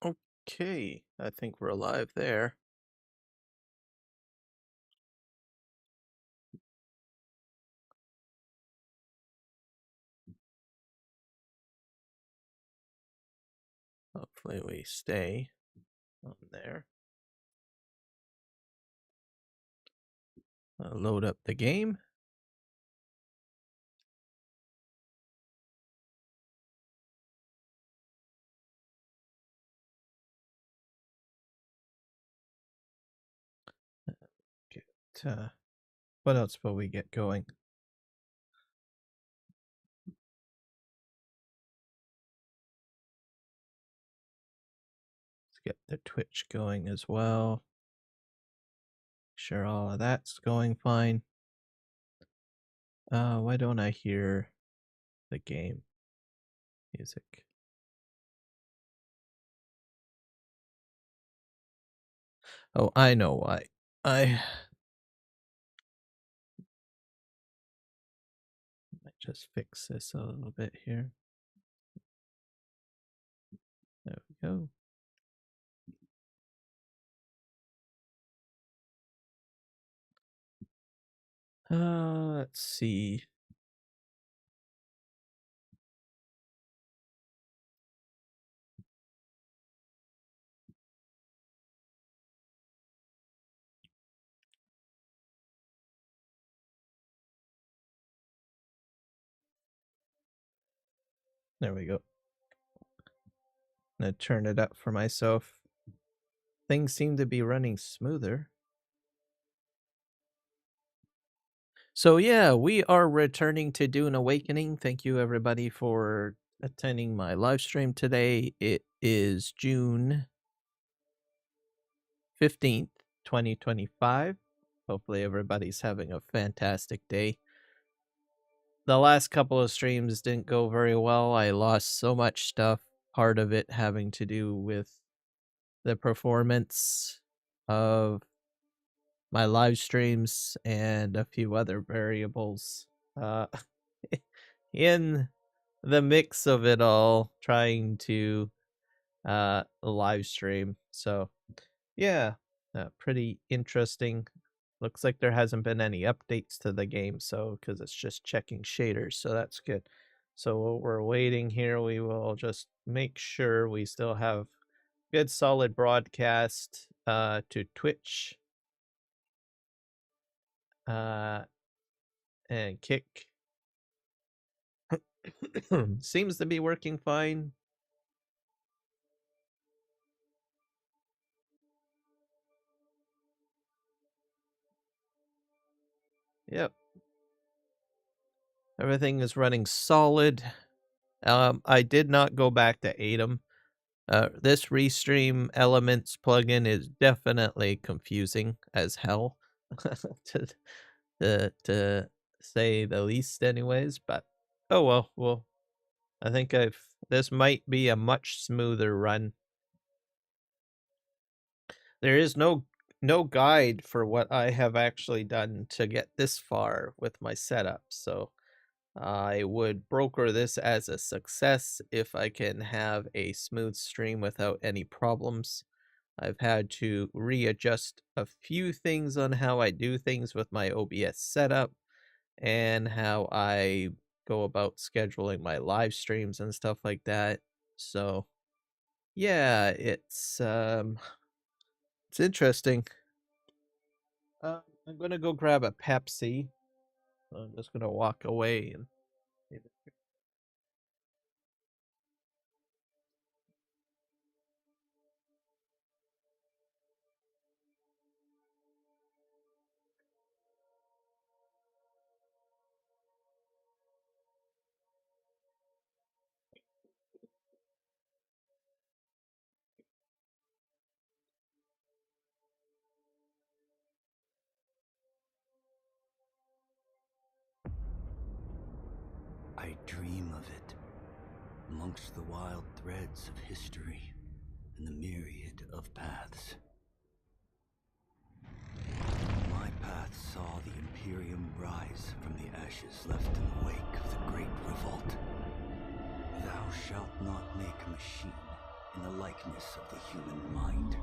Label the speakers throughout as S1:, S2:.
S1: Okay, I think we're live there. Hopefully we stay on there. Load up the game. Get what else will we get going? Let's get the Twitch going as well. Sure, all of that's going fine. Why don't I hear the game music? Oh, I know why. I might just fix this a little bit here. There we go. Let's see. There we go. I'm gonna turn it up for myself. Things seem to be running smoother. So yeah, we are returning to Dune Awakening. Thank you everybody for attending my live stream today. It is June 15th, 2025. Hopefully everybody's having a fantastic day. The last couple of streams didn't go very well. I lost so much stuff, part of it having to do with the performance of my live streams and a few other variables in the mix of it all, trying to live stream. So yeah, pretty interesting. Looks like there hasn't been any updates to the game, so because it's just checking shaders, so that's good. So while we're waiting here, we will just make sure we still have good solid broadcast to Twitch and Kick. Seems to be working fine. Yep. Everything is running solid. I did not go back to Atom. This Restream Elements plugin is definitely confusing as hell, to say the least, anyways. But oh well. Well, I think this might be a much smoother run. There is no guide for what I have actually done to get this far with my setup, so I would broker this as a success if I can have a smooth stream without any problems. I've had to readjust a few things on how I do things with my OBS setup and how I go about scheduling my live streams and stuff like that. So yeah, it's interesting. I'm gonna go grab a Pepsi. I'm just gonna walk away and.
S2: Dream of it, amongst the wild threads of history and the myriad of paths. My path saw the Imperium rise from the ashes left in the wake of the Great Revolt. Thou shalt not make a machine in the likeness of the human mind.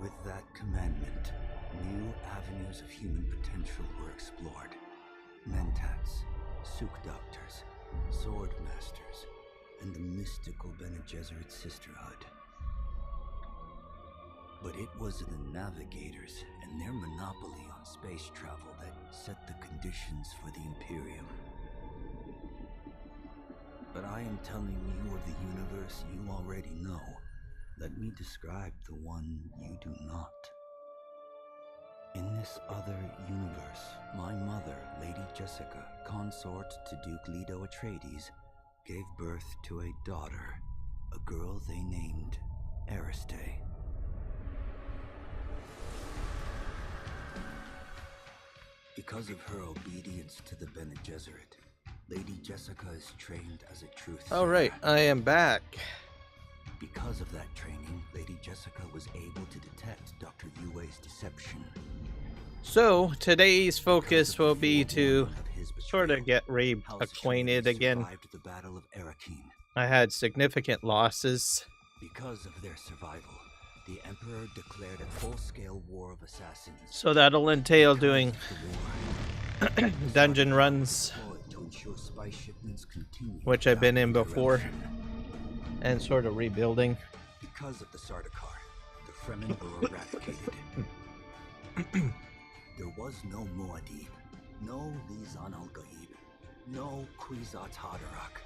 S2: With that commandment, new avenues of human potential were explored. Mentats, Suk Doctors, Sword Masters, and the mystical Bene Gesserit Sisterhood. But it was the Navigators and their monopoly on space travel that set the conditions for the Imperium. But I am telling you of the universe you already know. Let me describe the one you do not. In this other universe, my mother, Lady Jessica, consort to Duke Leto Atreides, gave birth to a daughter, a girl they named Ariste. Because of her obedience to the Bene Gesserit, Lady Jessica is trained as a truth sayer.
S1: All right, I am back.
S2: Because of that training, Lady Jessica was able to detect Dr. Yue's deception.
S1: So today's focus will be to sort of get reacquainted again.
S2: The Battle of Arrakeen.
S1: I had significant losses.
S2: Because of their survival, the Emperor declared a full-scale war of assassins.
S1: So that'll entail doing dungeon runs, which I've been in before, and sort of rebuilding.
S2: Because of the Sardaukar, the Fremen were eradicated. There was no Muad'Dib, no Lisan al-Gaib, no Kwisatz Haderach.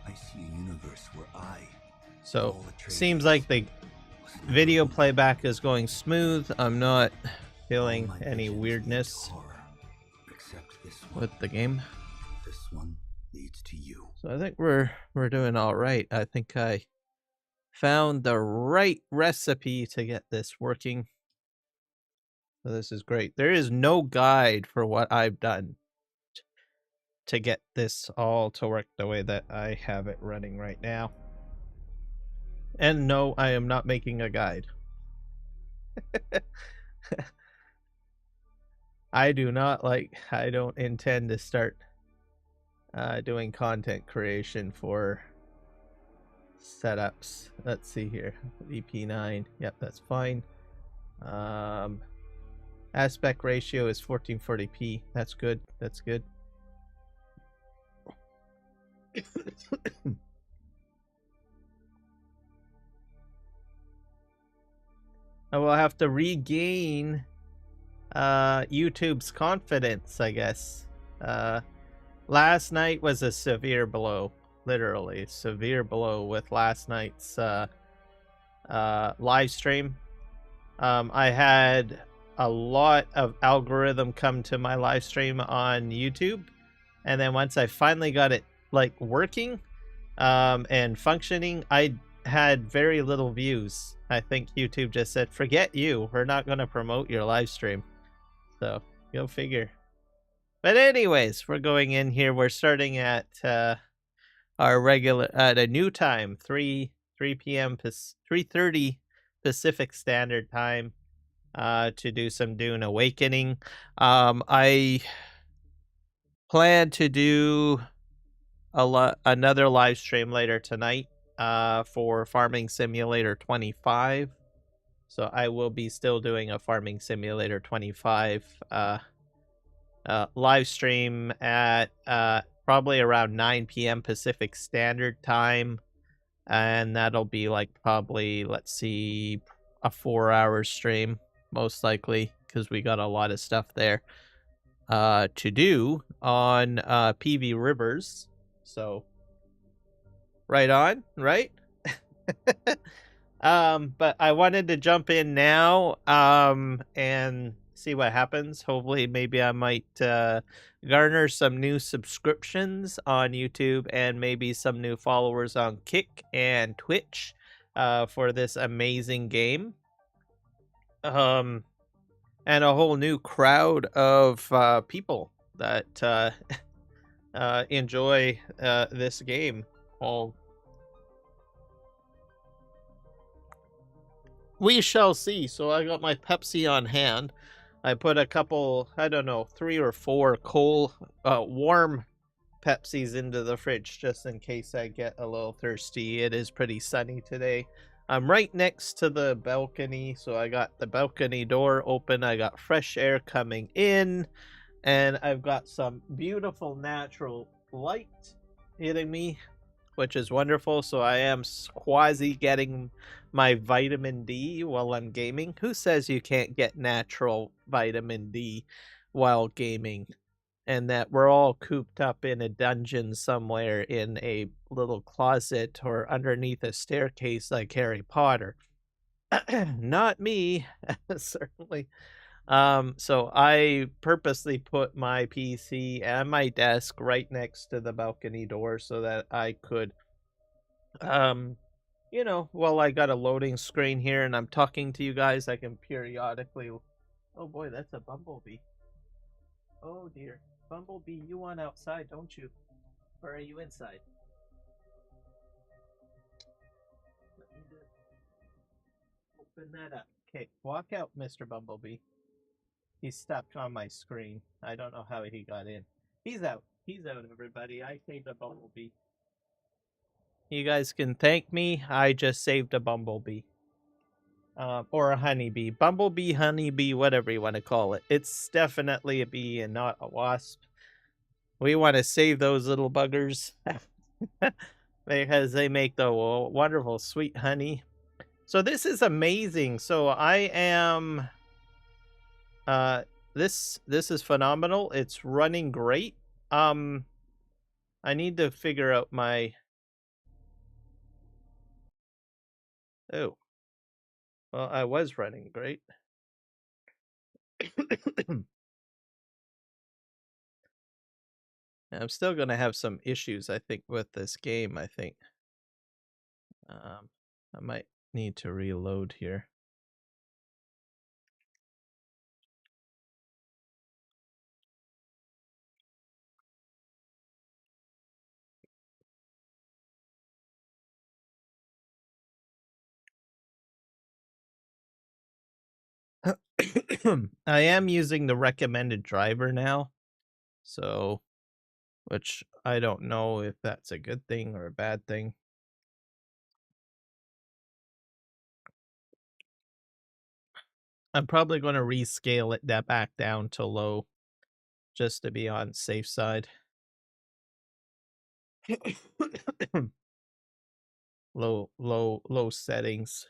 S2: I see a universe where
S1: So, seems like the video playback is going smooth. I'm not feeling any weirdness with the game.
S2: This one leads to you.
S1: So I think we're doing all right. I think I found the right recipe to get this working. So this is great. There is no guide for what I've done to get this all to work the way that I have it running right now. And no, I am not making a guide. I don't intend to start doing content creation for setups. Let's see here. EP9. Yep, that's fine. Aspect ratio is 1440p. That's good. That's good. I will have to regain YouTube's confidence, I guess. Last night was a severe blow. Literally, severe blow with last night's live stream. I had a lot of algorithm come to my live stream on YouTube, and then once I finally got it like working and functioning, I had very little views. I think YouTube just said, forget you, we're not going to promote your live stream. So go figure. But anyways, we're going in here. We're starting at our regular at a new time, 3 p.m. 3:30 Pacific Standard Time, to do some Dune Awakening. I plan to do another live stream later tonight for Farming Simulator 25. So I will be still doing a Farming Simulator 25 live stream at probably around 9 p.m. Pacific Standard Time. And that'll be like probably, let's see, a 4-hour stream, most likely, because we got a lot of stuff there to do on PV Rivers. So, right on, right? But I wanted to jump in now and see what happens. Hopefully, maybe I might garner some new subscriptions on YouTube and maybe some new followers on Kick and Twitch for this amazing game. And a whole new crowd of people that enjoy this game. Well, we shall see. So I got my Pepsi on hand. I put a couple, I don't know, 3 or 4 warm Pepsis into the fridge just in case I get a little thirsty. It is pretty sunny today. I'm right next to the balcony, so I got the balcony door open. I got fresh air coming in, and I've got some beautiful natural light hitting me, which is wonderful. So I am quasi getting my vitamin D while I'm gaming. Who says you can't get natural vitamin D while gaming? And that we're all cooped up in a dungeon somewhere in a little closet or underneath a staircase like Harry Potter. Not me, certainly. So I purposely put my PC and my desk right next to the balcony door so that I could, um, while I got a loading screen here and I'm talking to you guys, I can periodically. Oh boy, that's a bumblebee. Oh dear. Bumblebee, you want outside, don't you? Or are you inside? Let me just open that up. Okay, walk out, Mr. Bumblebee. He's stuck on my screen. I don't know how he got in. He's out. He's out, everybody. I saved a bumblebee. You guys can thank me. I just saved a bumblebee. Or a honeybee. Bumblebee, honeybee, whatever you want to call it. It's definitely a bee and not a wasp. We want to save those little buggers because they make the wonderful sweet honey. So this is amazing. So I am this is phenomenal. It's running great. Um I need to figure out my oh. Well, I was running great. I'm still going to have some issues I think with this game, I think. I might need to reload here. I am using the recommended driver now. So, which I don't know if that's a good thing or a bad thing. I'm probably going to rescale it back down to low just to be on safe side. low settings.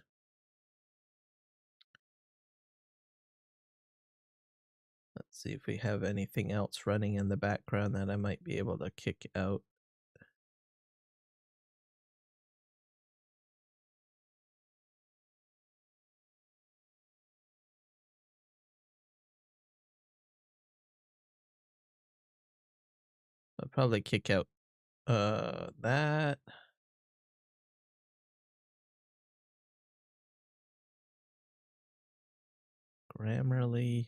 S1: Let's see if we have anything else running in the background that I might be able to kick out. I'll probably kick out that. Grammarly.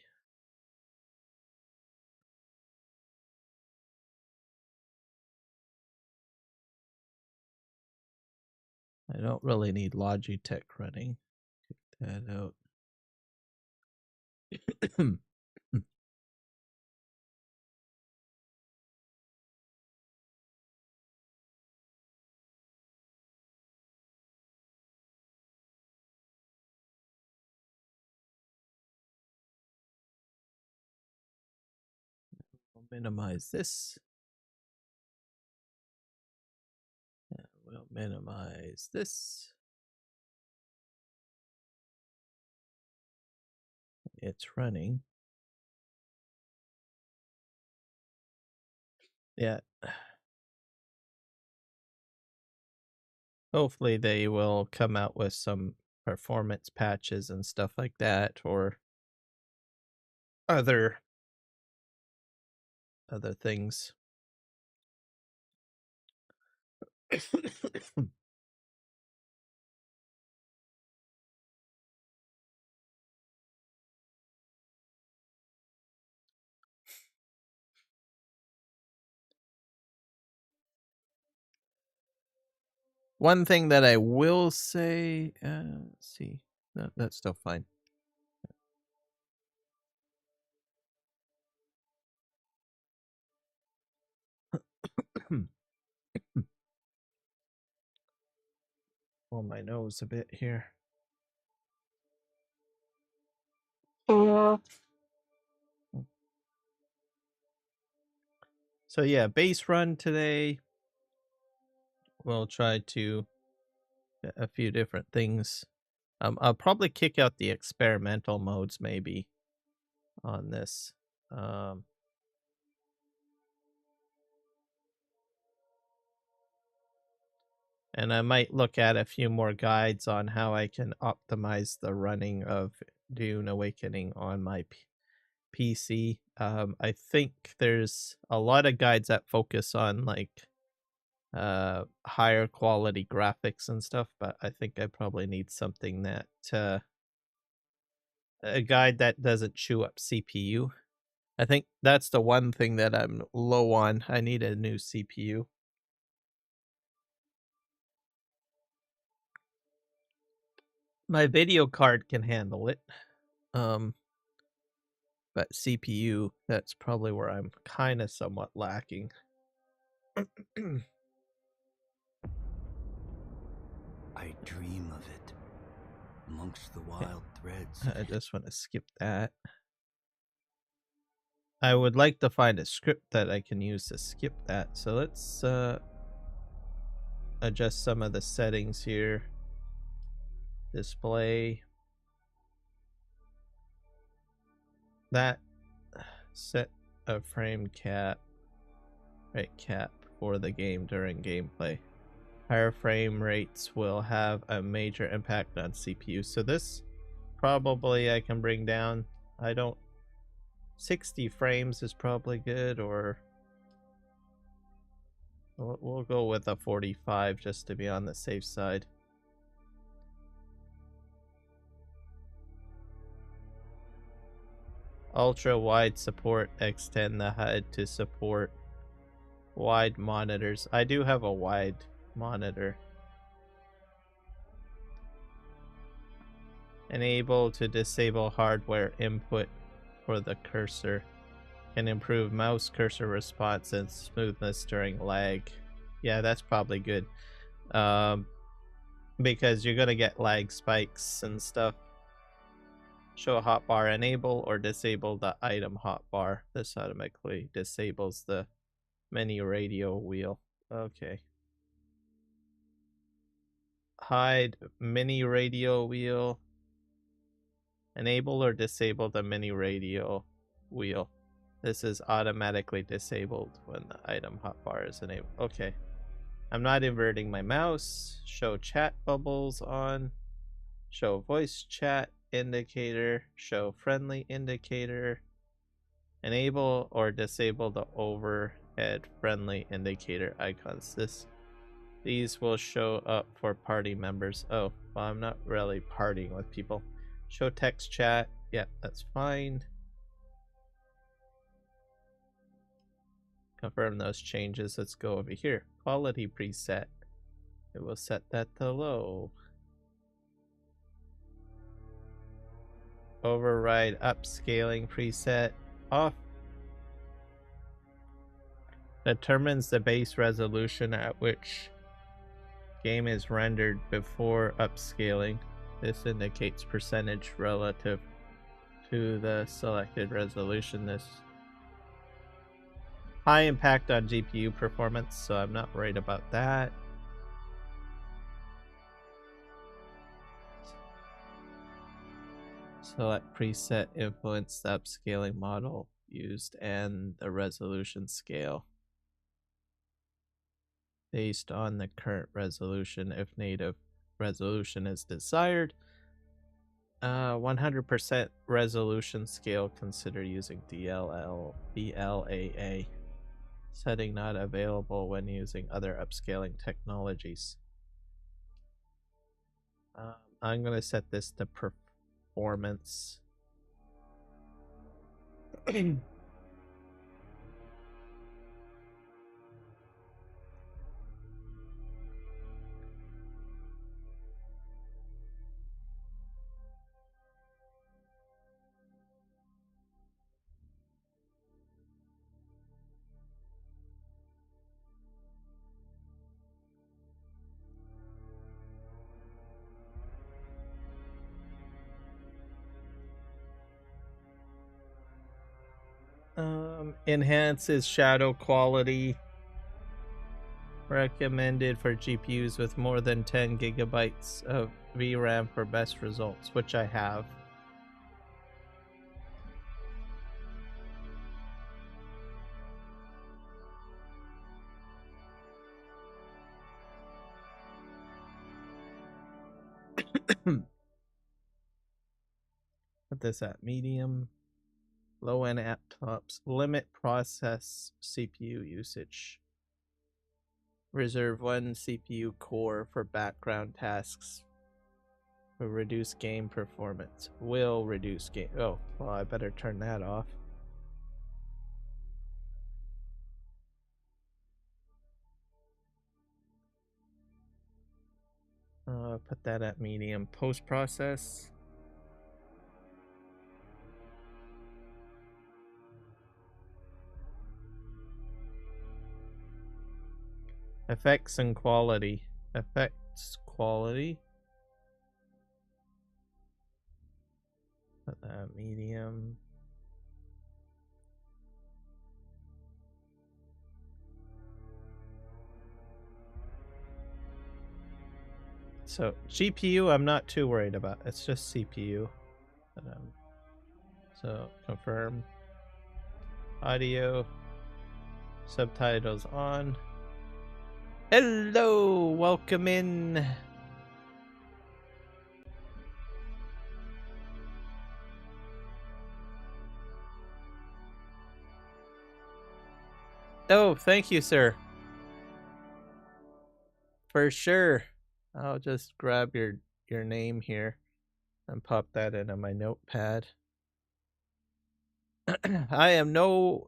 S1: I don't really need Logitech running. Kick that out. We'll minimize this. We'll minimize this. It's running. Yeah. Hopefully they will come out with some performance patches and stuff like that, or other things. One thing that I will say, let's see, no, that's still fine. Pull my nose a bit here. So yeah, base run today. We'll try to a few different things. I'll probably kick out the experimental modes maybe on this. And I might look at a few more guides on how I can optimize the running of Dune Awakening on my PC. I think there's a lot of guides that focus on like higher quality graphics and stuff, but I think I probably need something that a guide that doesn't chew up CPU. I think that's the one thing that I'm low on. I need a new CPU. My video card can handle it. But CPU, that's probably where I'm kind of somewhat lacking.
S2: I dream of it, amongst the wild threads.
S1: I just want to skip that. I would like to find a script that I can use to skip that. So let's adjust some of the settings here. Display. That set a frame cap, rate cap for the game during gameplay. Higher frame rates will have a major impact on CPU. So this probably I can bring down. I don't 60 frames is probably good, or we'll go with a 45 just to be on the safe side. Ultra wide support, extend the HUD to support wide monitors. I do have a wide monitor. Enable to disable hardware input for the cursor. Can improve mouse cursor response and smoothness during lag. Yeah, that's probably good. Because you're gonna get lag spikes and stuff. Show hotbar, enable or disable the item hotbar. This automatically disables the mini radio wheel. Okay. Hide mini radio wheel. Enable or disable the mini radio wheel. This is automatically disabled when the item hotbar is enabled. Okay. I'm not inverting my mouse. Show chat bubbles on. Show voice chat indicator. Show friendly indicator. Enable or disable the overhead friendly indicator icons. These will show up for party members. Oh, well, I'm not really partying with people. Show text chat. Yeah, that's fine. Confirm those changes. Let's go over here. Quality preset. It will set that to low. Override upscaling preset off. Determines the base resolution at which game is rendered before upscaling. This indicates percentage relative to the selected resolution. This high impact on GPU performance, so I'm not worried about that. Select preset influence the upscaling model used and the resolution scale based on the current resolution. If native resolution is desired, 100% resolution scale, consider using BLAA. Setting not available when using other upscaling technologies. I'm going to set this to performance. Enhances shadow quality. Recommended for GPUs with more than 10 gigabytes of VRAM for best results, which I have. Put this at medium. Low end laptops. Limit process CPU usage. Reserve one CPU core for background tasks. Will reduce game performance. Will reduce game. Oh, well, I better turn that off. Put that at medium. Post process. Effects and quality. Effects quality. Put that at medium. So GPU, I'm not too worried about. It's just CPU. So confirm. Audio. Subtitles on. Hello, welcome in. Oh, thank you, sir. For sure. I'll just grab your name here and pop that into my notepad. I am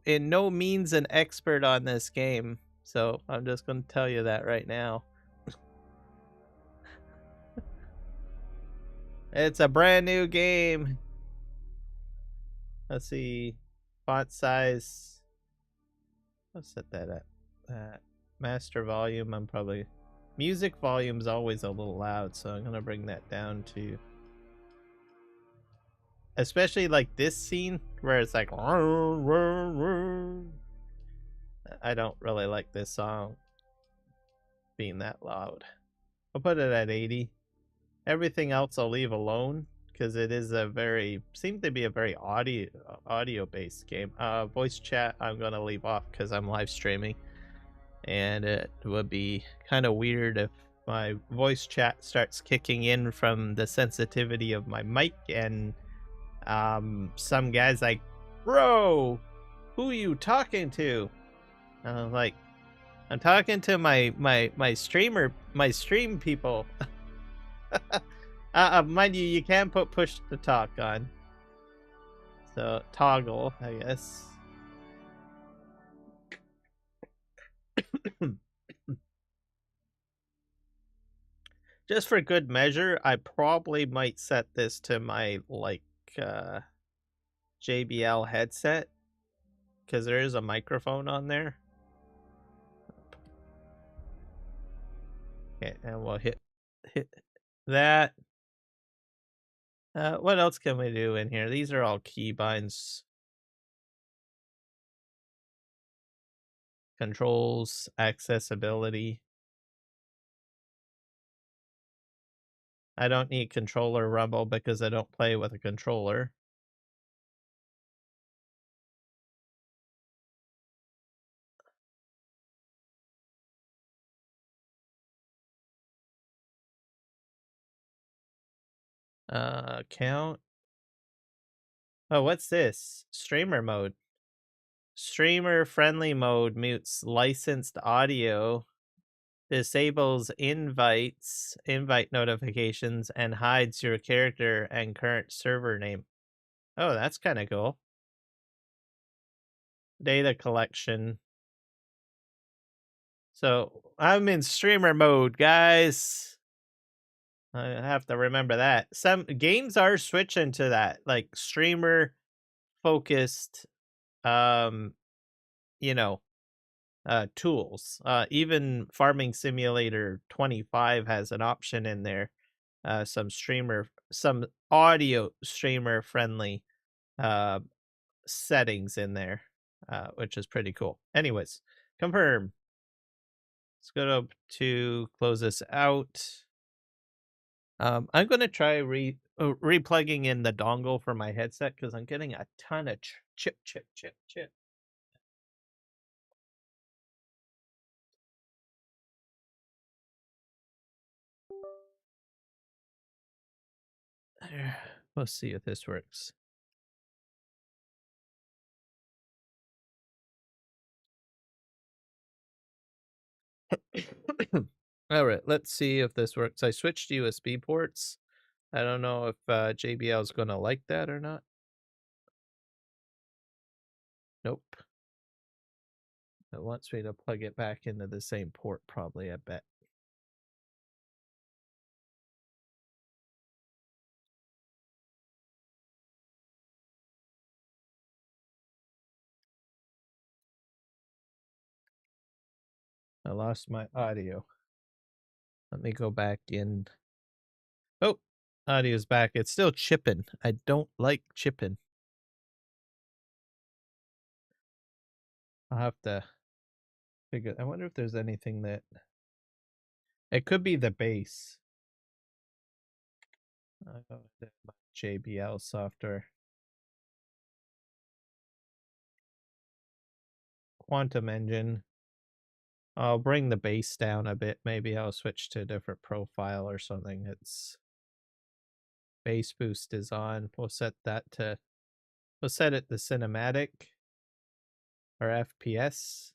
S1: in no means an expert on this game, so I'm just going to tell you that right now. It's a brand new game. Let's see. Font size. I'll set that at that. Master volume, I'm probably... Music volume's always a little loud, so I'm going to bring that down to... Especially like this scene, where it's like... I don't really like this song being that loud. I'll put it at 80. Everything else I'll leave alone, because it is seems to be a very audio based game. Voice chat I'm gonna leave off because I'm live streaming, and it would be kind of weird if my voice chat starts kicking in from the sensitivity of my mic, and some guy's like, "Bro, who you talking to?" And I'm like, "I'm talking to my stream people." Mind you, you can put push to talk on. So toggle, I guess. Just for good measure, I probably might set this to my JBL headset, because there is a microphone on there. Okay, and we'll hit that. What else can we do in here? These are all keybinds. Controls, accessibility. I don't need controller rumble because I don't play with a controller. Count. Oh, what's this? Streamer mode. Streamer friendly mode mutes licensed audio, disables invite notifications, and hides your character and current server name. Oh, that's kind of cool. Data collection. So I'm in streamer mode, guys. I have to remember that. Some games are switching to that, like streamer focused, you know, tools. Even Farming Simulator 25 has an option in there. Some audio streamer friendly settings in there. which is pretty cool. Anyways, confirm. Let's go to close this out. I'm gonna try replugging in the dongle for my headset because I'm getting a ton of chip. Let's see if this works. All right, let's see if this works. I switched USB ports. I don't know if JBL is going to like that or not. Nope. It wants me to plug it back into the same port, probably, I bet. I lost my audio. Let me go back in. Oh, audio's back. It's still chipping. I don't like chipping. I'll have to figure. I wonder if there's anything that. It could be the bass. I'll go to my JBL software. Quantum engine. I'll bring the bass down a bit. Maybe I'll switch to a different profile or something. It's bass boost is on. We'll set that to. We'll set it to cinematic or FPS.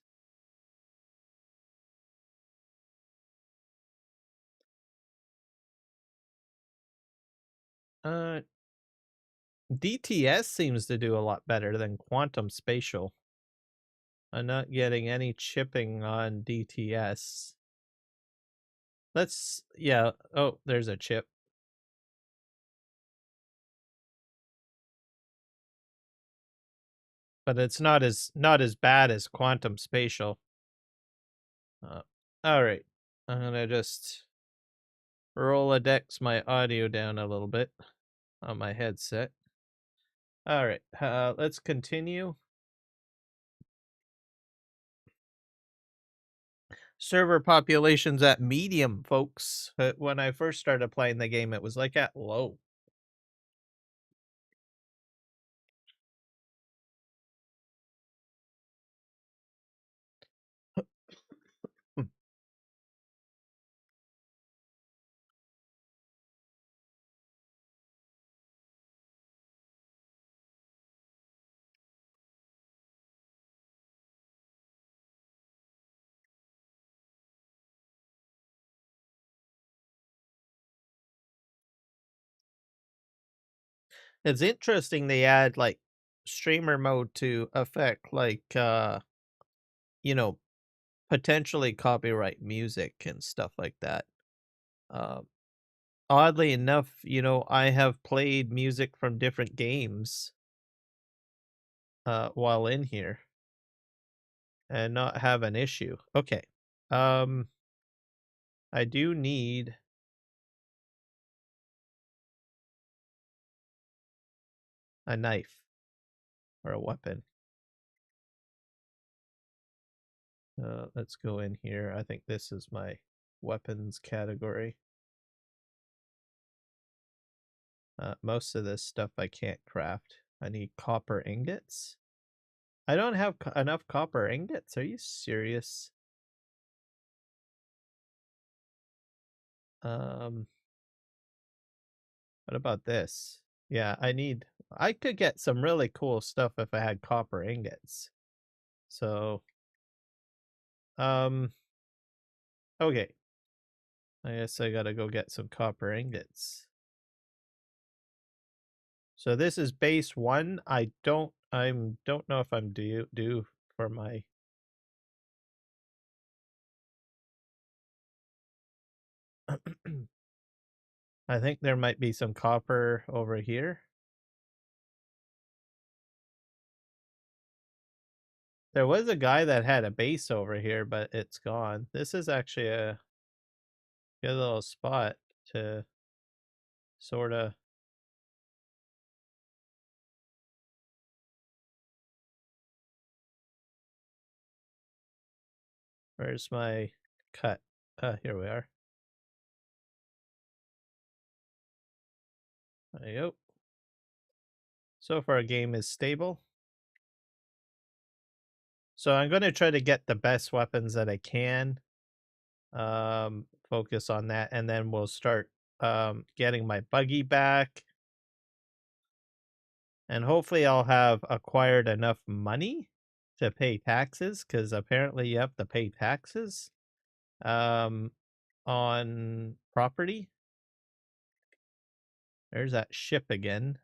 S1: Uh, DTS seems to do a lot better than quantum spatial. I'm not getting any chipping on DTS. Yeah. Oh, there's a chip. But it's not as bad as quantum spatial. All right. I'm gonna just Rolodex my audio down a little bit on my headset. All right. Let's continue. Server population's at medium, folks. When I first started playing the game, it was like at low. It's interesting they add like streamer mode to affect like you know, potentially copyright music and stuff like that. Um Oddly enough, I have played music from different games while in here and not have an issue. Okay. Um I do need a knife or a weapon. Let's go in here. I think this is my weapons category. Most of this stuff I can't craft. I need copper ingots. I don't have enough copper ingots. Are you serious? Um, what about this? Yeah, I could get some really cool stuff if I had copper ingots. So, um, okay. I guess I gotta go get some copper ingots. So this is base 1. I don't know if I'm due for my I think there might be some copper over here. There was a guy that had a base over here, but it's gone. This is actually a good little spot to sort of. Where's my cut? Here we are. There you go. So far, game is stable. So I'm going to try to get the best weapons that I can. Focus on that, and then we'll start getting my buggy back. And hopefully I'll have acquired enough money to pay taxes, because apparently you have to pay taxes on property. There's that ship again.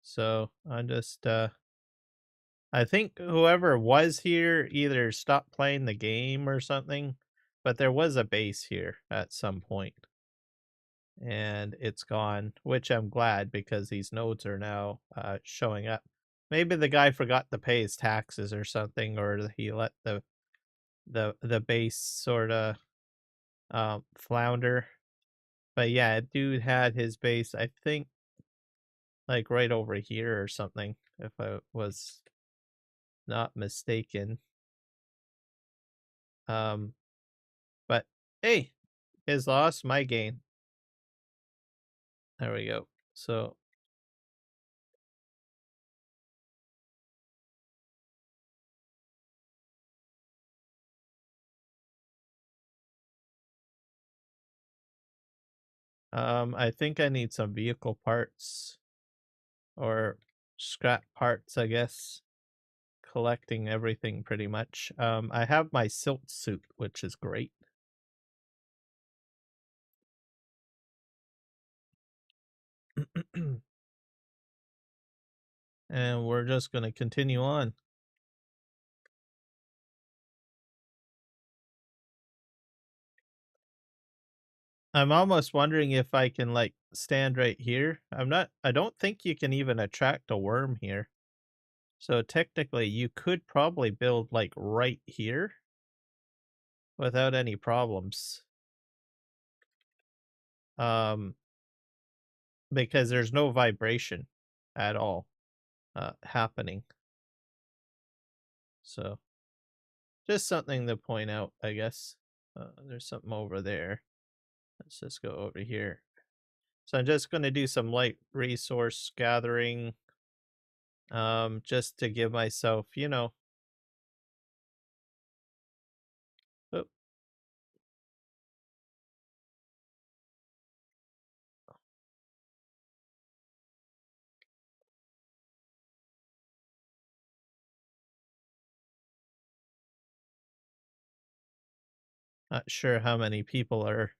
S1: So I'm just I think whoever was here either stopped playing the game or something, but there was a base here at some point, and it's gone, which I'm glad, because these nodes are now showing up. Maybe the guy forgot to pay his taxes or something, or he let the base sort of flounder. But yeah, dude had his base, I think, like right over here or something, if I was not mistaken. Um, but hey, his loss, my gain. There we go. So I think I need some vehicle parts or scrap parts, I guess. Collecting everything pretty much. I have my silt suit, which is great. And we're just gonna continue on. I'm almost wondering if I can like stand right here. I don't think you can even attract a worm here. So technically you could probably build like right here without any problems. Um because there's no vibration at all happening. So just something to point out, I guess. There's something over there. Let's just go over here. So I'm just going to do some light resource gathering, just to give myself, oh, not sure how many people are.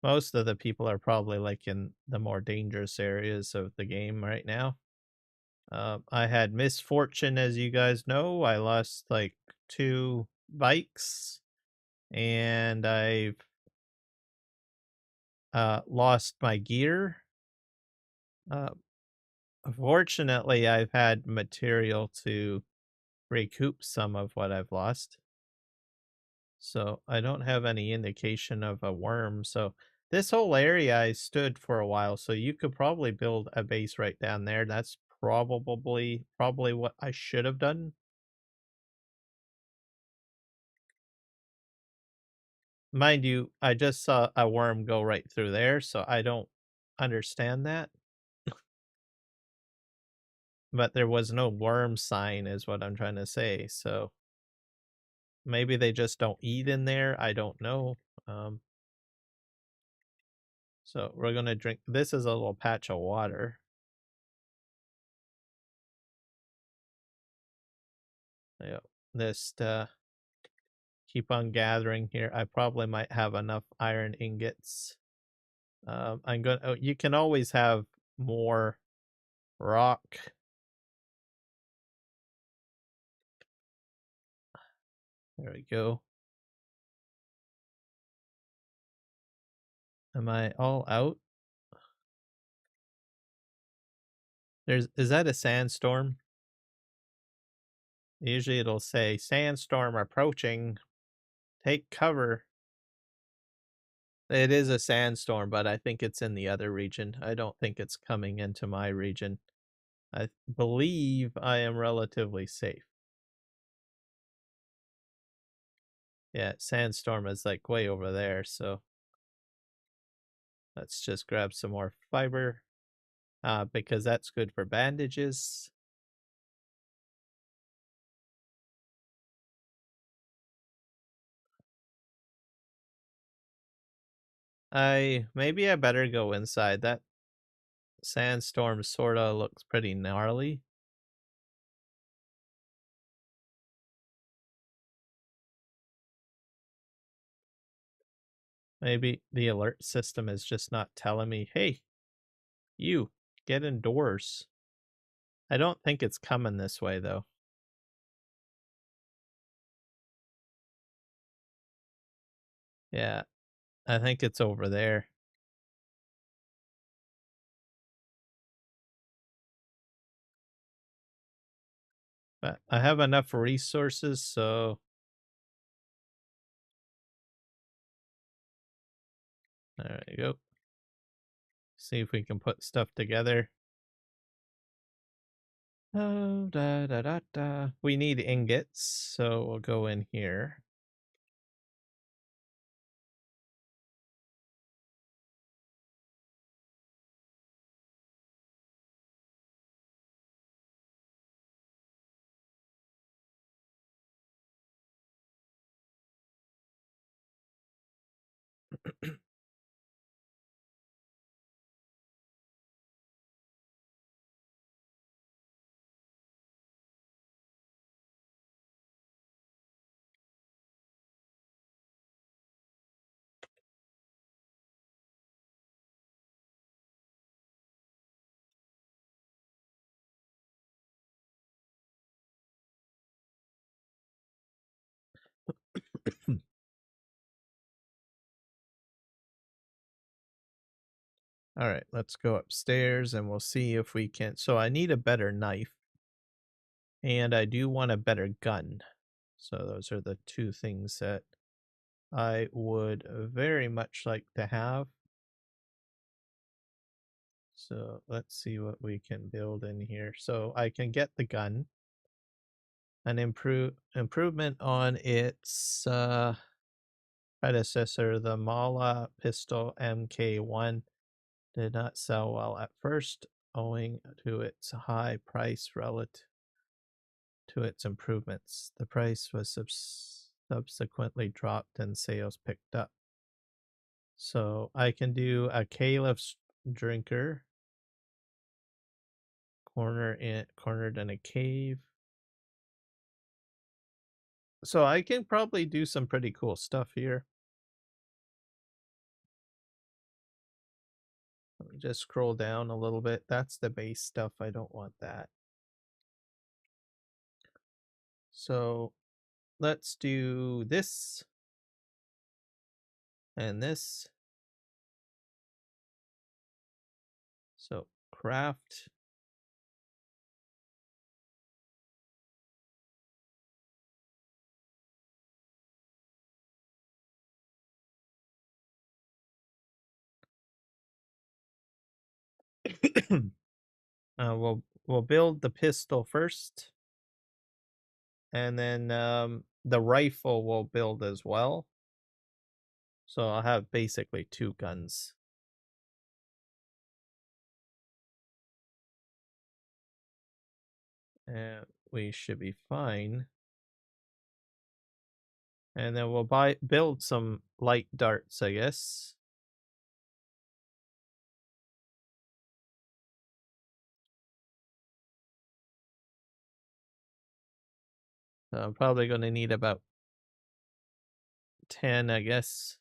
S1: Most of the people are probably like in the more dangerous areas of the game right now. I had misfortune, as you guys know. I lost like 2 bikes, and I've lost my gear. Uh, Fortunately, I've had material to recoup some of what I've lost. So I don't have any indication of a worm. So this whole area I stood for a while. So you could probably build a base right down there. That's probably what I should have done. Mind you, I just saw a worm go right through there, so I don't understand that. But there was no worm sign, is what I'm trying to say. So maybe they just don't eat in there. I don't know. Um, so we're gonna drink. This is a little patch of water. Yeah, just keep on gathering here. I probably might have enough iron ingots. I'm gonna. Oh, you can always have more rock. There we go. Am I all out? Is that a sandstorm? Usually it'll say sandstorm approaching. Take cover. It is a sandstorm, but I think it's in the other region. I don't think it's coming into my region. I believe I am relatively safe. Yeah, sandstorm is like way over there, so let's just grab some more fiber. Because that's good for bandages. Maybe I better go inside. That sandstorm sorta looks pretty gnarly. Maybe the alert system is just not telling me, hey, you, get indoors. I don't think it's coming this way though. Yeah, I think it's over there. But I have enough resources, so there you go. See if we can put stuff together. Oh, da da da da. We need ingots, so we'll go in here. All right, let's go upstairs and we'll see if we can. So I need a better knife and I do want a better gun. So those are the two things that I would very much like to have. So let's see what we can build in here. So I can get the gun, an improvement on its predecessor, the Mala pistol MK1 did not sell well at first, owing to its high price relative to its improvements. The price was subsequently dropped and sales picked up. So I can do a Caliph's drinker, cornered in a cave. So I can probably do some pretty cool stuff here. Let me just scroll down a little bit. That's the base stuff. I don't want that. So let's do this and this. So craft. We'll build the pistol first, and then the rifle we'll build as well. So I'll have basically two guns. And we should be fine. And then we'll build some light darts, I guess. So I'm probably going to need about 10, I guess.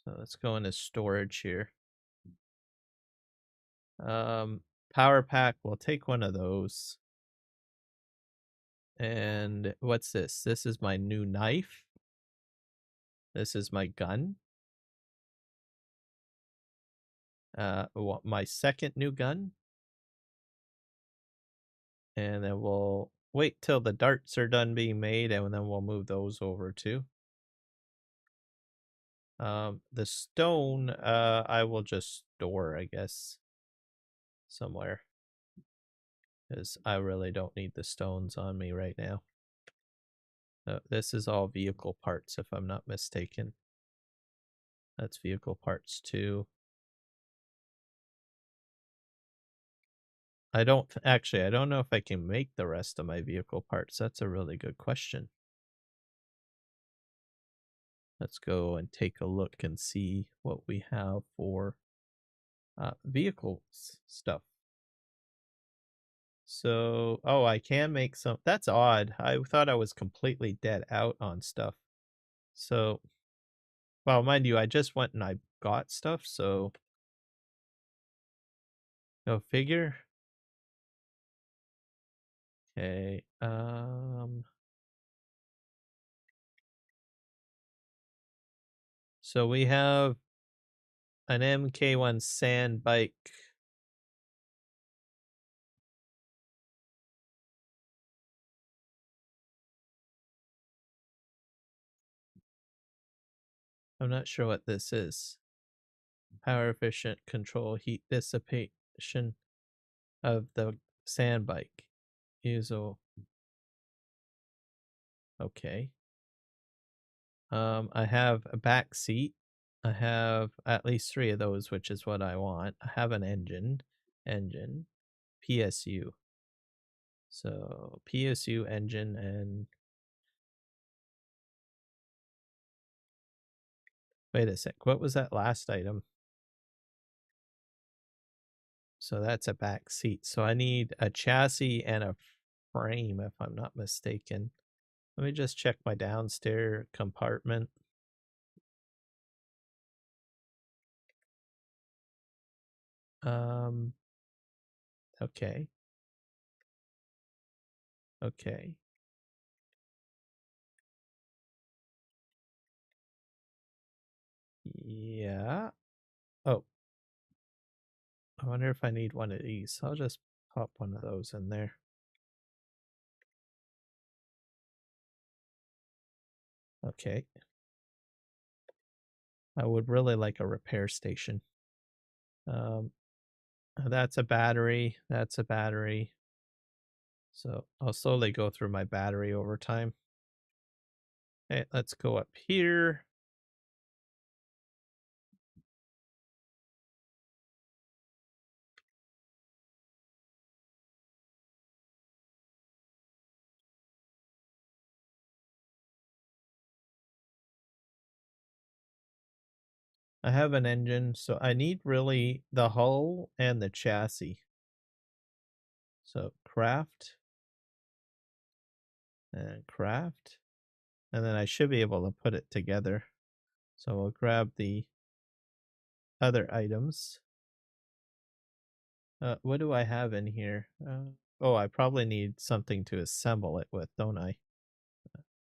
S1: So let's go into storage here. Um, Power pack, we'll take one of those. And what's this? This is my new knife. This is my gun. My second new gun. And then we'll wait till the darts are done being made, and then we'll move those over too. The stone, I will just store, I guess, somewhere, because I really don't need the stones on me right now. This is all vehicle parts, if I'm not mistaken. That's vehicle parts too. I don't actually, I don't know if I can make the rest of my vehicle parts. That's a really good question. Let's go and take a look and see what we have for vehicles stuff. So, oh, I can make some. That's odd. I thought I was completely dead out on stuff. So, well, mind you, I just went and I got stuff. So, go figure. Okay. So we have an MK1 sand bike. I'm not sure what this is. Power efficient control heat dissipation of the sand bike. Use a okay. I have a back seat. I have at least 3 of those, which is what I want. I have an engine, PSU. So PSU engine and wait a sec. What was that last item? So that's a back seat. So I need a chassis and a frame, if I'm not mistaken. Let me just check my downstairs compartment. Um, okay. Okay. Yeah. Oh, I wonder if I need one of these. I'll just pop one of those in there. Okay. I would really like a repair station. Um, that's a battery. That's a battery. So I'll slowly go through my battery over time. Okay, let's go up here. I have an engine, so I need really the hull and the chassis. So craft and craft. And then I should be able to put it together. So we'll grab the other items. What do I have in here? Oh, I probably need something to assemble it with, don't I?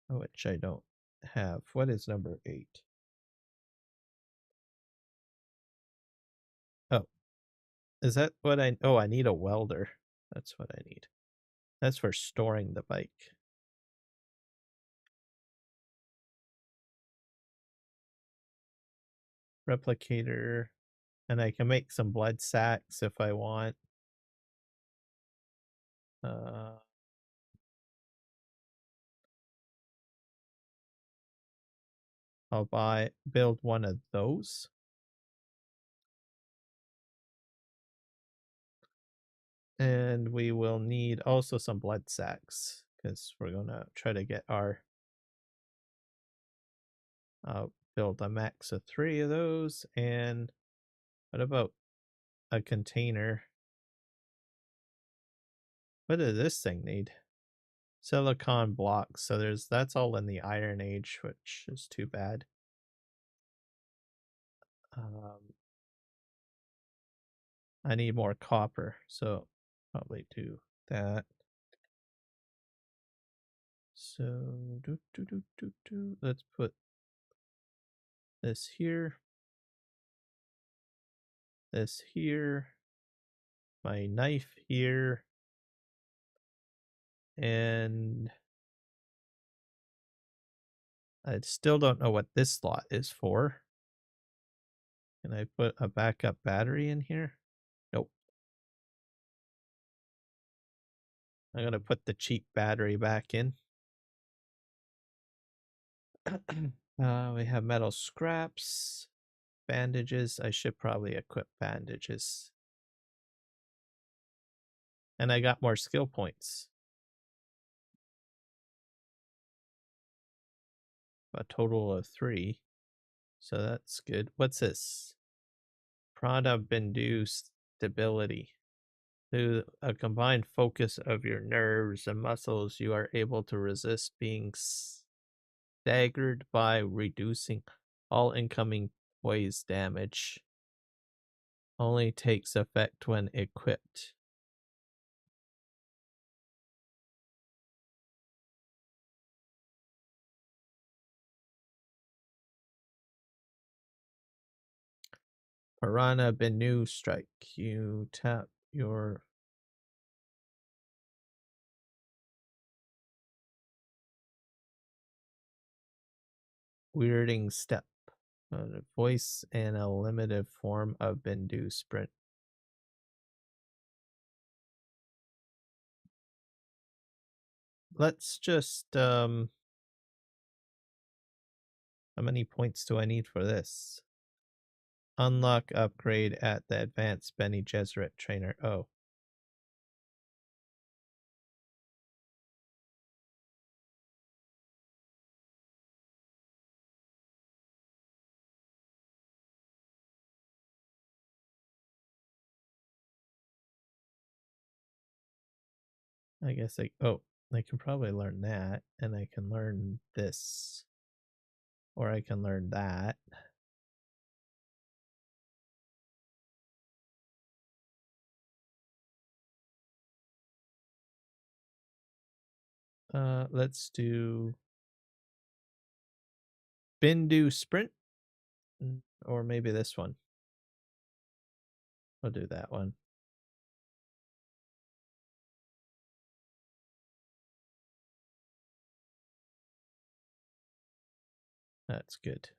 S1: Which I don't have. What is number 8? Oh, is that what I? Oh, I need a welder. That's what I need. That's for storing the bike. Replicator. And I can make some blood sacks if I want. Uh, I'll build one of those. And we will need also some blood sacks because we're going to try to get our build a max of 3 of those. And what about a container? What does this thing need? Silicon blocks. So that's all in the Iron Age, which is too bad. I need more copper, so probably do that. So let's put this here, this here, my knife here, and I still don't know what this slot is for. Can I put a backup battery in here? Nope. I'm gonna put the cheap battery back in. We have metal scraps, bandages. I should probably equip bandages. And I got more skill points. A total of 3. So that's good. What's this? Prana Bindu stability. Through a combined focus of your nerves and muscles, you are able to resist being staggered by reducing all incoming poise damage. Only takes effect when equipped. Piranha Binu strike. You tap your weirding step. A voice and a limited form of Bindu sprint. Let's just how many points do I need for this? Unlock upgrade at the advanced Benny Gesserit trainer. Oh. I guess I can probably learn that, and I can learn this. Or I can learn that. Let's do Bindu Sprint. Or maybe this one. I'll do that one. That's good.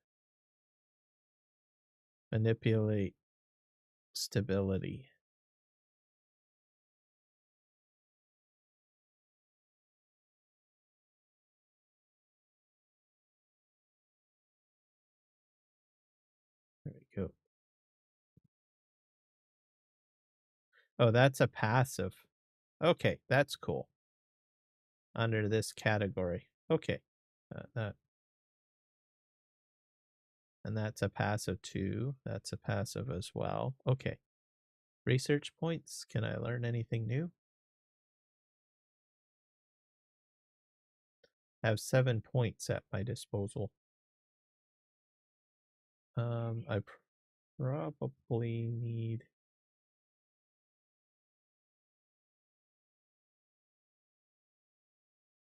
S1: Manipulate stability. There we go. Oh, that's a passive. Okay, that's cool. Under this category. Okay. That and that's a passive too. That's a passive as well. Okay. Research points. Can I learn anything new? I have 7 points at my disposal. I probably need.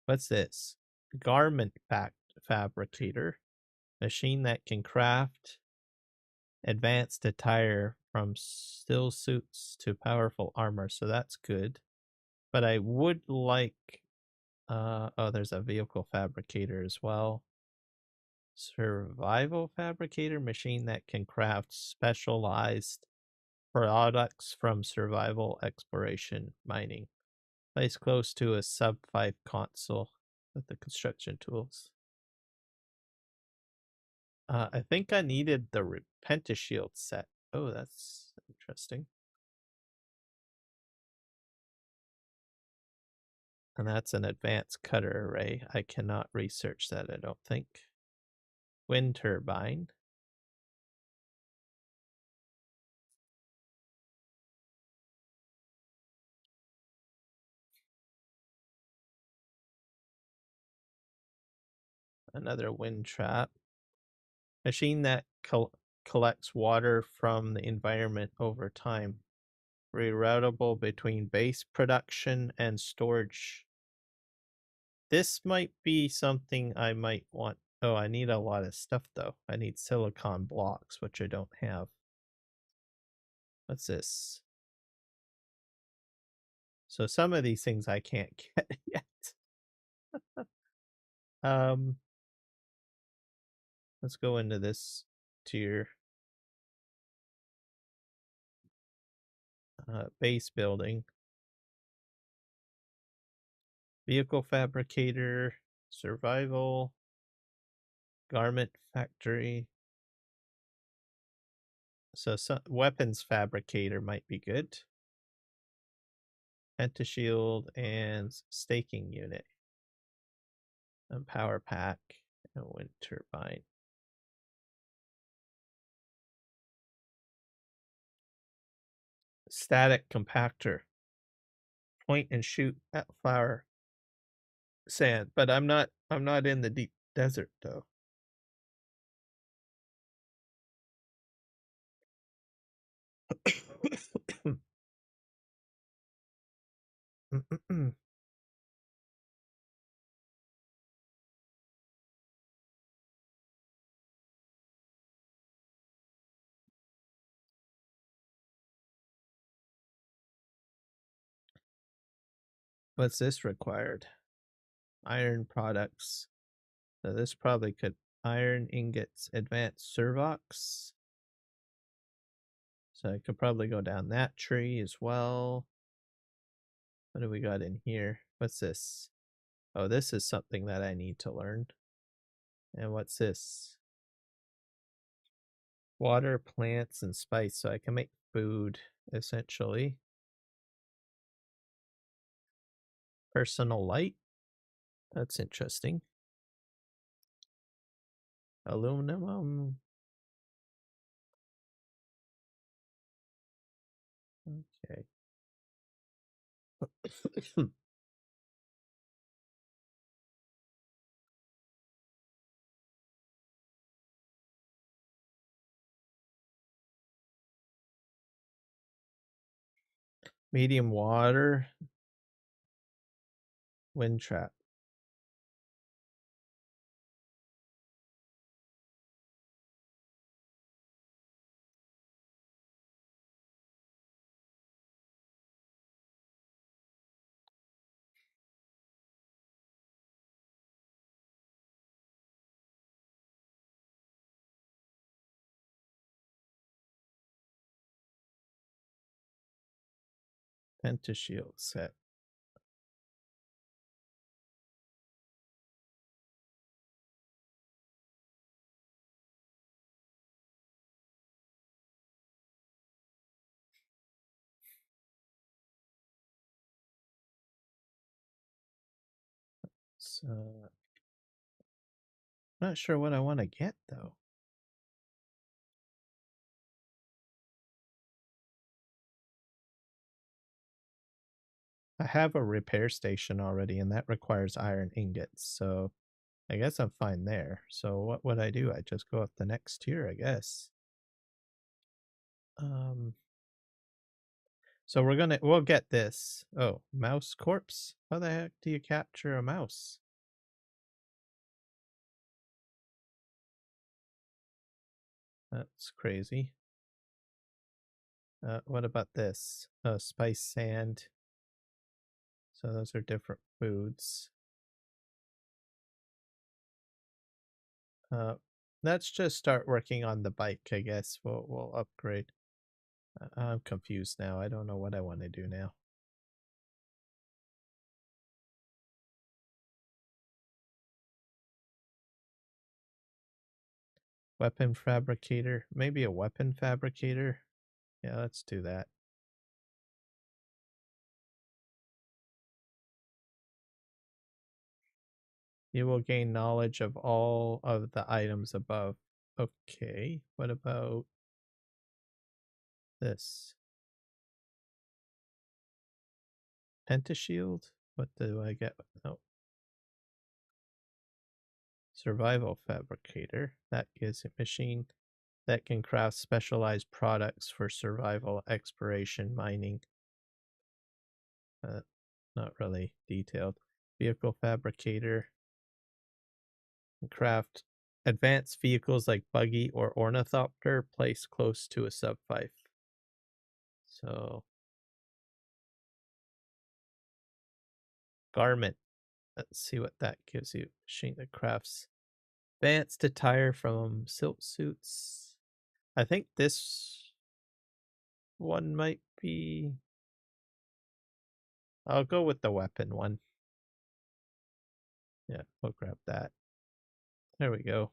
S1: What's this? Garment fabricator. Machine that can craft advanced attire from still suits to powerful armor. So that's good. But I would like. Oh, there's a vehicle fabricator as well. Survival fabricator machine that can craft specialized products from survival exploration mining. Placed close to a sub 5 console with the construction tools. I think I needed the Pentashield set. Oh, that's interesting. And that's an advanced cutter array. I cannot research that, I don't think. Wind turbine. Another wind trap. Machine that collects water from the environment over time. Reroutable between base production and storage. This might be something I might want. Oh, I need a lot of stuff though. I need silicon blocks, which I don't have. What's this? So some of these things I can't get yet. um, let's go into this tier. Base building. Vehicle fabricator. Survival. Garment factory. So some weapons fabricator might be good. Pentashield and staking unit. And power pack and wind turbine. Static compactor. Point and shoot at flower sand. But I'm not in the deep desert though. What's this required? Iron products. So this probably could iron ingots, advanced servox. So I could probably go down that tree as well. What do we got in here? What's this? Oh, this is something that I need to learn. And what's this? Water, plants, and spice. So I can make food, essentially. Personal light. That's interesting. Aluminum. Okay. Medium water. Wind trap. Pentashield set. So not sure what I want to get though. I have a repair station already, and that requires iron ingots. So I guess I'm fine there. So what would I do? I just go up the next tier, I guess. Um. So we'll get this. Oh, mouse corpse. How the heck do you capture a mouse? That's crazy. What about this? Spice sand. So those are different foods. Uh, let's just start working on the bike. I guess we'll upgrade. I'm confused now. I don't know what I want to do now. Weapon fabricator. Maybe a weapon fabricator. Yeah, let's do that. You will gain knowledge of all of the items above. Okay, what about this? Pentashield? What do I get? No. Survival fabricator. That gives a machine that can craft specialized products for survival, exploration, mining. Uh, Not really detailed. Vehicle fabricator. Craft advanced vehicles like buggy or ornithopter placed close to a sub 5. So garment. Let's see what that gives you. Machine that crafts advanced attire from silk suits. I think this one might be. I'll go with the weapon one. Yeah, we'll grab that. There we go.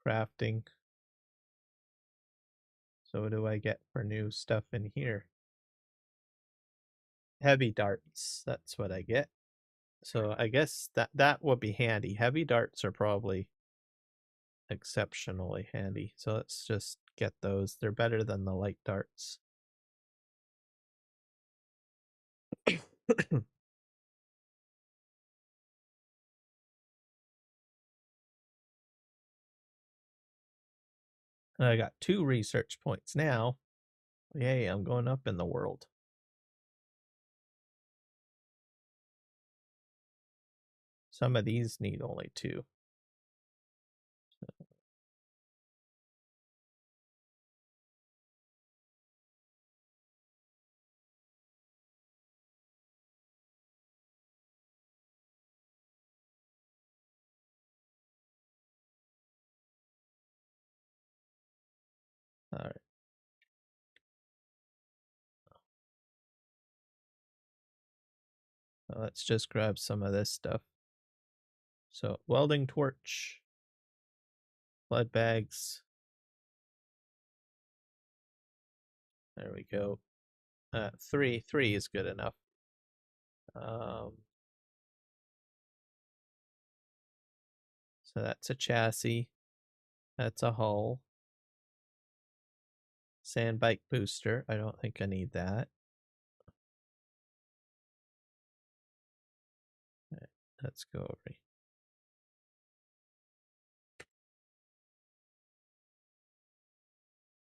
S1: crafting. So what do I get for new stuff in here? Heavy darts. That's what I get. So I guess that would be handy. Heavy darts are probably exceptionally handy. So let's just get those. They're better than the light darts. I got 2 research points now. Yay, I'm going up in the world. Some of these need only 2. All right. Well, let's just grab some of this stuff. So welding torch, blood bags. There we go. 3 is good enough. So that's a chassis. That's a hull. Sand bike booster. I don't think I need that. Right, let's go over.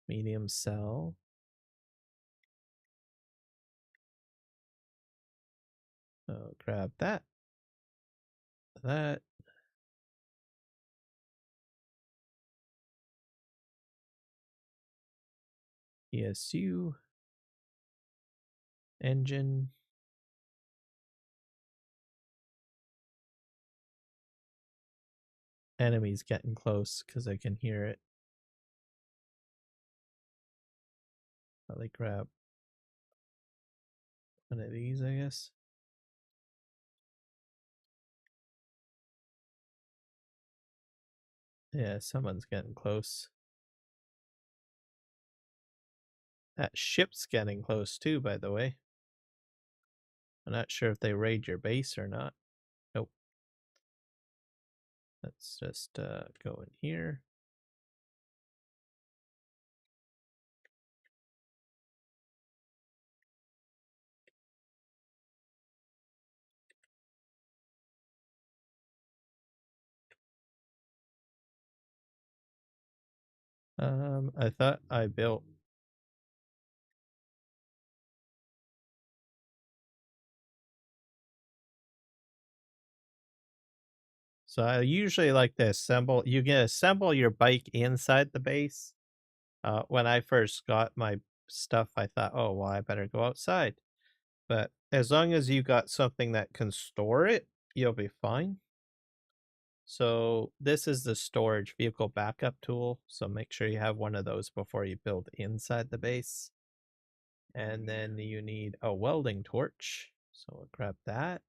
S1: Medium cell. So grab that. That. ESU. Engine. Enemy's getting close because I can hear it. Probably grab one of these, I guess. Yeah, someone's getting close. That ship's getting close too, by the way. I'm not sure if they raid your base or not. Nope. Let's just go in here. I thought I built. So I usually like to assemble. You can assemble your bike inside the base. When I first got my stuff, I thought, oh, well, I better go outside. But as long as you got something that can store it, you'll be fine. So this is the storage vehicle backup tool. So make sure you have one of those before you build inside the base. And then you need a welding torch. So we'll grab that.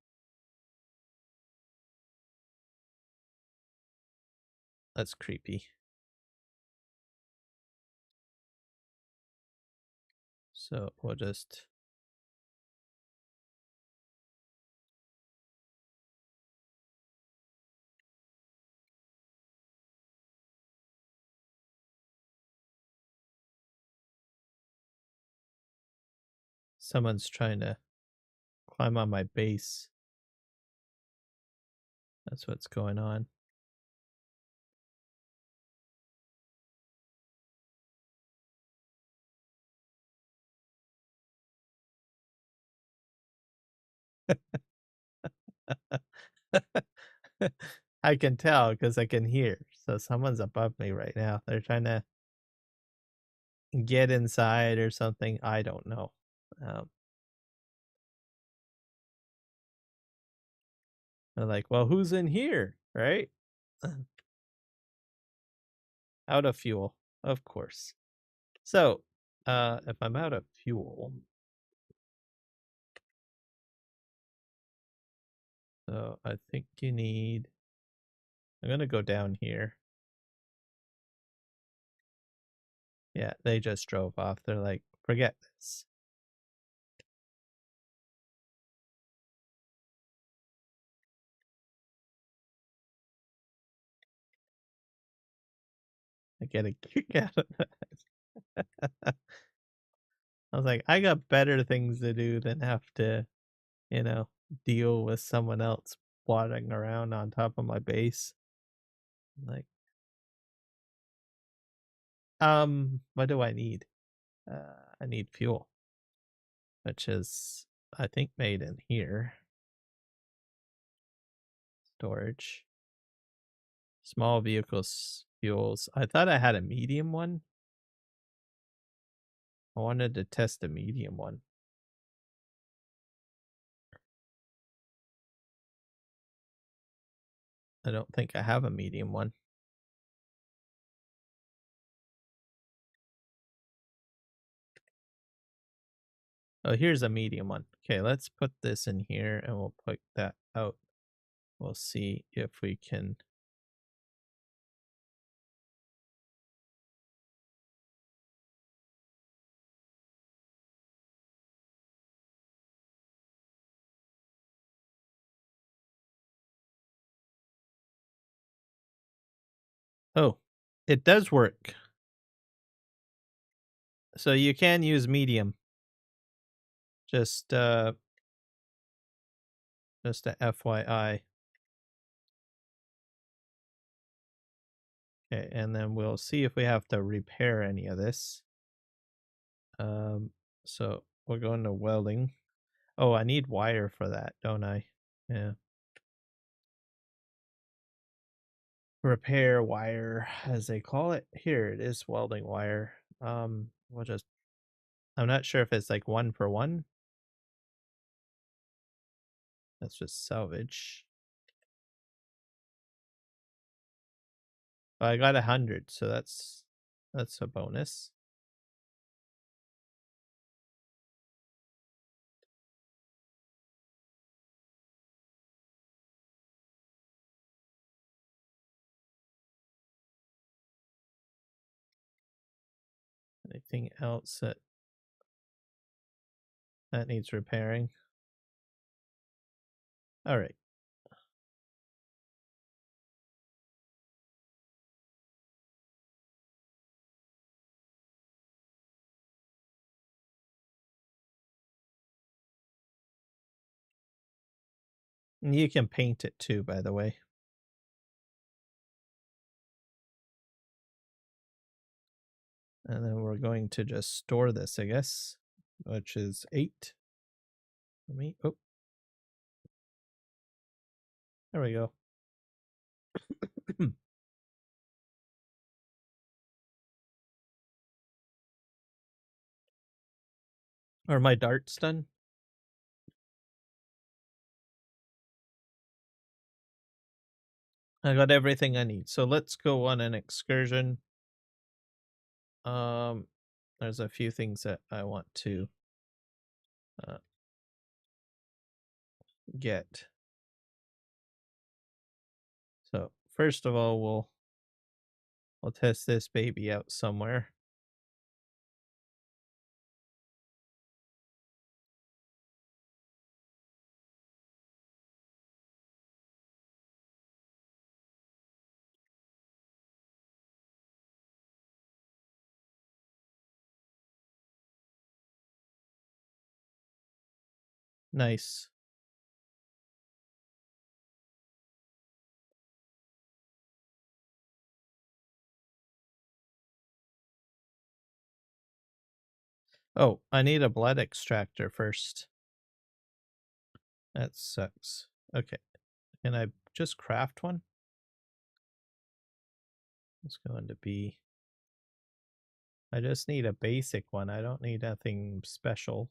S1: That's creepy. So we'll just someone's trying to climb on my base. That's what's going on. I can tell because I can hear. So someone's above me right now. They're trying to get inside or something. I don't know. Um, they're like, well, who's in here? Right? Out of fuel, of course. So, if I'm out of fuel, so I think you need. I'm gonna go down here. Yeah, they just drove off. They're like, forget this. I get a kick out of that. I was like, I got better things to do than have to, you know, deal with someone else plodding around on top of my base. Like, what do I need? I need fuel, which is I think made in here. Storage. Small vehicles fuels. I thought I had a medium one. I wanted to test a medium one. I don't think I have a medium one. Oh, here's a medium one. Okay, let's put this in here and we'll put that out. We'll see if we can. Oh, it does work. So you can use medium. Just a FYI. Okay, and then we'll see if we have to repair any of this. So we're going to welding. Oh, I need wire for that, don't I? Yeah. Repair wire, as they call it. Here it is, welding wire. We'll just. I'm not sure if it's like 1 for 1. That's just salvage. I got 100, so that's a bonus. Anything else that needs repairing? All right. And you can paint it too, by the way. And then we're going to just store this, I guess, which is 8. Let me. Oh, there we go. Are my darts done? I got everything I need. So let's go on an excursion. Um, there's a few things that I want to uh, get. So first of all, we'll test this baby out somewhere. Nice. Oh, I need a blood extractor first. That sucks. Okay. Can I just craft one? It's going to be. I just need a basic one. I don't need nothing special.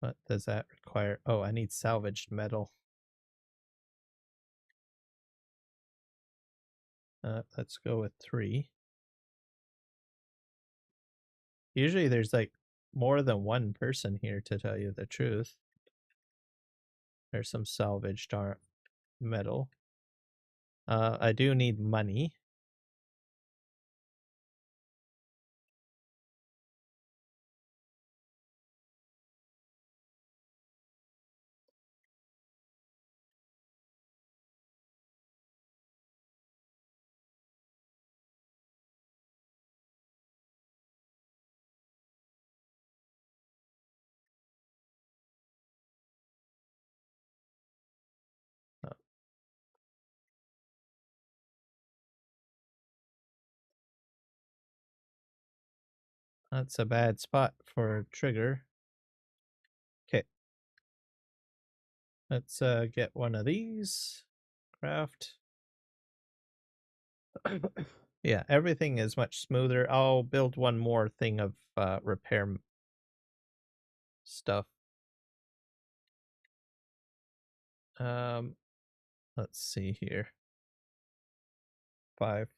S1: What does that require? Oh, I need salvaged metal. Let's go with 3. Usually there's like more than one person here, to tell you the truth. There's some salvaged metal. I do need money. Oh, that's a bad spot for a trigger. Okay, let's get one of these. Craft. Yeah, everything is much smoother. I'll build one more thing of repair stuff. Um, let's see here. 5.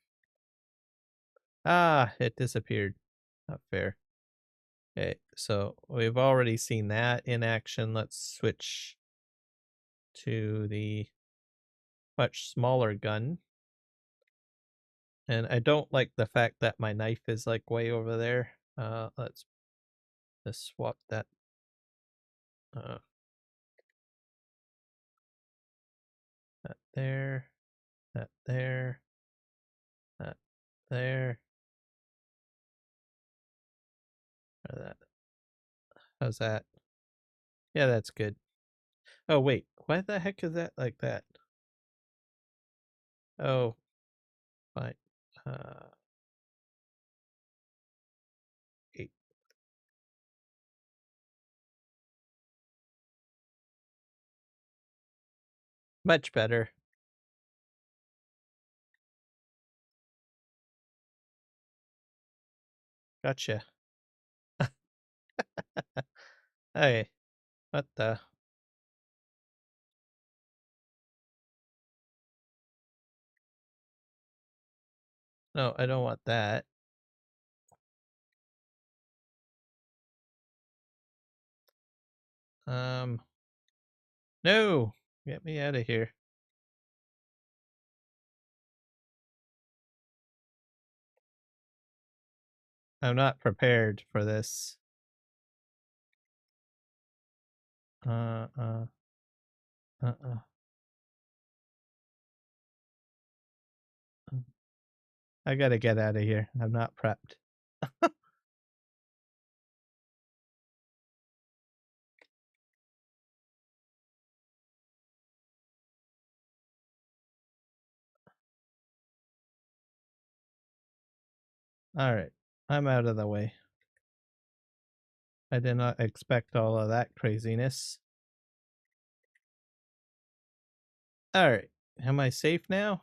S1: Ah, it disappeared. Not fair. Okay, so we've already seen that in action. Let's switch to the much smaller gun. And I don't like the fact that my knife is like way over there. Let's just swap that. Uh, that there, that there, that there, or that. How's that? Yeah, that's good. Oh wait, why the heck is that like that? Oh, fine. Uh, 8. Much better. Gotcha. Hey, what the? No, I don't want that. Um, no, get me out of here. I'm not prepared for this. Uh, uh, uh. I gotta get out of here. I'm not prepped. All right, I'm out of the way. I did not expect all of that craziness. All right, am I safe now?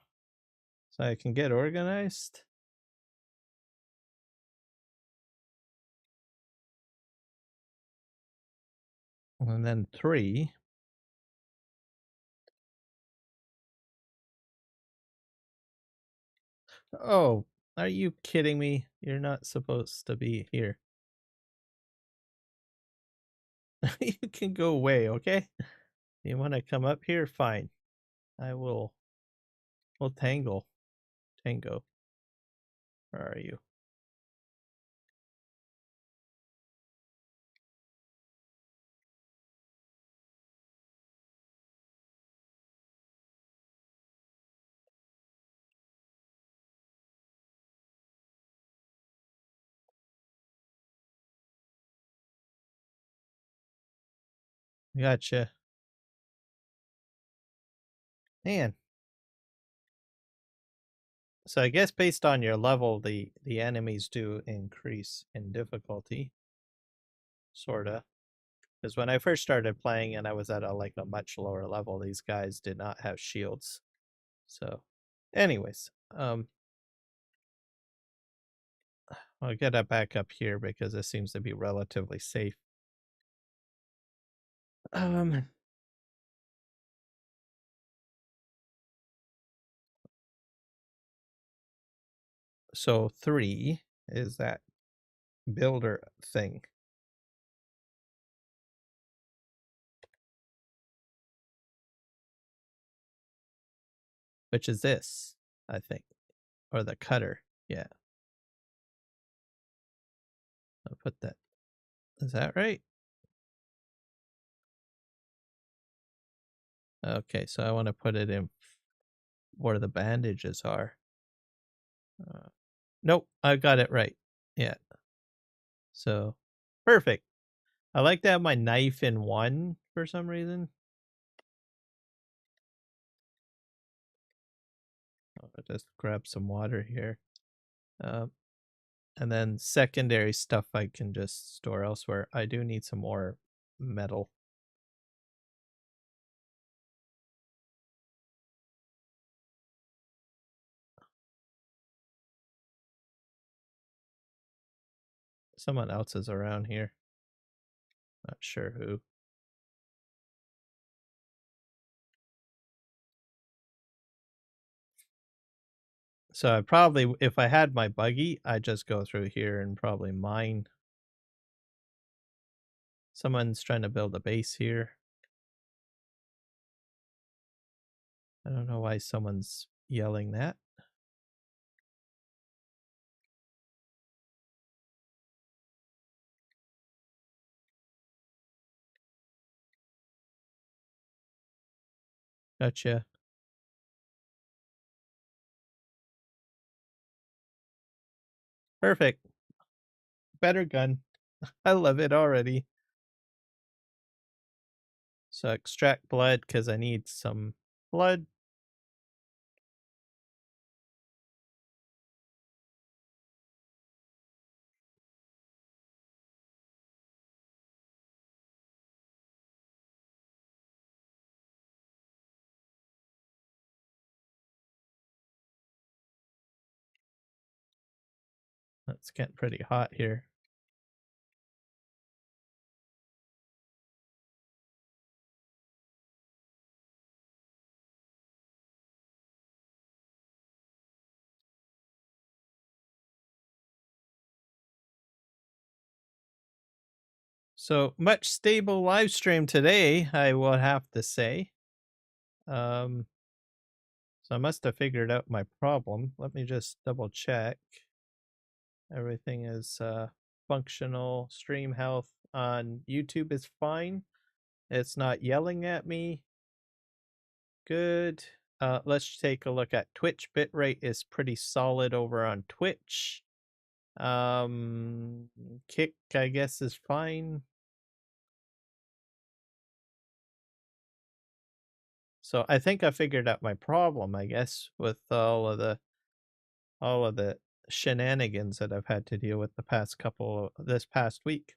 S1: So I can get organized? And then 3. Oh, are you kidding me? You're not supposed to be here. You can go away, okay? You want to come up here? Fine. I will. We'll tangle. Tango. Where are you? Gotcha. Man. So I guess based on your level, the enemies do increase in difficulty, sorta. Because when I first started playing and I was at a much lower level, these guys did not have shields. So, anyways, I'll get it back up here because this seems to be relatively safe. Um, so 3 is that builder thing. which is this, I think, or the cutter. Yeah, I'll put that. Is that right? Okay, so I want to put it in where the bandages are. Uh, nope, I got it right. Yeah, so perfect. I like to have my knife in one for some reason. I'll just grab some water here. Um, and then secondary stuff I can just store elsewhere. I do need some more metal. Someone else is around here. Not sure who. So I probably, if I had my buggy, I'd just go through here and probably mine. Someone's trying to build a base here. I don't know why someone's yelling that. Gotcha. Perfect. Better gun. I love it already. So extract blood because I need some blood. It's getting pretty hot here. So much stable live stream today, I will have to say. Um, so I must have figured out my problem. Let me just double check. Everything is functional. Stream health on YouTube is fine. It's not yelling at me. Good. Let's take a look at Twitch. Bitrate is pretty solid over on Twitch. Kick, I guess, is fine. So I think I figured out my problem, I guess, with all of the shenanigans that I've had to deal with this past week.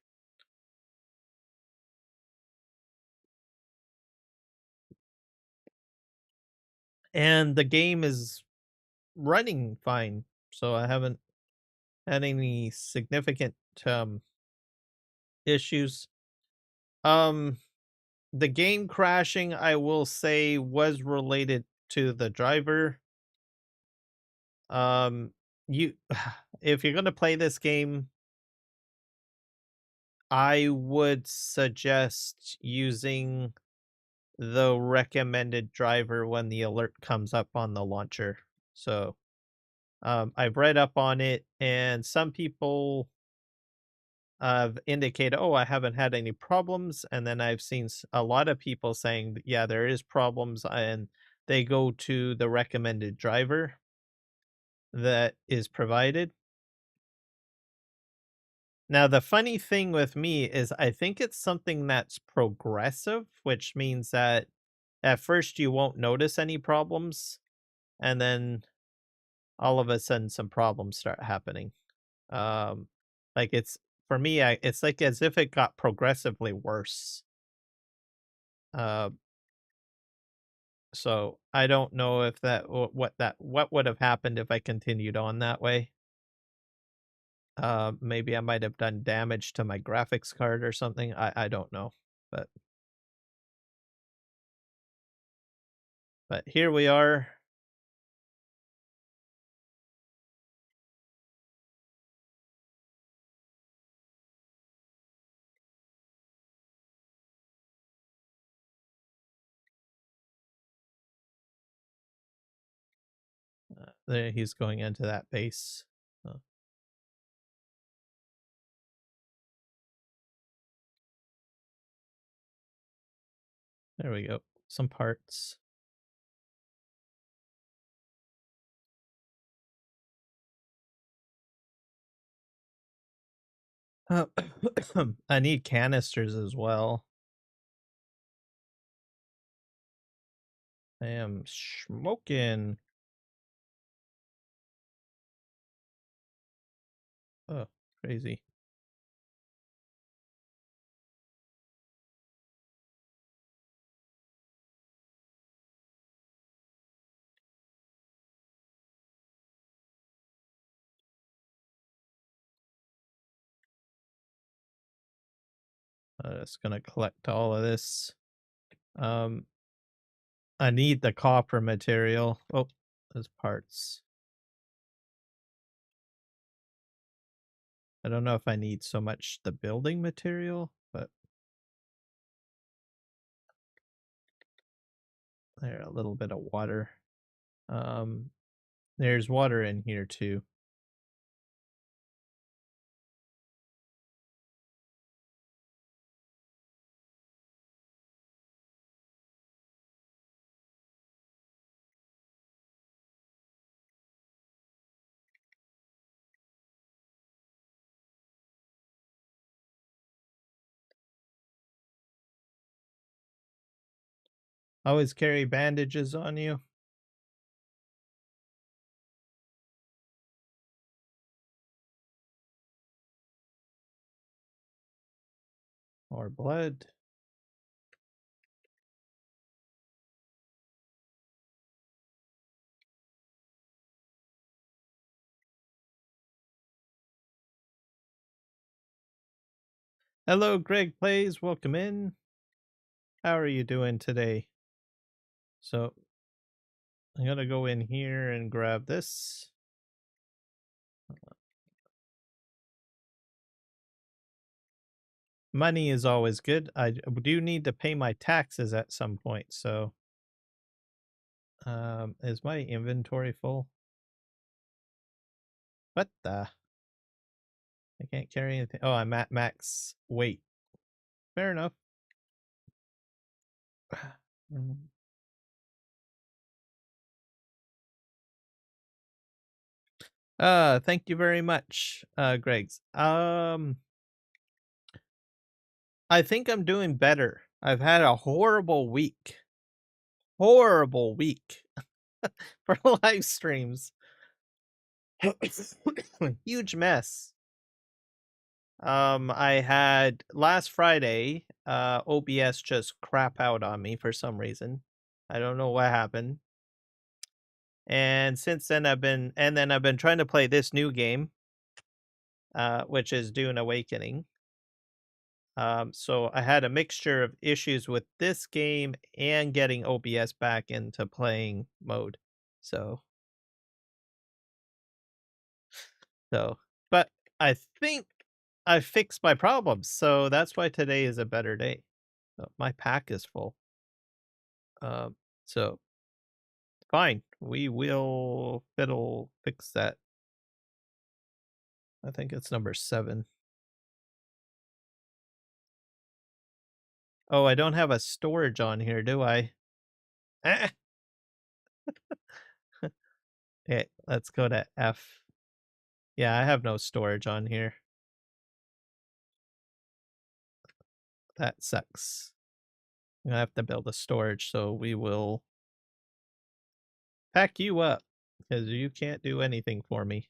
S1: And the game is running fine, so I haven't had any significant issues. Um the game crashing, I will say, was related to the driver. Um you if you're going to play this game, I would suggest using the recommended driver when the alert comes up on the launcher. So I've read up on it, and some people have indicated, "Oh, I haven't had any problems," and then I've seen a lot of people saying, "Yeah, there is problems," and they go to the recommended driver that is provided. Now, the funny thing with me is I think it's something that's progressive, which means that at first you won't notice any problems, and then all of a sudden some problems start happening. Um, like it's for me, it's like as if it got progressively worse. Uh, so I don't know if what would have happened if I continued on that way. Maybe I might have done damage to my graphics card or something. I don't know, but here we are. there he's going into that base. Oh, there we go. Some parts. Uh, I need canisters as well. I am smoking. Oh, crazy. Just gonna collect all of this. Um, I need the copper material. Oh, those parts. I don't know if I need so much the building material, but there, a little bit of water. Um, there's water in here too. Always carry bandages on you or blood. Hello, Greg Plays. Welcome in. How are you doing today? So I'm gonna go in here and grab this. Money is always good. I do need to pay my taxes at some point. So, is my inventory full? What the? I can't carry anything. Oh, I'm at max weight. Fair enough. Thank you very much, Greg's. I think I'm doing better. I've had a horrible week. Horrible week for live streams. Huge mess. I had last Friday, OBS just crap out on me for some reason. I don't know what happened. And since then I've been trying to play this new game, which is Dune Awakening. So I had a mixture of issues with this game and getting OBS back into playing mode. So but I think I fixed my problems, so that's why today is a better day. So my pack is full. So fine. We will fiddle fix that. I think it's number 7. Oh, I don't have a storage on here, do I? Eh. Okay, let's go to F. Yeah, I have no storage on here. That sucks. I'm gonna have to build a storage, so we will pack you up because you can't do anything for me.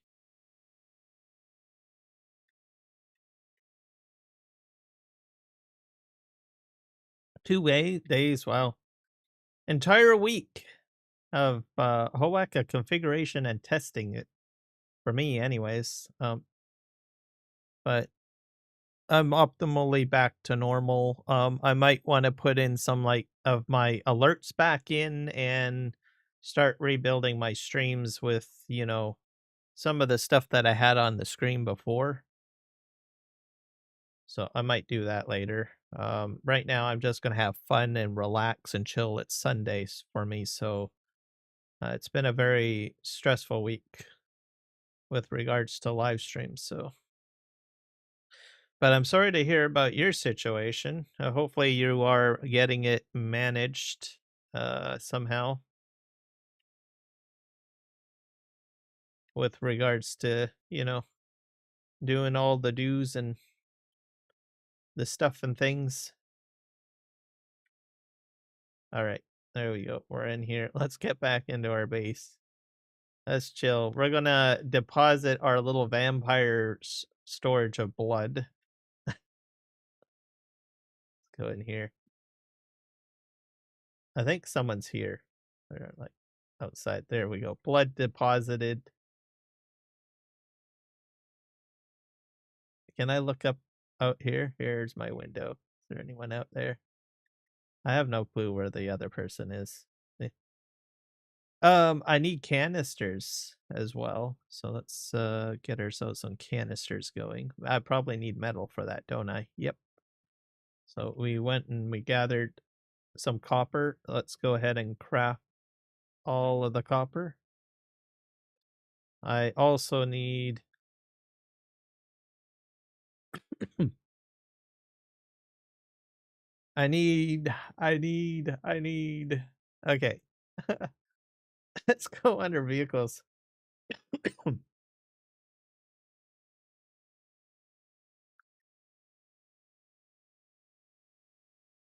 S1: 2 days, wow. Entire week of Hoaka configuration and testing it for me anyways. But I'm optimally back to normal. I might want to put in some like of my alerts back in and start rebuilding my streams with, some of the stuff that I had on the screen before. So I might do that later. Right now I'm just gonna have fun and relax and chill. It's Sundays for me, so It's been a very stressful week with regards to live streams. So, but I'm sorry to hear about your situation. Hopefully, you are getting it managed somehow with regards to doing all the do's and the stuff and things. All right, there we go. We're in here. Let's get back into our base. Let's chill. We're gonna deposit our little vampire storage of blood. Let's go in here. I think someone's here. They're like outside. There we go. Blood deposited. Can I look up out here? Here's my window. Is there anyone out there? I have no clue where the other person is. I need canisters as well. So let's get ourselves some canisters going. I probably need metal for that, don't I? Yep. So we went and we gathered some copper. Let's go ahead and craft all of the copper. I also need I need. Okay. Let's go under vehicles.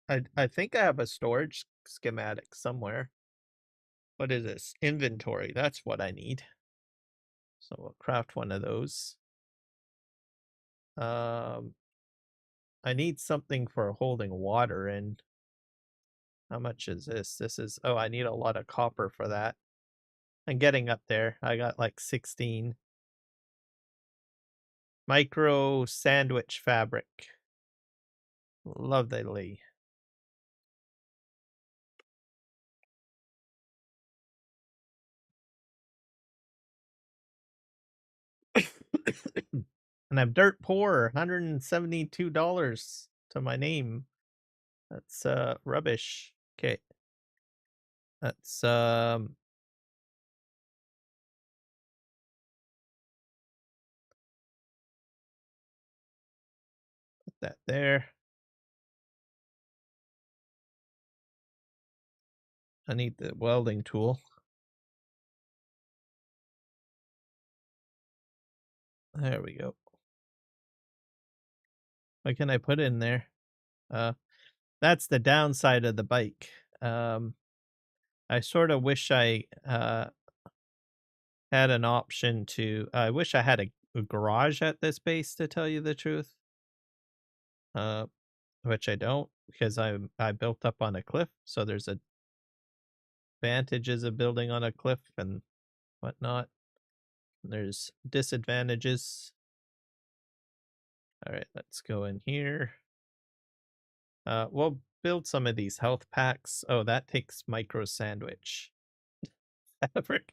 S1: I think I have a storage schematic somewhere. What is this? Inventory. That's what I need. So we'll craft one of those. Um, I need something for holding water in. How much is this? This is, oh, I need a lot of copper for that. I'm getting up there. I got like 16. Micro sandwich fabric. Lovely. And I'm dirt poor, $172 to my name. That's rubbish. Okay. That's put that there. I need the welding tool. There we go. What can I put in there? That's the downside of the bike. I sort of wish I had an option to. I wish I had a garage at this base, to tell you the truth. Uh, which I don't, because I built up on a cliff, so there's advantages of building on a cliff and whatnot. There's disadvantages. All right, let's go in here. We'll build some of these health packs. Oh, that takes micro sandwich fabric.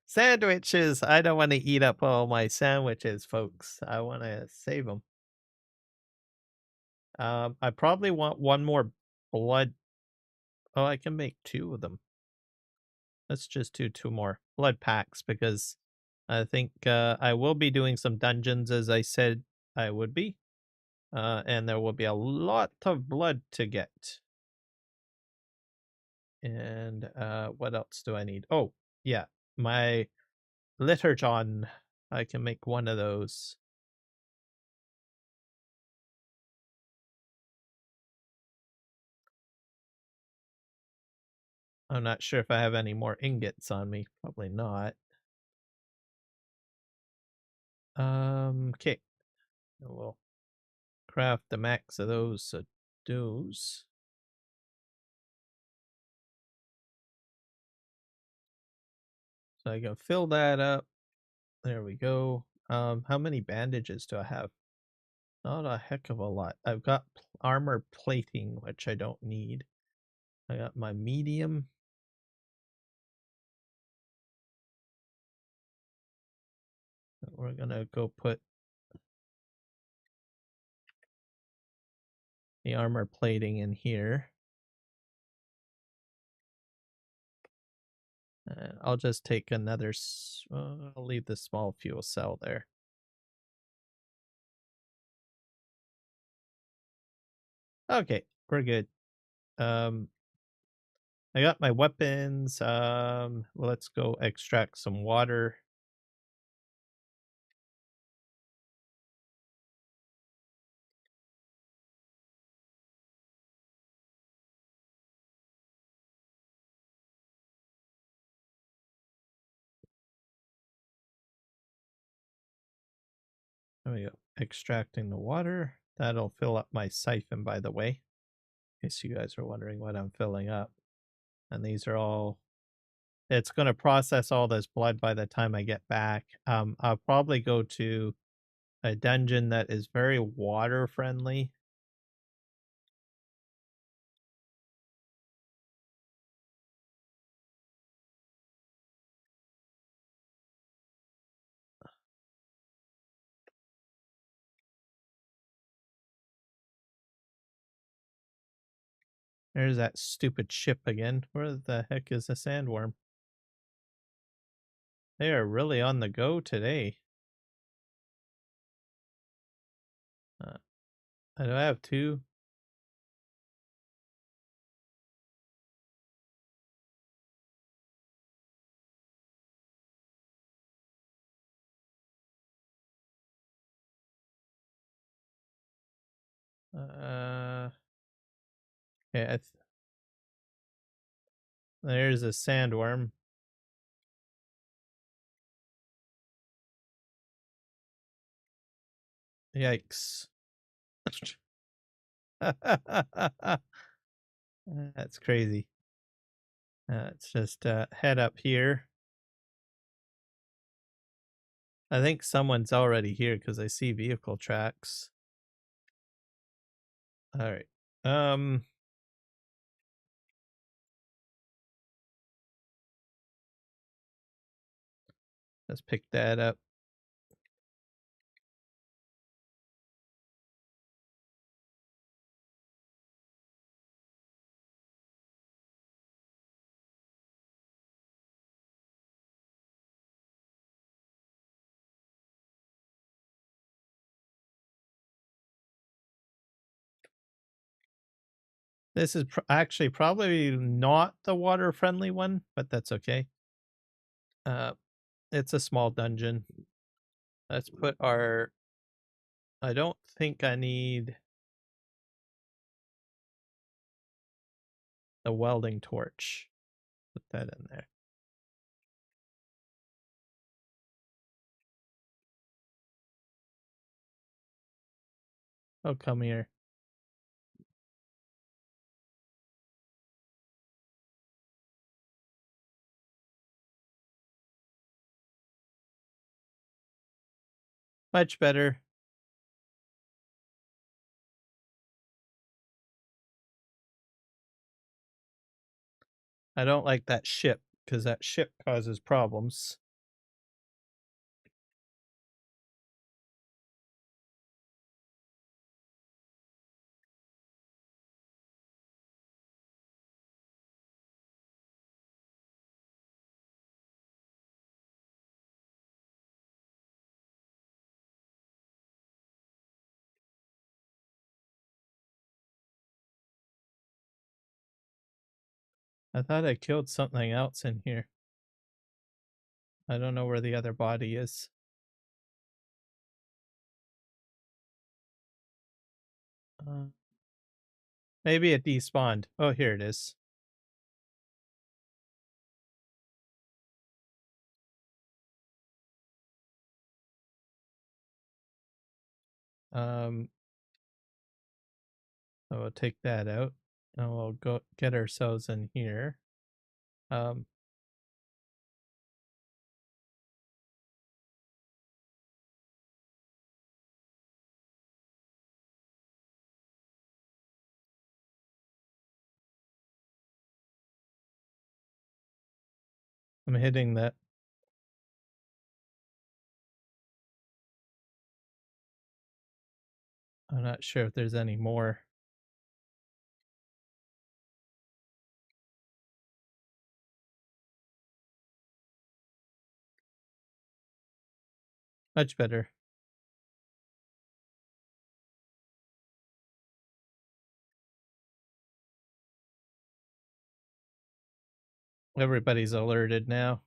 S1: Sandwiches. I don't want to eat up all my sandwiches, folks. I want to save them. I probably want one more blood. Oh, I can make two of them. Let's just do two more blood packs because I think I will be doing some dungeons as I said I would be. And there will be a lot of blood to get. And what else do I need? Oh, yeah, my Liturgon. I can make one of those. I'm not sure if I have any more ingots on me. Probably not. Okay. We'll craft the max of those. Those. So I can fill that up. There we go. How many bandages do I have? Not a heck of a lot. I've got armor plating, which I don't need. I got my medium. We're gonna go put the armor plating in here. I'll just take another. I'll leave the small fuel cell there. Okay, we're good. Um, I got my weapons. Well, let's go extract some water. There we go. Extracting the water. That'll fill up my siphon, by the way, in case you guys are wondering what I'm filling up. And these are all. It's going to process all this blood by the time I get back. I'll probably go to a dungeon that is very water friendly. There's that stupid ship again. Where the heck is the sandworm? They are really on the go today. Uh, I do have two. Okay, there's a sandworm. Yikes. That's crazy. Let's just head up here. I think someone's already here because I see vehicle tracks. All right. Let's pick that up. This is actually probably not the water friendly one, but that's okay. Uh, it's a small dungeon. Let's put our. I don't think I need the welding torch. Put that in there. Oh, come here. Much better. I don't like that ship because that ship causes problems. I thought I killed something else in here. I don't know where the other body is. Uh, Maybe it despawned. Oh, here it is. Um, I will take that out, and we'll go get ourselves in here. Um, I'm hitting that. I'm not sure if there's any more. Much better. Everybody's alerted now.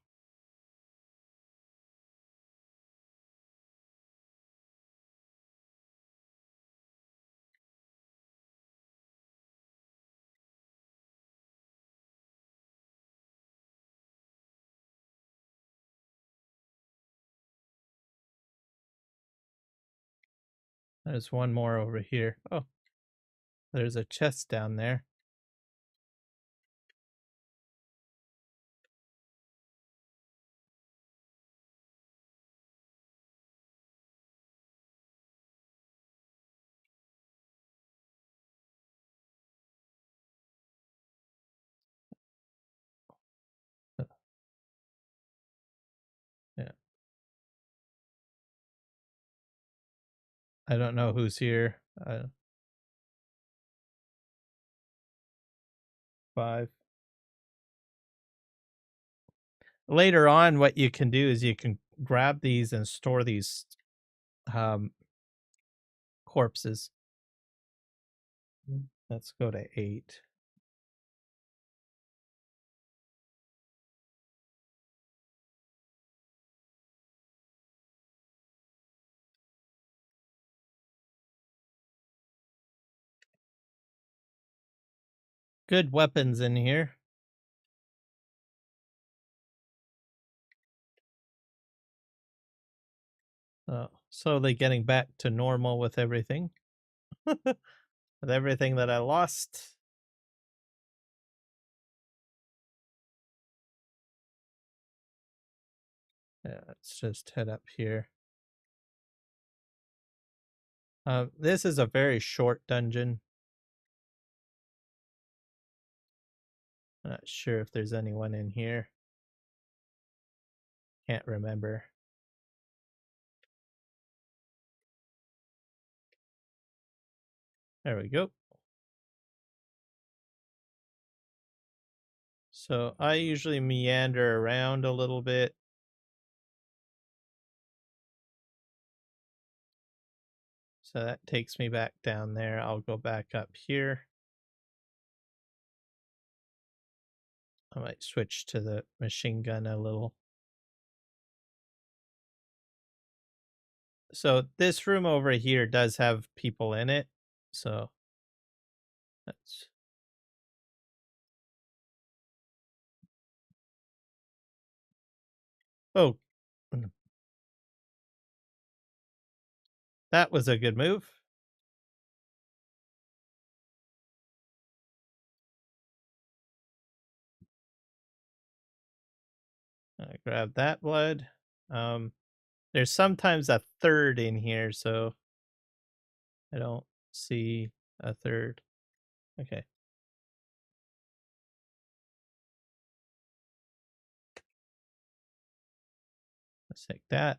S1: There's one more over here. Oh, there's a chest down there. Yeah. I don't know who's here. 5. Later on, what you can do is you can grab these and store these um, corpses. Let's go to 8. Good weapons in here. Slowly getting back to normal with everything. With everything that I lost. Yeah, let's just head up here. This is a very short dungeon. Not sure if there's anyone in here. Can't remember. There we go. So I usually meander around a little bit. So that takes me back down there. I'll go back up here. I might switch to the machine gun a little. So this room over here does have people in it. So that's oh, that was a good move. I grab that blood. Um, there's sometimes a third in here, so I don't see a third. Okay. Let's take that.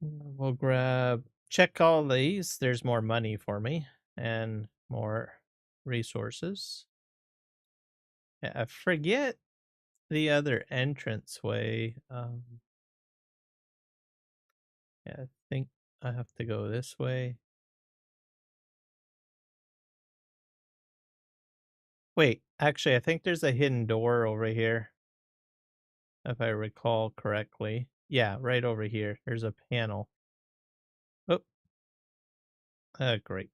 S1: We'll check all these. There's more money for me and more resources. Yeah, I forget the other entrance way. Yeah, I think I have to go this way. Wait, actually, I think there's a hidden door over here, if I recall correctly. Yeah, right over here. There's a panel. Oh, great.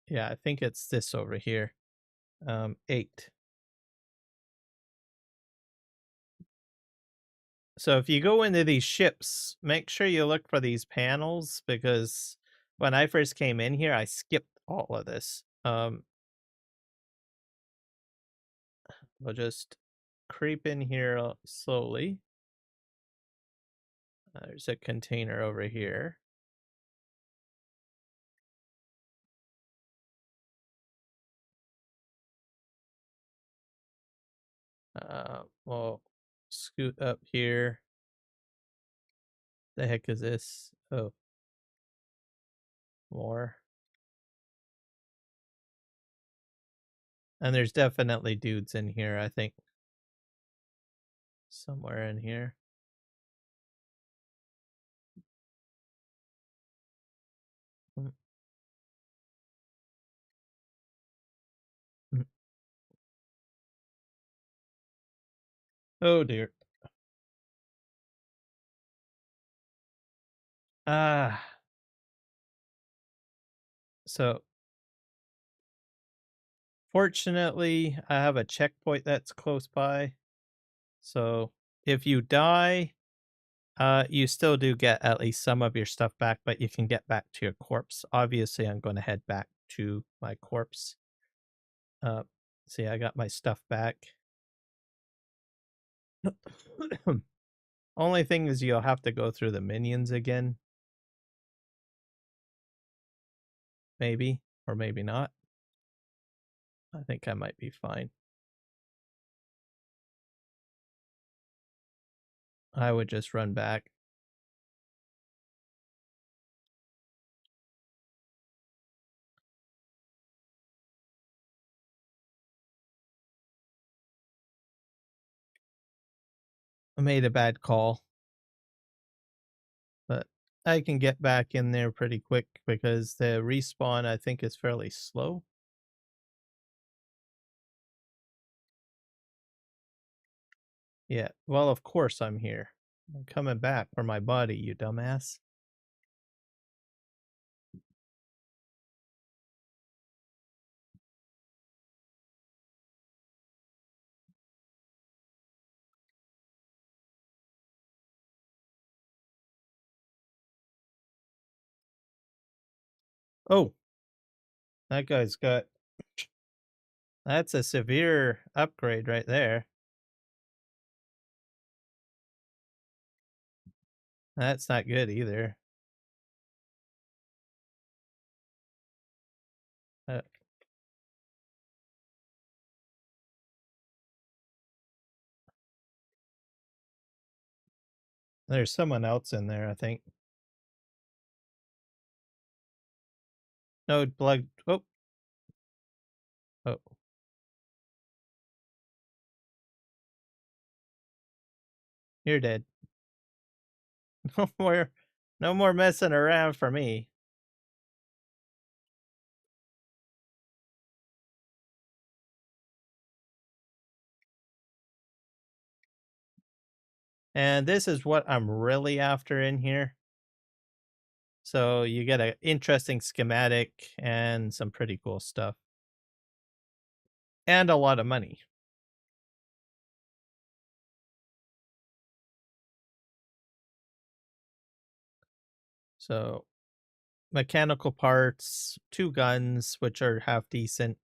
S1: Yeah, I think it's this over here. 8. So if you go into these ships, make sure you look for these panels because when I first came in here, I skipped all of this. We'll just creep in here slowly. There's a container over here. We'll scoot up here. The heck is this? Oh, more. And there's definitely dudes in here, I think. Somewhere in here. Mm, mm. Oh dear. Ah. So fortunately, I have a checkpoint that's close by. So if you die, you still do get at least some of your stuff back, but you can get back to your corpse. Obviously, I'm going to head back to my corpse. Uh, see, I got my stuff back. Only thing is, you'll have to go through the minions again. Maybe, or maybe not. I think I might be fine. I would just run back. I made a bad call, but I can get back in there pretty quick because the respawn, I think, is fairly slow. Yeah, well, of course I'm here. I'm coming back for my body, you dumbass. Oh, that guy's got. That's a severe upgrade right there. That's not good either. Uh, there's someone else in there, I think. No blood. Oh, oh, you're dead. No more, no more messing around for me. And this is what I'm really after in here. So you get an interesting schematic and some pretty cool stuff. And a lot of money. So mechanical parts, 2 guns, which are half decent.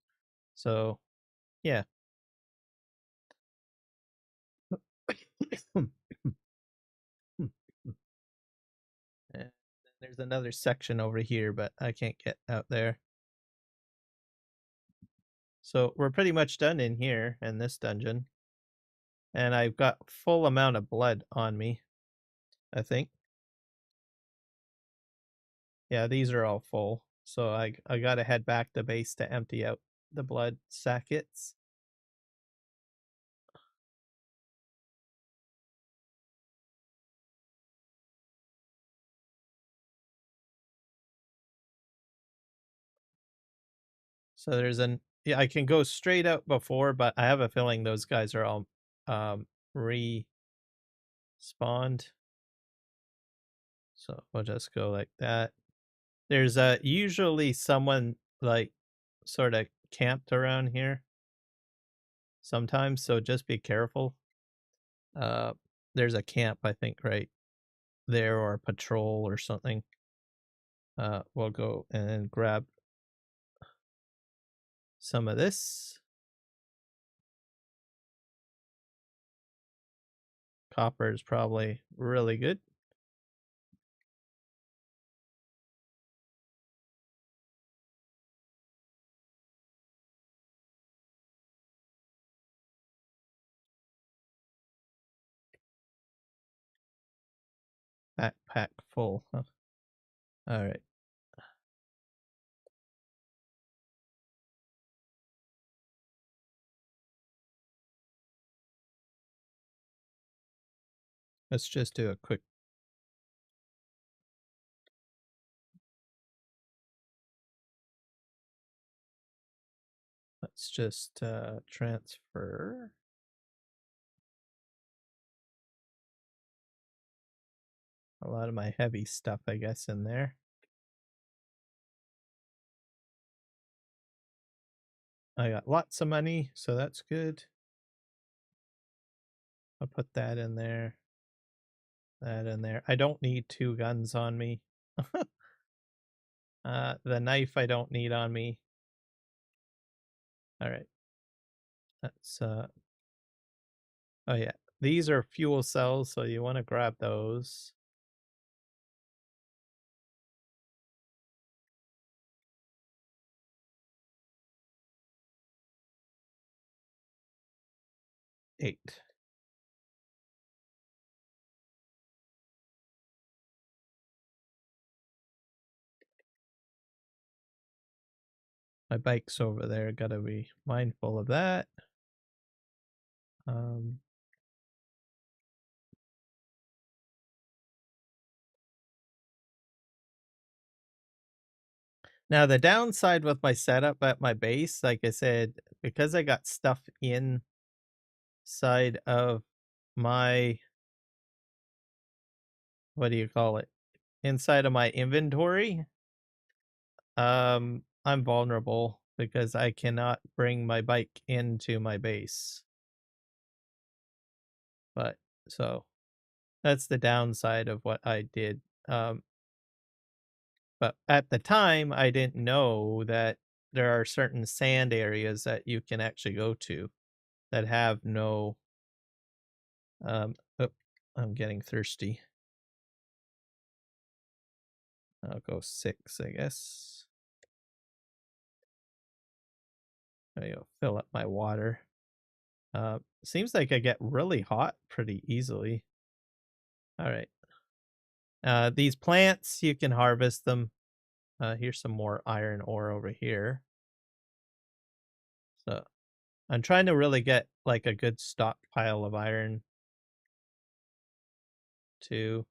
S1: So yeah. And there's another section over here, but I can't get out there. So we're pretty much done in here in this dungeon. And I've got full amount of blood on me, I think. Yeah, these are all full. So I gotta head back to base to empty out the blood sackets. So there's an yeah, I can go straight out before, but I have a feeling those guys are all respawned. So we'll just go like that. There's usually someone like sort of camped around here sometimes, so just be careful. Uh there's a camp, I think, right there, or a patrol or something. We'll go and grab some of this. Copper is probably really good. Backpack full. Huh? All right. Let's just do a quick. Let's just transfer a lot of my heavy stuff, I guess, in there. I got lots of money, so that's good. I'll put that in there. That in there. I don't need two guns on me. The knife I don't need on me. All right. That's oh yeah. These are fuel cells, so you want to grab those. Eight. My bike's over there. Gotta be mindful of that. Um, Now the downside with my setup at my base, like I said, because I got stuff inside of my, what do you call it? Inside of my inventory, I'm vulnerable because I cannot bring my bike into my base. But so that's the downside of what I did. But at the time, I didn't know that there are certain sand areas that you can actually go to that have no. Oh, I'm getting thirsty. I'll go 6, I guess. There you go. Fill up my water. Seems like I get really hot pretty easily. All right. These plants, you can harvest them. Here's some more iron ore over here. So I'm trying to really get like a good stockpile of iron too.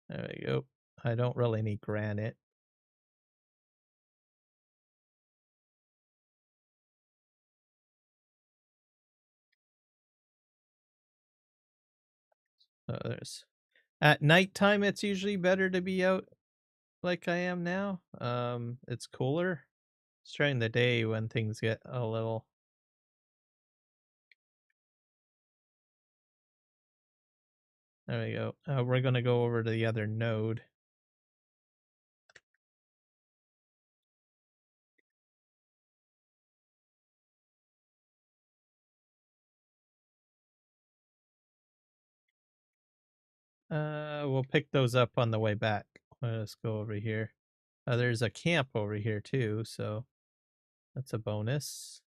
S1: There we go. I don't really need granite. So there's at nighttime it's usually better to be out like I am now. It's cooler. It's during the day when things get a little. There we go. We're gonna go over to the other node. We'll pick those up on the way back. Let's go over here. There's a camp over here too, so that's a bonus.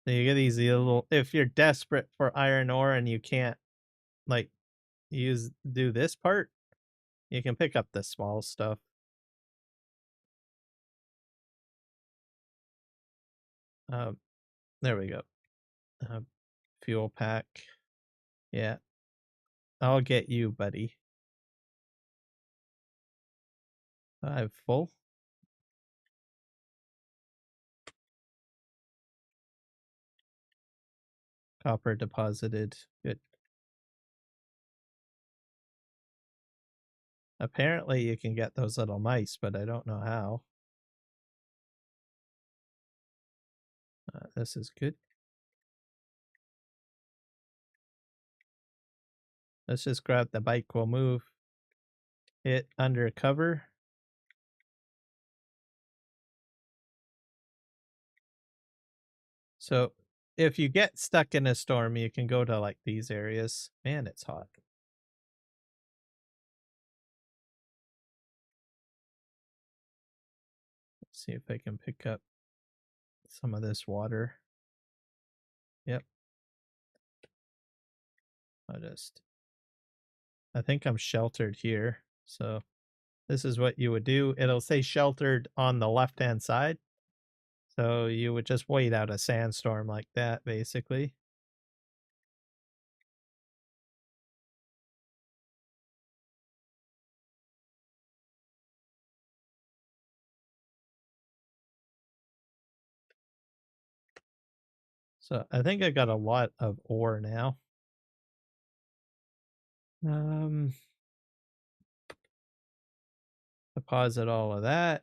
S1: So you get these little. If you're desperate for iron ore and you can't like do this part, you can pick up the small stuff. Um, there we go. Uh, Fuel pack. Yeah, I'll get you, buddy. I'm full. Copper deposited. Good. Apparently, you can get those little mice, but I don't know how. This is good. Let's just grab the bike. We'll move it under cover. So if you get stuck in a storm, you can go to like these areas. Man, it's hot. Let's See if I can pick up some of this water. Yep. I think I'm sheltered here. So this is what you would do. It'll say sheltered on the left hand side. So you would just wait out a sandstorm like that, basically. So I think I got a lot of ore now. Deposit all of that.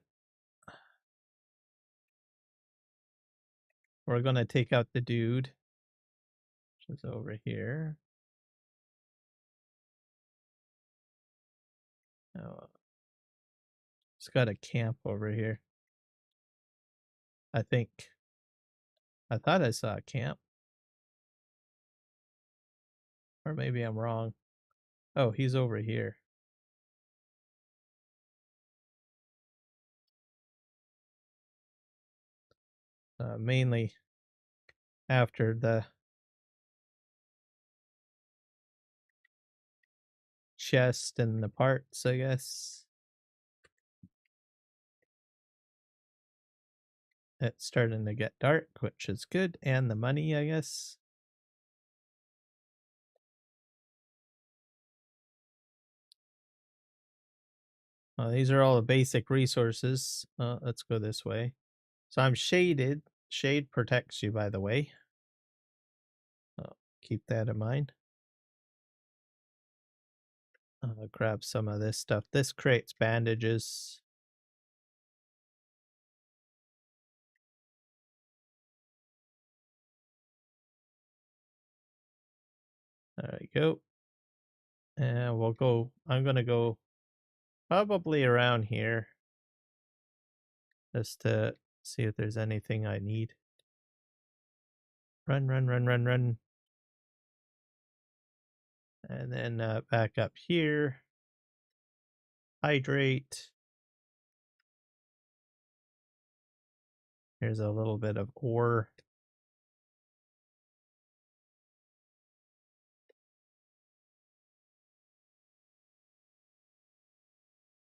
S1: We're gonna take out the dude, which is over here. Oh, it's got a camp over here. I think. I thought I saw a camp. Or maybe I'm wrong. Oh, he's over here. Mainly after the chest and the parts, I guess. It's starting to get dark, which is good. And the money, I guess. These are all the basic resources. Let's go this way. So I'm shaded. Shade protects you, by the way. Keep that in mind. Grab some of this stuff. This creates bandages. There we go. And we'll go. I'm going to go probably around here just to see if there's anything I need. Run, run, run, run, run. And then back up here. Hydrate. Here's a little bit of ore.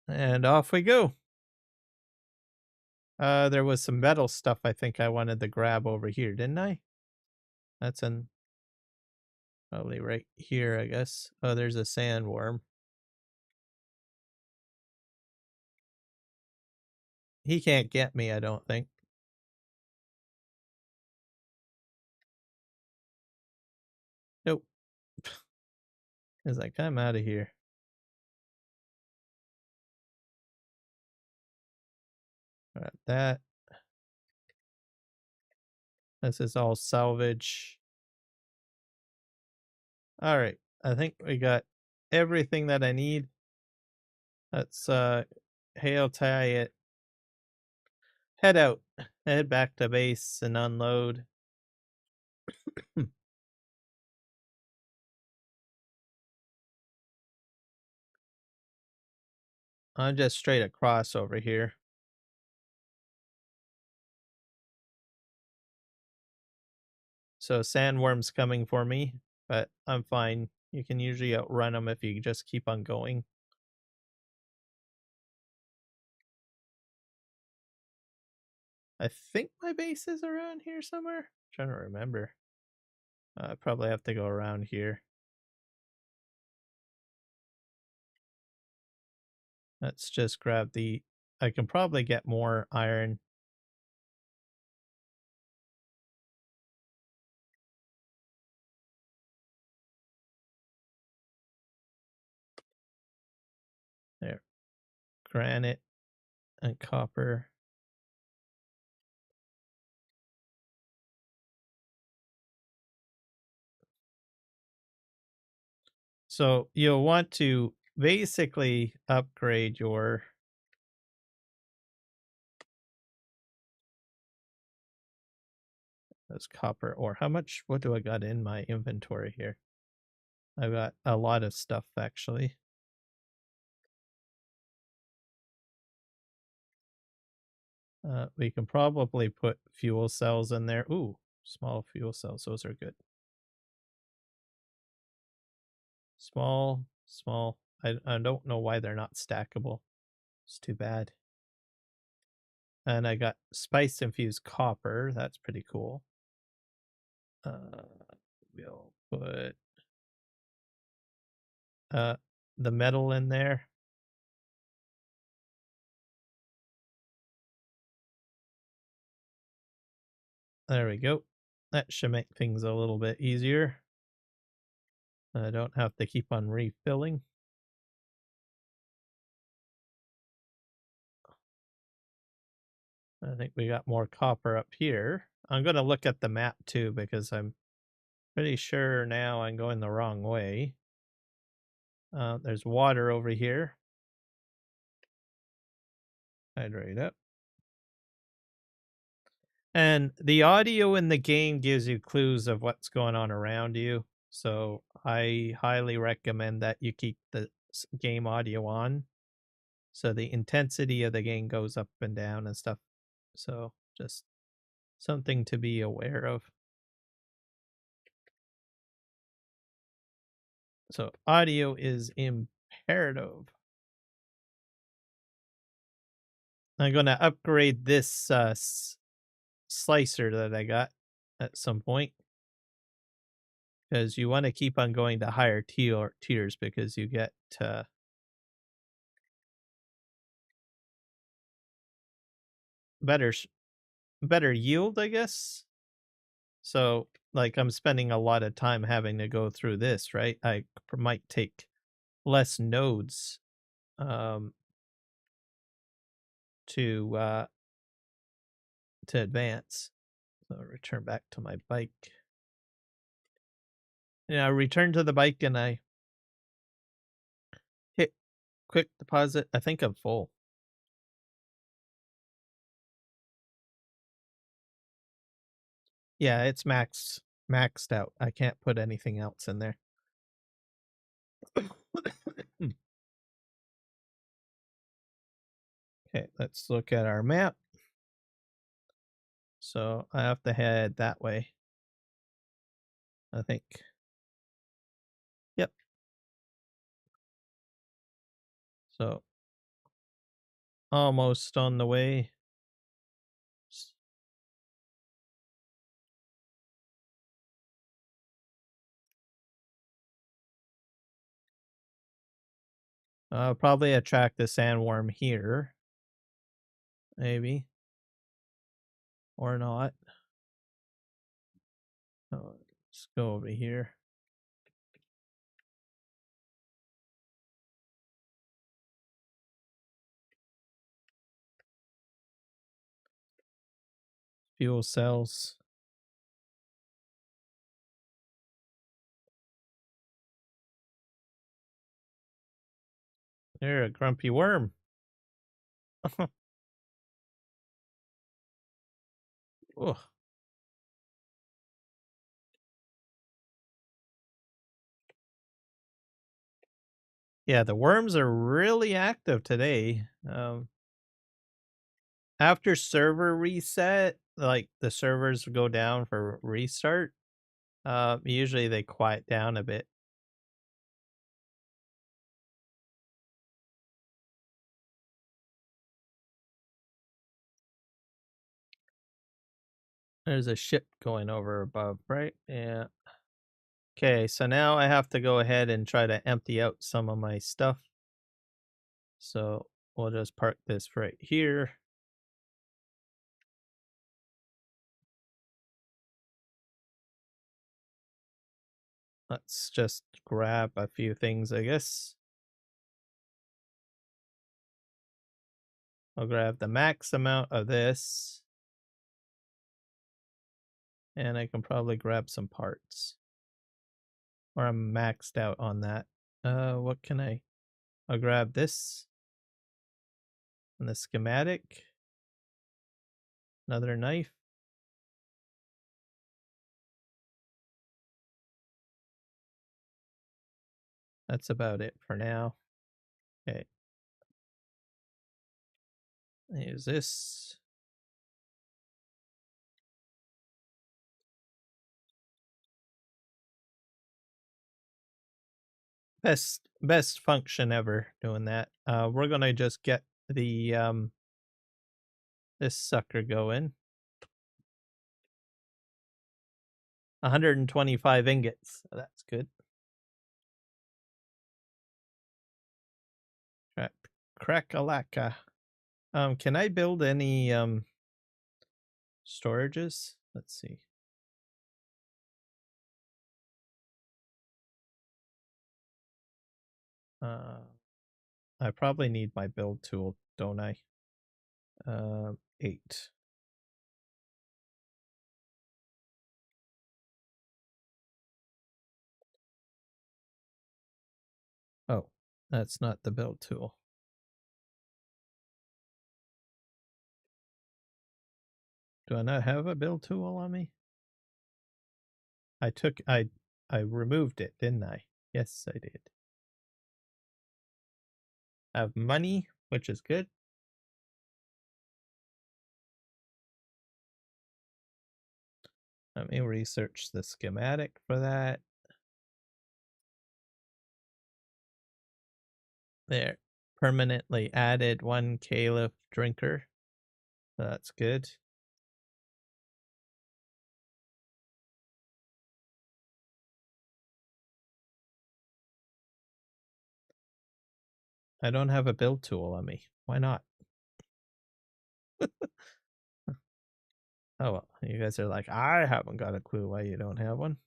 S1: And off we go. There was some metal stuff I think I wanted to grab over here, didn't I? That's in probably right here, I guess. Oh, there's a sandworm. He can't get me, I don't think. Nope. He's like, I'm out of here. Got that. This is all salvage. All right. I think we got everything that I need. Let's hail tie it. Head out. Head back to base and unload. I'm just straight across over here. So sandworm's coming for me, but I'm fine. You can usually outrun them if you just keep on going. I think my base is around here somewhere. I'm trying to remember. I probably have to go around here. Let's just grab the... I can probably get more iron. There. Granite and copper. So you'll want to basically upgrade your... That's copper ore. How much? What do I got in my inventory here? I've got a lot of stuff, actually. We can probably put fuel cells in there. Ooh, small fuel cells. Those are good. Small, small. I don't know why they're not stackable. It's too bad. And I got spice infused copper. That's pretty cool. Uh, we'll put uh, the metal in there. There we go. That should make things a little bit easier. I don't have to keep on refilling. I think we got more copper up here. I'm going to look at the map too because I'm pretty sure now I'm going the wrong way. There's water over here. Hydrate up. And the audio in the game gives you clues of what's going on around you. So I highly recommend that you keep the game audio on. So the intensity of the game goes up and down and stuff. So just something to be aware of. So audio is imperative. I'm going to upgrade this slicer that I got at some point because you want to keep on going to higher tiers because you get better better yield, I guess. So like I'm spending a lot of time having to go through this, right? I might take less nodes um to uh to advance. So return back to my bike. Yeah, I return to the bike and I hit quick deposit. I think I'm full. Yeah, it's maxed out. I can't put anything else in there. Okay, let's look at our map. So I have to head that way. I think. Yep. So almost on the way. I'll probably attract the sandworm here. Maybe. Or not. Oh, let's go over here. Fuel cells. You're a grumpy worm. Ugh. Yeah, the worms are really active today. After server reset, like the servers go down for restart. Usually they quiet down a bit. There's a ship going over above, right? Yeah. Okay, so now I have to go ahead and try to empty out some of my stuff. So we'll just park this right here. Let's just grab a few things, I guess. I'll grab the max amount of this. And I can probably grab some parts. Or I'm maxed out on that. What can I'll grab this. And the schematic. Another knife. That's about it for now. Okay. Use this. best function ever doing that. We're gonna just get the this sucker going. 125 ingots. So that's good. Crack-a-lacka. Can I build any storages? Let's see. I probably need my build tool, don't I? 8. Oh, that's not the build tool. Do I not have a build tool on me? I removed it, didn't I? Yes, I did. I have money, which is good. Let me research the schematic for that. There. Permanently added 1 Caliph drinker. That's good. I don't have a build tool on me. Why not? Oh well, you guys are like, I haven't got a clue why you don't have one.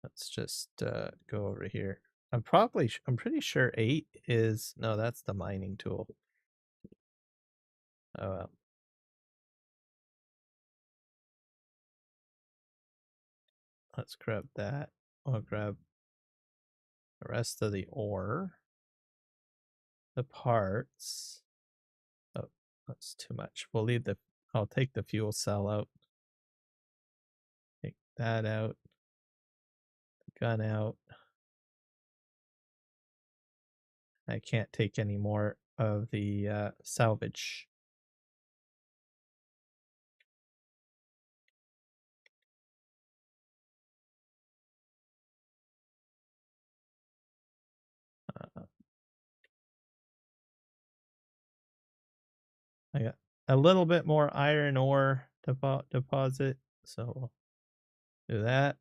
S1: Let's just go over here. I'm pretty sure 8 is, no, that's the mining tool. Oh well. Let's grab that. I'll grab the rest of the ore. The parts. Oh, that's too much. We'll leave the, I'll take the fuel cell out. Take that out. Gun out. I can't take any more of the salvage. Uh, I got a little bit more iron ore deposit, so we'll do that.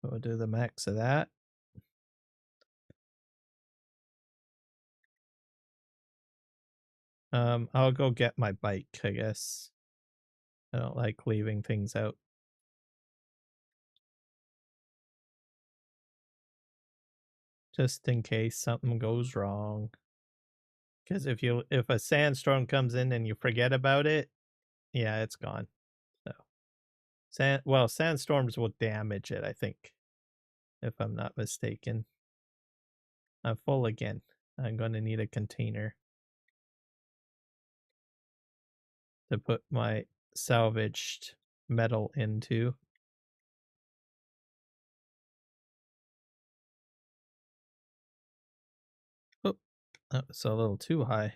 S1: We'll do the max of that. I'll go get my bike, I guess. I don't like leaving things out. Just in case something goes wrong. Because if a sandstorm comes in and you forget about it, yeah, it's gone. So sandstorms will damage it, I think, if I'm not mistaken. I'm full again. I'm gonna need a container to put my salvaged metal into. Oh, that was a little too high.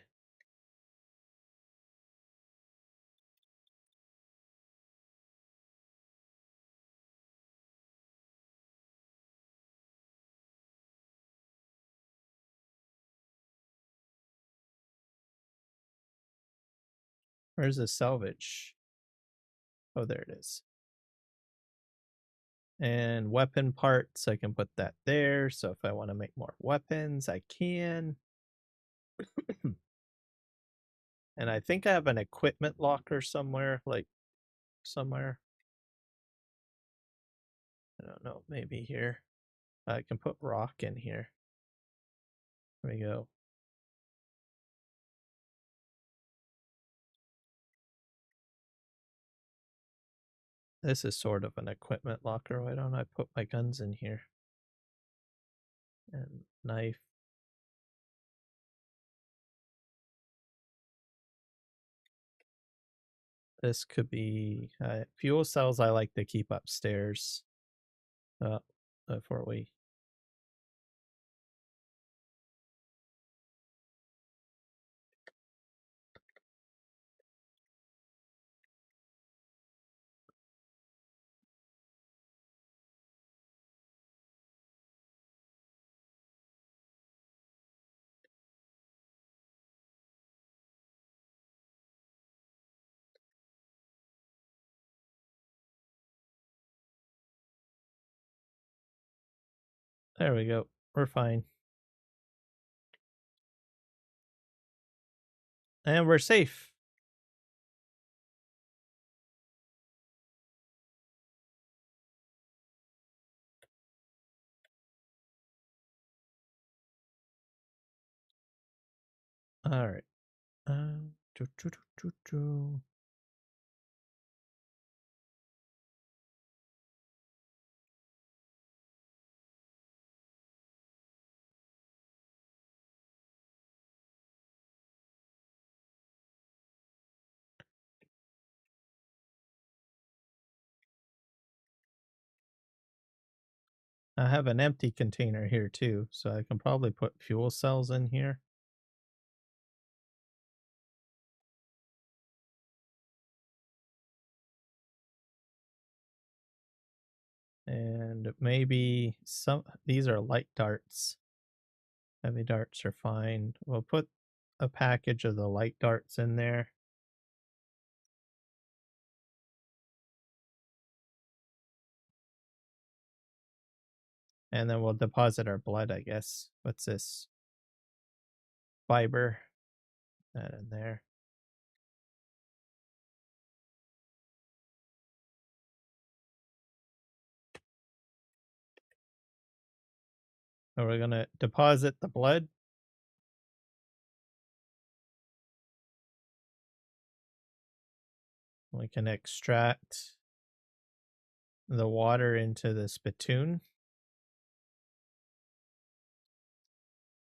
S1: Where's the salvage? Oh, there it is. And weapon parts, I can put that there. So if I want to make more weapons, I can. And I think I have an equipment locker somewhere, like somewhere. I don't know, maybe here. I can put rock in here. There we go. This is sort of an equipment locker. Why don't I put my guns in here? And knife. This could be fuel cells I like to keep upstairs. Before we. There we go. We're fine. And we're safe. All right. Doo, doo, doo, doo, doo. I have an empty container here too, so I can probably put fuel cells in here. And maybe some, these are light darts. Heavy darts are fine. We'll put a package of the light darts in there. And then we'll deposit our blood, I guess. What's this? Fiber. That in there. So we're gonna deposit the blood. We can extract the water into the spittoon.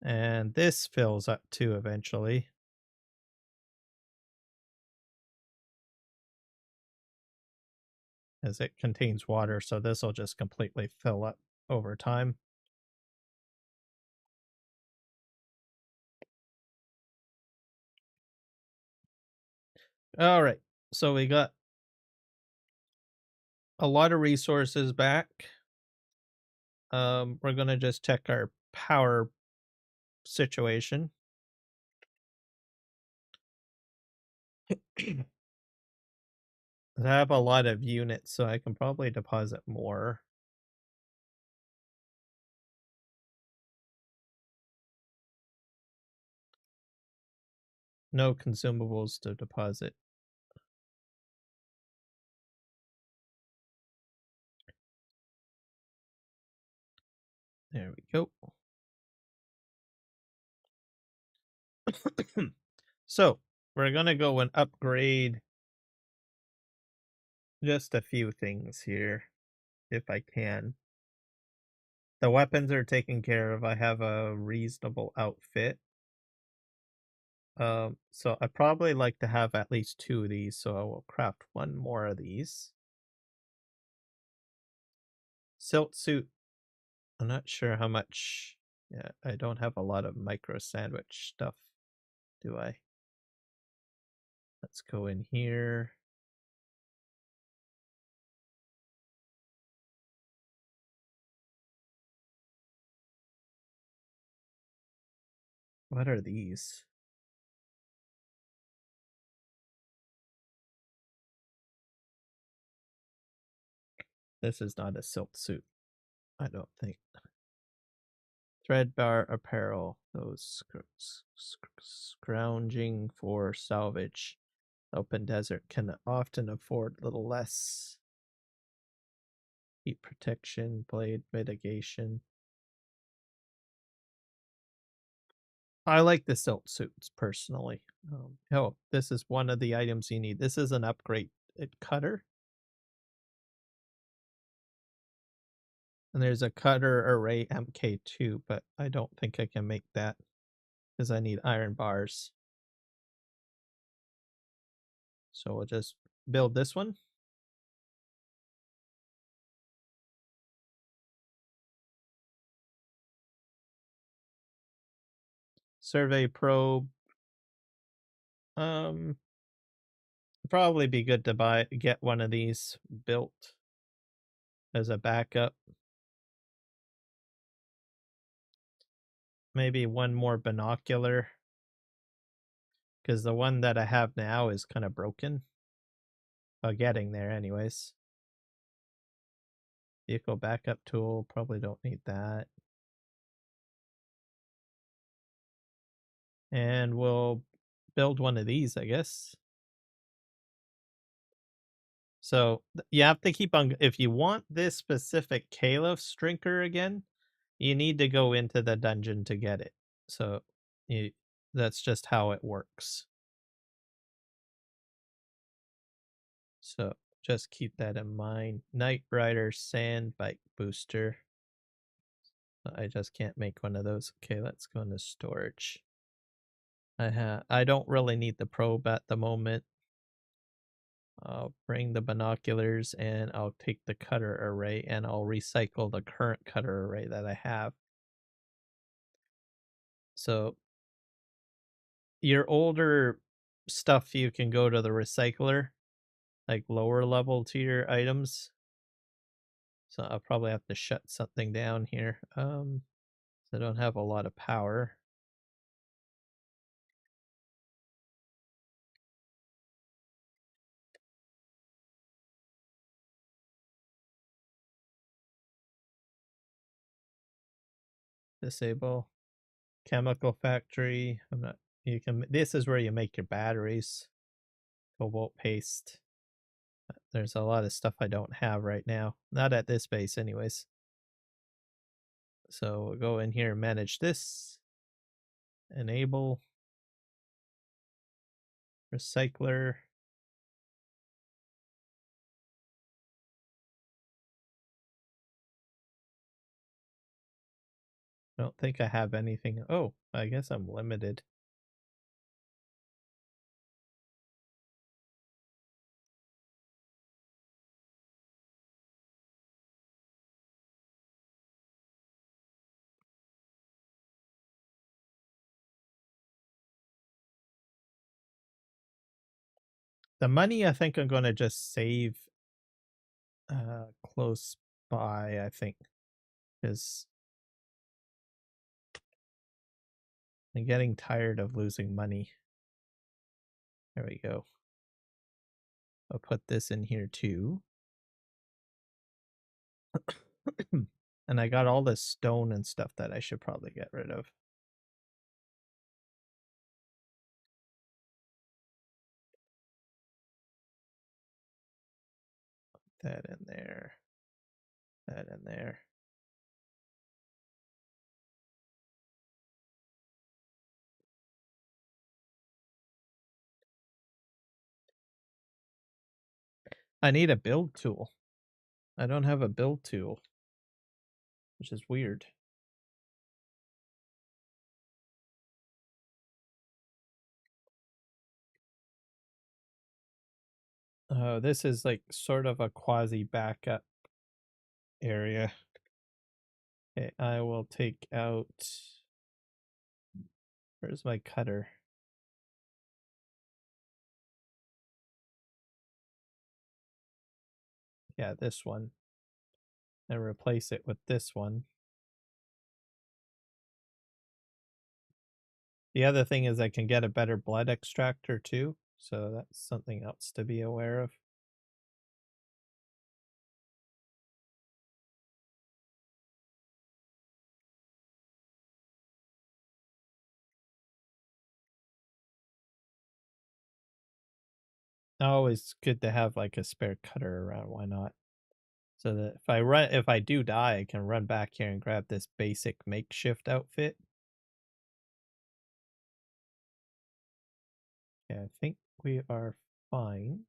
S1: And this fills up too eventually. As it contains water, so this will just completely fill up over time. All right, so we got a lot of resources back. We're gonna just check our power situation. I have a lot of units, so I can probably deposit more. No consumables to deposit. There we go. So we're gonna go and upgrade just a few things here, if I can. The weapons are taken care of. I have a reasonable outfit. So I probably like to have at least two of these, so I will craft one more of these. Silt suit. I'm not sure how much. Yeah, I don't have a lot of micro sandwich stuff, do I? Let's go in here. What are these? This is not a silk suit, I don't think. Thread bar apparel. Those scrounging for salvage. Open desert can often afford little less. Heat protection, blade mitigation. I like the silk suits personally. Oh, this is one of the items you need. This is an upgrade cutter. And there's a cutter array MK2, but I don't think I can make that because I need iron bars. So we'll just build this one. Survey probe. Um, Probably be good to get one of these built as a backup. Maybe one more binocular because the one that I have now is kind of broken. Getting there, anyways. Vehicle backup tool, probably don't need that. And we'll build one of these, I guess. So you have to keep on. If you want this specific Caliph Strinker again, you need to go into the dungeon to get it. So you, that's just how it works. So just keep that in mind. Knight Rider Sand Bike Booster. I just can't make one of those. Okay, let's go into storage. I don't really need the probe at the moment. I'll bring the binoculars and I'll take the cutter array and I'll recycle the current cutter array that I have. So your older stuff you can go to the recycler, like lower level tier items. So I'll probably have to shut something down here. So I don't have a lot of power. Disable chemical factory. I'm not. You can. This is where you make your batteries. Cobalt paste. There's a lot of stuff I don't have right now. Not at this base, anyways. So we'll go in here and manage this. Enable recycler. I don't think I have anything. Oh, I guess I'm limited. The money I think I'm going to just save close by, I think, because I'm getting tired of losing money. There we go. I'll put this in here too. And I got all this stone and stuff that I should probably get rid of. That in there. That in there. I need a build tool. I don't have a build tool, which is weird. Oh, this is like sort of a quasi backup area. Okay, I will take out. Where's my cutter? Yeah, this one. And replace it with this one. The other thing is I can get a better blood extractor too, so that's something else to be aware of. Always good to have like a spare cutter around, why not? So that if I do die, I can run back here and grab this basic makeshift outfit. Yeah, I think we are fine.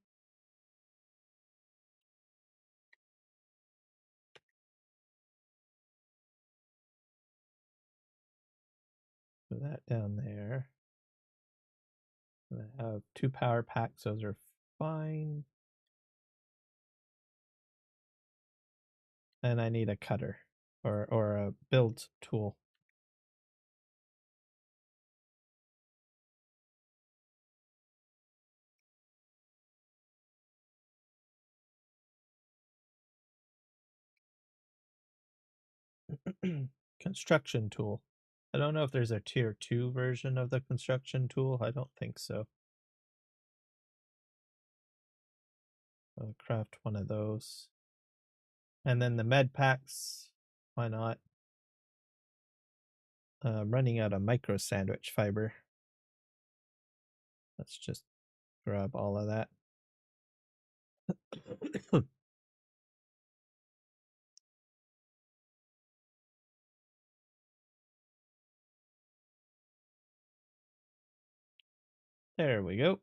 S1: Put that down there. I have 2 power packs, those are fine. And I need a cutter or a build tool. Construction tool. I don't know if there's a tier 2 version of the construction tool. I don't think so. I'll craft one of those. And then the med packs. Why not? I'm running out of micro sandwich fiber. Let's just grab all of that. There we go.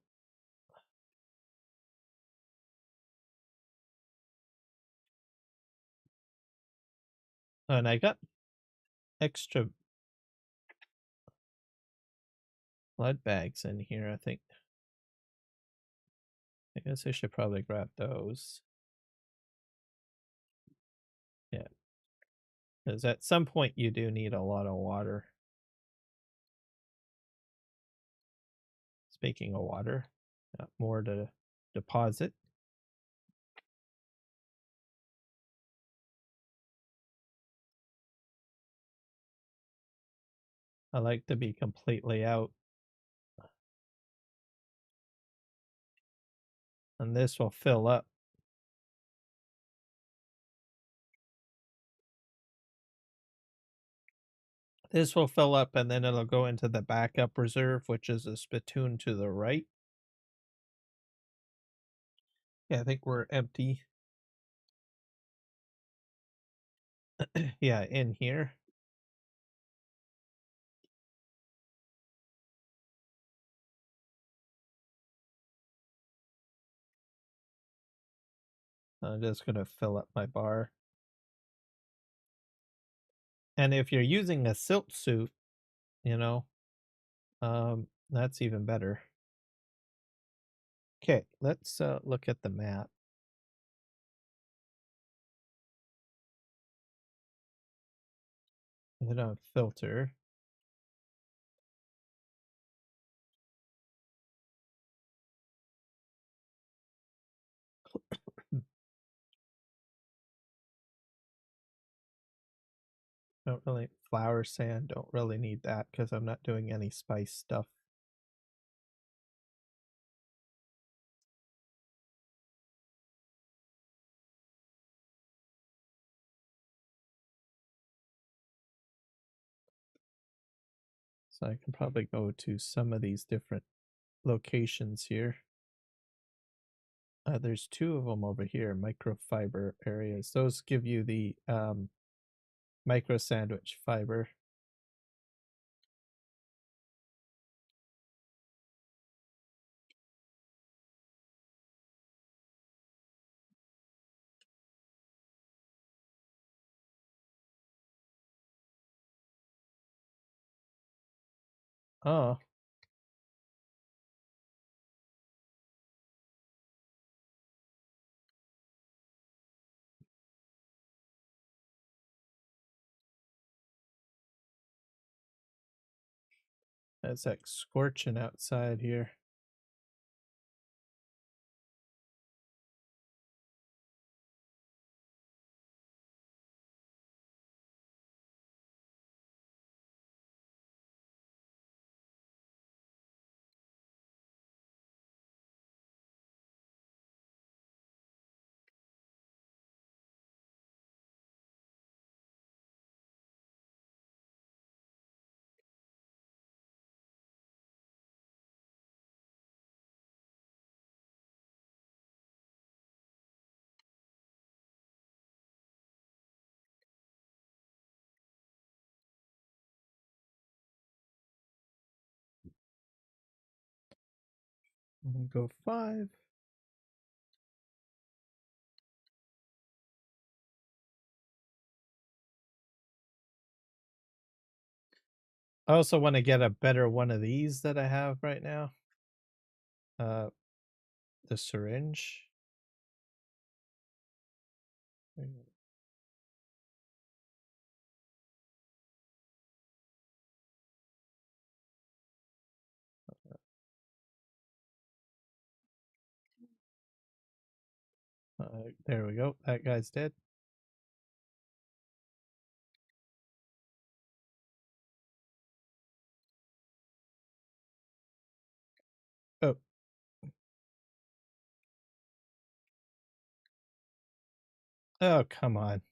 S1: And I got extra blood bags in here, I think. I guess I should probably grab those. Yeah. Because at some point you do need a lot of water. Speaking of water, got more to deposit. I like to be completely out. And this will fill up. This will fill up and then it'll go into the backup reserve, which is a spittoon to the right. Yeah, I think we're empty. Yeah, in here. I'm just going to fill up my bar. And if you're using a silk suit, you know, that's even better. Okay, let's look at the map. Hit on filter. Don't really flower sand. Don't really need that because I'm not doing any spice stuff. So I can probably go to some of these different locations here. There's two of them over here, microfiber areas. Those give you the micro sandwich fiber. Oh, it's like scorching outside here. Go 5. I also want to get a better one of these that I have right now. Uh, the syringe. There we go. That guy's dead. Oh. Oh, come on.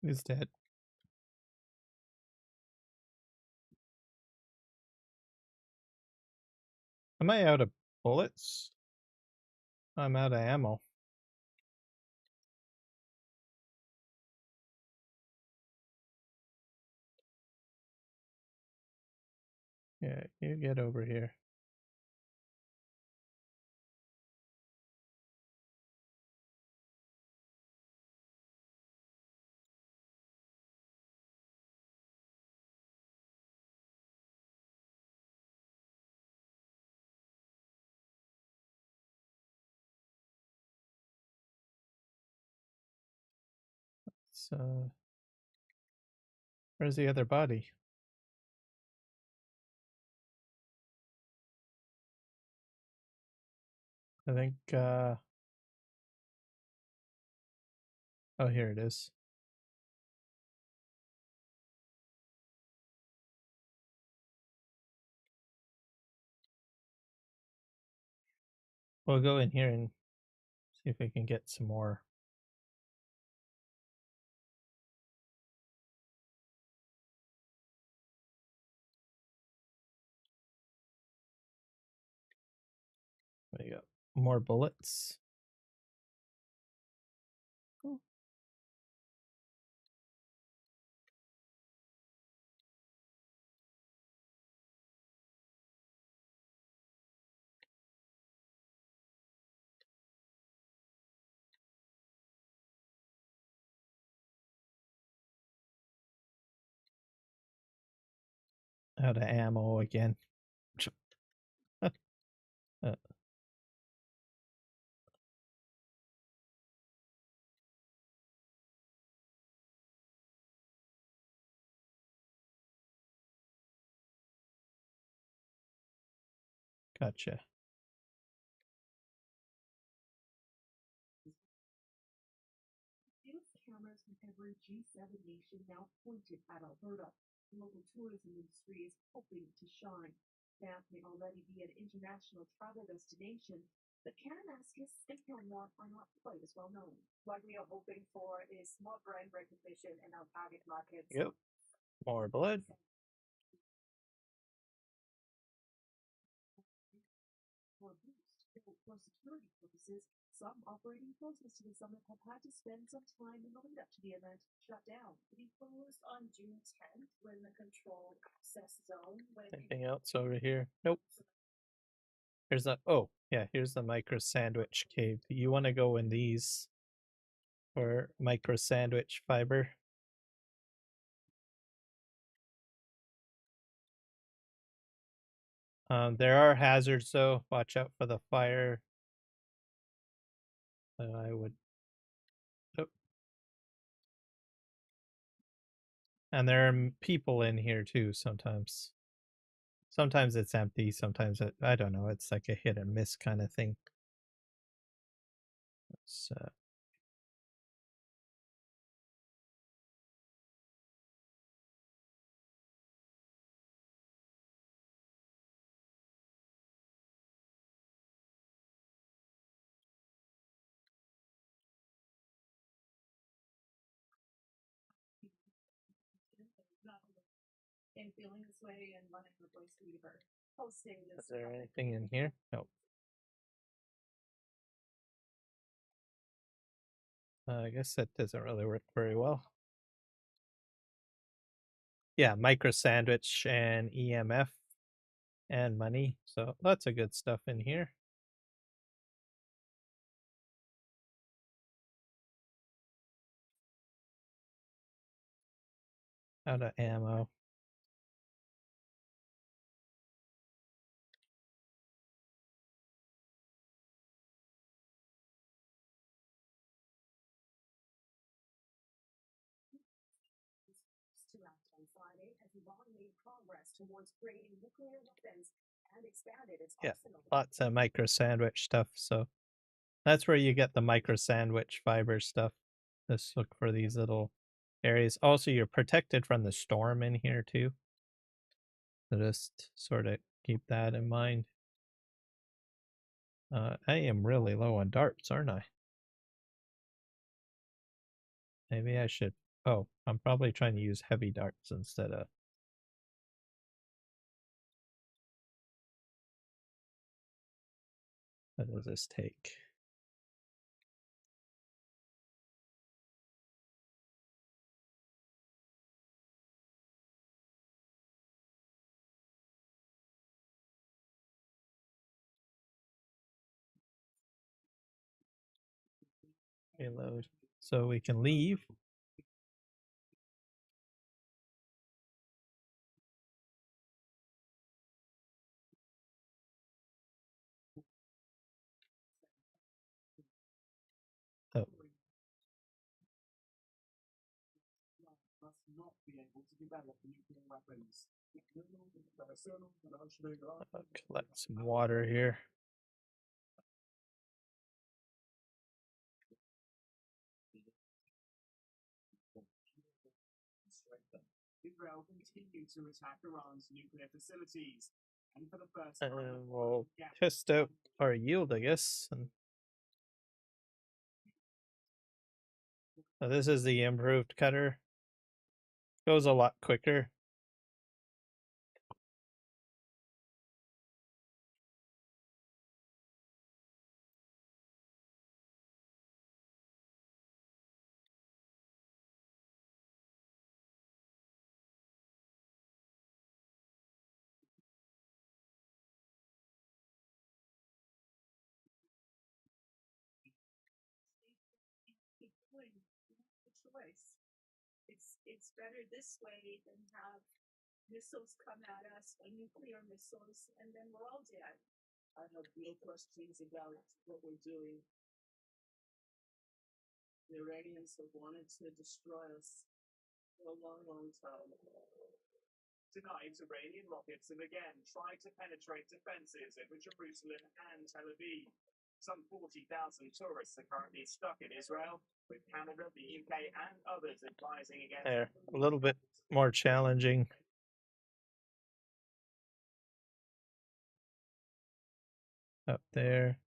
S1: He's dead. Am I out of bullets? I'm out of ammo. Yeah, you get over here. So, where's the other body? I think, oh, here it is. We'll go in here and see if we can get some more. We got more bullets. Cool. Out of ammo again. Uh, gotcha.
S3: Cameras from every G7 nation now pointed at Alberta. The local tourism industry is hoping to shine. Banff may already be an international travel destination, but Kananaskis and Canmore are not quite as well known. What we are hoping for is more brand recognition in our target markets.
S1: Yep. More blood.
S3: For a boost. For security purposes, some operating closest to the summit have had to spend some time in the lead up to the event shut down. To be closed on June 10th when the controlled access zone.
S1: Anything else over here? Nope. Here's the, oh, yeah, here's the micro sandwich cave. You want to go in these for micro sandwich fiber. There are hazards though. Watch out for the fire. I would. Oh. And there are people in here too sometimes. Sometimes it's empty. Sometimes I don't know. It's like a hit and miss kind of thing. Let's
S3: And feeling this way and running the place Weaver. Hosting this.
S1: Is there anything in here? No. I guess that doesn't really work very well. Yeah, micro sandwich and EMF and money. So lots of good stuff in here. Out of ammo.
S3: To act on Friday has long made progress towards creating nuclear weapons and expanded its arsenal.
S1: Lots of micro sandwich stuff. So that's where you get the micro sandwich fiber stuff. Just look for these little areas. Also, you're protected from the storm in here too. So just sort of keep that in mind. I am really low on darts, aren't I? Maybe I should. Oh, I'm probably trying to use heavy darts instead of. What does this take? Reload. So we can leave. Oh.
S3: Must not be able to develop nuclear weapons.
S1: Collect some water here.
S3: Israel continued to attack Iran's nuclear facilities, and for the first
S1: And
S3: time,
S1: we'll test out our yield, I guess. And so this is the improved cutter. Goes a lot quicker.
S3: choice. It's better this way than have missiles come at us, nuclear missiles, and then we're all dead. I have no questions about what we're doing. The Iranians have wanted to destroy us for a long, long time. Tonight, Iranian rockets have again tried to penetrate defenses over Jerusalem and Tel Aviv. Some 40,000 tourists are currently stuck in Israel, with Canada, the UK, and others advising against.
S1: There, a little bit more challenging. Up there.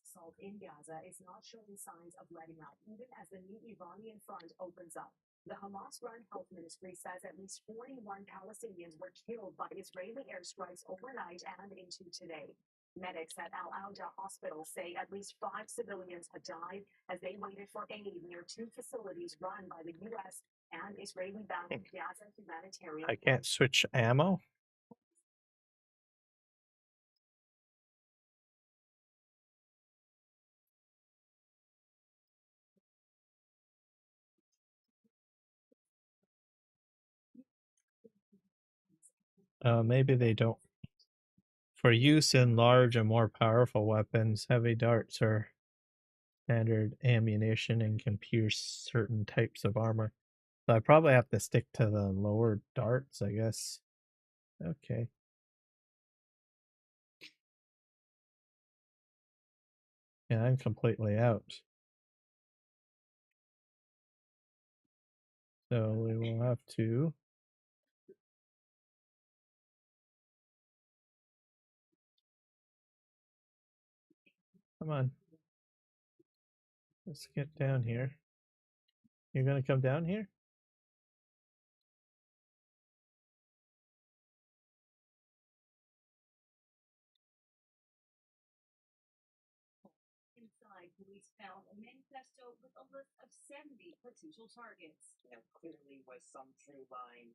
S3: Assault in Gaza is not showing signs of letting up, even as the new Iranian front opens up. The Hamas-run health ministry says at least 41 Palestinians were killed by Israeli airstrikes overnight and into today. Medics at Al-Auda Hospital say at least 5 civilians had died as they waited for aid near 2 facilities run by the U.S. and Israeli-bound Gaza humanitarian.
S1: I can't switch ammo. Maybe they don't. For use in large and more powerful weapons, heavy darts are standard ammunition and can pierce certain types of armor. So I probably have to stick to the lower darts, I guess. Okay. Yeah, I'm completely out. So we will have to. Come on. Let's get down here. You're gonna come down here?
S3: Inside, police found a manifesto with a list of 70 potential targets. There clearly was some true line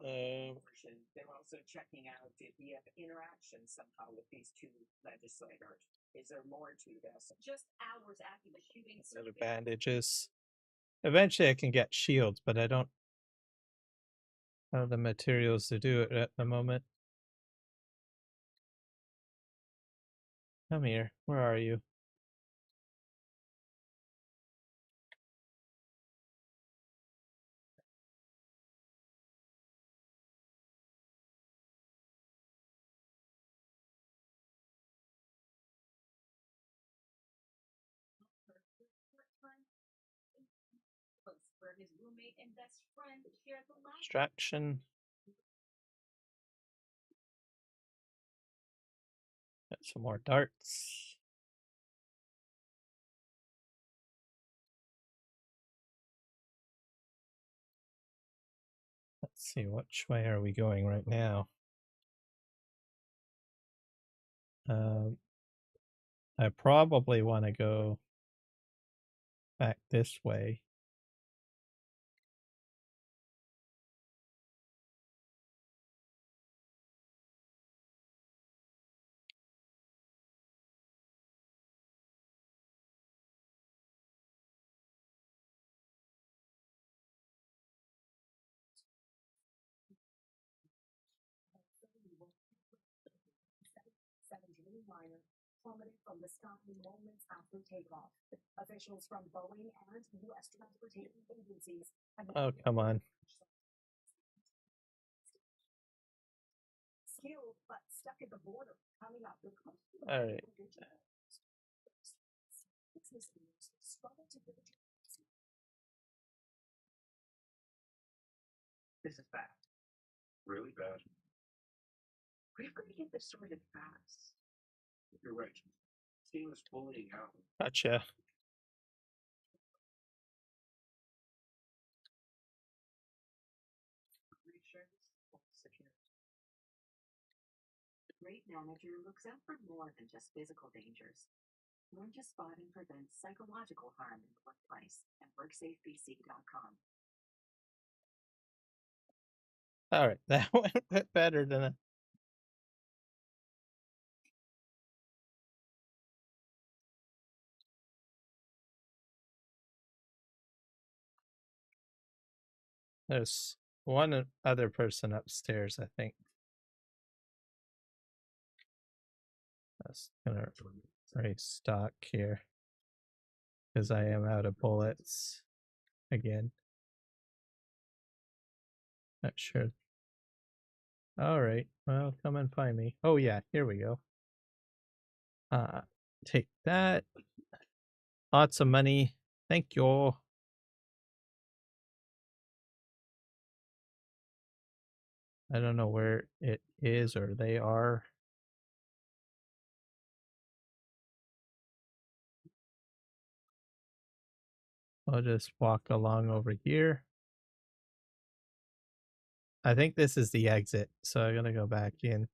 S3: version. They were also checking out, did he have interaction somehow with these 2 legislators? Is there more to this? Just hours after the shooting.
S1: Other bandages. Eventually I can get shields, but I don't have the materials to do it at the moment. Come here. Where are you?
S3: Where his roommate and best friend shared the last.
S1: Distraction. Got some more darts. see, which way are we going right now? I probably want to go back this way.
S3: Dreamliner plummeted from the sky moments after takeoff. Officials from Boeing and U.S. transportation agencies have
S1: Oh, come on.
S3: skilled but stuck at the border, coming up the coast.
S1: All right.
S3: Business leaders struggle to build.
S4: This is bad. Really bad.
S3: We're going to get this sorted fast.
S4: You're right. Team is bullying out.
S1: Gotcha.
S3: The great manager looks out for more than just physical dangers. Learn to spot and prevent psychological harm in the workplace at WorksafeBC.com.
S1: All right, that went a bit better than a... There's one other person upstairs, I think. That's gonna restock here because I am out of bullets again. Not sure. All right, well, come and find me. Oh yeah, here we go. Take that. Lots of money. Thank you. I don't know where it is or they are. I'll just walk along over here. I think this is the exit, so I'm gonna go back in.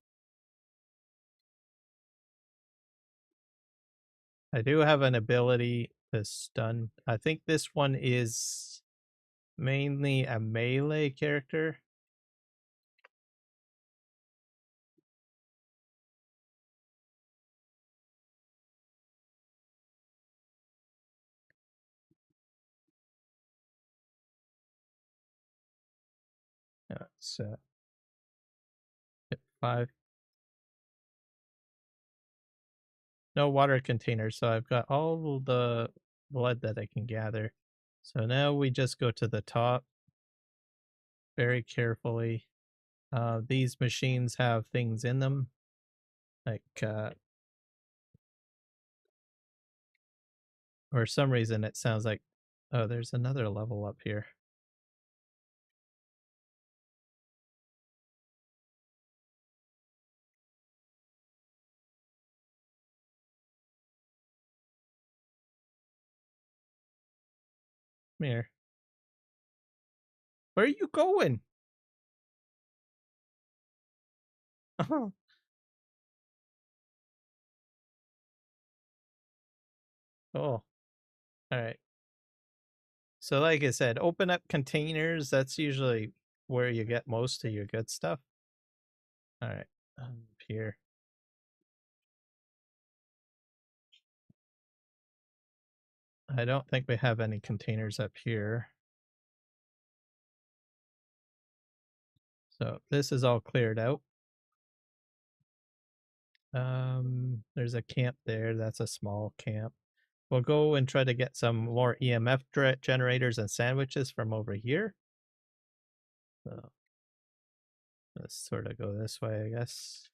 S1: I do have an ability to stun. I think this one is mainly a melee character. It's hit 5. No water container, so I've got all the blood that I can gather. So now we just go to the top very carefully. These machines have things in them, like for some reason it sounds like, oh, there's another level up here. Come here. Where are you going? Oh. Cool. All right. So like I said, open up containers. That's usually where you get most of your good stuff. All right. Here. I don't think we have any containers up here. So this is all cleared out. There's a camp there. That's a small camp. We'll go and try to get some more EMF generators and sandwiches from over here. So let's sort of go this way, I guess.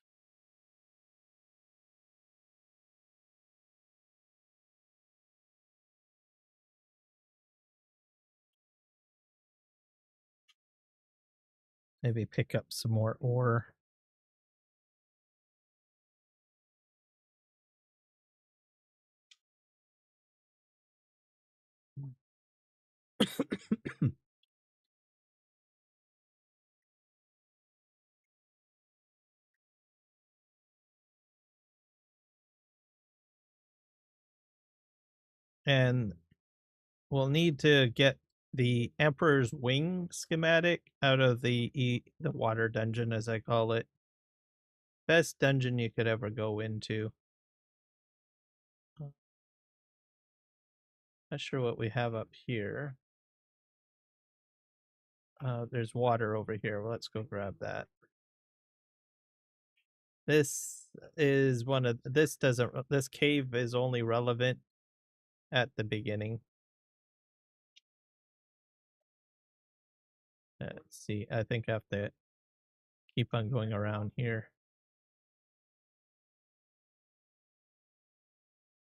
S1: Maybe pick up some more ore. And we'll need to get the Emperor's Wing schematic out of the water dungeon, as I call it. Best dungeon you could ever go into. Not sure what we have up here. There's water over here. Well, let's go grab that. This is one of this doesn't this cave is only relevant at the beginning. Let's see. I think I have to keep on going around here.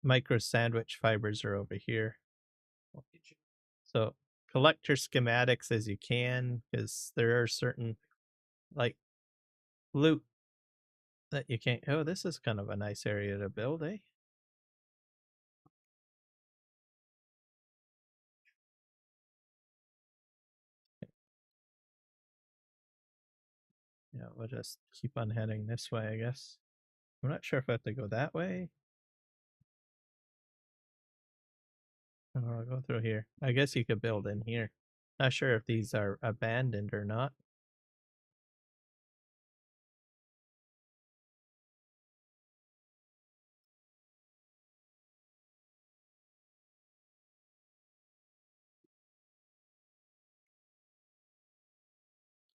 S1: Micro sandwich fibers are over here. So collect your schematics as you can, because there are certain like loot that you can't. Oh, this is kind of a nice area to build, eh? Yeah, we'll just keep on heading this way, I guess. I'm not sure if I have to go that way. Oh, I'll go through here. I guess you could build in here. Not sure if these are abandoned or not.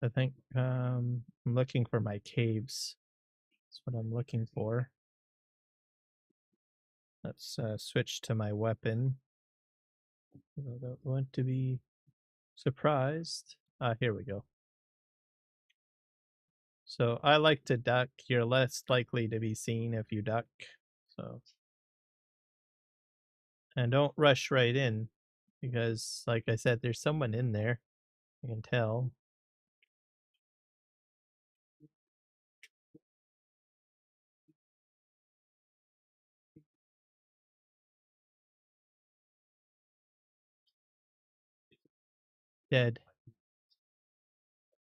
S1: I think I'm looking for my caves. That's what I'm looking for. Let's switch to my weapon. I don't want to be surprised. Here we go. So I like to duck. You're less likely to be seen if you duck. So, and don't rush right in because, like I said, there's someone in there. I can tell. Dead.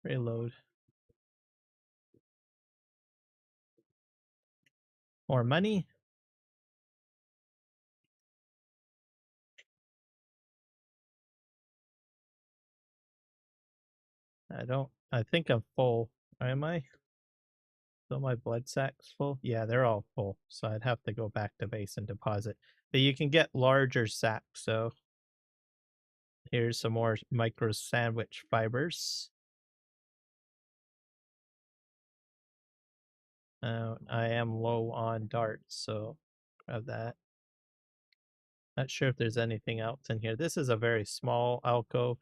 S1: Reload. More money. I think I'm full. Am I? So my blood sack's full? Yeah, they're all full. So I'd have to go back to base and deposit. But you can get larger sacks. So here's some more micro sandwich fibers. I am low on darts, so grab that. Not sure if there's anything else in here. This is a very small alcove.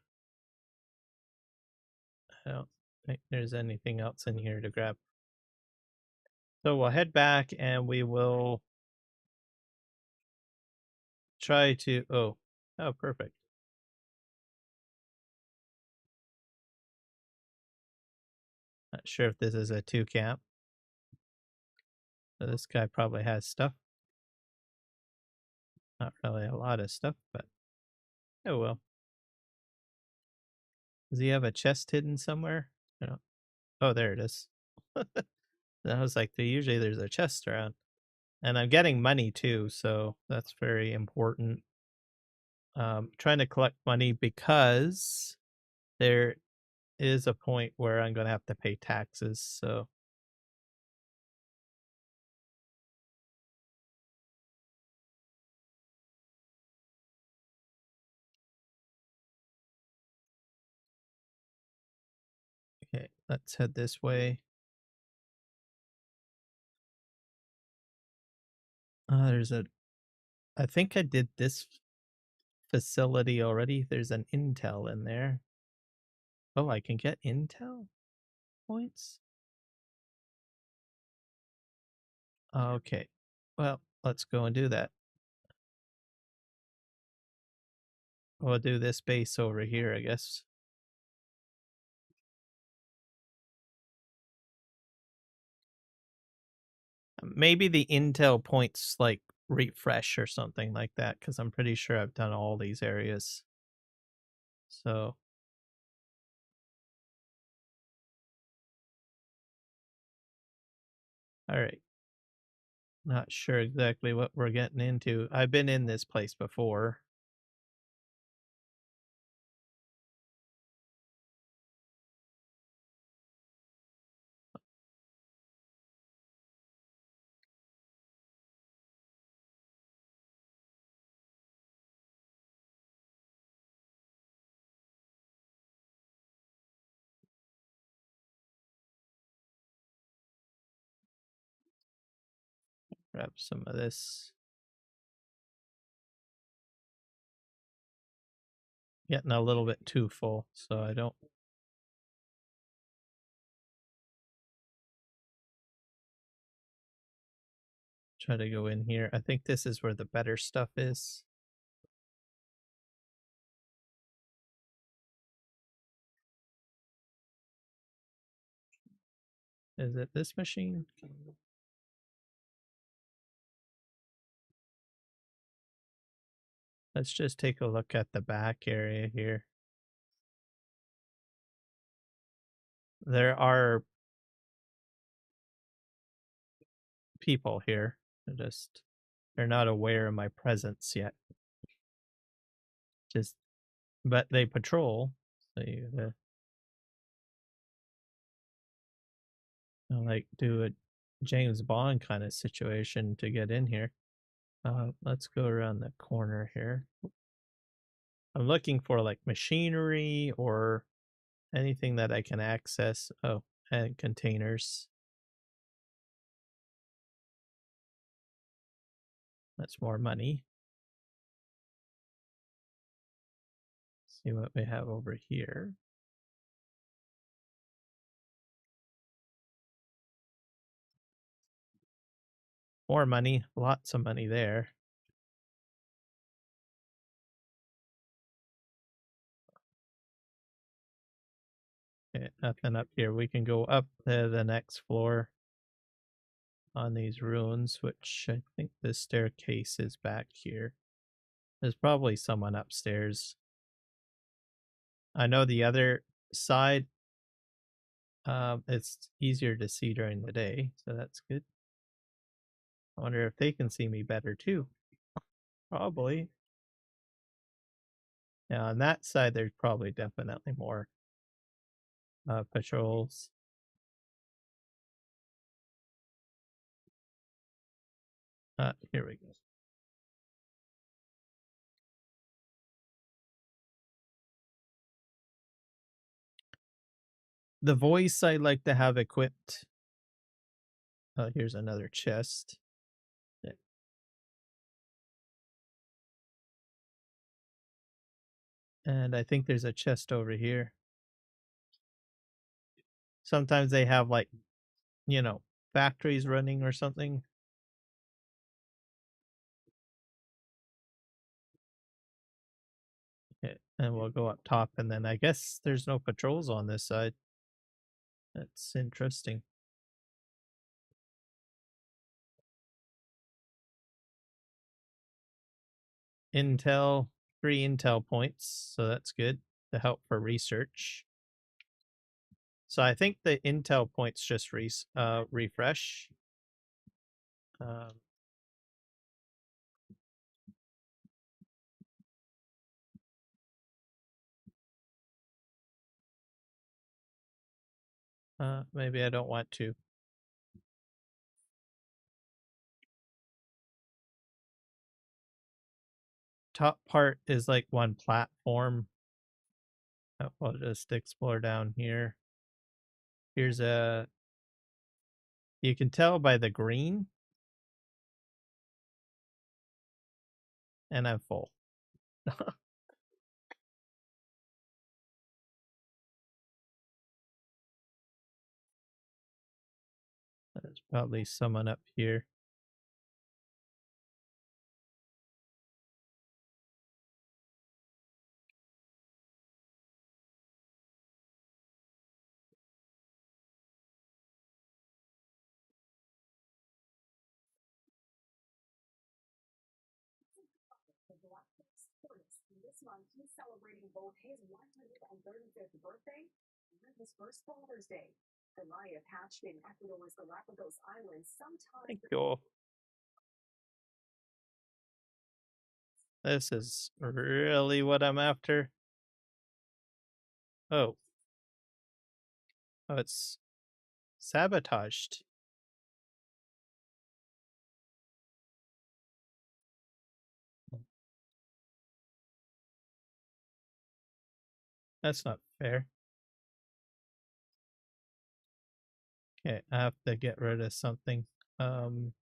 S1: I don't think there's anything else in here to grab. So we'll head back and we will try to. Oh, perfect. Not sure if this is a 2 camp. So this guy probably has stuff. Not really a lot of stuff, but oh well. Does he have a chest hidden somewhere? I don't. Oh, there it is. I was like, usually there's a chest around, and I'm getting money too, so that's very important. Trying to collect money because there is a point where I'm going to have to pay taxes. So okay, let's head this way. There's a. I think I did this facility already. There's an intel in there. Oh, I can get intel points. Okay. Well, let's go and do that. We'll do this base over here, I guess. Maybe the intel points like refresh or something like that, because I'm pretty sure I've done all these areas. So all right. Not sure exactly what we're getting into. I've been in this place before. Grab some of this. Getting a little bit too full, so I don't try to go in here. I think this is where the better stuff is. Is it this machine? Let's just take a look at the back area here. There are people here. They're not aware of my presence yet. But they patrol. So you gotta like do a James Bond kind of situation to get in here. Let's go around the corner here. I'm looking for like machinery or anything that I can access. Oh, and containers. That's more money. See what we have over here. More money, lots of money there. Okay, nothing up here. We can go up to the next floor on these ruins, which I think the staircase is back here. There's probably someone upstairs. I know the other side, it's easier to see during the day, so that's good. I wonder if they can see me better too. Probably. Yeah, on that side, there's probably definitely more patrols. Here we go. The voice I like to have equipped. Here's another chest. Yeah. And I think there's a chest over here. Sometimes they have like, you know, factories running or something. Okay, and we'll go up top, and then I guess there's no patrols on this side. That's interesting. Intel, 3 intel points, so that's good to help for research. So I think the intel points just refresh. Maybe I don't want to. Top part is like one platform. I'll just explore down here. Here's a. You can tell by the green, and I'm full. There's probably someone up here.
S3: This month, he's celebrating both his 135th birthday and his first Father's Day. Goliath hatched in Ecuador's Galapagos Islands sometime.
S1: Thank you. This is really what I'm after. Oh. Oh, it's sabotaged. That's not fair. Okay, I have to get rid of something. Um,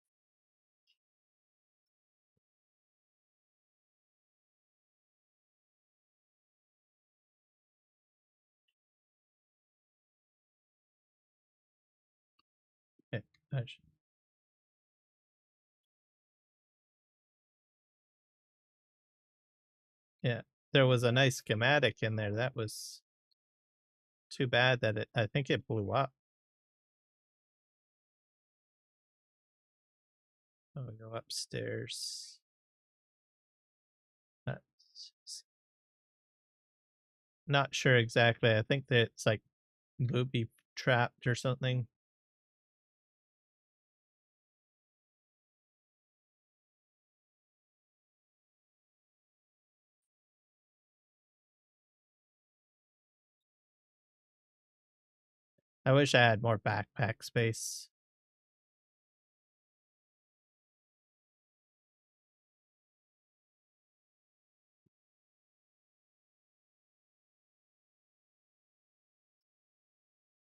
S1: okay, yeah, there was a nice schematic in there. That was too bad that I think it blew up. Oh, we go upstairs. That's not sure exactly. I think that it's like booby trapped or something. I wish I had more backpack space.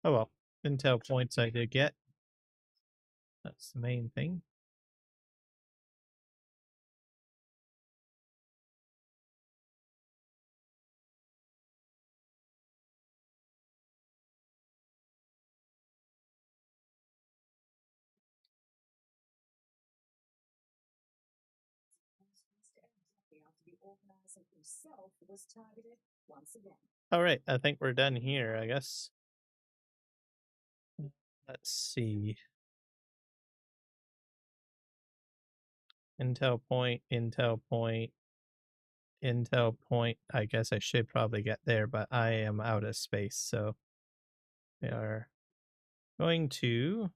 S1: Oh well, intel points I did get. That's the main thing.
S3: After the organizer himself was targeted once again.
S1: All right, I think we're done here, I guess. Let's see. Intel point, intel point, intel point. I guess I should probably get there, but I am out of space, so we are going to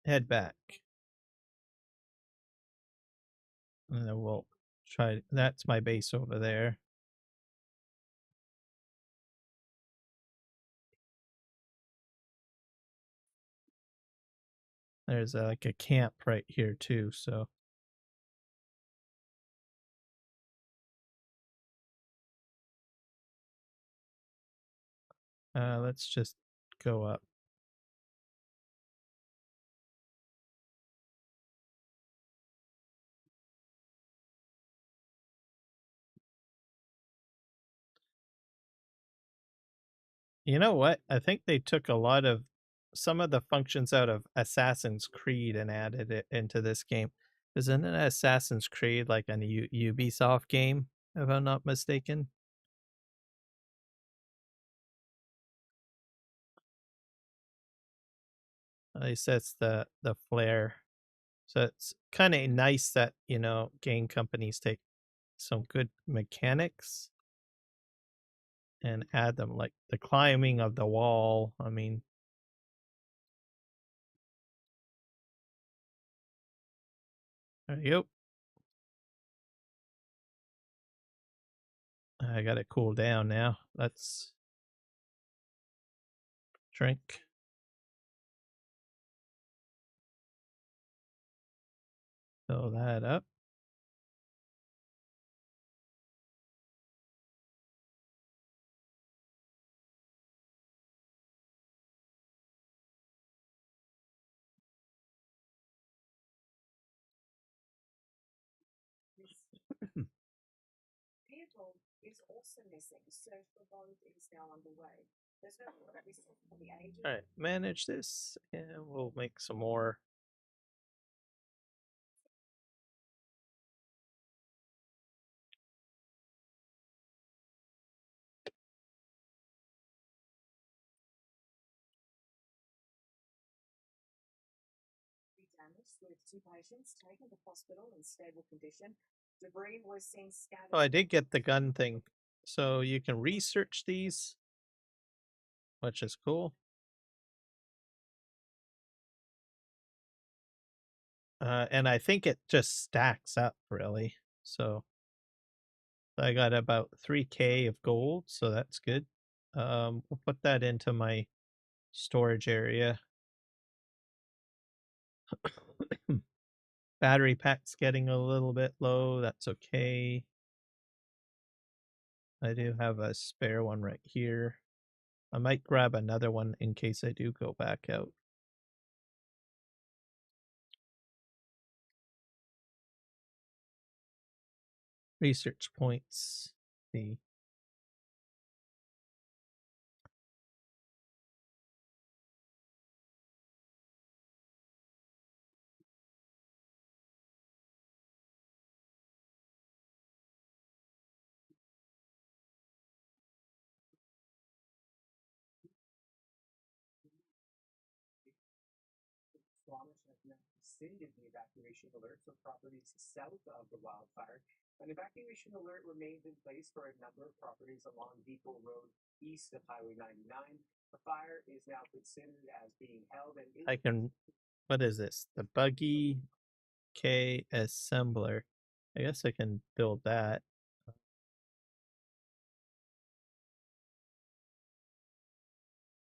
S1: head back. And then we'll try. That's my base over there. There's like a camp right here too, so let's just go up. You know what? I think they took a lot of some of the functions out of Assassin's Creed and added it into this game. Isn't it Assassin's Creed like a Ubisoft game, if I'm not mistaken? At least that's the flair. So it's kind of nice that game companies take some good mechanics and add them, like the climbing of the wall. I mean, there you go. I got it cool down now. Let's drink. Fill that up.
S3: Vehicle is also missing. Search for both is now underway. There's no result for the agent.
S1: All right, manage this, and we'll make some more.
S3: Damaged with two patients taken to hospital in stable condition. Debris was seen scattered.
S1: Oh, I did get the gun thing. So you can research these, which is cool. And I think it just stacks up really. So I got about 3K of gold, so that's good. We'll put that into my storage area. Battery pack's getting a little bit low. That's okay. I do have a spare one right here. I might grab another one in case I do go back out. Research points. See.
S4: Squamish has now rescinded the evacuation alert for properties south of the wildfire. An evacuation alert remains in place for a number of properties along Depot Road east of Highway 99. The fire is now considered as being held and
S1: I can. What is this? The buggy K assembler. I guess I can build that.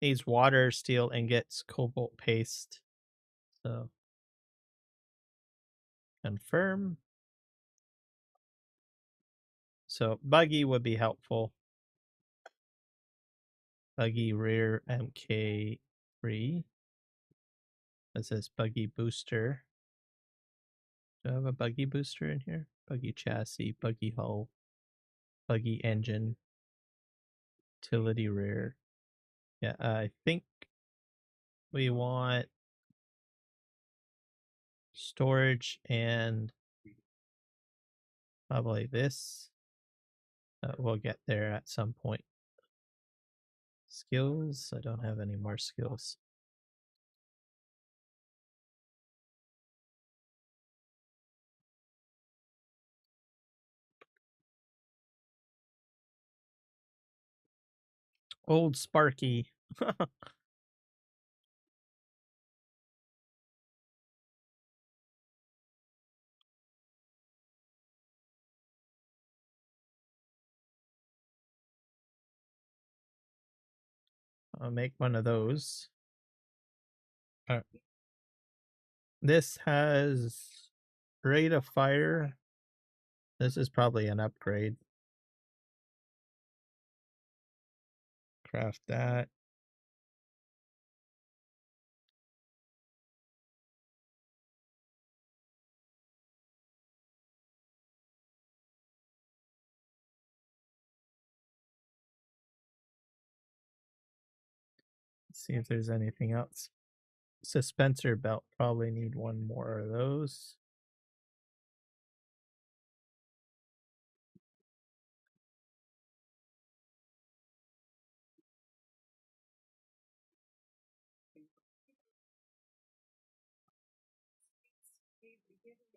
S1: Needs water, steel ingots, cobalt paste. So confirm. So buggy would be helpful. Buggy rear MK3. That says buggy booster. Do I have a buggy booster in here? Buggy chassis, buggy hull, buggy engine, utility rear. Yeah, I think we want storage and probably this. We'll get there at some point. Skills. I don't have any more skills. Old Sparky. I'll make one of those. This has rate of fire. This is probably an upgrade. Craft that. Let's see if there's anything else. Suspensor belt. Probably need one more of those.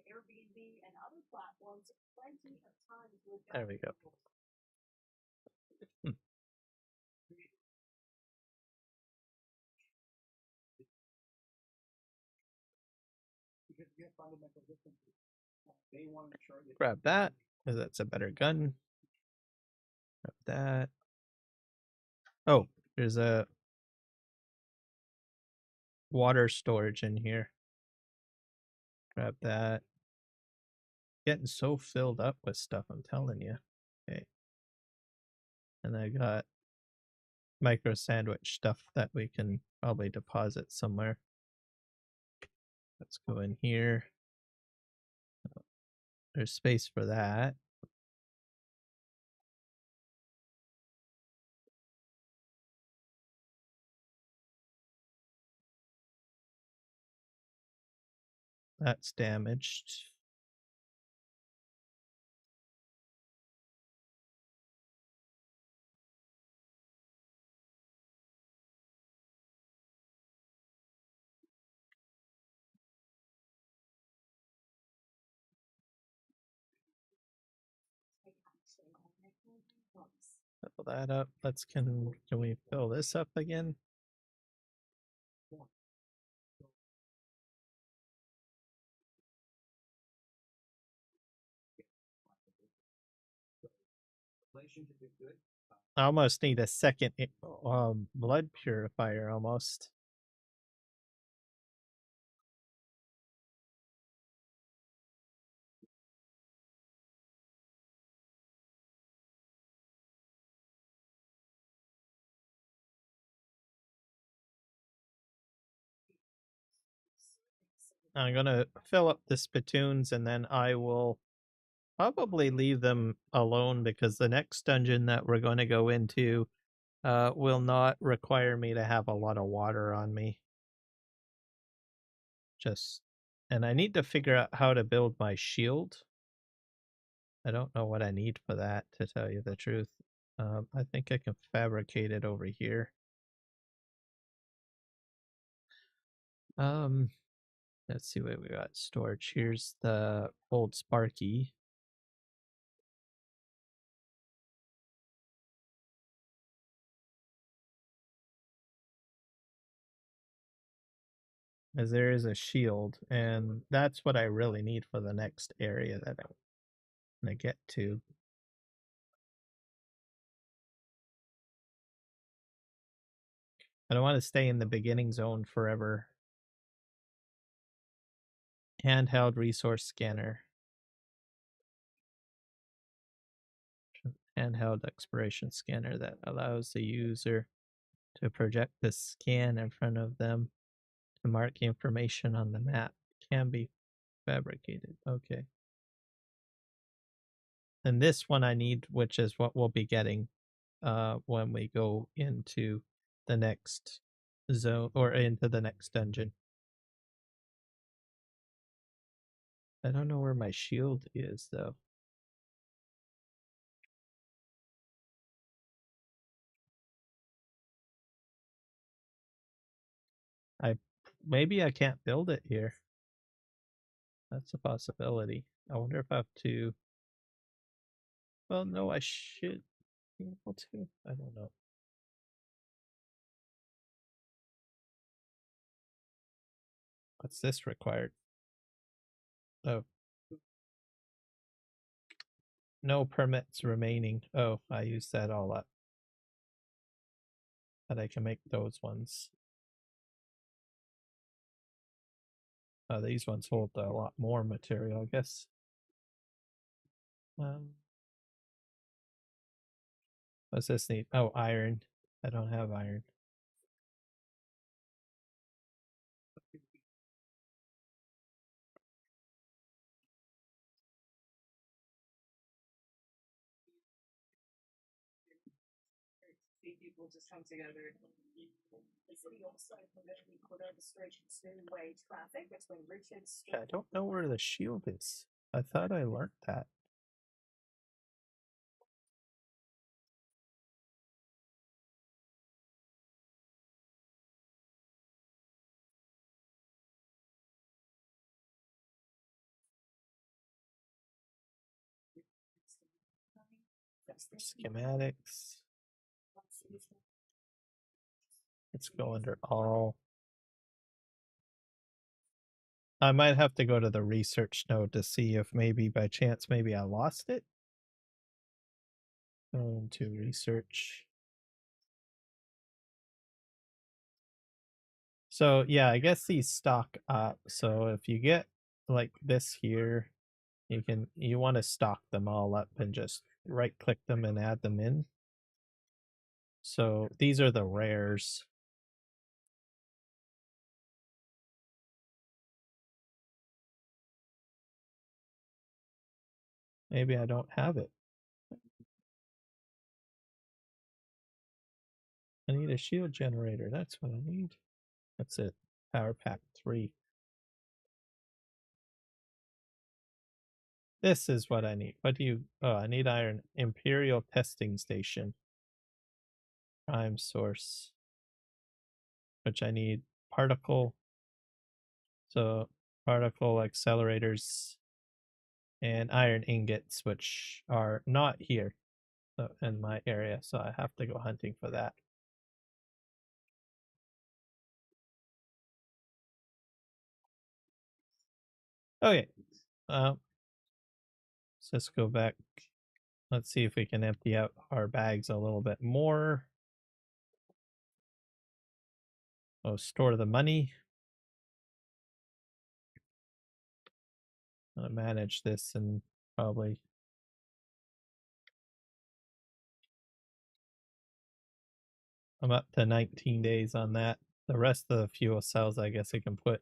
S3: Airbnb and other platforms plenty of time to adapt.
S1: There we go.
S4: because we have fundamental differences. They want to ensure that
S1: Grab that, because that's a better gun. Grab that. Oh, there's a water storage in here. Grab that. Getting so filled up with stuff, I'm telling you. Okay. And I got micro sandwich stuff that we can probably deposit somewhere. Let's go in here. There's space for that. That's damaged. Fill that up. Can we fill this up again?
S4: Relationship is good.
S1: I almost need a second blood purifier almost. I'm gonna fill up the spittoons and then I will probably leave them alone because the next dungeon that we're going to go into will not require me to have a lot of water on me. And I need to figure out how to build my shield. I don't know what I need for that, to tell you the truth. I think I can fabricate it over here. Let's see what we got. Storage. Here's the old Sparky. As there is a shield, and that's what I really need for the next area that I'm gonna get to. I don't want to stay in the beginning zone forever. Handheld resource scanner. Handheld exploration scanner that allows the user to project the scan in front of them to mark information on the map. Can be fabricated. Okay. And this one I need, which is what we'll be getting when we go into the next zone or into the next dungeon. I don't know where my shield is though. I maybe I can't build it here. That's a possibility. I wonder if I have to. Well, no, I should be able to. I don't know. What's this required? Oh. No permits remaining. Oh, I used that all up. But I can make those ones. These ones hold a lot more material, I guess. What's this need? Oh, iron. I don't have iron.
S3: See people just come together. The city also permitted demonstrations to way traffic between Richmond Street.
S1: I don't know where the shield is. I thought I learned that. Schematics. Let's go under all. I might have to go to the research node to see if maybe by chance maybe I lost it. Go into research. So yeah, I guess these stock up. So if you get like this here, you want to stock them all up and just right click them and add them in. So these are the rares. Maybe I don't have it. I need a shield generator. That's what I need. That's it. Power pack 3. This is what I need. What do you... Oh, I need iron. Imperial testing station. Prime source. Which I need particle. So particle accelerators and iron ingots, which are not here. So in my area, so I have to go hunting for that. Okay. Let's just go back. Let's see if we can empty out our bags a little bit more. Oh, store the money. I'm gonna manage this and probably I'm up to 19 days on that. The rest of the fuel cells, I guess I can put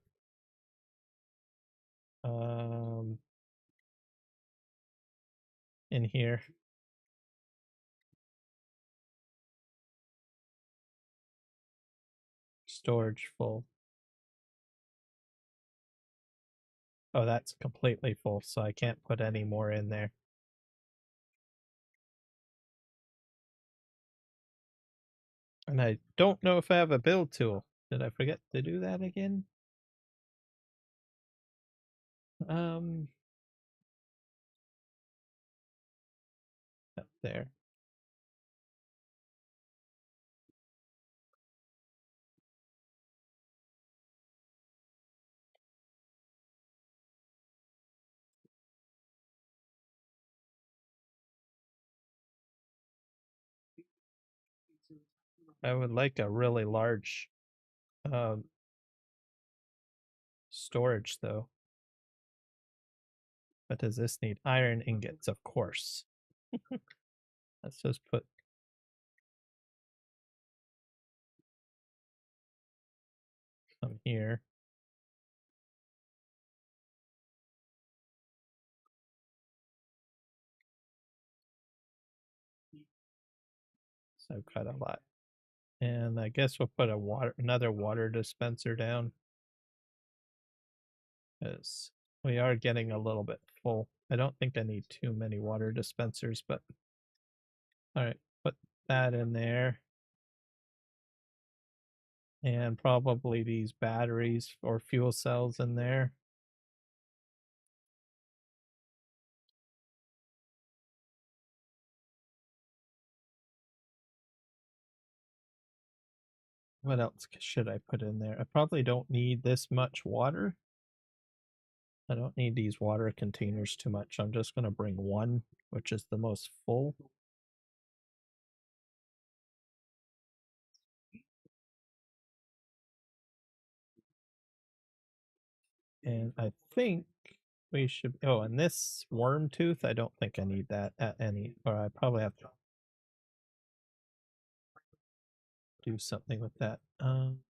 S1: in here. Storage full. Oh, that's completely full, so I can't put any more in there. And I don't know if I have a build tool. Did I forget to do that again? Up there. I would like a really large storage though. But does this need iron ingots? Of course. Let's just put some here. So I've got a lot. And I guess we'll put another water dispenser down. Because we are getting a little bit full. I don't think I need too many water dispensers, but all right, put that in there. And probably these batteries or fuel cells in there. What else should I put in there? I probably don't need this much water. I don't need these water containers too much. I'm just going to bring one, which is the most full. And I think we should. Oh, and this worm tooth, I don't think I need that at any, or I probably have to do something with that.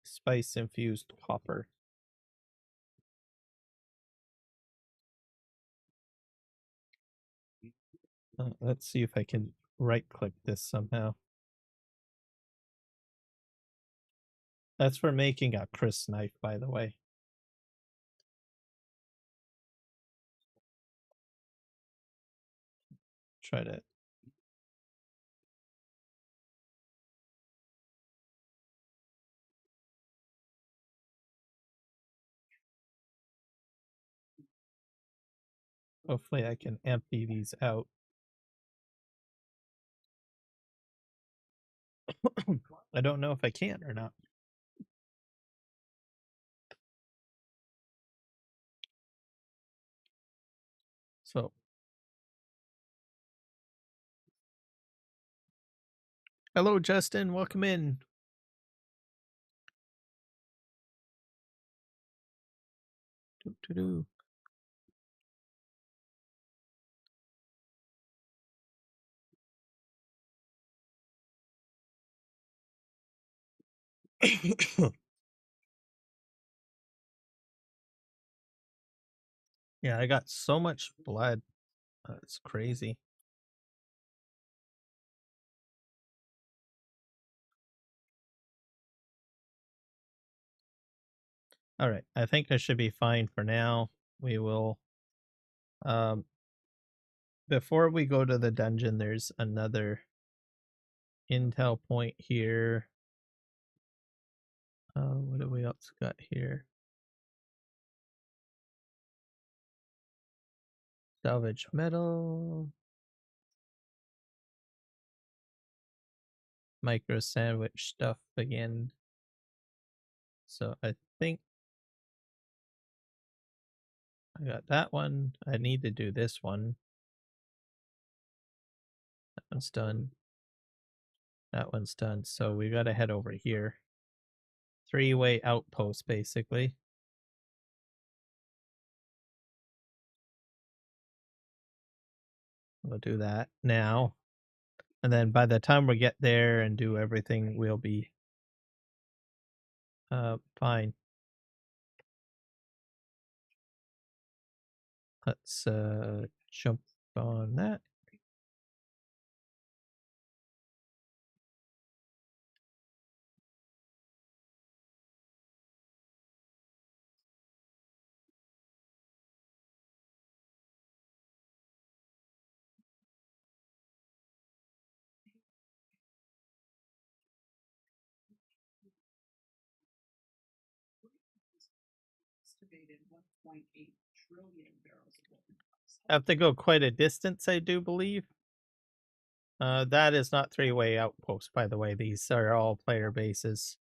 S1: Spice infused copper. Let's see if I can right click this somehow. That's for making a Chris knife, by the way. Try to. Hopefully, I can empty these out. I don't know if I can or not. So, hello, Justin. Welcome in. Doo-doo-doo. Yeah, I got so much blood. It's crazy. All right, I think I should be fine for now. We will. Before we go to the dungeon, there's another intel point here. What do we else got here? Salvage metal. micro sandwich stuff again. So I think I got that one. I need to do this one. That one's done. That one's done. So we got to head over here. Three-way outpost, basically. We'll do that now. And then by the time we get there and do everything, we'll be fine. Let's jump on that.
S3: Estimated 1.8 trillion barrels of oil.
S1: Have to go quite a distance, I do believe. That is not three-way outpost, by the way. These are all player bases.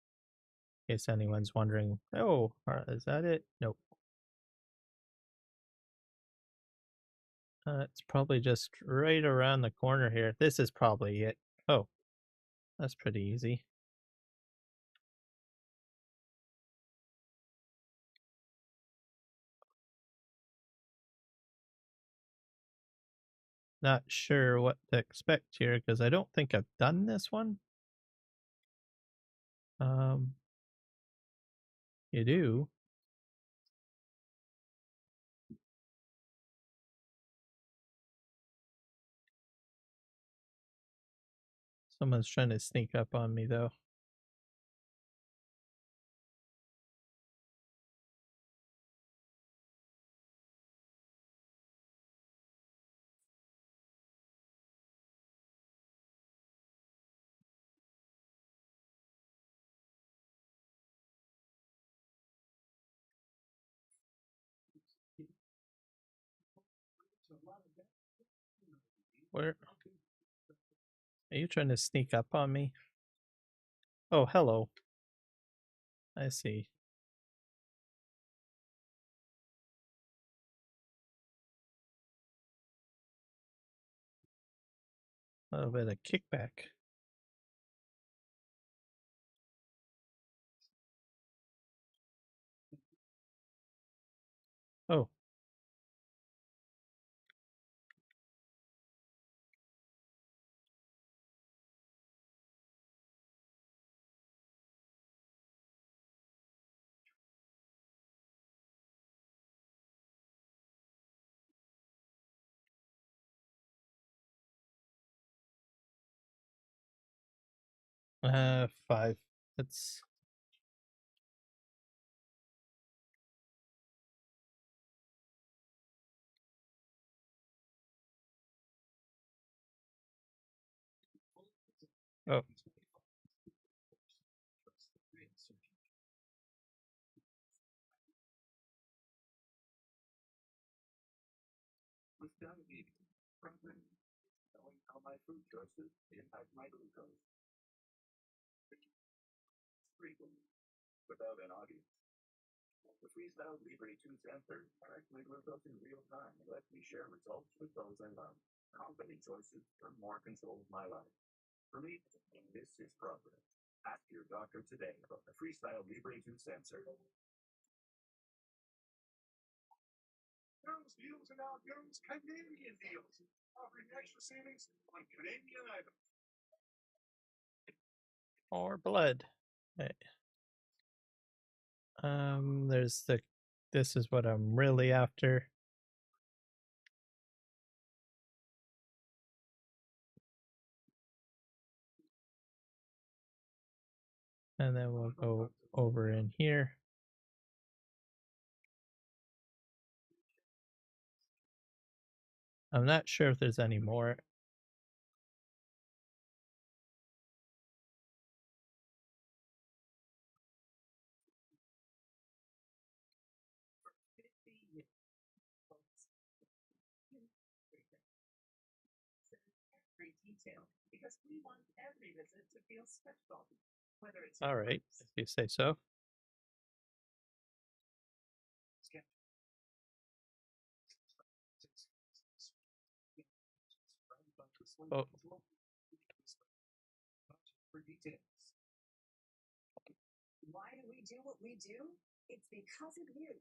S1: In case anyone's wondering. Oh, is that it? Nope. It's probably just right around the corner here. This is probably it. Oh, that's pretty easy. Not sure what to expect here because I don't think I've done this one. You do. Someone's trying to sneak up on me though. Where are you trying to sneak up on me? Oh, hello. I see. A little bit of kickback. Oh. Five. That's oh.
S2: With delegating, programming, knowing how my food choices impact my glucose. Frequently, without an audience. The Freestyle Libre 2 sensor tracks my glucose in real time and lets me share results with those I love. Confident choices for more control of my life. For me, this is progress. Ask your doctor today about the Freestyle Libre 2 sensor. Those deals are now Jones Canadian deals, offering extra savings on Canadian items.
S1: Or blood. Right. There's the. This is what I'm really after. And then we'll go over in here. I'm not sure if there's any more.
S3: detail because we want every visit to feel special. Whether it's
S1: All right, if you say so. Oh,
S3: For details. Why do we do what we do? It's because of you.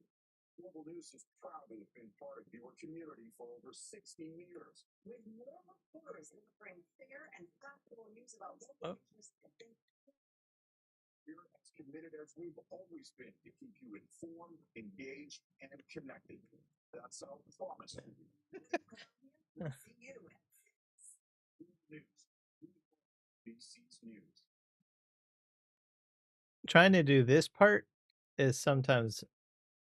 S3: Global News is proud to have been part of your community for over 60 years. With more reporters delivering fair and factual news about local interests and things. We're as committed as we've always been to keep you informed, engaged, and connected. That's our promise. We'll see you at 6. News. BC's News.
S1: trying to do this part is sometimes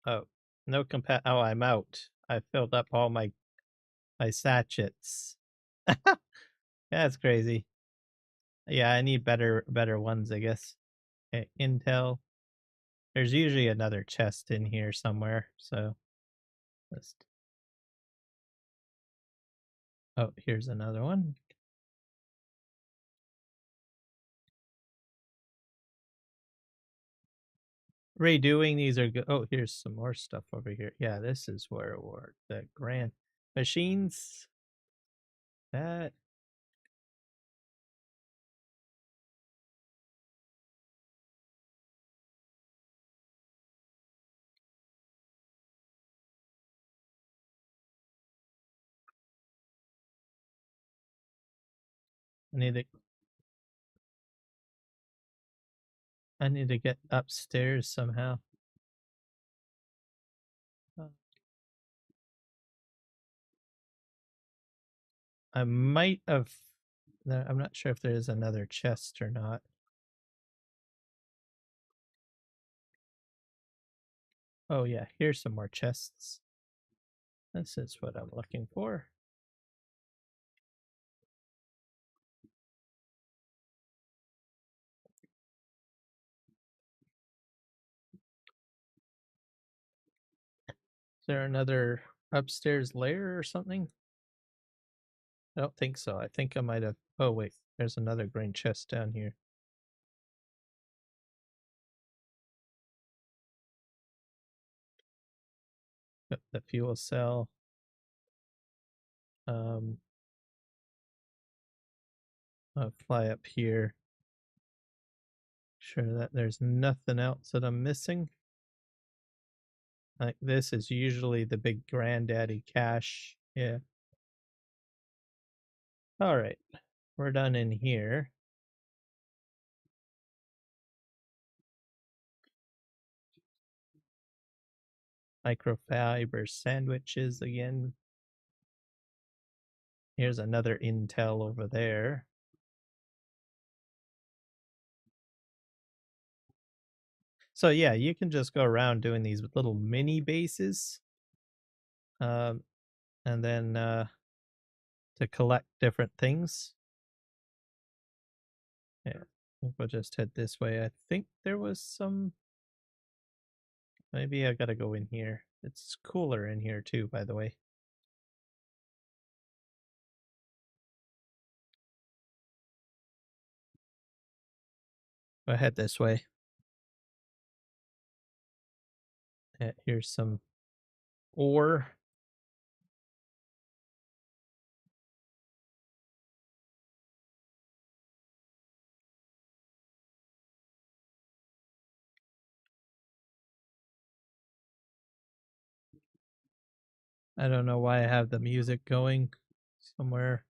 S1: oh no oh I'm out. I filled up all my sachets. That's crazy. Yeah, I need better ones, I guess. Okay, Intel. There's usually another chest in here somewhere, so let's oh, here's another one. Redoing these are good. Oh, here's some more stuff over here. Yeah, this is where we're the grand machines. That I need to get upstairs somehow. I might have. I'm not sure if there's another chest or not. Oh yeah, here's some more chests. This is what I'm looking for. Is there another upstairs layer or something? I don't think so. I think I might have. Oh wait, there's another green chest down here. The fuel cell. I'll fly up here. Sure that there's nothing else that I'm missing. Like this is usually the big granddaddy cache. Yeah. All right, we're done in here. Microfiber sandwiches again. Here's another Intel over there. So yeah, you can just go around doing these little mini bases. And then to collect different things. Yeah, we'll just head this way. I think there was some. Maybe I gotta go in here. It's cooler in here too, by the way. I'll head this way. Yeah, here's some ore. I don't know why I have the music going somewhere.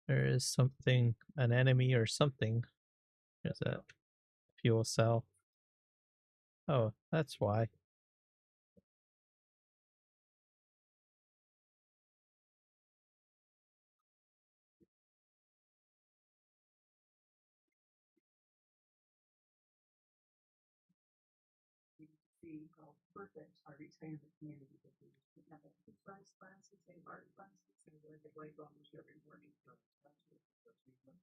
S1: There is something, an enemy or something. There's a fuel cell. Oh, that's why.
S3: See how perfect our retirement community would be. We have exercise classes and art classes and we're the light almost every morning.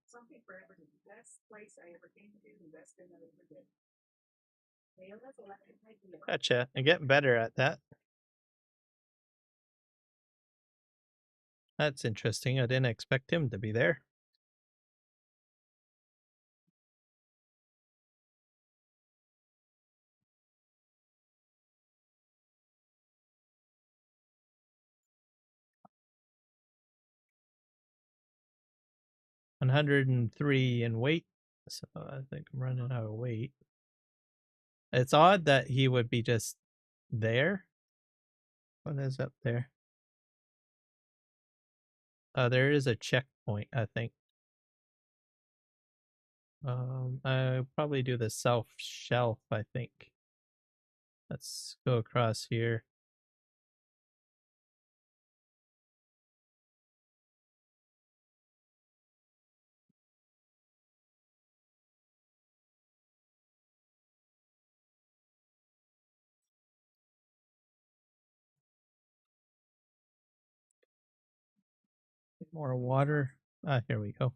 S3: Something for everything. Best place I ever came to, the best thing I ever did.
S1: Gotcha. I'm getting better at that. That's interesting. I didn't expect him to be there. 103 in weight, so I think I'm running out of weight. It's odd that he would be just there. What is up there? There is a checkpoint, I think. I probably do the south shelf, I think. Let's go across here. More water. Ah, here we go.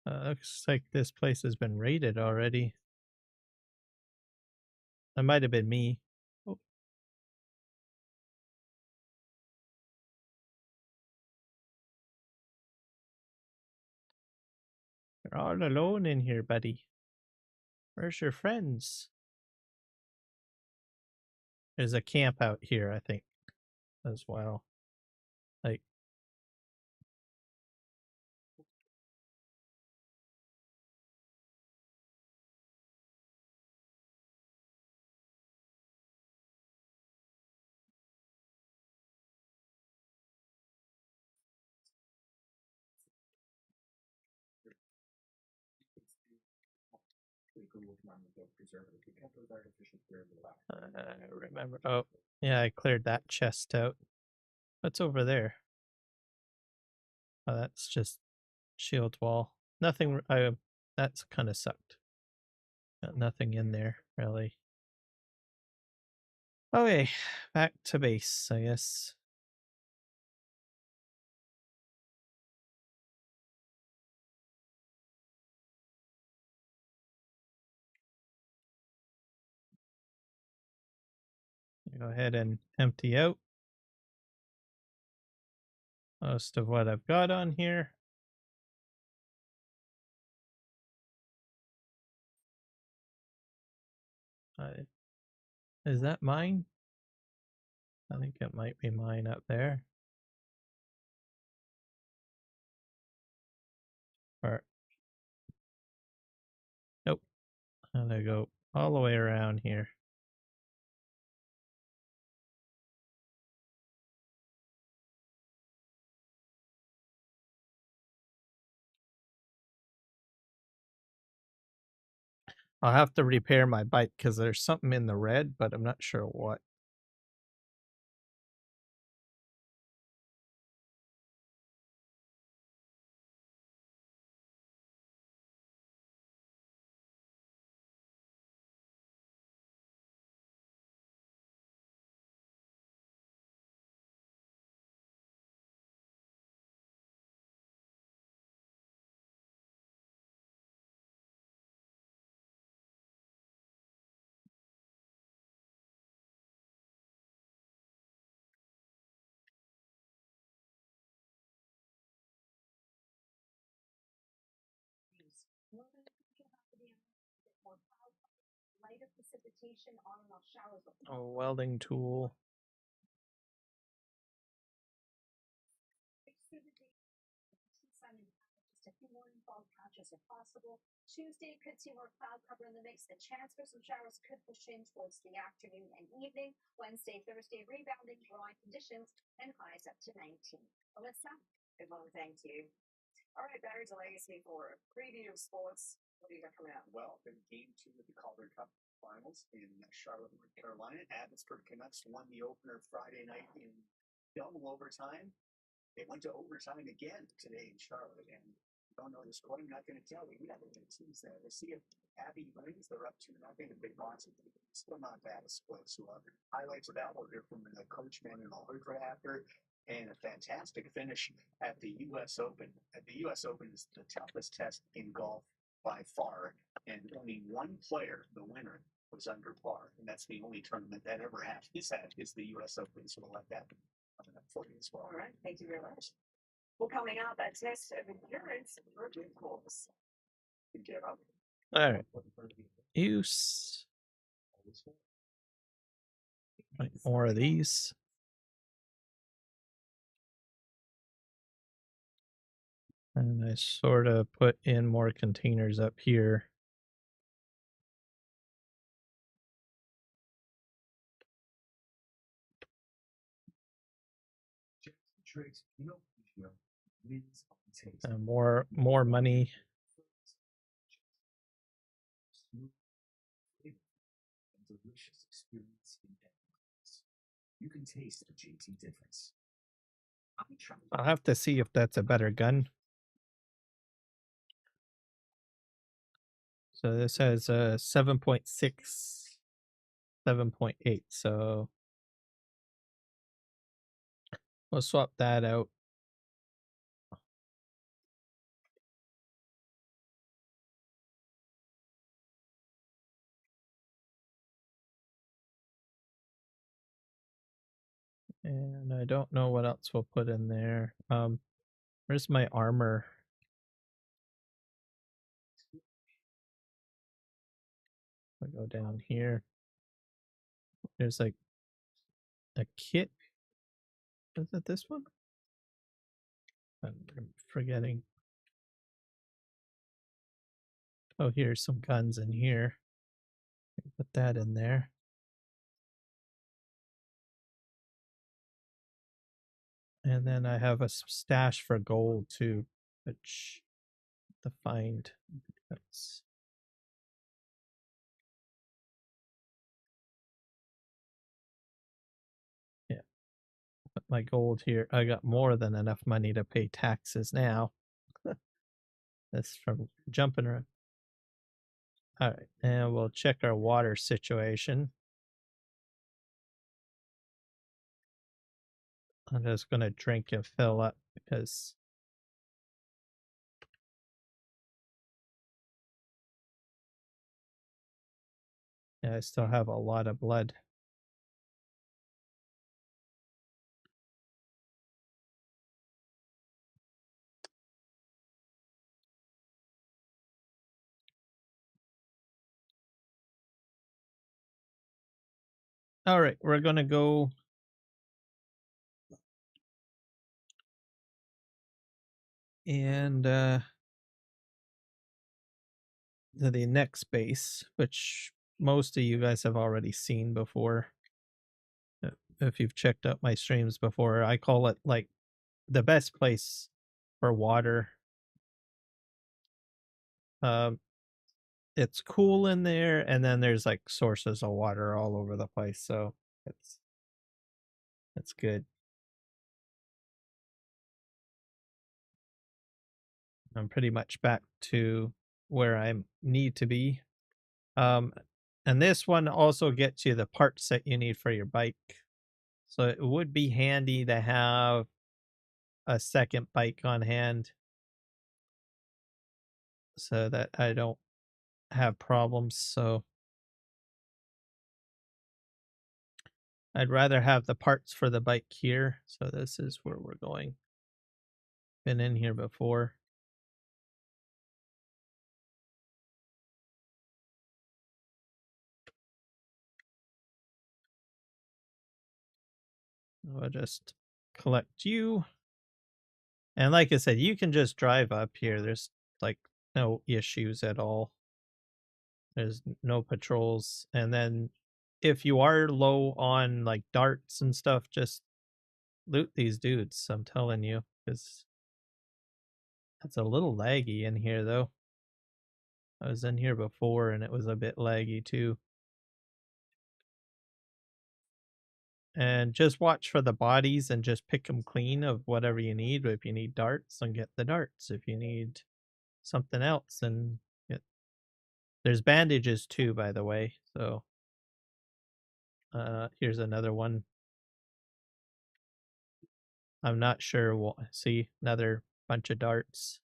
S1: Looks like this place has been raided already. That might have been me. Oh. You're all alone in here, buddy. Where's your friends? There's a camp out here, I think, as well. Like, I remember. Oh, yeah, I cleared that chest out. What's over there? Oh, that's just shield wall. Nothing. That's kind of sucked. Got nothing in there really. Okay, back to base, I guess. Go ahead and empty out most of what I've got on here. Is that mine? I think it might be mine up there. Or nope. I'm gonna go all the way around here. I'll have to repair my bike because there's something in the red, but I'm not sure what.
S3: Lighter precipitation on and off showers.
S1: Oh, welding tool.
S3: Just a few morning fog patches if possible. Tuesday could see more cloud cover in the mix. The chance for some showers could push in towards the afternoon and evening. Wednesday, Thursday, rebounding dry conditions and highs up to 19. Alyssa? Good morning, thank you. All right, Barry Legacy for preview of sports. What do you got coming out?
S4: Well, in game 2 of the Calder Cup Finals in Charlotte, North Carolina, Abbotsford Canucks won the opener Friday night in double overtime. They went to overtime again today in Charlotte, and don't know the score. I'm not going to tell you. We have to tease that. Let's see if Abby wins. They're up 2-0. Big loss. Still not bad split. So highlights of that will hear from the coach Manuel after, and a fantastic finish at the U.S. Open. At the U.S. Open is the toughest test in golf by far, and only one player, the winner, was under par, and that's the only tournament that ever happens at is the U.S. Open. So we'll let that coming up for you as well.
S3: All right, thank you very much. Well, coming up, a test of endurance for June course.
S1: All right. Use. Like more of these. And I sort of put in more containers up here. And more money.
S3: Delicious experience in endless. You can taste the JT difference.
S1: I'll have to see if that's a better gun. So this has a 7.6, 7.8. So we'll swap that out. And I don't know what else we'll put in there. Where's my armor? I go down here. There's like a kit. Is it this one? I'm forgetting. Oh, here's some guns in here. Put that in there. And then I have a stash for gold too, which to find. That's yeah. Put my gold here. I got more than enough money to pay taxes now. That's from jumping around. All right, and we'll check our water situation. I'm just gonna drink and fill up because yeah, I still have a lot of blood. All right, we're gonna go and to the next base, which most of you guys have already seen before. If you've checked out my streams before, I call it like the best place for water. Um, it's cool in there, and then there's like sources of water all over the place, so it's good. I'm pretty much back to where I need to be. Um, and this one also gets you the parts that you need for your bike. So it would be handy to have a second bike on hand so that I don't have problems. So I'd rather have the parts for the bike here. So this is where we're going. Been in here before. I'll just collect you. And like I said, you can just drive up here. There's like no issues at all. There's no patrols. And then if you are low on like darts and stuff, just loot these dudes. I'm telling you, because it's a little laggy in here though. I was in here before and it was a bit laggy too. And just watch for the bodies and just pick them clean of whatever you need. If you need darts, then get the darts. If you need something else, then get. There's bandages too, by the way. So here's another one. I'm not sure. We'll see another bunch of darts.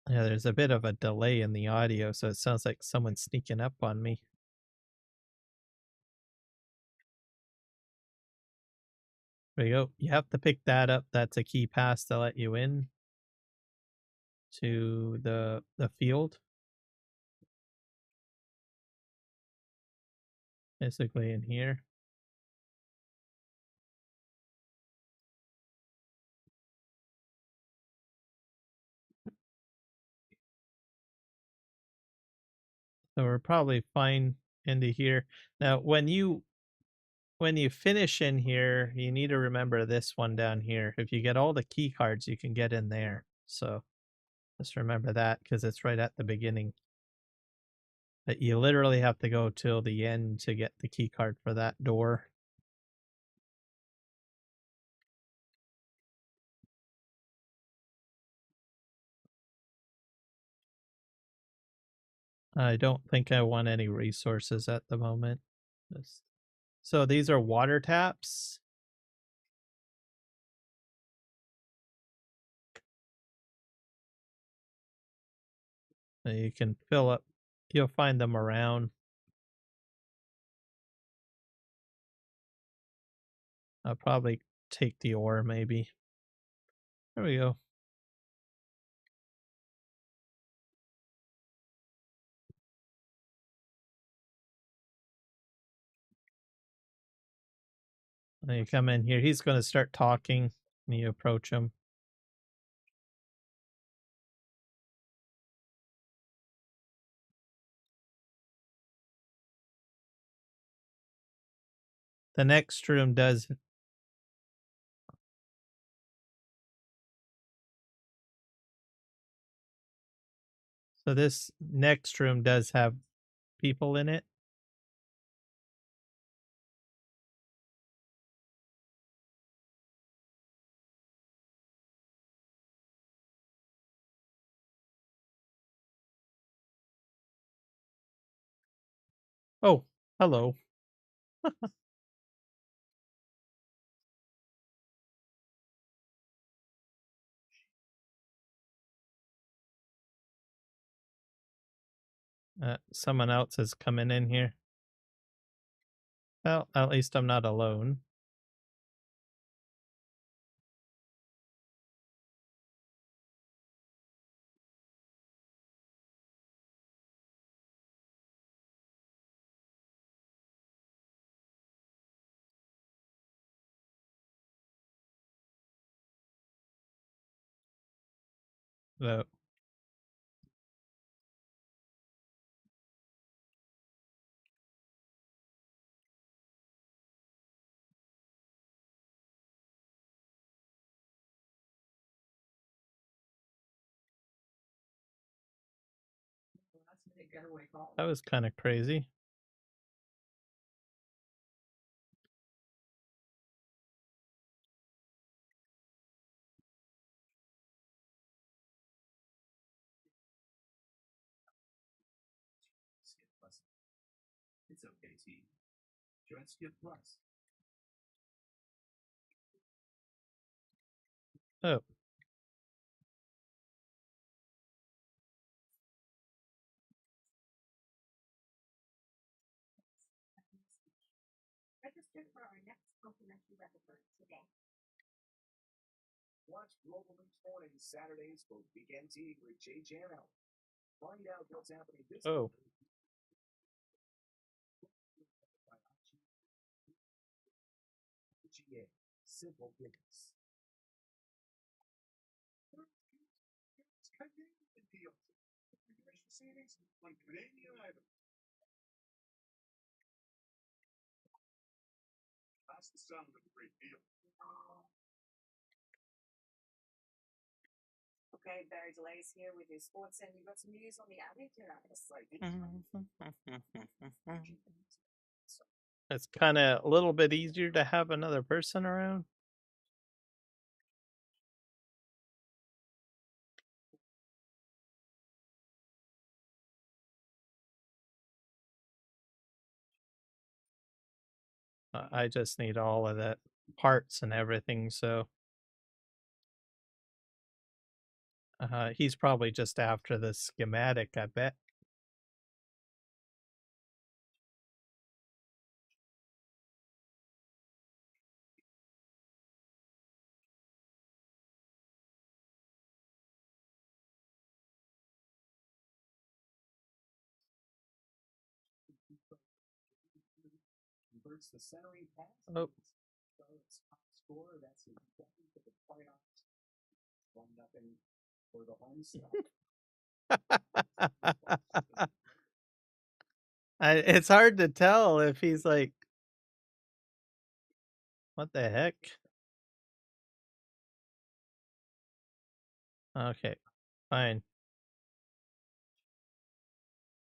S1: Yeah, there's a bit of a delay in the audio, so it sounds like someone's sneaking up on me. There you go. You have to pick that up. That's a key pass to let you in to the field. Basically in here. So we're probably fine into here. Now when you finish in here, you need to remember this one down here. If you get all the key cards, you can get in there. So just remember that because it's right at the beginning. But you literally have to go till the end to get the key card for that door. I don't think I want any resources at the moment. So these are water taps. You can fill up. You'll find them around. I'll probably take the ore, maybe. There we go. And you come in here. He's going to start talking. And you approach him. The next room does. So this next room does have people in it. Oh, hello. Someone else is coming in here. Well, at least I'm not alone. So that was kind of crazy.
S2: It's okay, T. Join Skip Plus.
S1: Oh,
S3: Register for our next complimentary episode today.
S2: Watch Global News Mornings Saturdays for Weekend Tea with Jay Jano. Find out what's happening this
S1: oh.
S2: GA. Simple business. It's convenient deals. Information savings on Canadian items. That's the sound of a great deal.
S3: Okay, Barry Delay's here with your sports, and you've got some news on the outage tonight.
S1: It's kind of a little bit easier to have another person around. I just need all of the parts and everything, so he's probably just after the schematic, I bet.
S4: towards the centering pass.
S1: Oh.
S4: Charlotte's top scorer. That's a 7 for the playoffs. 1-0 for the home stop.
S1: It's hard to tell if he's like, what the heck? Okay, fine.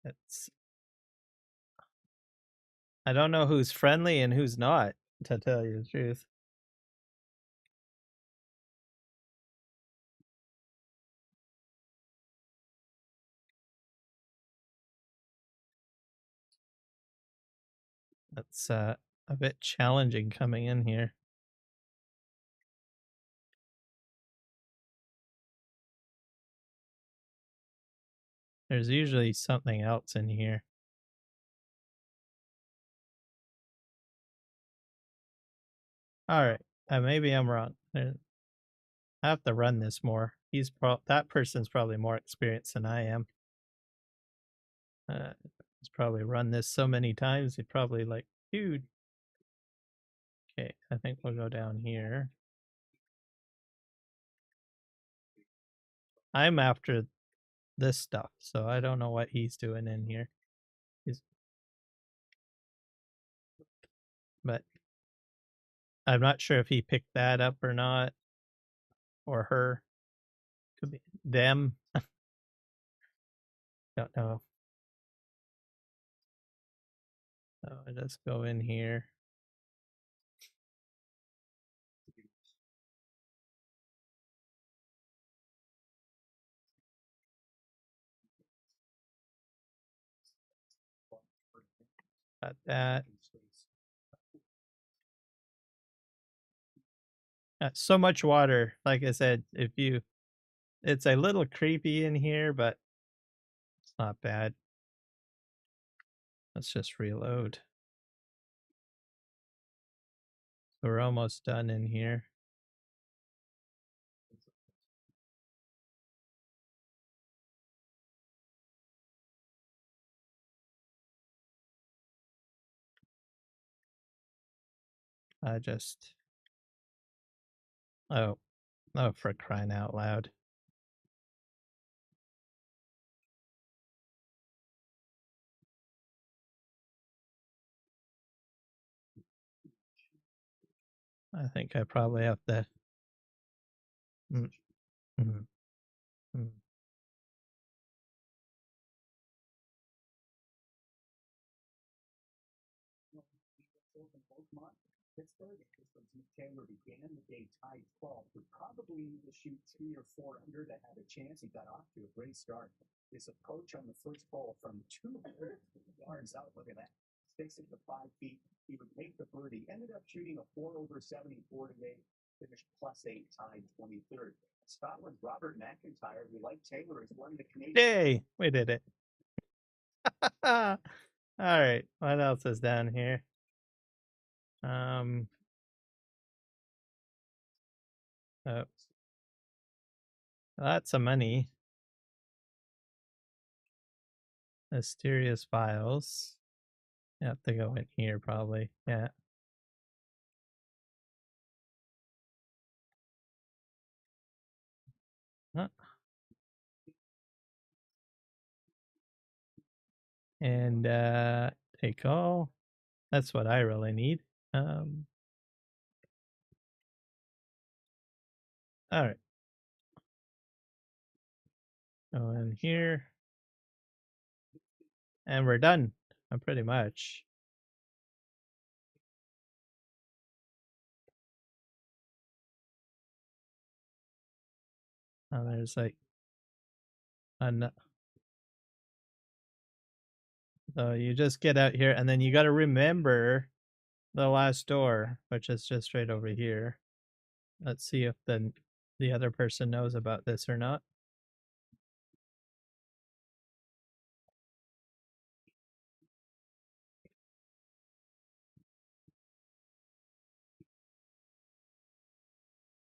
S1: It's I don't know who's friendly and who's not, to tell you the truth. That's a bit challenging coming in here. There's usually something else in here. All right, maybe I'm wrong. I have to run this more. That person's probably more experienced than I am. He's probably run this so many times. He'd probably like, dude. Okay, I think we'll go down here. I'm after this stuff, so I don't know what he's doing in here. But I'm not sure if he picked that up or not, or her. Could be them. Don't know. So I just go in here. Got that. So much water. Like I said, it's a little creepy in here, but it's not bad. Let's just reload. So we're almost done in here. Oh, for crying out loud. I think I probably have to. Mm, mm, mm.
S4: Pittsburgh and Pittsburgh's Taylor began the day tied 12, but probably need to shoot 3 or 4 under to have a chance. He got off to a great start. His approach on the first hole from 200 yards out, look at that, sticks it to 5 feet. He would make the birdie. Ended up shooting a 4 over 74 today. Finished +8, tied 23rd. Scotland's Robert McIntyre, who like Taylor, has won the Canadian.
S1: Yay! We did it. All right. What else is down here? Oh, lots of money. Mysterious files. You have to go in here probably. Yeah. Huh. And take all. That's what I really need. All right. Go in here. And we're done. Pretty much. There's like so you just get out here and then you got to remember the last door, which is just right over here. Let's see if the other person knows about this or not.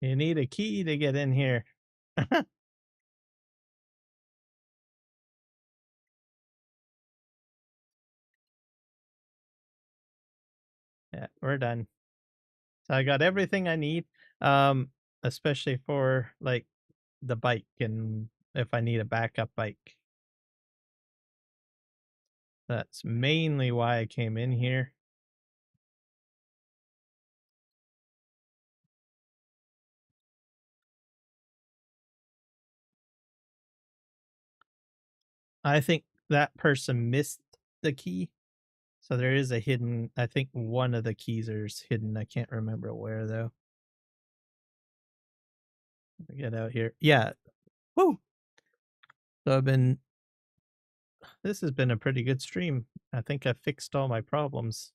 S1: You need a key to get in here. Yeah, we're done. So I got everything I need. Um, especially for like the bike and if I need a backup bike. That's mainly why I came in here. I think that person missed the key. So there is a hidden, I think one of the keys is hidden. I can't remember where though. Get out here. Yeah. Woo. So this has been a pretty good stream. I think I fixed all my problems.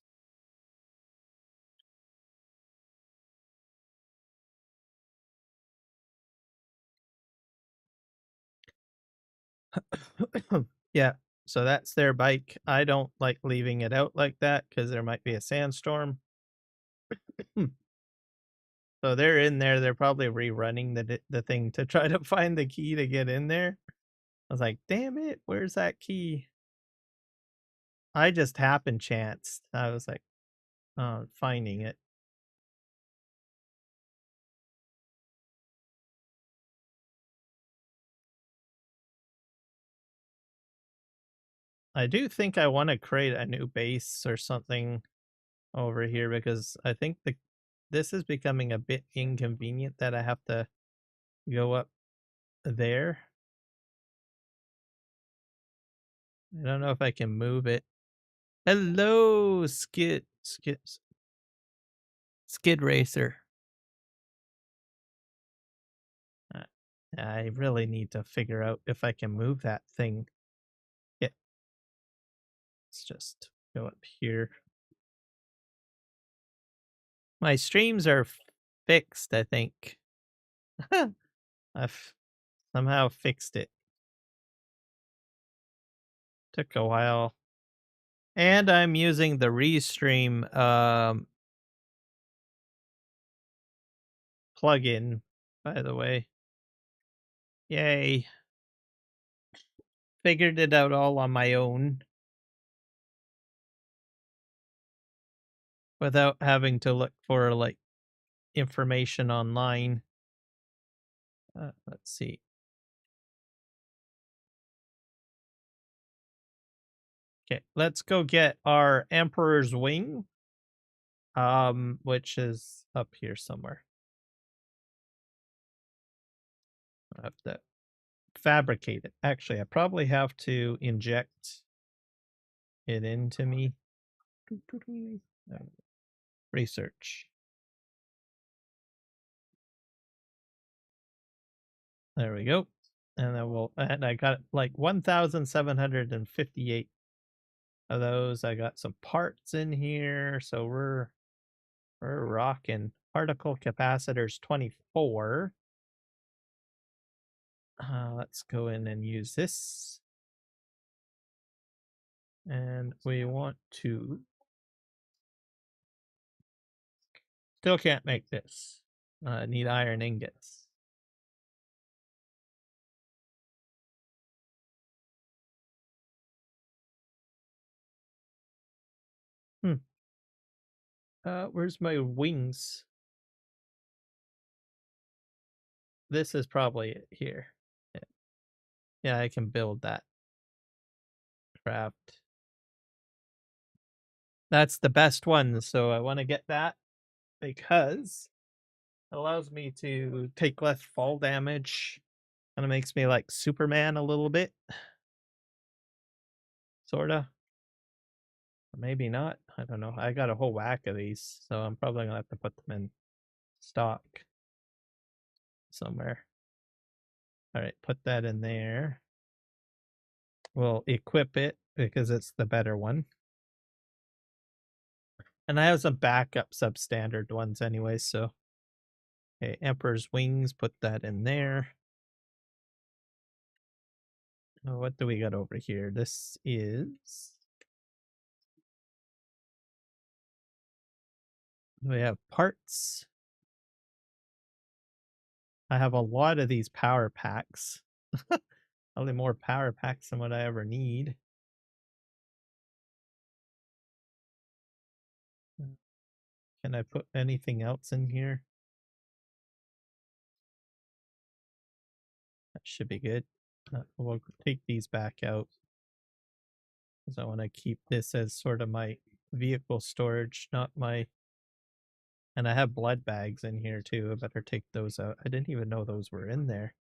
S1: Yeah. So that's their bike. I don't like leaving it out like that because there might be a sandstorm. So they're in there. They're probably rerunning the thing to try to find the key to get in there. I was like, damn it, where's that key? I just happened chanced. I was like, finding it. I do think I want to create a new base or something over here because I think this is becoming a bit inconvenient that I have to go up there. I don't know if I can move it. Hello, Skid Racer. Uh, I really need to figure out if I can move that thing. Yeah, let's just go up here. My streams are fixed, I think. I've somehow fixed it. Took a while. And I'm using the Restream plugin, by the way. Yay. Figured it out all on my own without having to look for like information online. Let's see. Okay, let's go get our Emperor's Wing, which is up here somewhere. I have to fabricate it. Actually, I probably have to inject it into me. Research. There we go. And then I got like 1,758 of those. I got some parts in here, so we're rocking. Particle capacitors 24. Let's go in and use this. And we want to still can't make this. Need iron ingots. Where's my wings? This is probably it here. Yeah, yeah, I can build that. Craft. That's the best one, so I want to get that because it allows me to take less fall damage. Kind of makes me like Superman a little bit. Sorta. Or maybe not. I don't know. I got a whole whack of these, so I'm probably gonna have to put them in stock somewhere. All right, put that in there. We'll equip it because it's the better one. And I have some backup substandard ones anyway, so. Okay, Emperor's Wings, put that in there. Oh, what do we got over here? This is. We have parts. I have a lot of these power packs. Probably more power packs than what I ever need. Can I put anything else in here? That should be good. We'll take these back out because I want to keep this as sort of my vehicle storage, not my. And I have blood bags in here too. I better take those out. I didn't even know those were in there.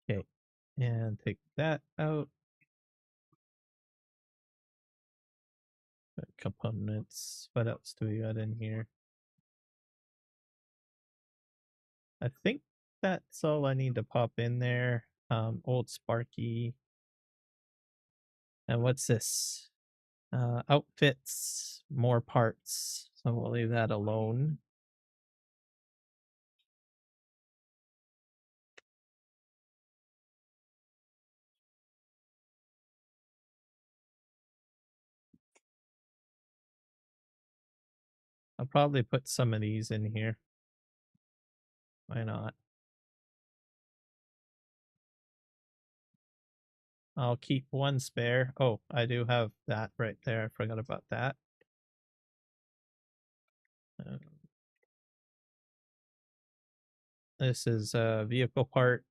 S1: Okay, and take that out. Components. What else do we got in here? I think that's all I need to pop in there. Old Sparky. And what's this? Outfits, more parts. So we'll leave that alone. I'll probably put some of these in here. Why not? I'll keep one spare. Oh, I do have that right there. I forgot about that. This is a vehicle part.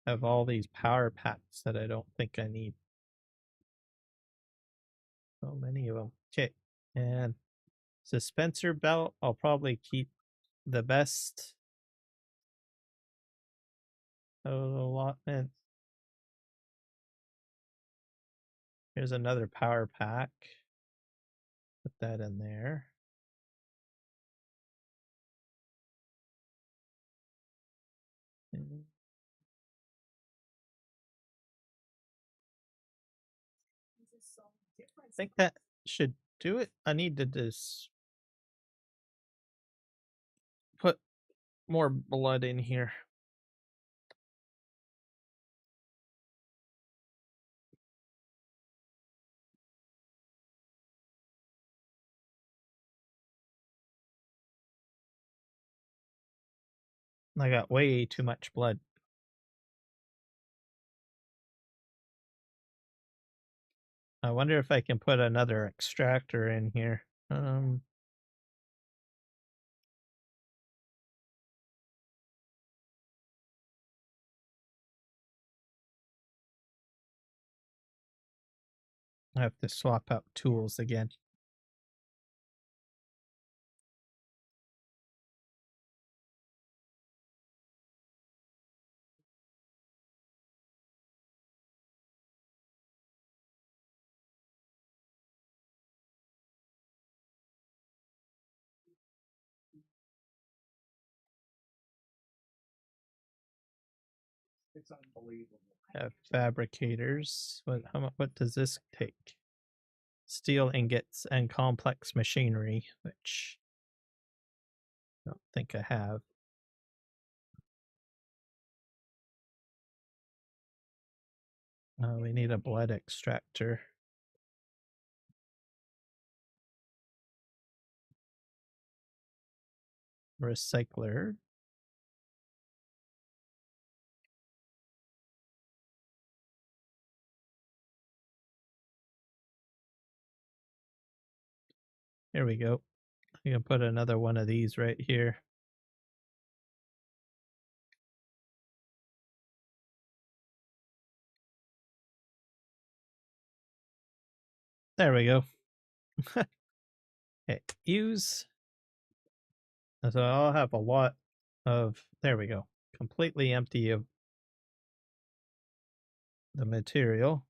S1: I have all these power packs that I don't think I need. So many of them. Okay. And dispenser belt, I'll probably keep the best allotment. Here's another power pack. Put that in there. I think that should do it. I need to just put more blood in here. I got way too much blood. I wonder if I can put another extractor in here. I have to swap out tools again.
S4: It's unbelievable.
S1: Have fabricators. What does this take? Steel ingots and complex machinery, which I don't think I have. We need a blood extractor. Recycler. Here we go. I can put another one of these right here. There we go. Okay, use. So I'll have a lot of. There we go. Completely empty of the material.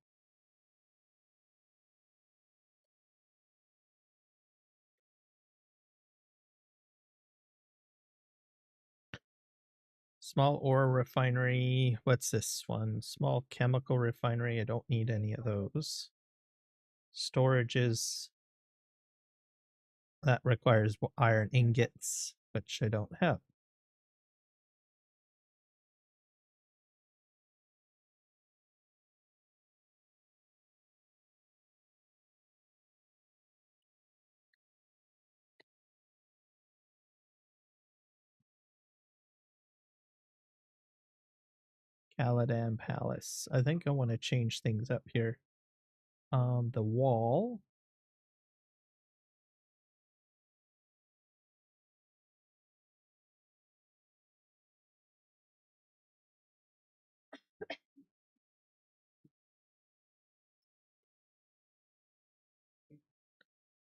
S1: Small ore refinery. What's this one? Small chemical refinery. I don't need any of those. Storages. That requires iron ingots, which I don't have. Caladan Palace. I think I want to change things up here. The wall.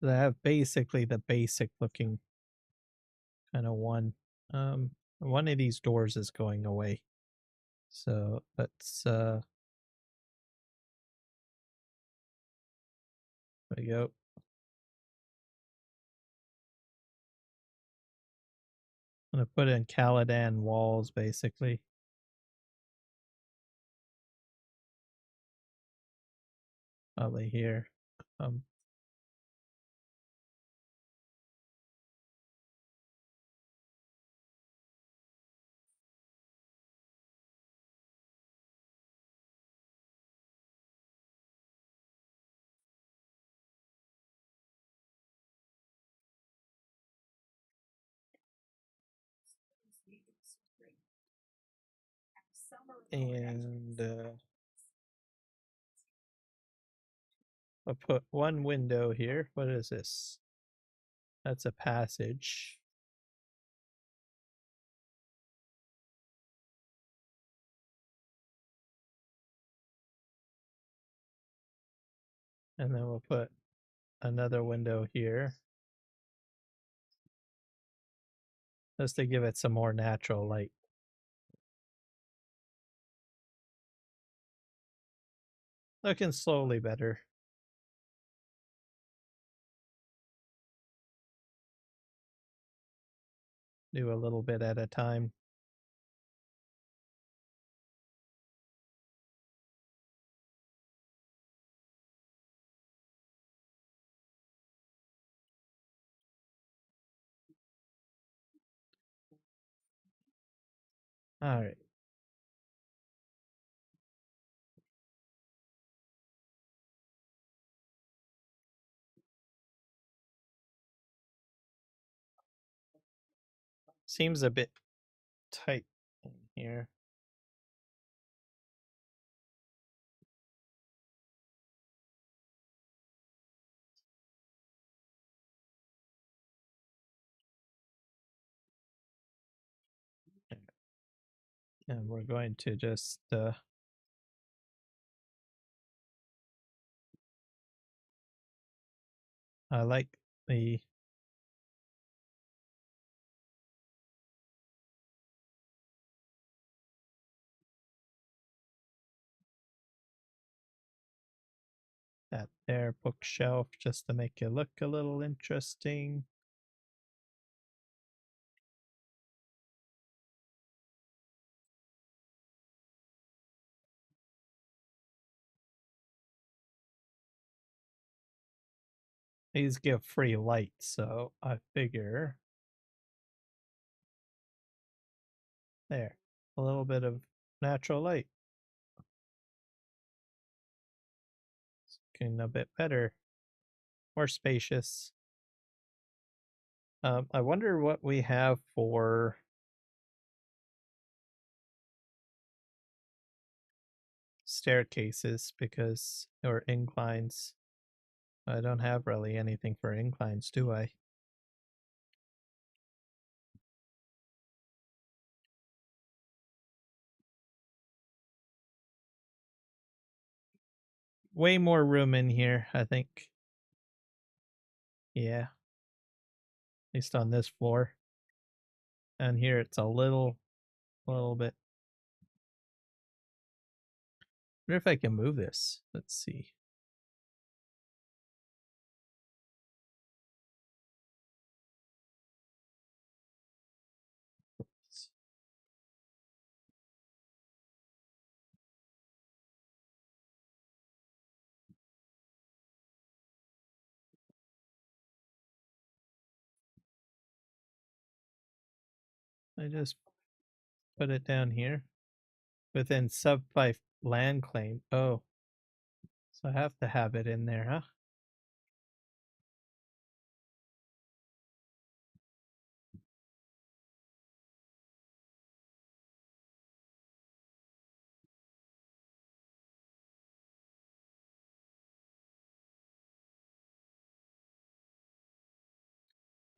S1: I have basically the basic looking kind of one. One of these doors is going away. So let's there we go. I'm gonna put in Caladan walls basically. Probably here. Um and I'll put one window here. What is this? That's a passage. And then we'll put another window here. Just to give it some more natural light. Looking slowly better. Do a little bit at a time. All right. Seems a bit tight in here. And we're going to just I like the that there bookshelf just to make it look a little interesting. These give free light, so I figure there, a little bit of natural light. It's looking a bit better, more spacious. I wonder what we have for staircases because or inclines. I don't have really anything for inclines, do I? Way more room in here, I think. Yeah, at least on this floor. And here it's a little bit. I wonder if I can move this. Let's see. I just put it down here within sub 5 land claim. Oh, so I have to have it in there, huh?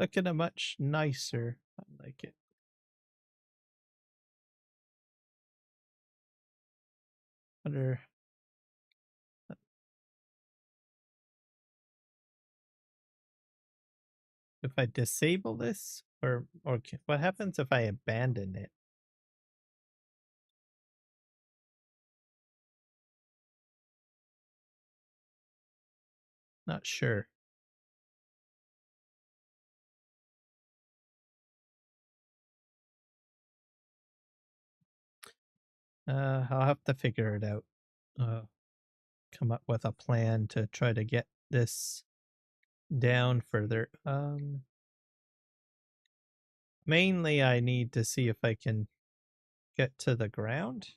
S1: looking a much nicer. I like it. Wonder if I disable this, or what happens if I abandon it? Not sure. I'll have to figure it out. Come up with a plan to try to get this down further. Mainly I need to see if I can get to the ground.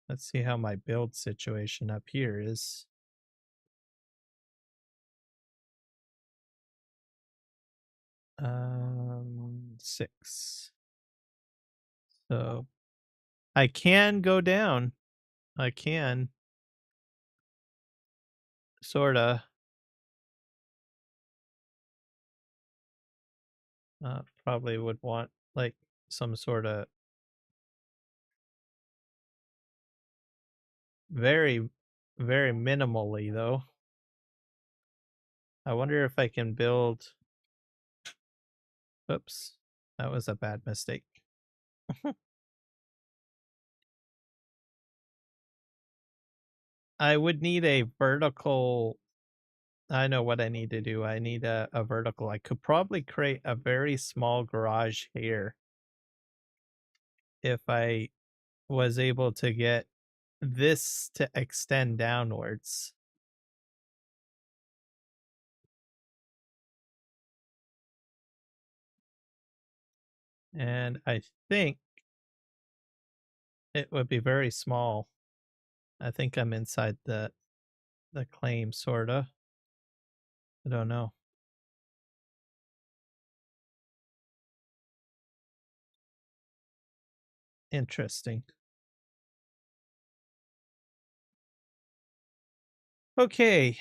S1: Let's see how my build situation up here is. Six. So I can go down. I can. Sorta. Probably would want like some sort of very, very minimally though. I wonder if I can build. Oops, that was a bad mistake. I would need a vertical. I know what I need to do. I need a vertical. I could probably create a very small garage here if I was able to get this to extend downwards. And I think it would be very small. I think I'm inside the claim, sorta. I don't know. Interesting. Okay.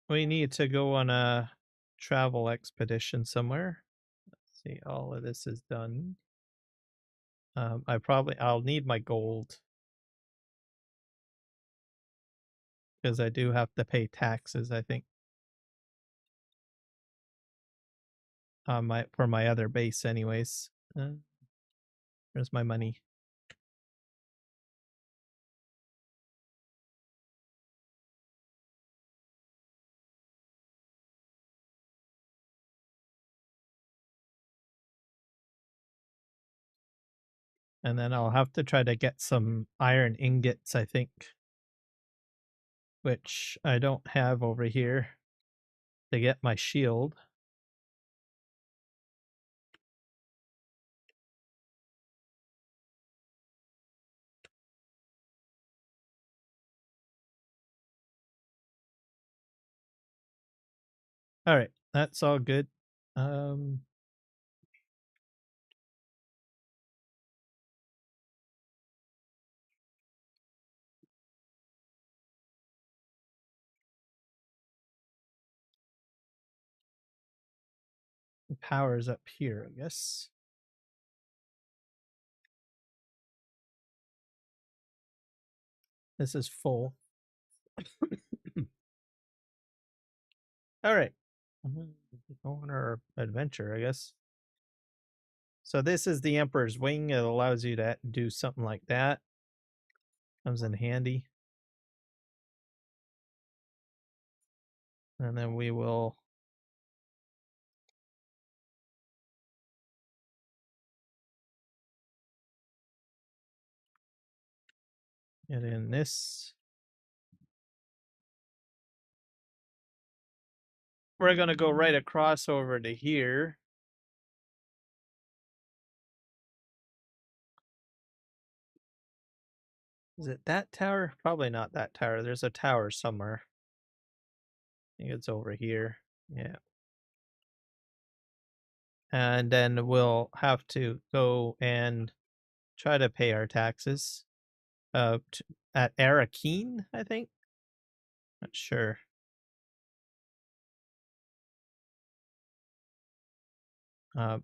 S1: We need to go on a travel expedition somewhere. Let's see, all of this is done. I'll need my gold because I do have to pay taxes, I think, on my other base anyways. Where's my money? And then I'll have to try to get some iron ingots, I think, which I don't have over here to get my shield. All right, that's all good. Power's up here, I guess. This is full. All right. Go on our adventure, I guess. So this is the Emperor's Wing. It allows you to do something like that. Comes in handy. And then we will get in this. We're going to go right across over to here. Is it that tower? Probably not that tower. There's a tower somewhere. I think it's over here. Yeah. And then we'll have to go and try to pay our taxes. At Arakeen, I think. Not sure. Uh,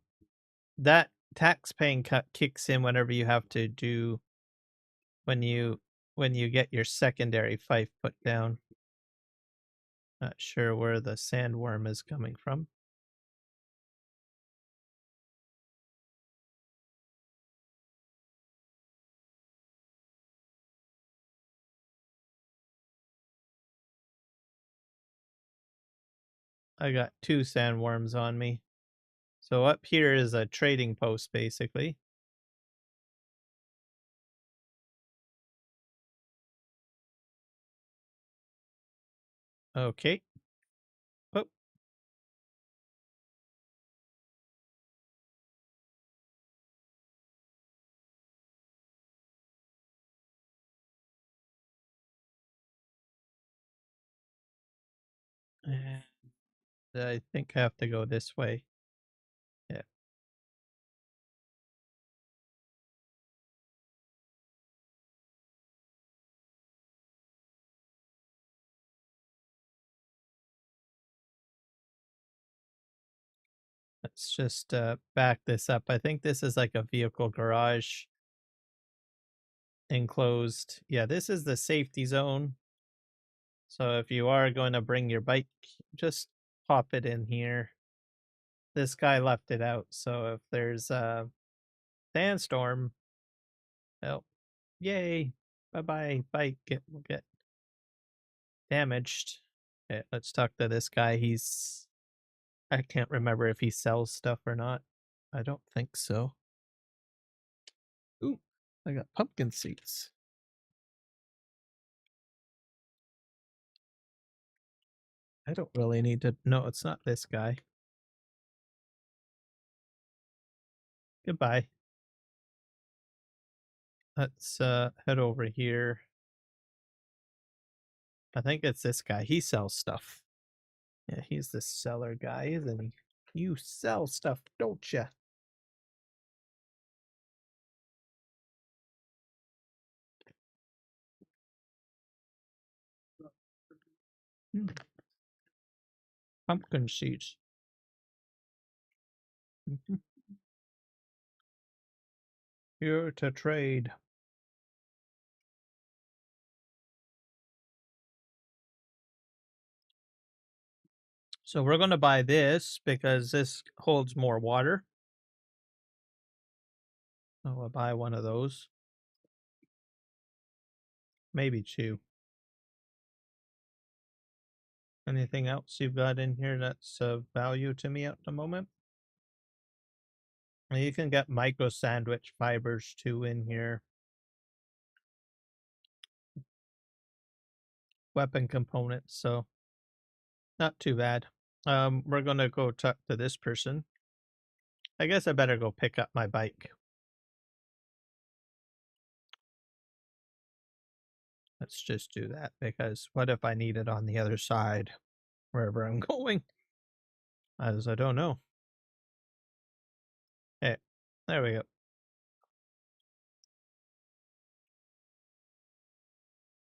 S1: that tax paying cut kicks in whenever you have to do when you get your secondary fife put down. Not sure where the sandworm is coming from. I got 2 sandworms on me. So up here is a trading post, basically. Okay. Oh. And I think I have to go this way. Yeah. Let's just back this up. I think this is like a vehicle garage enclosed. Yeah, this is the safety zone. So if you are going to bring your bike, just pop it in here. This guy left it out. So if there's a sandstorm, oh, yay. Bye bye. Bike will get damaged. Okay, let's talk to this guy. I can't remember if he sells stuff or not. I don't think so. Ooh, I got pumpkin seeds. I don't really need to. No, it's not this guy. Goodbye. Let's head over here. I think it's this guy. He sells stuff. Yeah, he's the seller guy, isn't he? You sell stuff, don't you? Pumpkin seeds. Here to trade. So we're going to buy this because this holds more water. So we'll buy one of those. Maybe 2. Anything else you've got in here that's of value to me at the moment? You can get micro sandwich fibers too in here. Weapon components, so not too bad. We're gonna go talk to this person. I guess I better go pick up my bike. Let's just do that because what if I need it on the other side, wherever I'm going? As I don't know. Hey, there we go.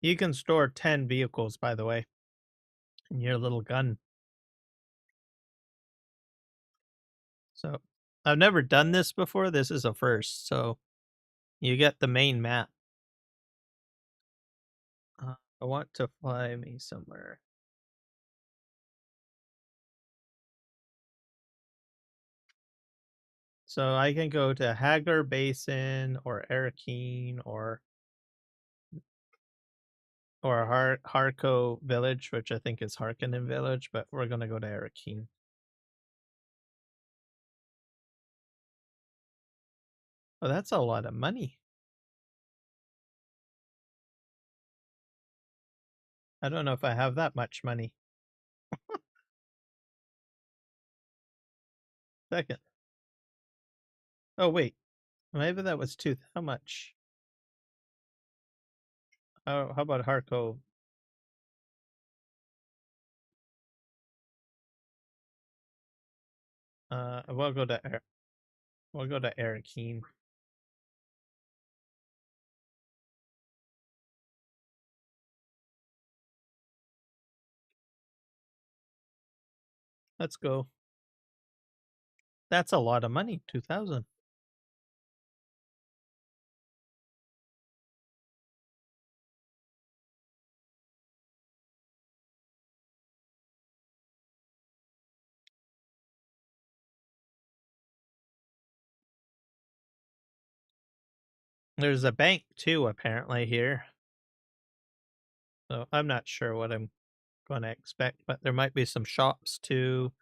S1: You can store 10 vehicles, by the way, in your little gun. So I've never done this before. This is a first. So you get the main map. I want to fly me somewhere. So I can go to Hagar Basin or Arakeen or Harco Village, which I think is Harkonnen Village, but we're gonna go to Arakeen. Oh, that's a lot of money. I don't know if I have that much money. Second. Oh wait, maybe that was 2. How much? Oh, how about Harco? We'll go to Arakeen. Let's go. That's a lot of money, 2,000. There's a bank too, apparently, here. So I'm not sure what I'm going to expect, but there might be some shops too,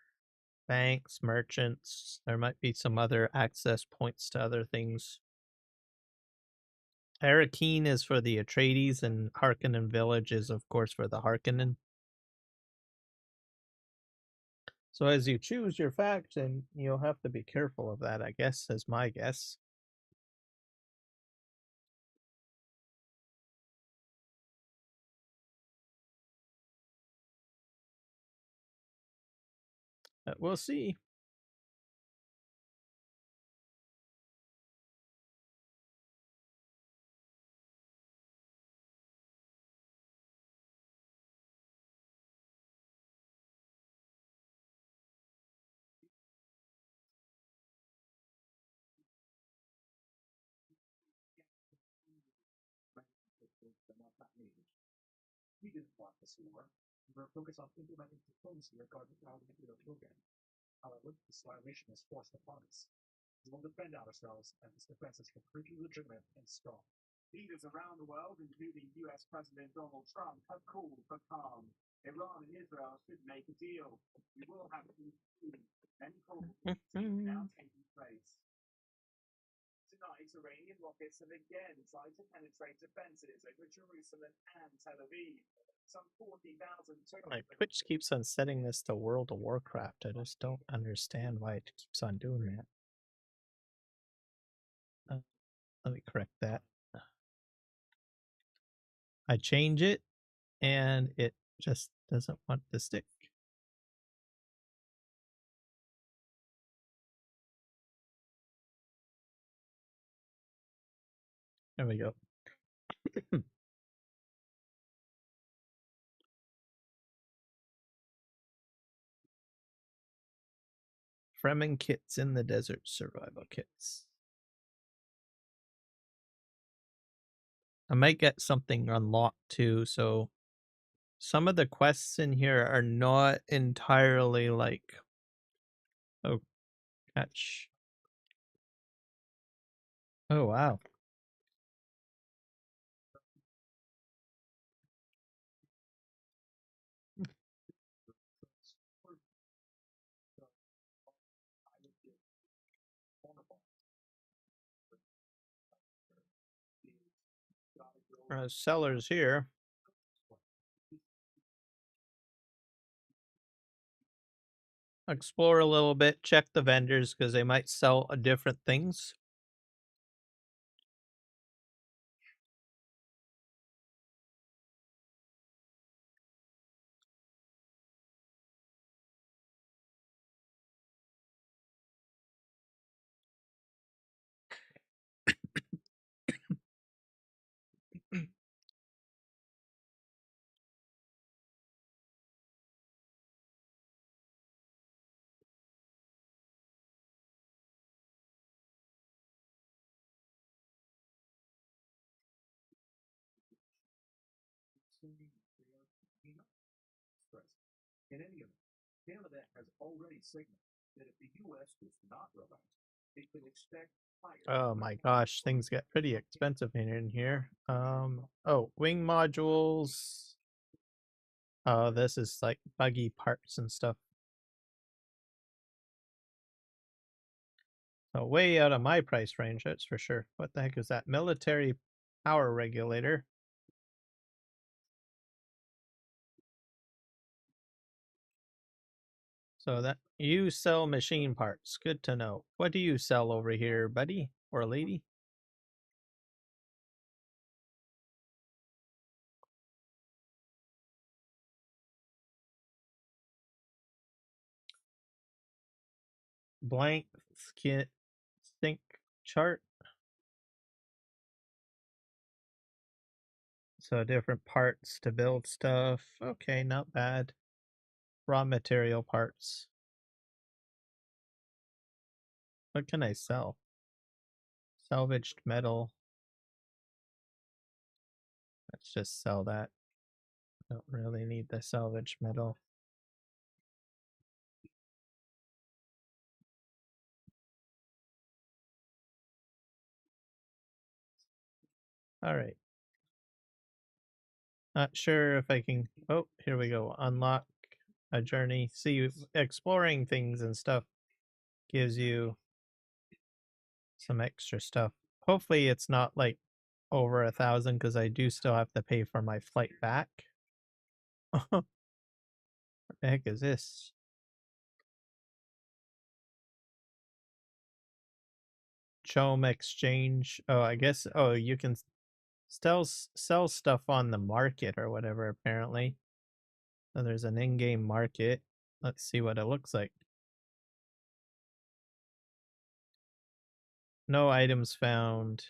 S1: banks, merchants. There might be some other access points to other things. Arakeen is for the Atreides, and Harkonnen Village is, of course, for the Harkonnen. So as you choose your faction, you'll have to be careful of that, I guess, is my guess. But we'll see.
S4: We didn't want this war. We were focused on implementing diplomacy regarding our nuclear program. However, this violation is forced upon us. We will defend ourselves, and this defense is completely legitimate and strong. Leaders around the world, including U.S. President Donald Trump, have called for calm. Iran and Israel should make a deal. We will have peace soon. Many calls now taking place. Tonight, Iranian rockets have again tried to penetrate defenses over Jerusalem and Tel Aviv. Some 40,000
S1: My Twitch keeps on setting this to World of Warcraft. I just don't understand why it keeps on doing that. Let me correct that. I change it, and it just doesn't want to stick. There we go. Fremen kits in the desert, survival kits. I might get something unlocked too, so some of the quests in here are not entirely like, oh, catch. Oh, wow. Sellers here. Explore a little bit, check the vendors because they might sell different things.
S4: In any event, Canada has already signaled that if the U.S. does not relent, it could expect fire.
S1: Oh my gosh, things get pretty expensive in here. Oh, wing modules. Oh, this is like buggy parts and stuff. So way out of my price range, that's for sure. What the heck is that? Military power regulator. So that you sell machine parts. Good to know. What do you sell over here, buddy or lady? Blank skin sync chart. So different parts to build stuff. Okay, not bad. Raw material parts. What can I sell? Salvaged metal. Let's just sell that. Don't really need the salvaged metal. All right. Not sure if I can. Oh, here we go. Unlock a journey. See, exploring things and stuff gives you some extra stuff. Hopefully, it's not like over 1,000 because I do still have to pay for my flight back. What the heck is this? Chome exchange. Oh, I guess. Oh, you can sell stuff on the market or whatever. Apparently, so there's an in-game market. Let's see what it looks like. No items found.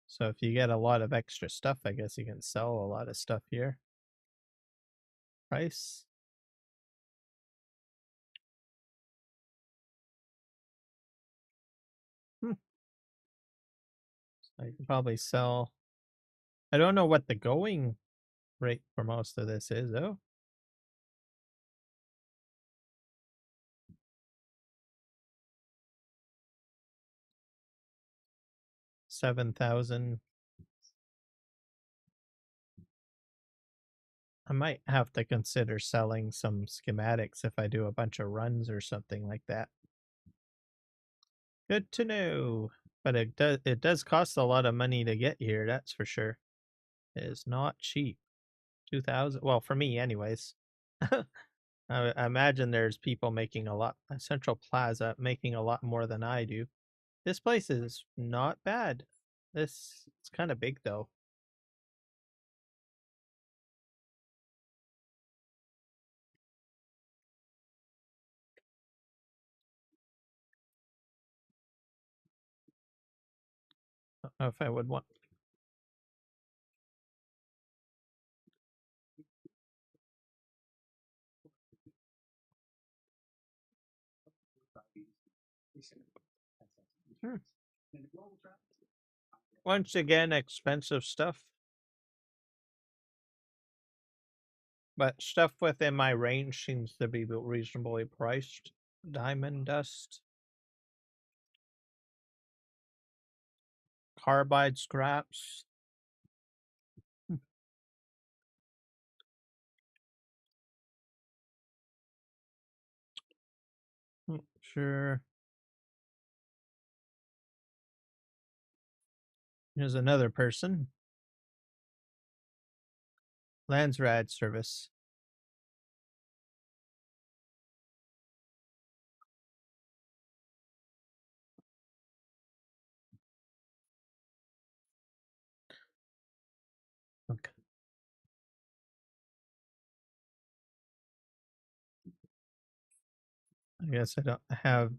S1: So if you get a lot of extra stuff, I guess you can sell a lot of stuff here. Price. Hmm. So I can probably sell. I don't know what the going rate for most of this is, though. 7,000. I might have to consider selling some schematics if I do a bunch of runs or something like that. Good to know. But it does cost a lot of money to get here, that's for sure. It is not cheap. 2,000. Well, for me anyways. I imagine there's people making a lot Central Plaza making a lot more than I do. This place is not bad. It's kind of big though. I don't know if I would want. Hmm. Once again, expensive stuff, but stuff within my range seems to be reasonably priced. Diamond dust, carbide scraps. Sure. Here's another person. Landsrad service. Okay. I guess I don't have.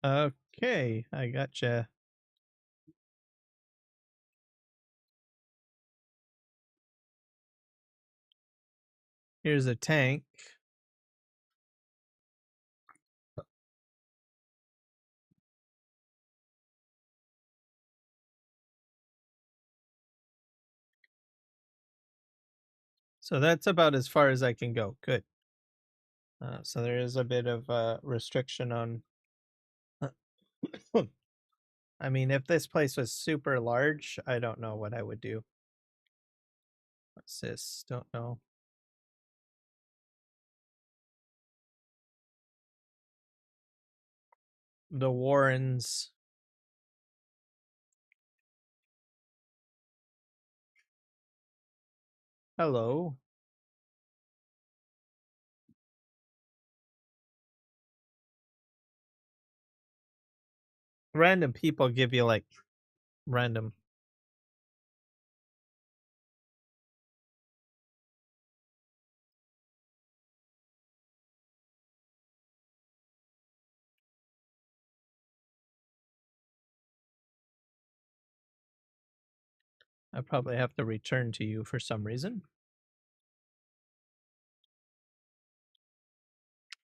S1: Okay, I gotcha. Here's a tank. So that's about as far as I can go. Good. So there is a bit of restriction on. I mean, if this place was super large, I don't know what I would do. What's this? Don't know. The Warrens. Hello. Random people give you like random. I probably have to return to you for some reason.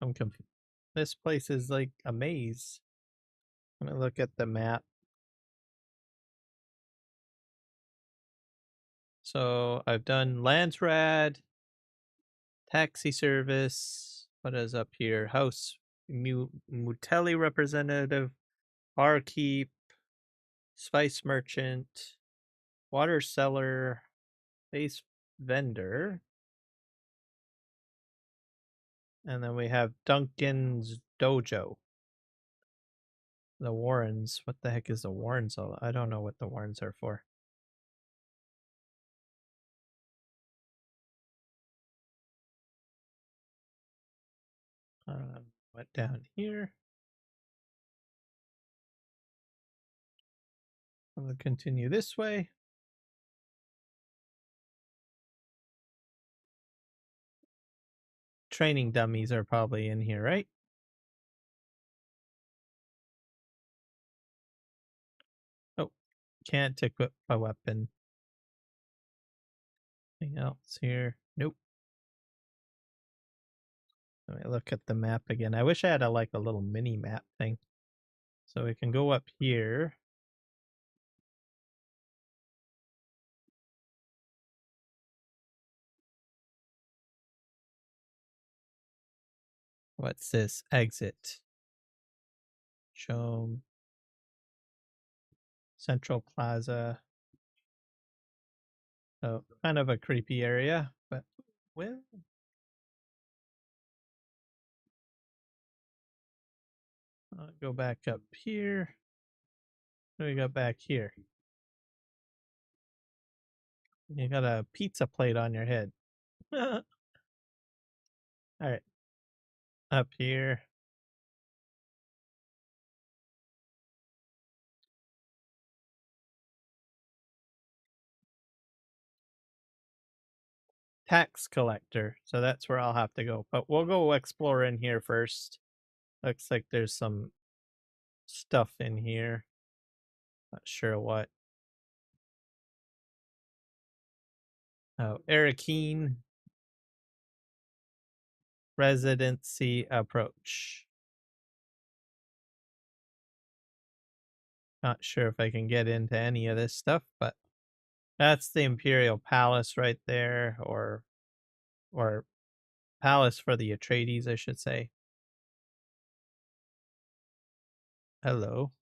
S1: I'm confused. This place is like a maze. Let me look at the map. So I've done Landsrad, taxi service. What is up here? House Mutelli representative, barkeep, spice merchant, water seller, base vendor. And then we have Duncan's Dojo. The Warrens. What the heck is the Warrens? I don't know what the Warrens are for. Went down here. I'm going to continue this way. Training dummies are probably in here, right? Oh, can't equip a weapon. Anything else here? Nope. Let me look at the map again. I wish I had like a little mini map thing. So we can go up here. What's this? Exit. Show Central Plaza. So kind of a creepy area, but well. I'll go back up here. What do we got back here? You got a pizza plate on your head. All right. Up here. Tax collector. So that's where I'll have to go. But we'll go explore in here first. Looks like there's some stuff in here. Not sure what. Oh, Arakeen. Residency approach. Not sure if I can get into any of this stuff, but that's the Imperial Palace right there, or Palace for the Atreides, I should say. Hello.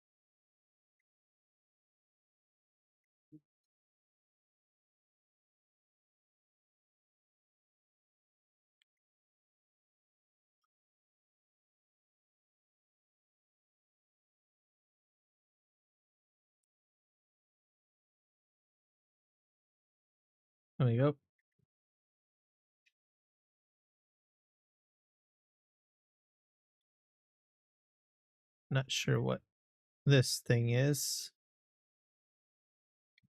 S1: There we go. Not sure what this thing is.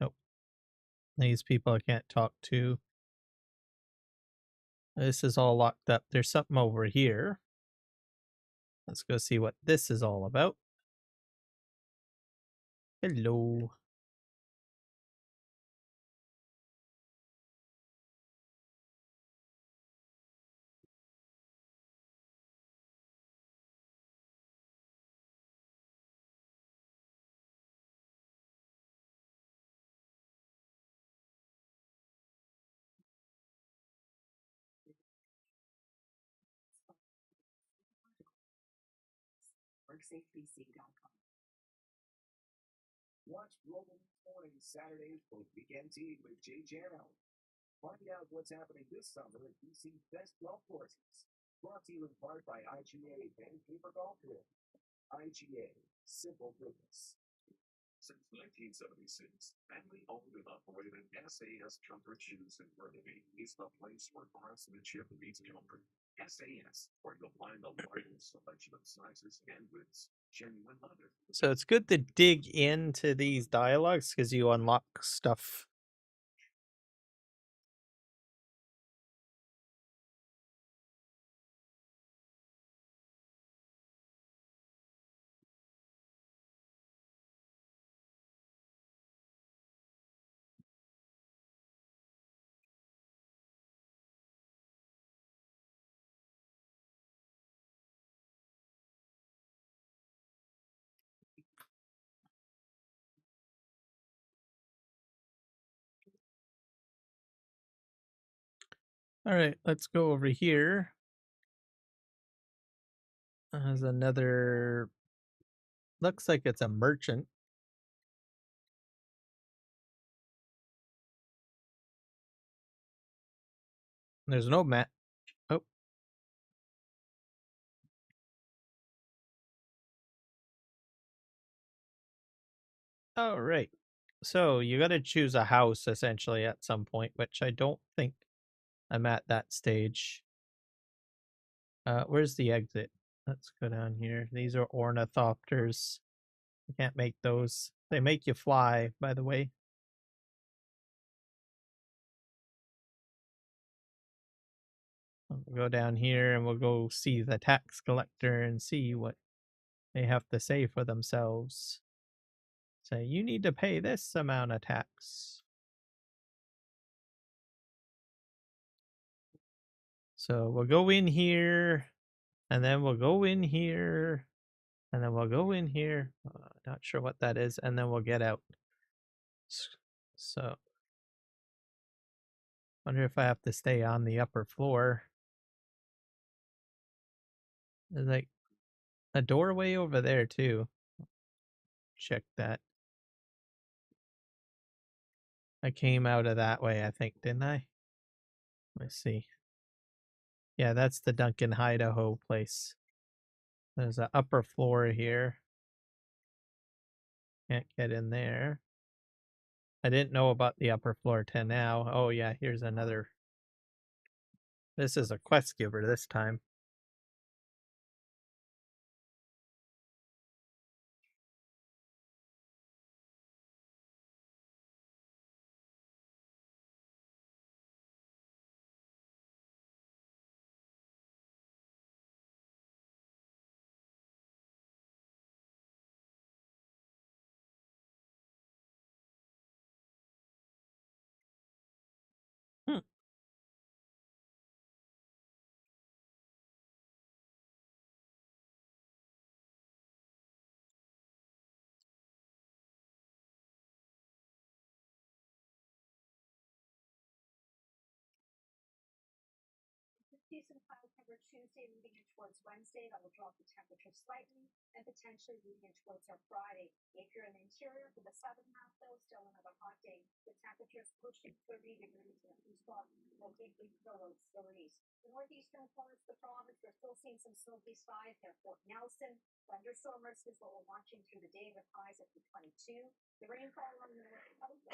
S1: Nope. These people I can't talk to. This is all locked up. There's something over here. Let's go see what this is all about. Hello.
S3: WorksafeBC.com.
S4: Watch Global News Morning Saturdays for Weekend Tea with Jay Jarrell. Find out what's happening this summer at BC's best golf courses. Brought to you in part by IGA and Paper Golf Tour. IGA, simple goodness. Since 1976, family owned and operated SAS Comfort Shoes in Burnaby is the place where craftsmanship meets comfort. SAS, where you'll find the largest selection of sizes and widths, genuine leather.
S1: So it's good to dig into these dialogues because you unlock stuff. All right, let's go over here. There's another. Looks like it's a merchant. There's no map. Oh. All right. So you got to choose a house essentially at some point, which I don't think I'm at that stage. Where's the exit? Let's go down here. These are ornithopters. I can't make those. They make you fly, by the way. We'll go down here and we'll go see the tax collector and see what they have to say for themselves. Say, you need to pay this amount of tax. So we'll go in here, and then we'll go in here, and then we'll go in here. Not sure what that is, and then we'll get out. So, wonder if I have to stay on the upper floor. There's like a doorway over there too. Check that. I came out of that way, I think, didn't I? Let's see. Yeah, that's the Duncan Idaho place. There's an upper floor here. Can't get in there. I didn't know about the upper floor till now. Oh yeah, here's another. This is a quest giver this time. Hmm.
S3: See some cloud cover Tuesday moving in towards Wednesday. That will drop the temperature slightly and potentially moving in towards our Friday. If you're in the interior for the southern half, though, still another hot day. The temperature is pushing 30 degrees in a few spots. Located below 30s. The northeastern corners of the province, we're still seeing some smoky skies near Fort Nelson. Thunderstorm risk is what we're watching through the day with highs up to 22. The rainfall on the north coast.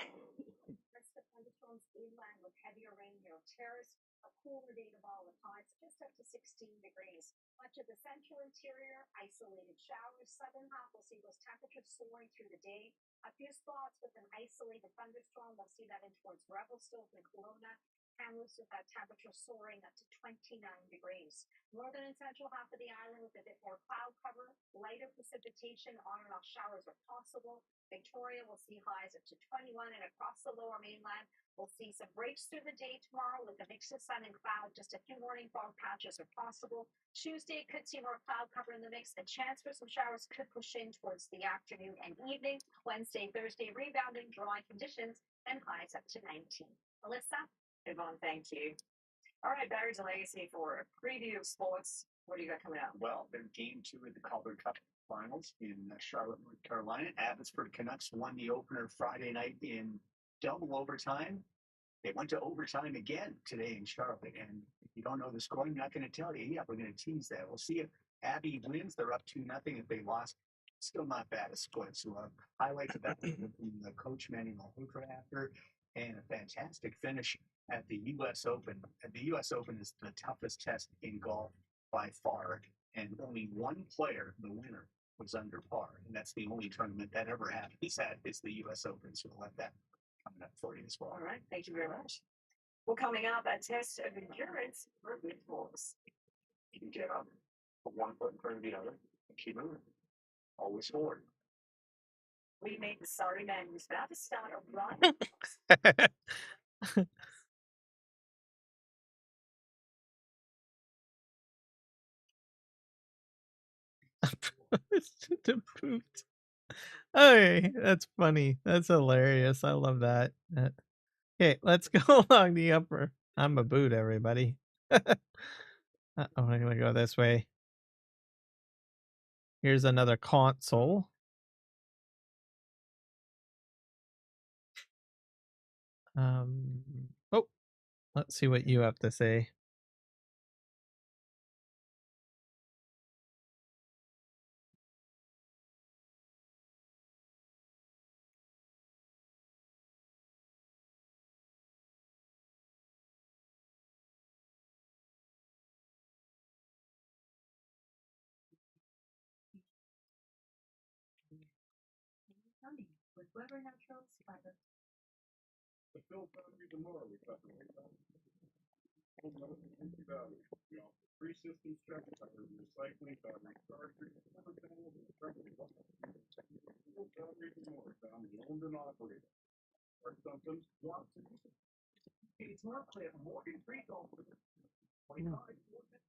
S3: Risk of thunderstorms inland with heavier rain near Terrace. A cooler day to all with highs just up to 16 degrees. Much of the central interior, isolated showers. Southern half will see those temperatures soaring through the day. A few spots with an isolated thunderstorm. We'll see that in towards Revelstoke and Kelowna. Kamloops with that temperature soaring up to 29 degrees. Northern and central half of the island with a bit more cloud cover. Lighter precipitation, on and off showers are possible. Victoria will see highs up to 21, and across the lower mainland, we'll see some breaks through the day tomorrow with a mix of sun and cloud. Just a few morning fog patches are possible. Tuesday could see more cloud cover in the mix. A chance for some showers could push in towards the afternoon and evening. Wednesday, Thursday, rebounding dry conditions and highs up to 19. Alyssa? Yvonne, thank you. All right, Barry's a legacy for a preview of sports. What do you got coming up?
S4: Well, there's game 2 of the Calder Cup Finals in Charlotte, North Carolina. Abbotsford Canucks won the opener Friday night in double overtime. They went to overtime again today in Charlotte. And if you don't know the score, I'm not going to tell you. Yeah, we're going to tease that. We'll see if Abby wins. They're up 2-0. If they lost, still not bad a split. So highlights of that between the coach Manuel Hooker after, and a fantastic finish at the U.S. Open. And the U.S. Open is the toughest test in golf by far. And only one player, the winner, was under par. And that's the only tournament that ever happened. He's had is the U.S. Open. So we'll let that coming up for you as well.
S3: All right, thank you very much. Well, coming up, a test of endurance for good force.
S4: You get up, put one foot in front of the other, and keep moving. Always forward.
S3: We made the sorry man who's about to start a run.
S1: To poot. Okay, that's funny. That's hilarious. I love that. Okay, let's go along the upper. I'm a boot, everybody. I'm gonna go this way. Here's another console. Oh, let's see what you have to say.
S3: Honey, with Weber Naturals Fiber.
S4: The Phil Foundry tomorrow we're talking about. We offer free systems check cover recycling, battery chargers, solar panels, and structural components. Phil Foundry tomorrow, family owned and operated. Or something, lots of it's not clear more than free golf. 25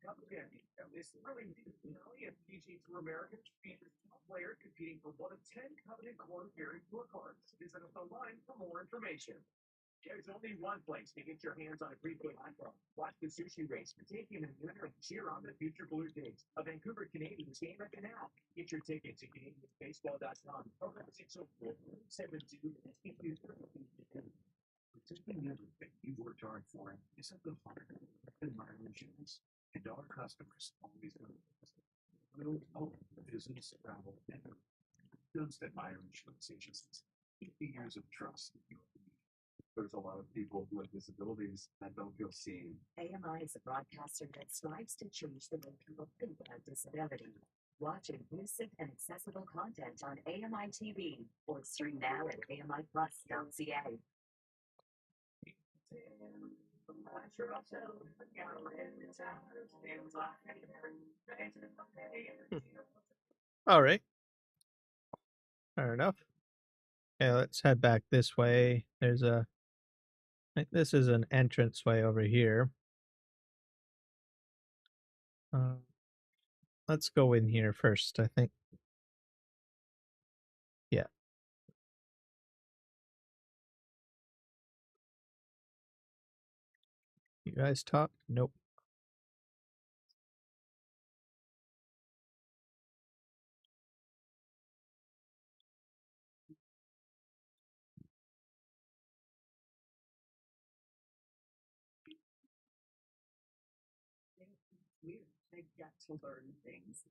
S4: Cup Championship. This thrilling finale of PGA Tour America features top players competing for one of 10 Covenant Core Pairing Tour cards. Visit us online for more information. There's only one place to get your hands on a pre-play iPhone. Watch the sushi race, partake in a dinner, and cheer on the future Blue Jays. A Vancouver Canadians game at the now. Get your tickets at CanadiansBaseball.com or 604-722-5232. Protecting everything you worked hard for isn't the hard than my insurance. And our customers always know this. We'll own business travel and goods that my insurance agencies. 50 years of trust that you need. There's a lot of people with disabilities that don't feel seen.
S3: AMI is a broadcaster that strives to change the way people think about disability. Watch inclusive and accessible content on AMI TV or stream now at AMIplus.ca.
S1: All right. Fair enough. Okay, let's head back this way. There's a. I think this is an entrance way over here. Let's go in here first, I think. Yeah. You guys talk? Nope.
S3: Weird. I got to learn things.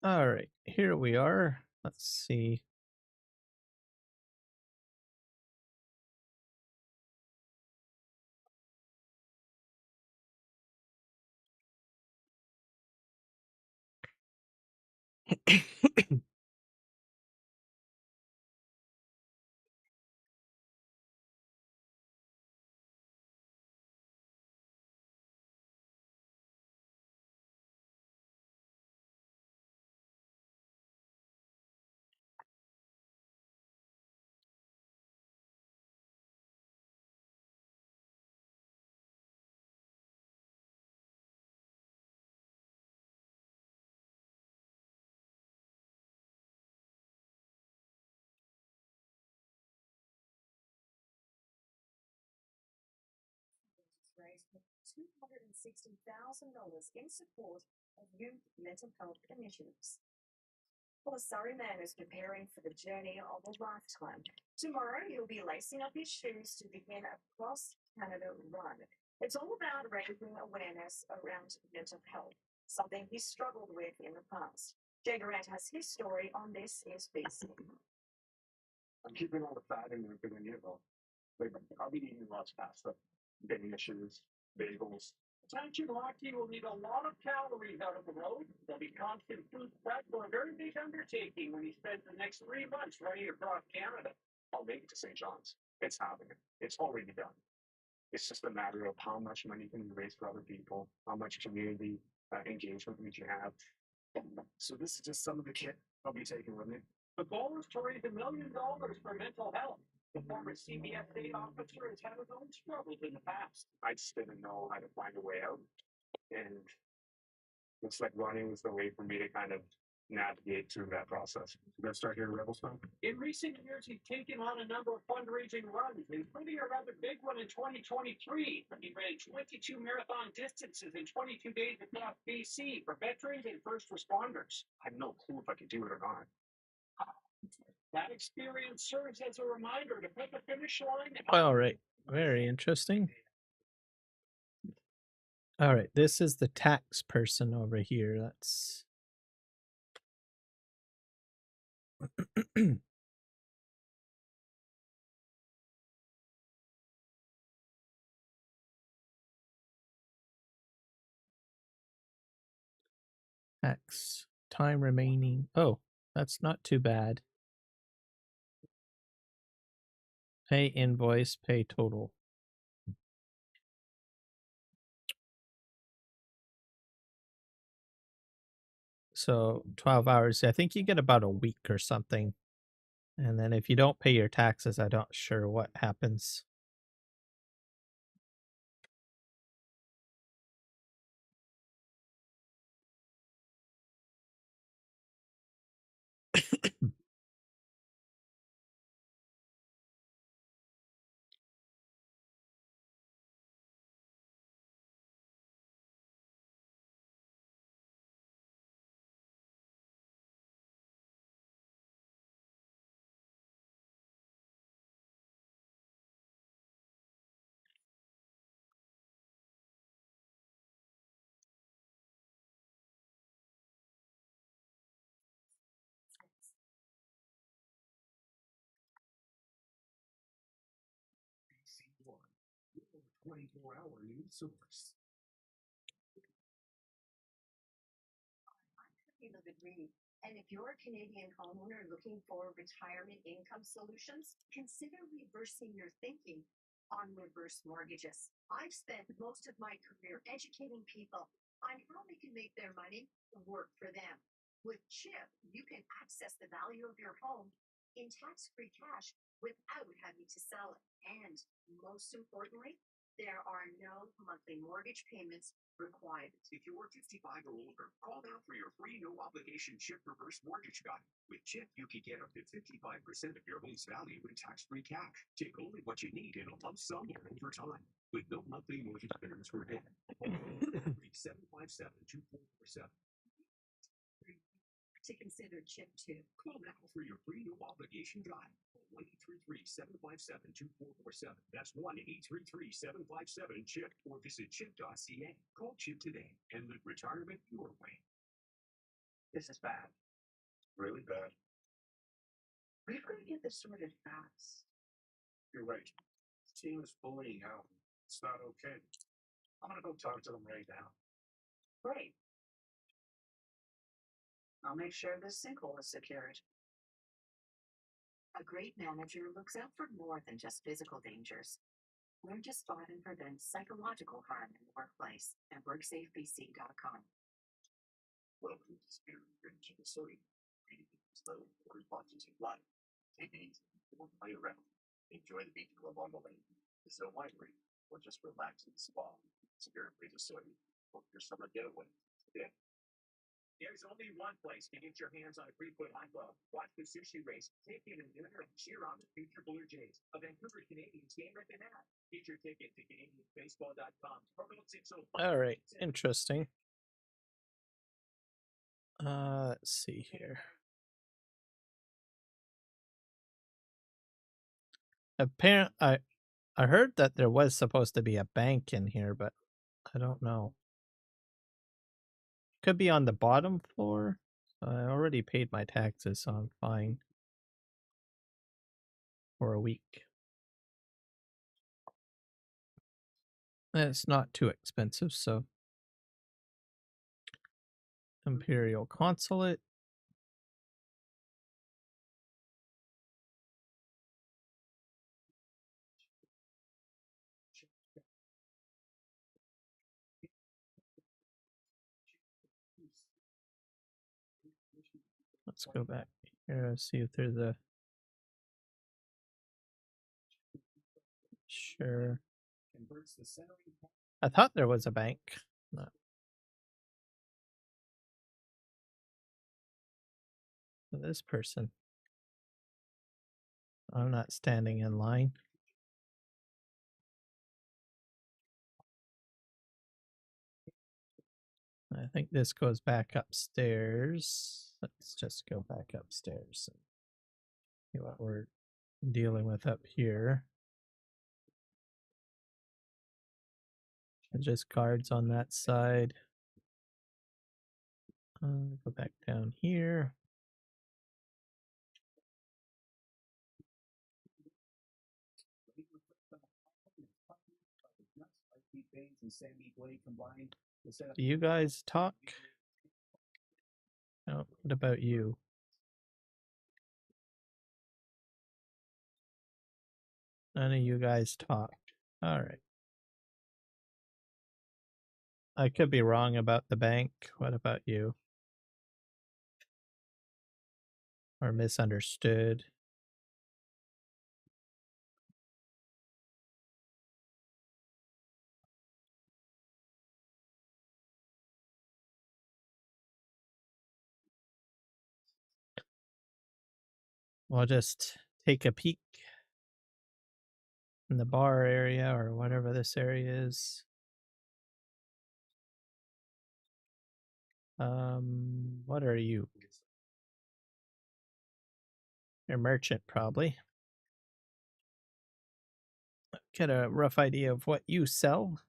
S1: All right. Here we are. Let's see.
S3: Raised $260,000 in support of youth mental health initiatives. Well, a Surrey man is preparing for the journey of a lifetime. Tomorrow, he'll be lacing up his shoes to begin a cross-Canada run. It's all about raising awareness around mental health, something he struggled with in the past. Jay Durant has his story on This Is BC.
S4: I'm keeping all the fat in there because I need it all. Like, I'll be eating lots of pasta, dishes, bagels. Attention hockey will need a lot of calories out of the road. There'll be constant food prep for a very big undertaking when he spends the next 3 months running across Canada. I'll make it to St. John's. It's happening. It's already done. It's just a matter of how much money can you raise for other people, how much community engagement we can have. So this is just some of the kit I'll be taking with me. The goal is to raise $1 million for mental health. The former CBSA officer has had his own struggles in the past. I just didn't know how to find a way out. And looks like running was the way for me to kind of navigate through that process. Let's start here, Rebelstone. In recent years, he's taken on a number of fundraising runs, including a rather big one in 2023. He ran 22 marathon distances in 22 days across BC for veterans and first responders. I have no clue if I could do it or not. That experience serves as a reminder to put the finish line.
S1: All right. Very interesting. All right. This is the tax person over here. That's tax time remaining. Oh, that's not too bad. Pay invoice, pay total. So 12 hours. I think you get about a week or something. And then if you don't pay your taxes, I'm not sure what happens.
S4: BC1, your 24-hour news source.
S3: I'm Live Reed. And if you're a Canadian homeowner looking for retirement income solutions, consider reversing your thinking on reverse mortgages. I've spent most of my career educating people on how they can make their money work for them. With CHIP, you can access the value of your home in tax-free cash without having to sell it. And most importantly, there are no monthly mortgage payments required.
S4: If you're 55 or older, call now for your free no obligation CHIP reverse mortgage guide. With CHIP, you can get up to 55% of your home's value in tax-free cash. Take only what you need in a lump sum over time. With no monthly mortgage payments per day. 757-2447.
S3: To consider CHIP too.
S4: Call now for your free no obligation guide. 1-833-757-2447. That's 1-833-757-CHIP or visit chip.ca. Call CHIP today and live retirement your way. This is bad. Really bad. We've got to get this sorted fast. You're right. The team is bullying out. It's not okay. I'm going to go talk to them right now. Great. I'll make sure this sinkhole is secured.
S3: A great manager looks out for more than just physical dangers. Learn to spot and prevent psychological harm in the workplace at WorksafeBC.com.
S4: Welcome to Spirit Bridge, Missouri. Reading is slow for responses in life. Take it easy. Don't play around. Enjoy the beach club on the lake. Visit a winery or just relax in the spa. Spirit Bridge, Missouri. Book your summer getaway today. There's only one place to get your hands on a 3-foot high club. Watch the sushi race, take in a dinner, and cheer on the future Blue Jays. A Vancouver Canadians game at the net. Get your ticket to CanadiansBaseball.com.
S1: All right, interesting. Let's see here. Apparently, I heard that there was supposed to be a bank in here, but I don't know. Could be on the bottom floor. I already paid my taxes, so I'm fine for a week. And it's not too expensive, so. Imperial Consulate. Let's go back here and see if there's a. Sure. I thought there was a bank. No. This person. I'm not standing in line. I think this goes back upstairs. Let's just go back upstairs and see what we're dealing with up here. Just guards on that side. Go back down here. Do you guys talk? No, what about you? None of you guys talk. All right. I could be wrong about the bank. What about you? Or misunderstood? We'll just take a peek in the bar area or whatever this area is. What are you? You're a merchant, probably. Get a rough idea of what you sell.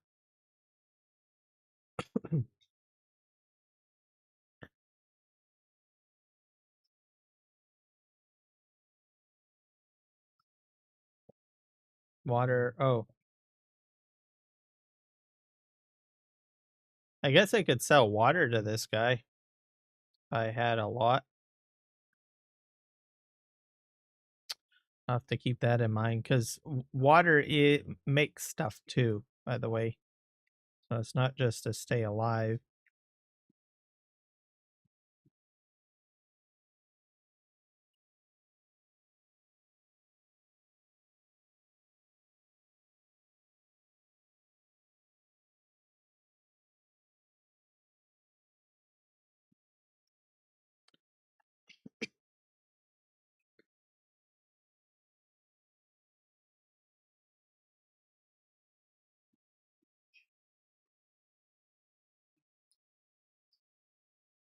S1: Water. Oh, I guess I could sell water to this guy if I had a lot. I'll have to keep that in mind because water it makes stuff too, by the way. So it's not just to stay alive.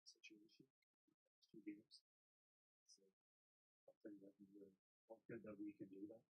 S4: Situation. 2 years. So hopefully that we hope that we can do that.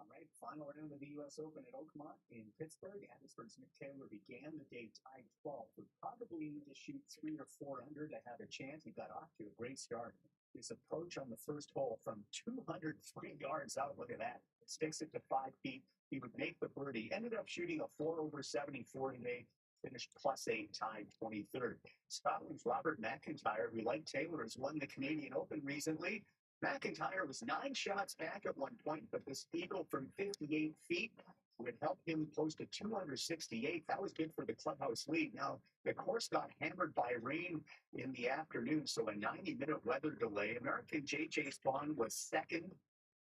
S4: All right, final round of the U.S. Open at Oakmont in Pittsburgh. Abbotsford's Mick Taylor began the day tied 12th. Would probably need to shoot 3 or 4 under to have a chance. He got off to a great start. His approach on the first hole from 203 yards out. Look at that. Sticks it to 5 feet. He would make the birdie. Ended up shooting a 4 over 74 today. Finished +8, tied 23rd. Scotland's Robert McIntyre, who like Taylor, has won the Canadian Open recently. McIntyre was 9 shots back at one point, but this eagle from 58 feet would help him close to 268. That was good for the clubhouse lead. Now, the course got hammered by rain in the afternoon, so a 90-minute weather delay. American J.J. Spawn was second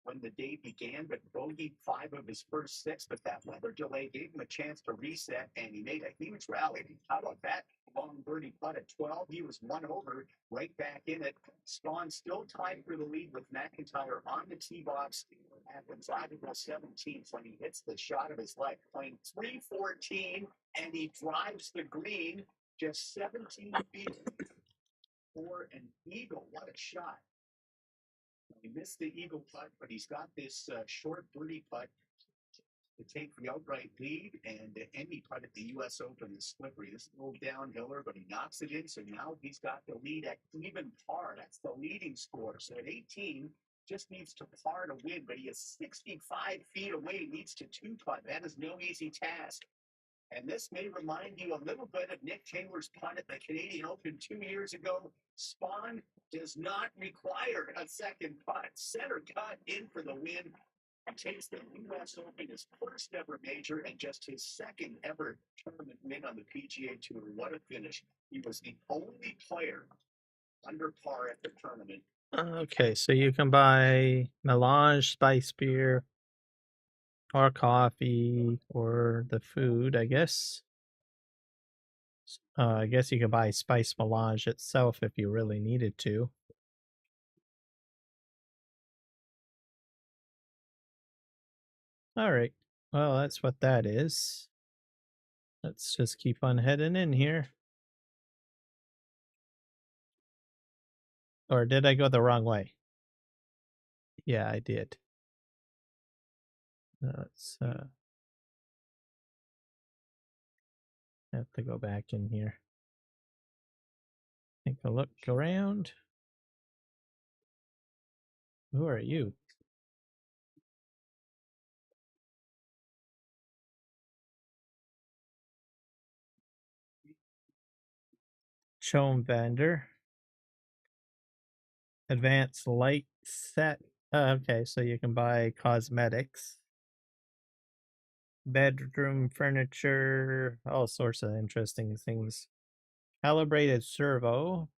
S4: when the day began, but bogeyed 5 of his first 6. But that weather delay gave him a chance to reset, and he made a huge rally. How about that? Long birdie putt at 12. He was 1 over, right back in it. Spawn still tied for the lead with McIntyre on the tee box at the 5-17th when he hits the shot of his life, playing 314, and he drives the green just 17 feet for an eagle. What a shot. He missed the eagle putt, but he's got this short birdie putt to take the outright lead, and any putt at the U.S. Open is slippery. This is a little downhiller, but he knocks it in, so now he's got the lead at even par. That's the leading score. So at 18, just needs to par to win, but he is 65 feet away, needs to 2-putt. That is no easy task. And this may remind you a little bit of Nick Taylor's putt at the Canadian Open 2 years ago. Spawn does not require a second putt. Center cut in for the win. He takes the U.S. Open, his first ever major, and just his second ever tournament win on the PGA Tour. What a finish. He was the only player under par at the tournament.
S1: Okay, so you can buy melange, spice beer, or coffee, or the food, I guess. I guess you could buy Spice Melange itself if you really needed to. All right. Well, that's what that is. Let's just keep on heading in here. Or did I go the wrong way? Yeah, I did. Let's have to go back in here. Take a look around. Who are you? Chome Vander. Advanced light set. Okay, so you can buy cosmetics, bedroom furniture, all sorts of interesting things. Calibrated servo.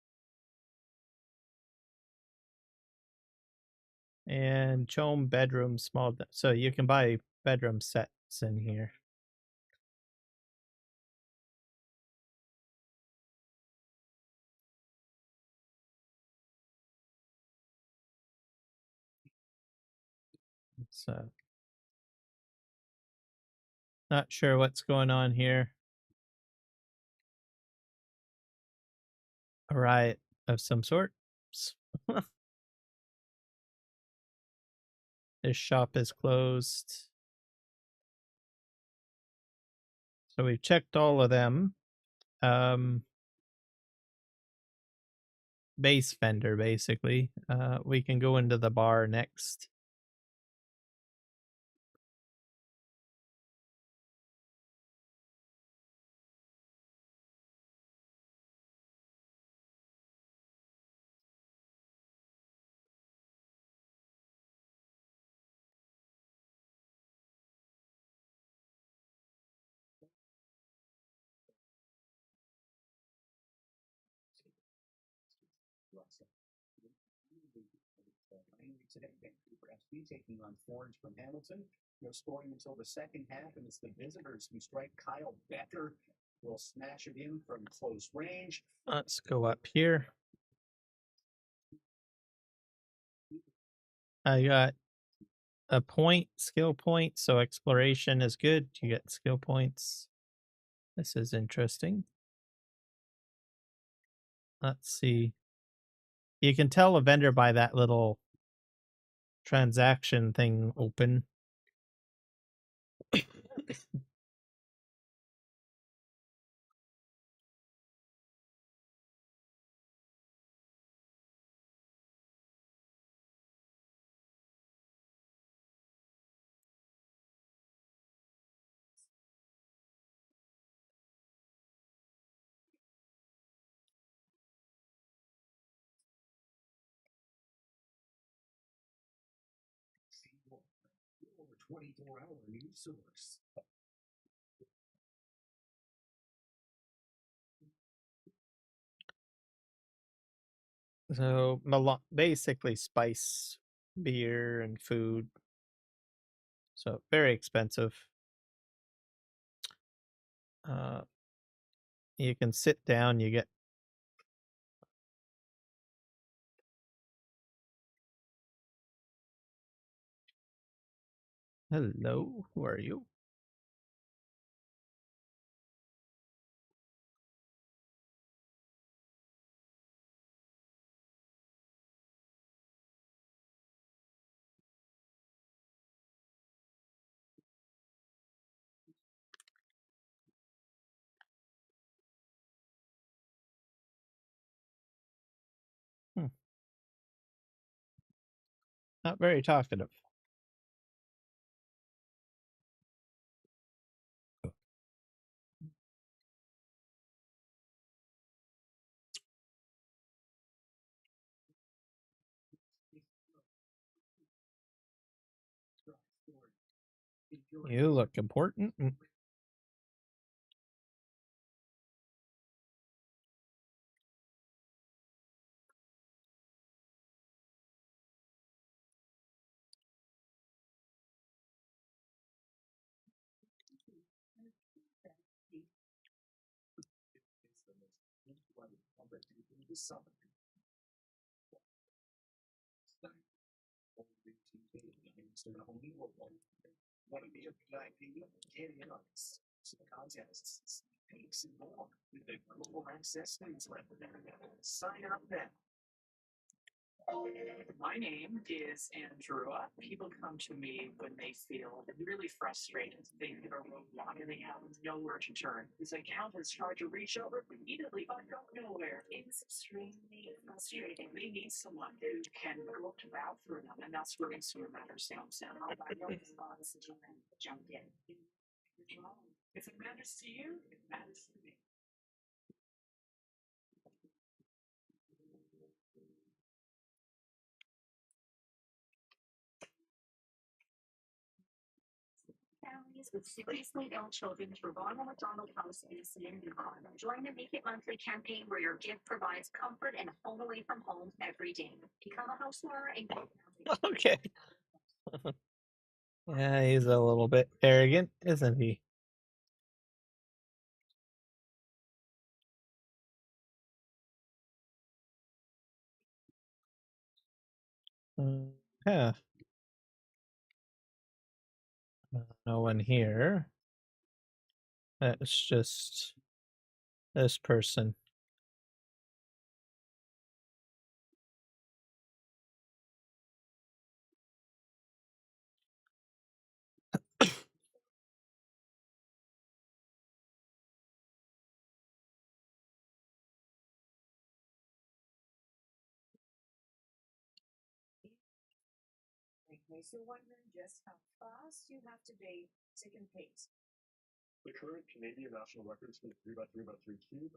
S1: And Chome bedroom small. So you can buy bedroom sets in here. So not sure what's going on here. A riot of some sort. This shop is closed. So we've checked all of them. Base vendor, basically. We can go into the bar next.
S4: Today, Vancouver FC taking on Forge from Hamilton. No scoring until the second half, and it's the visitors who strike. Kyle Becker will smash it in from close range.
S1: Let's go up here. I got a point, skill point, so exploration is good. You get skill points. This is interesting. Let's see. You can tell a vendor by that little transaction thing open.
S4: Your 24-hour news source.
S1: So basically spice, beer, and food. So very expensive. You can sit down. You get hello. Who are you? Not very talkative. You look important.
S4: summer. Only want to be a VIP? Get in on this. Contests, peaks, and more with the global access newsletter. Sign up then. My name is Andrew. People come to me when they feel really frustrated. They hit a roadblock and they have nowhere to turn. This account is hard to reach over repeatedly, but go nowhere. It's extremely frustrating. They need someone who can go to bat for them, and that's where Consumer Matters comes in. I know it's not such a jump in. If it matters to you, it matters to me. Families with seriously ill children through Ronald McDonald House in the same Yukon. Join the Make It Monthly campaign where your gift provides comfort and home away from home every day. Become a housewarmer and
S1: Okay. Yeah, he's a little bit arrogant, isn't he? Yeah. No one here. It's just this person.
S3: In case you're wondering just how fast you have to be to compete.
S4: The current Canadian national records for the 3x3x3 cube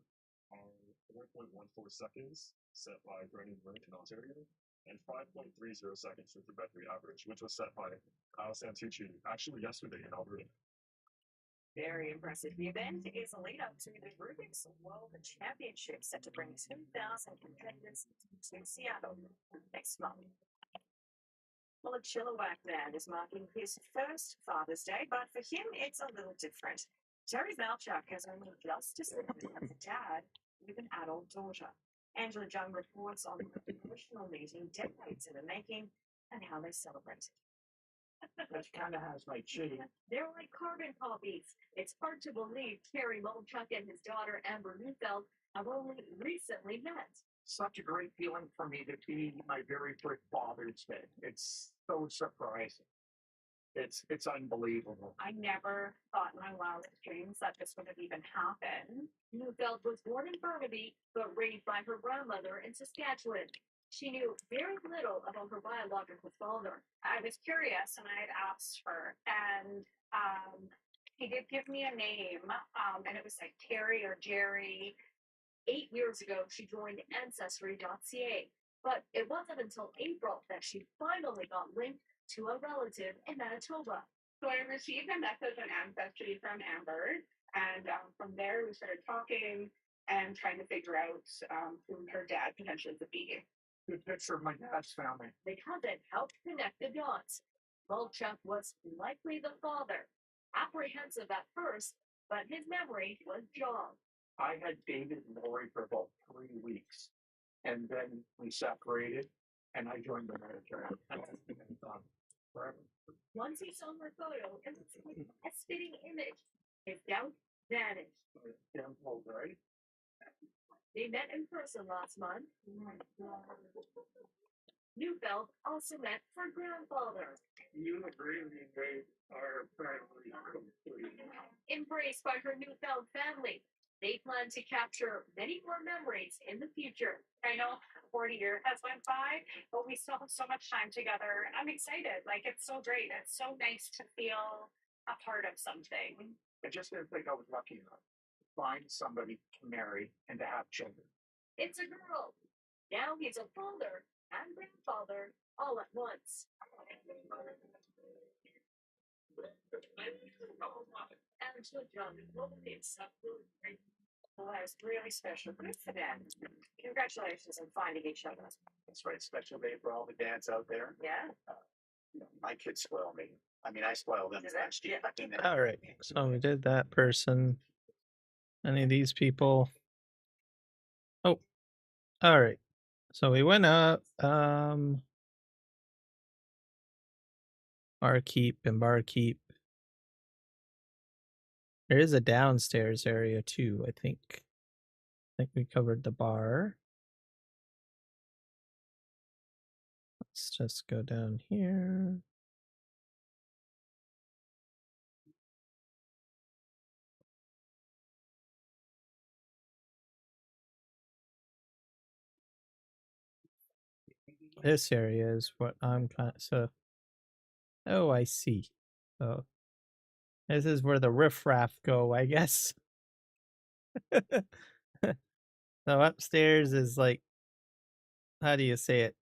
S4: are 4.14 seconds, set by Brendan Burnett in Ontario, and 5.30 seconds for 3x3 average, which was set by Kyle Santucci actually yesterday in Alberta.
S3: Very impressive. The event is a lead up to the Rubik's World Championship set to bring 2,000 competitors to Seattle next month. Well, a Chilliwack man is marking his first Father's Day, but for him, it's a little different. Terry Valchuk has only just decided as a dad with an adult daughter. Angela Jung reports on the emotional meeting decades in the making and how they celebrated. That kind of has my chin. They're like carbon copies. It's hard to believe Terry Valchuk and his daughter Amber Neufeld have only recently met. Such a great feeling for me to be my very first Father's Day. It's so surprising. It's unbelievable. I never thought in my wildest dreams that this would have even happened. Neufeld was born in Burnaby, but raised by her grandmother in Saskatchewan. She knew very little about her biological father. I was curious and I had asked her, and he did give me a name, and it was like Terry or Jerry. 8 years ago, she joined Ancestry.ca, but it wasn't until April that she finally got linked to a relative in Manitoba. So I received a message on Ancestry from Amber, and from there we started talking and trying to figure out who her dad potentially could be. Good picture of my dad's family. The content helped connect the dots. Volchuk was likely the father, apprehensive at first, but his memory was jogged. I had David and Lori for about 3 weeks, and then we separated, and I joined the military. Forever. Once he saw her photo, it was like a spitting image. His doubt vanished. Temple, right? They met in person last month. Neufeld also met her grandfather. You agree we made our family complete. Embraced by her Neufeld family. They plan to capture many more memories in the future. I know 40 years has went by, but we still have so much time together. I'm excited. Like, it's so great. It's so nice to feel a part of something. I just didn't think I was lucky enough to find somebody to marry and to have children. It's a girl. Now he's a father and grandfather all at once. Angela John, was really special. Good for them. Congratulations on finding each other. That's right. Special day for all the dads out there. Yeah. My kids spoil me. I mean, I spoil them.
S1: All right. So we did that person. Any of these people? Oh, All right. So we went up. Barkeep and barkeep. There is a downstairs area too, I think. I think we covered the bar. Let's just go down here. This area is what I'm kind of so. Oh, I see. So this is where the riffraff go, I guess. So upstairs is like, how do you say it?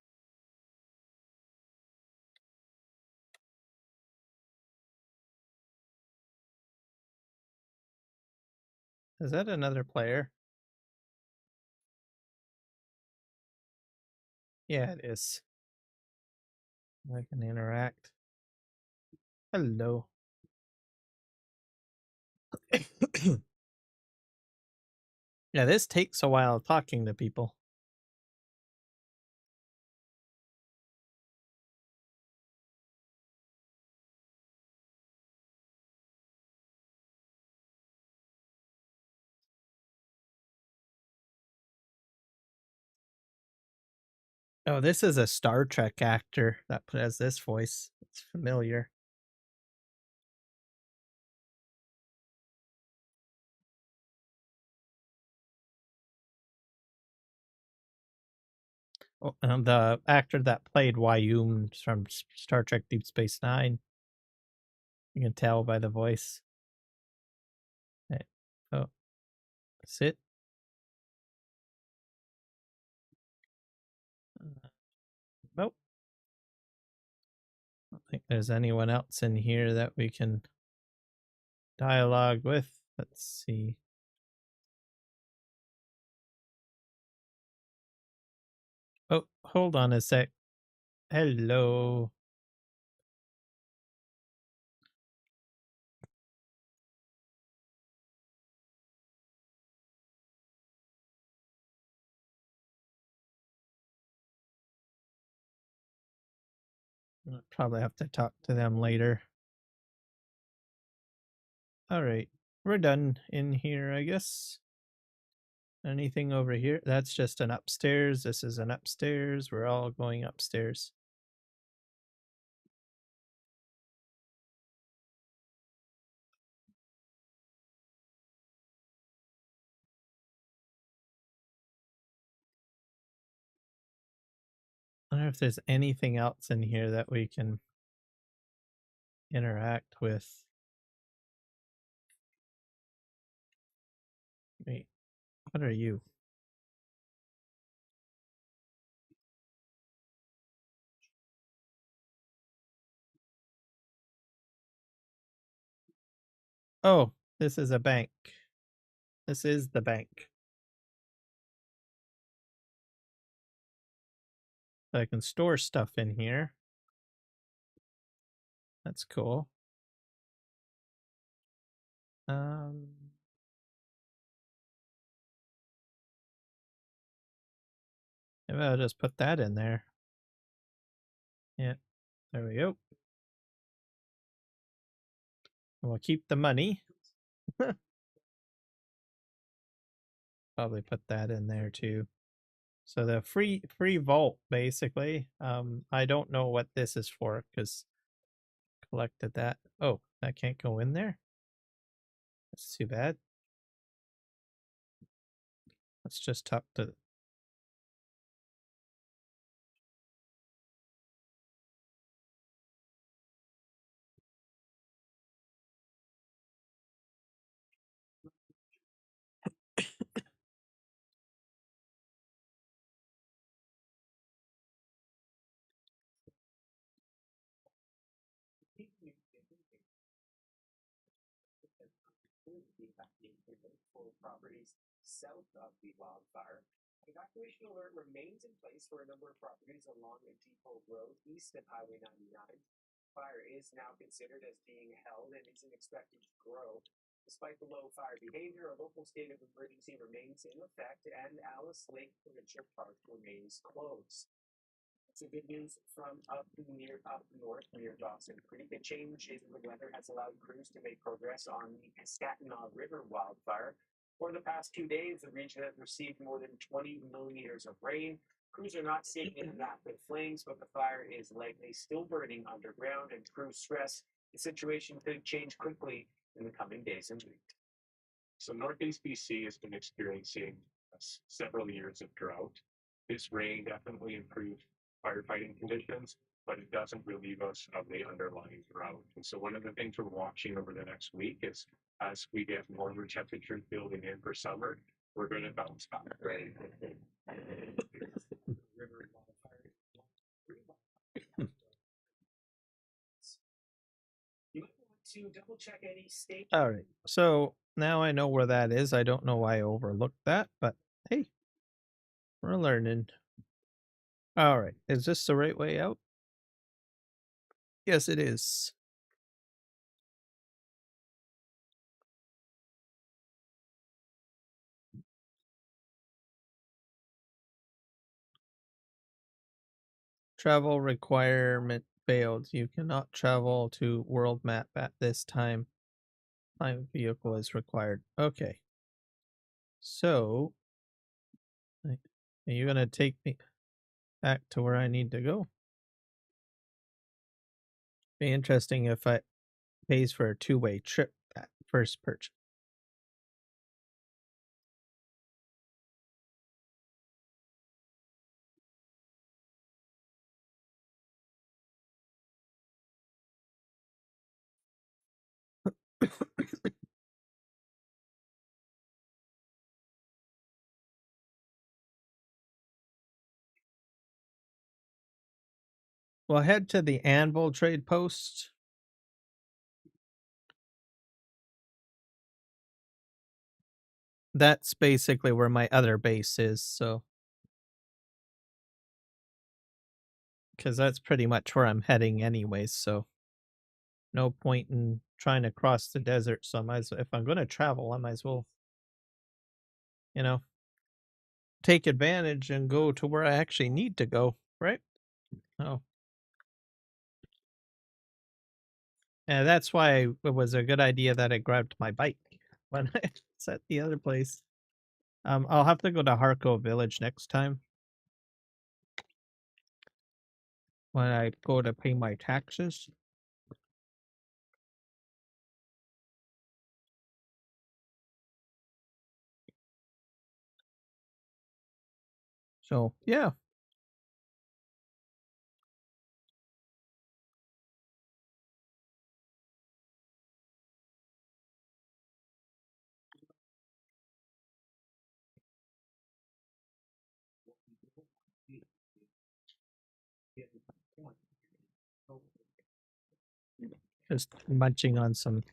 S1: Is that another player? Yeah, it is. I can interact. Hello. Yeah, this takes a while talking to people. Oh, this is a Star Trek actor that has this voice. It's familiar. Oh, the actor that played Wyum from Star Trek Deep Space Nine. You can tell by the voice. Okay. Oh, sit. Nope. I don't think there's anyone else in here that we can dialogue with. Let's see. Oh, hold on a sec. Hello. I'll probably have to talk to them later. All right. We're done in here, I guess. Anything over here? That's just an upstairs. This is an upstairs. We're all going upstairs. I don't know if there's anything else in here that we can interact with. Wait, what are you? Oh, this is a bank. This is the bank. So I can store stuff in here. That's cool. Um, Maybe I'll just put that in there. Yeah, there we go. We'll keep the money. Probably put that in there too. So the free vault basically. I don't know what this is for because collected that. Oh, that can't go in there. That's too bad. Let's just talk to.
S4: For properties south of the wildfire. Evacuation alert remains in place for a number of properties along the Depot Road east of Highway 99. Fire is now considered as being held and isn't expected to grow. Despite the low fire behavior, a local state of emergency remains in effect, and Alice Lake Provincial Park remains closed. Some good news from up north near Dawson Creek. A change in the weather has allowed crews to make progress on the Piscataqua River wildfire. For the past 2 days, the region has received more than 20 millimeters of rain. Crews are not seeing any rapid flames, but the fire is likely still burning underground, and crews stress the situation could change quickly in the coming days and weeks.
S5: So Northeast BC has been experiencing several years of drought. This rain definitely improved firefighting conditions, but it doesn't relieve us of the underlying drought. And so one of the things we're watching over the next week is as we get warmer temperatures building in for summer, we're going to bounce back. Right?
S4: River wildfire. You might want to double check any state.
S1: All right. So now I know where that is. I don't know why I overlooked that, but hey, we're learning. All right. Is this the right way out? Yes, it is. Travel requirement failed. You cannot travel to world map at this time. My vehicle is required. Okay. So, are you going to take me back to where I need to go? Be interesting if I pays for a two-way trip that first purchase. Well, head to the Anvil trade post. That's basically where my other base is, so because that's pretty much where I'm heading anyways, so no point in trying to cross the desert. So I might as well, if I'm going to travel, I might as well, take advantage and go to where I actually need to go, right? Oh, and that's why it was a good idea that I grabbed my bike when I was at the other place. I'll have to go to Harco Village next time when I go to pay my taxes. So yeah. Just munching on some.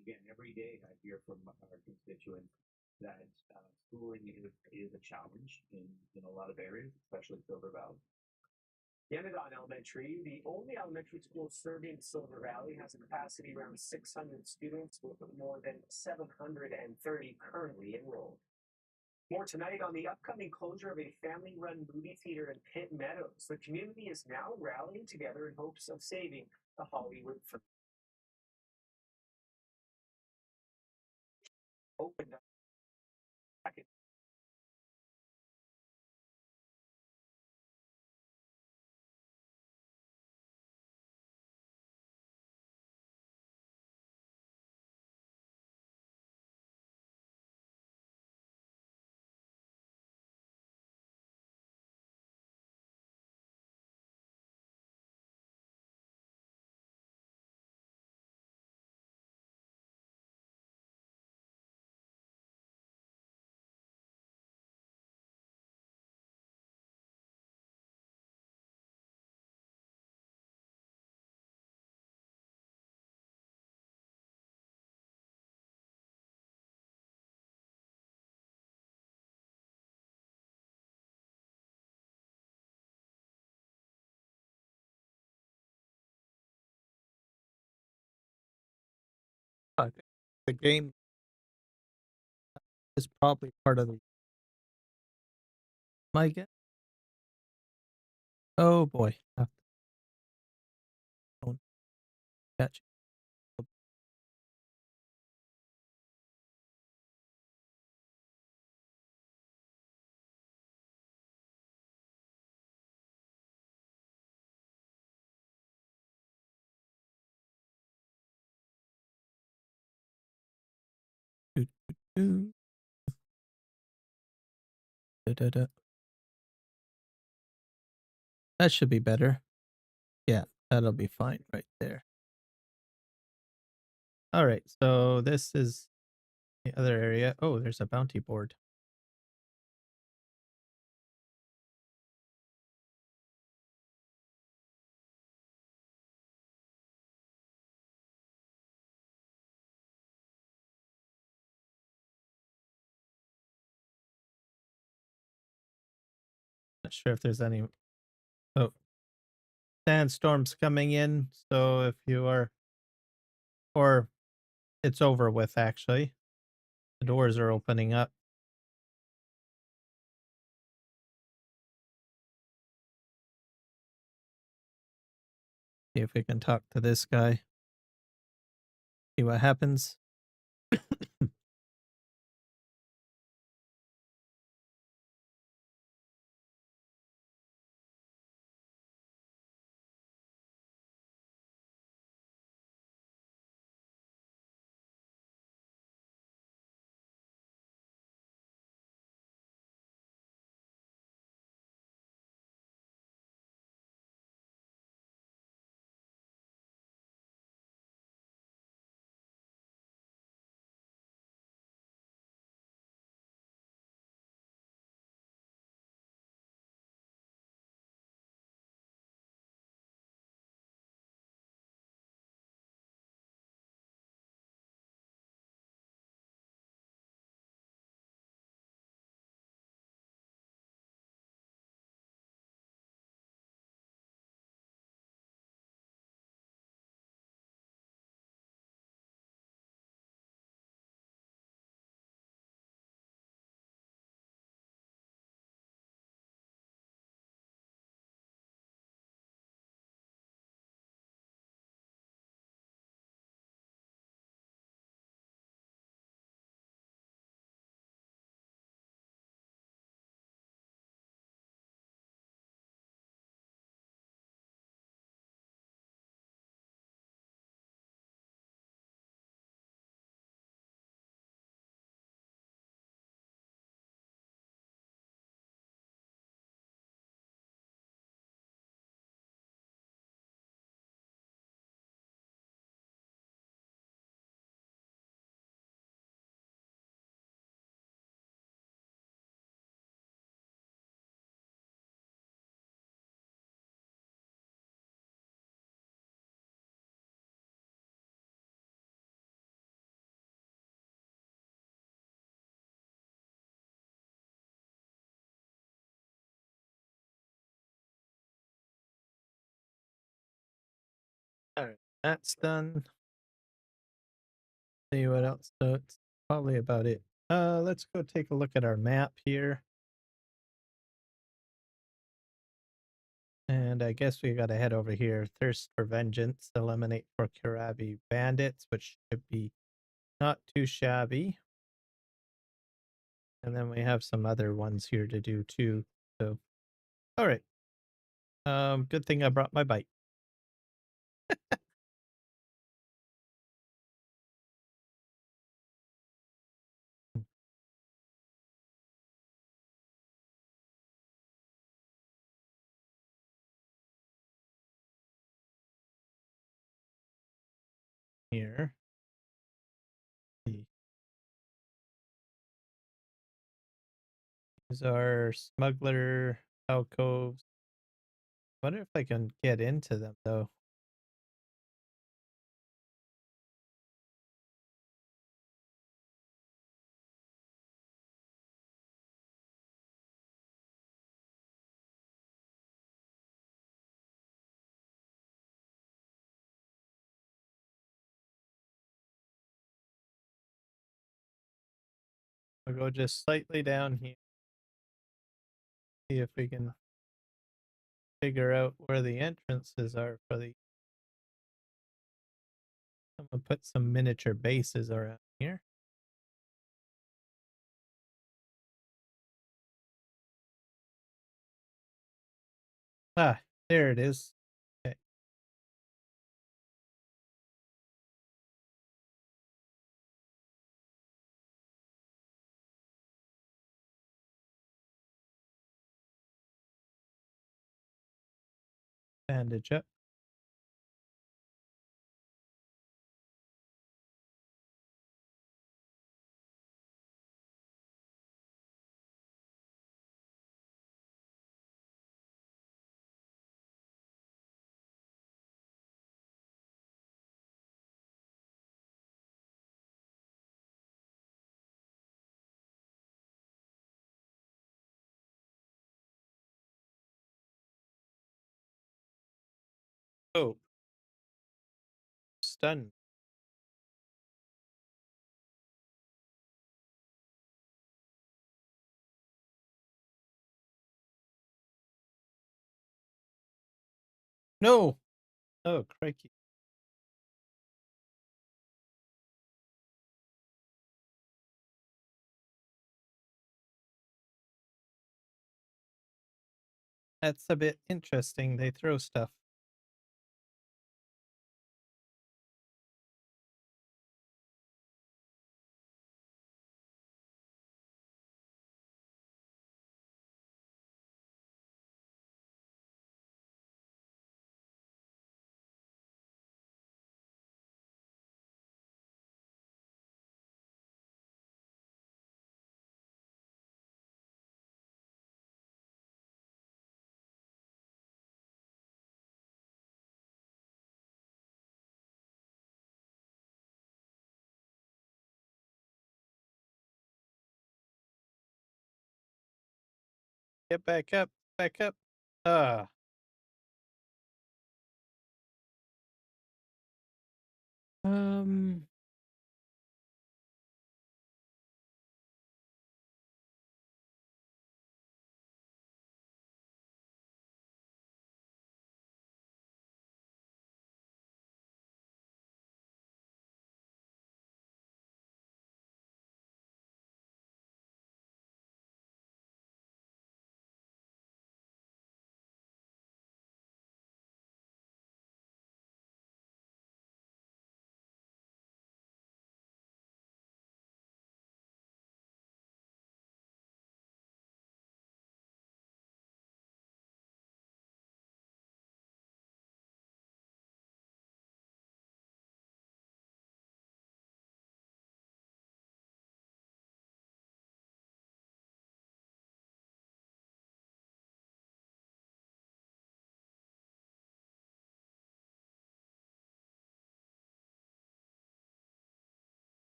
S4: Again, every day I hear from our constituents that schooling is a challenge in a lot of areas, especially Silver Valley. Yanadon Elementary, the only elementary school serving Silver Valley, has a capacity around 600 students with more than 730 currently enrolled. More tonight on the upcoming closure of a family-run movie theater in Pitt Meadows. The community is now rallying together in hopes of saving the Hollywood film. Opened up back in
S1: The game is probably part of the my guess. Oh boy. Don't catch it. Doo, doo, da, da, da. That should be better. Yeah, that'll be fine right there. All right, so this is the other area. Oh, there's a bounty board. Not sure if there's any. Oh, sandstorms coming in. So if you are, or it's over with actually. The doors are opening up. See if we can talk to this guy. See what happens. All right, that's done. See what else. So it's probably about it. Let's go take a look at our map here. And I guess we gotta head over here. Thirst for vengeance, eliminate for Karabi bandits, which should be not too shabby. And then we have some other ones here to do too. So, all right. Good thing I brought my bike here. These are smuggler alcoves. Wonder if I can get into them though. We'll go just slightly down here. See if we can figure out where the entrances are for the. I'm gonna put some miniature bases around here. Ah, there it is. Okay. Bandage up. Oh, stun. No. Oh, crikey. That's a bit interesting. They throw stuff. Get back up. Back up. Ah. Um.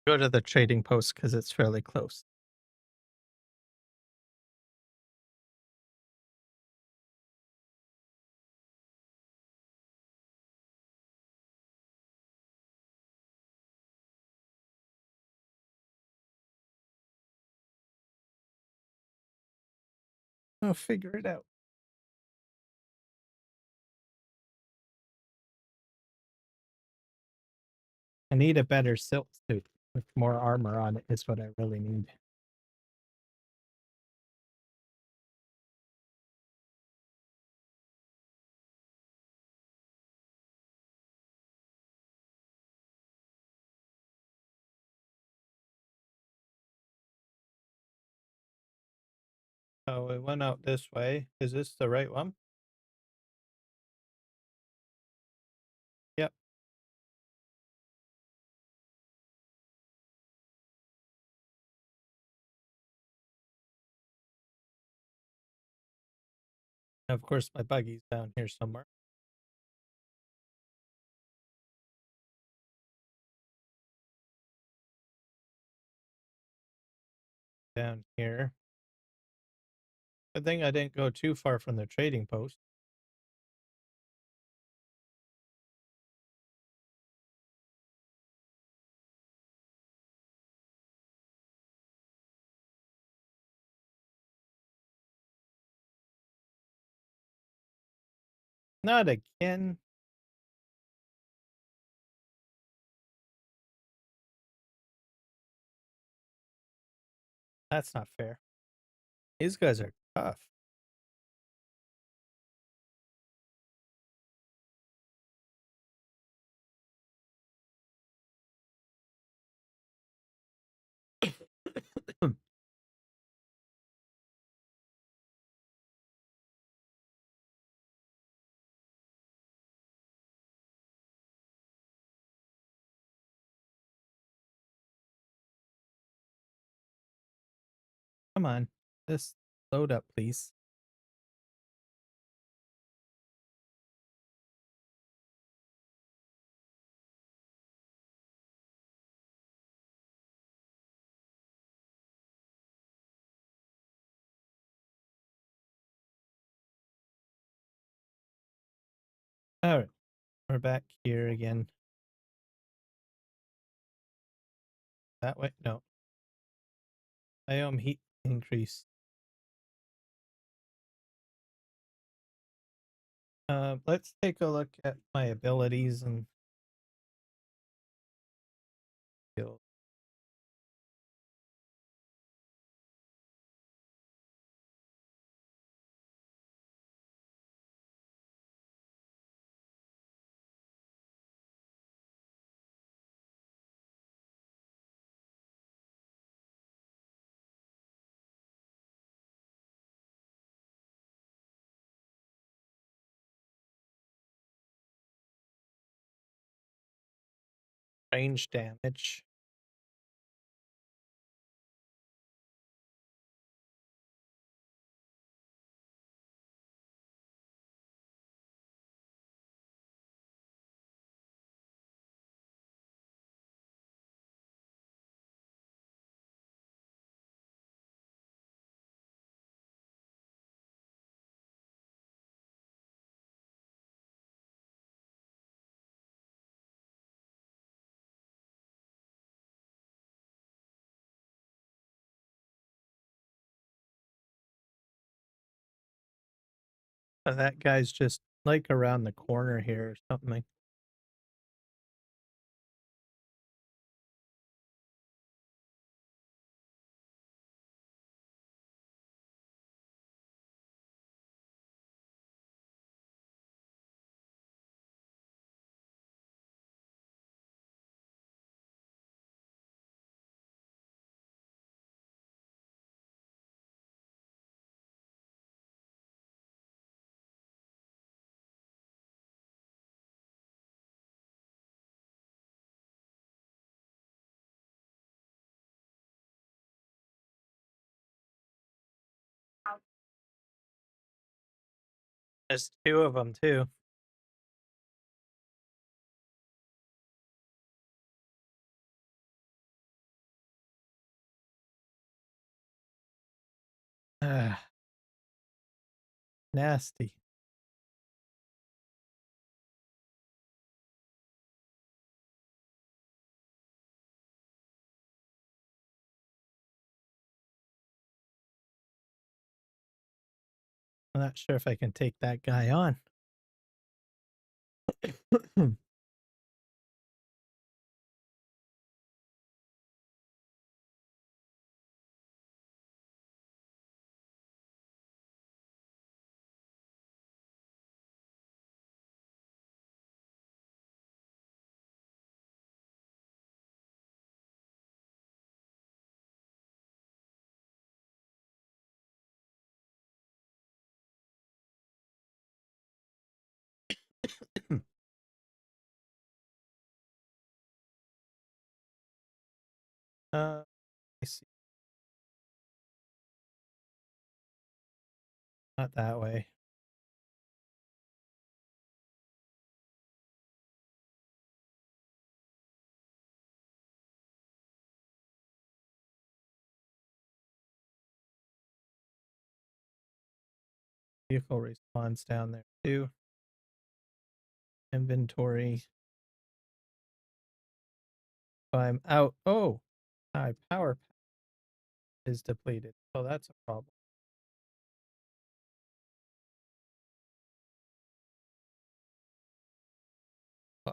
S1: Go to the trading post because it's fairly close. I'll figure it out. I need a better silk suit with more armor on it, is what I really need. So it went out this way. Is this the right one? Yep. Of course, my buggy's down here somewhere. Down here. Good thing I didn't go too far from the trading post. Not again. That's not fair. These guys are tough. Come on. Just load up, please. All right. We're back here again. That way? No. Biome heat increase. Let's take a look at my abilities and skills. Range damage. That guy's just like around the corner here or something. There's two of them too. Ah, nasty. I'm not sure if I can take that guy on. I see. Not that way. vehicle response down there too. Inventory. If I'm out. Oh, my power is depleted. Oh, that's a problem. Oh,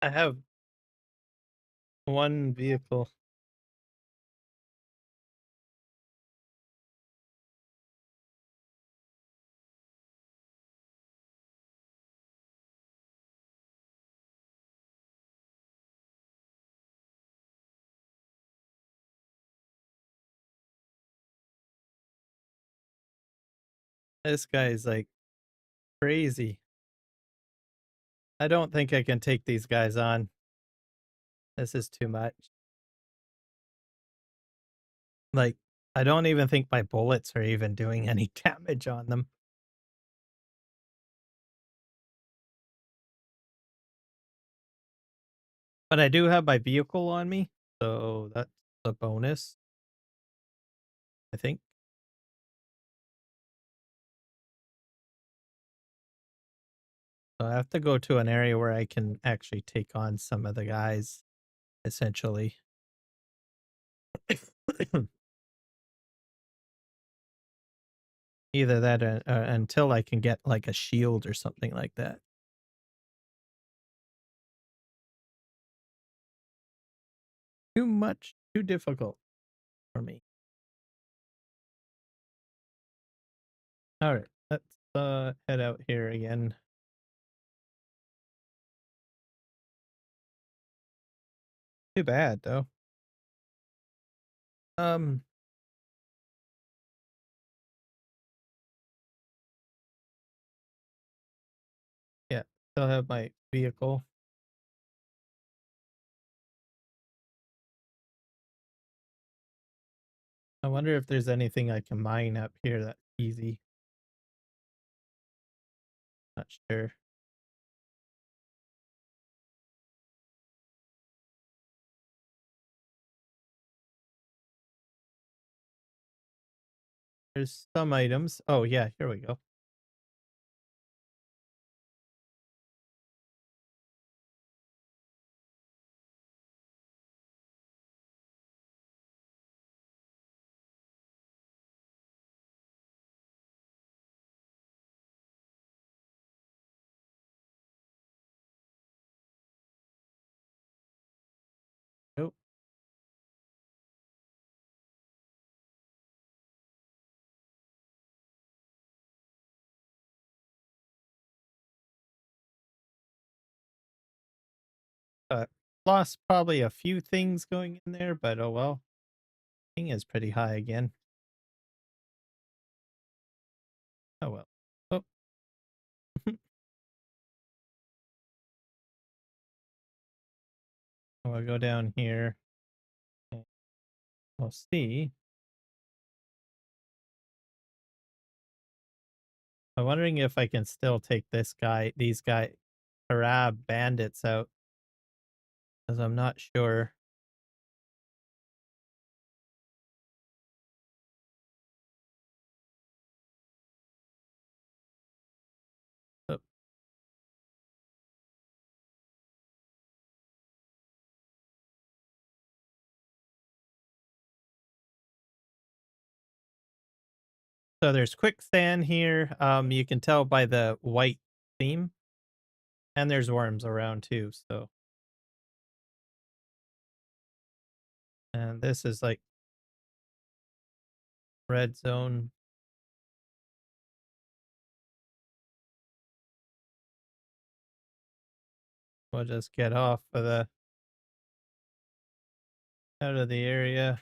S1: I have one vehicle. This guy is like crazy. I don't think I can take these guys on. This is too much. Like, I don't even think my bullets are even doing any damage on them. But I do have my vehicle on me, so that's a bonus, I think. So I have to go to an area where I can actually take on some of the guys, essentially. Either that or, until I can get like a shield or something like that. Too much, too difficult for me. All right, let's head out here again. Too bad though. Um, yeah, still have my vehicle. I wonder if there's anything I can mine up here that's easy. Not sure. There's some items. Oh yeah, here we go. Oh, lost probably a few things going in there, but oh well. Thing is pretty high again. Oh well. Oh, I'll go down here. And we'll see. I'm wondering if I can still take these Arab bandits out, because I'm not sure. Oh, So there's quicksand here. You can tell by the white theme, and there's worms around too. So, and this is like red zone. We'll just get off of the out of the area.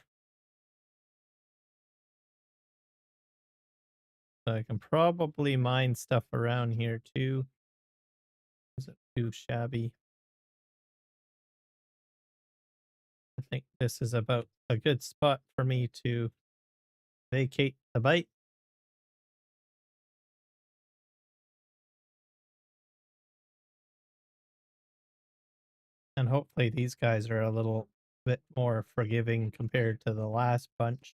S1: So I can probably mine stuff around here too. Is it too shabby? I think this is about a good spot for me to vacate the bite. And hopefully these guys are a little bit more forgiving compared to the last bunch.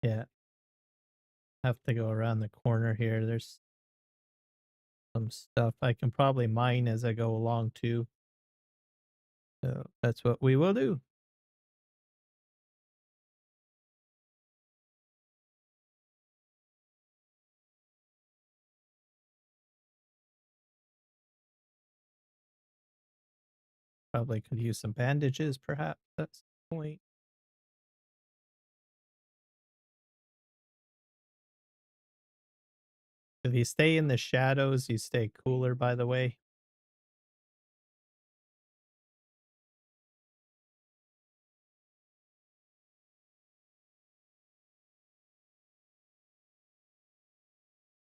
S1: Yeah, have to go around the corner here. There's some stuff I can probably mine as I go along too. So that's what we will do. Probably could use some bandages, perhaps. That's the point. If you stay in the shadows, you stay cooler, by the way.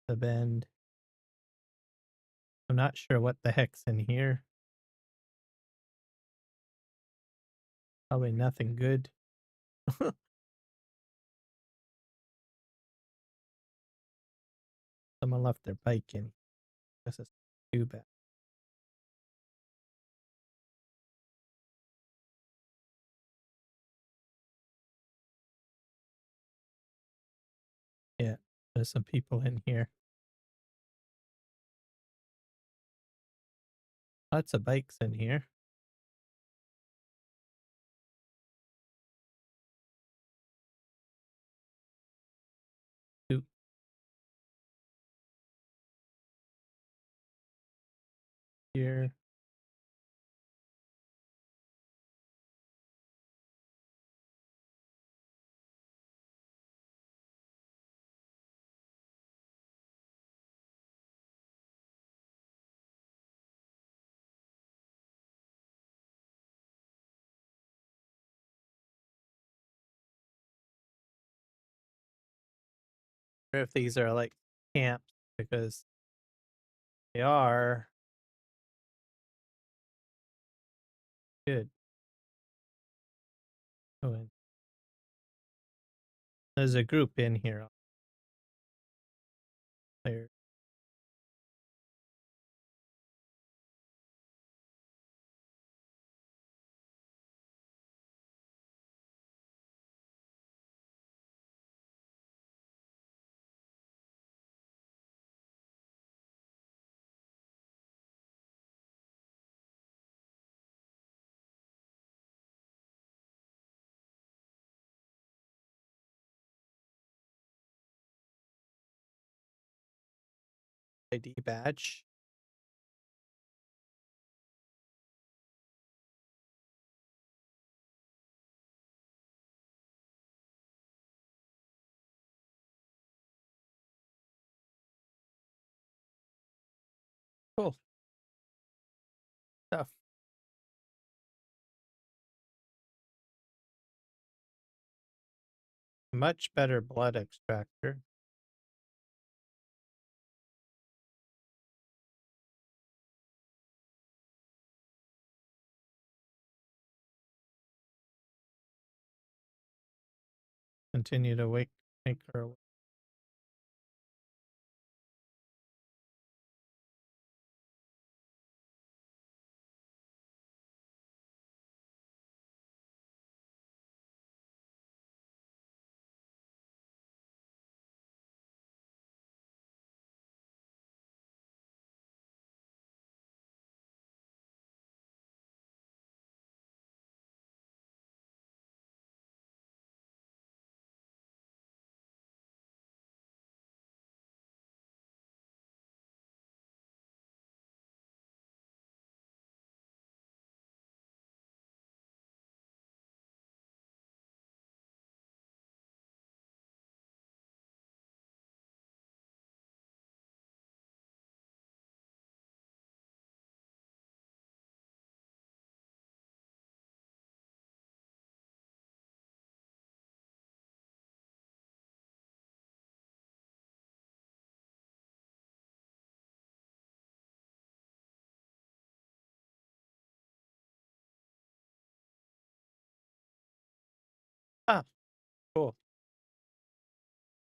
S1: The bend. I'm not sure what the heck's in here. Probably nothing good. Someone left their bike in. This is too bad. Yeah, there's some people in here. Lots of bikes in here. Oop, here. Or if these are like camps, because they are good. Oh, and there's a group in here. There. ID badge. Cool stuff. Much better blood extractor. Continue to make her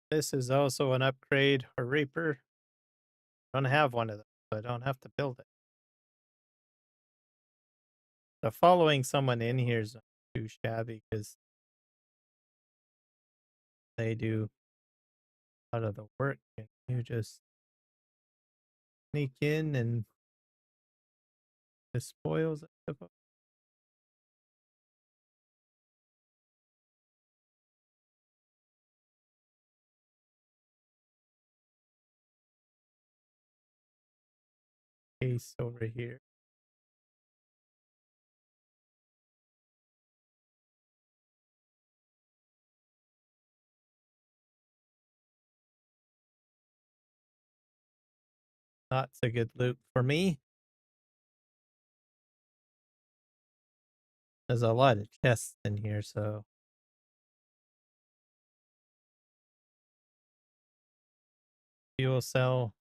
S1: This is also an upgrade for Reaper. I don't have one of those, so I don't have to build it. So following someone in here is not too shabby because they do a lot of the work. And you just sneak in and the spoils, I suppose. Case over here. Lots of good loot for me. There's a lot of chests in here, so fuel cell.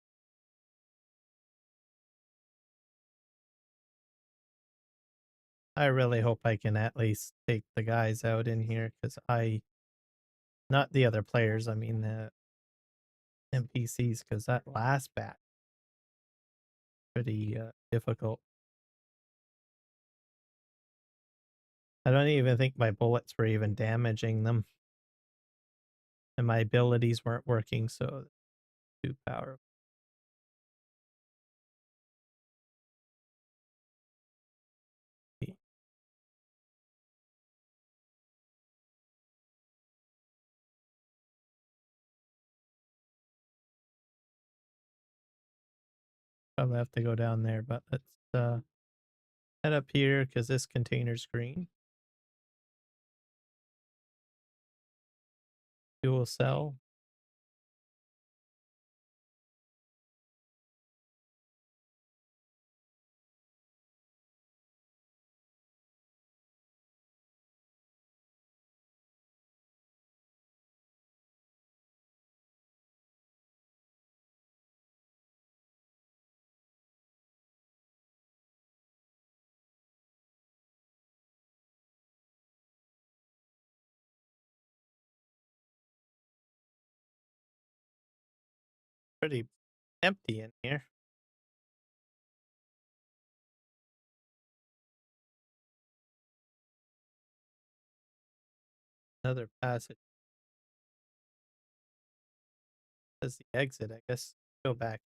S1: I really hope I can at least take the guys out in here because not the other players, I mean the NPCs, because that last bat pretty difficult. I don't even think my bullets were even damaging them, and my abilities weren't working, so too powerful. Probably have to go down there, but let's head up here because this container's green. Fuel cell. Pretty empty in here. Another passage. That's the exit, I guess. Go back.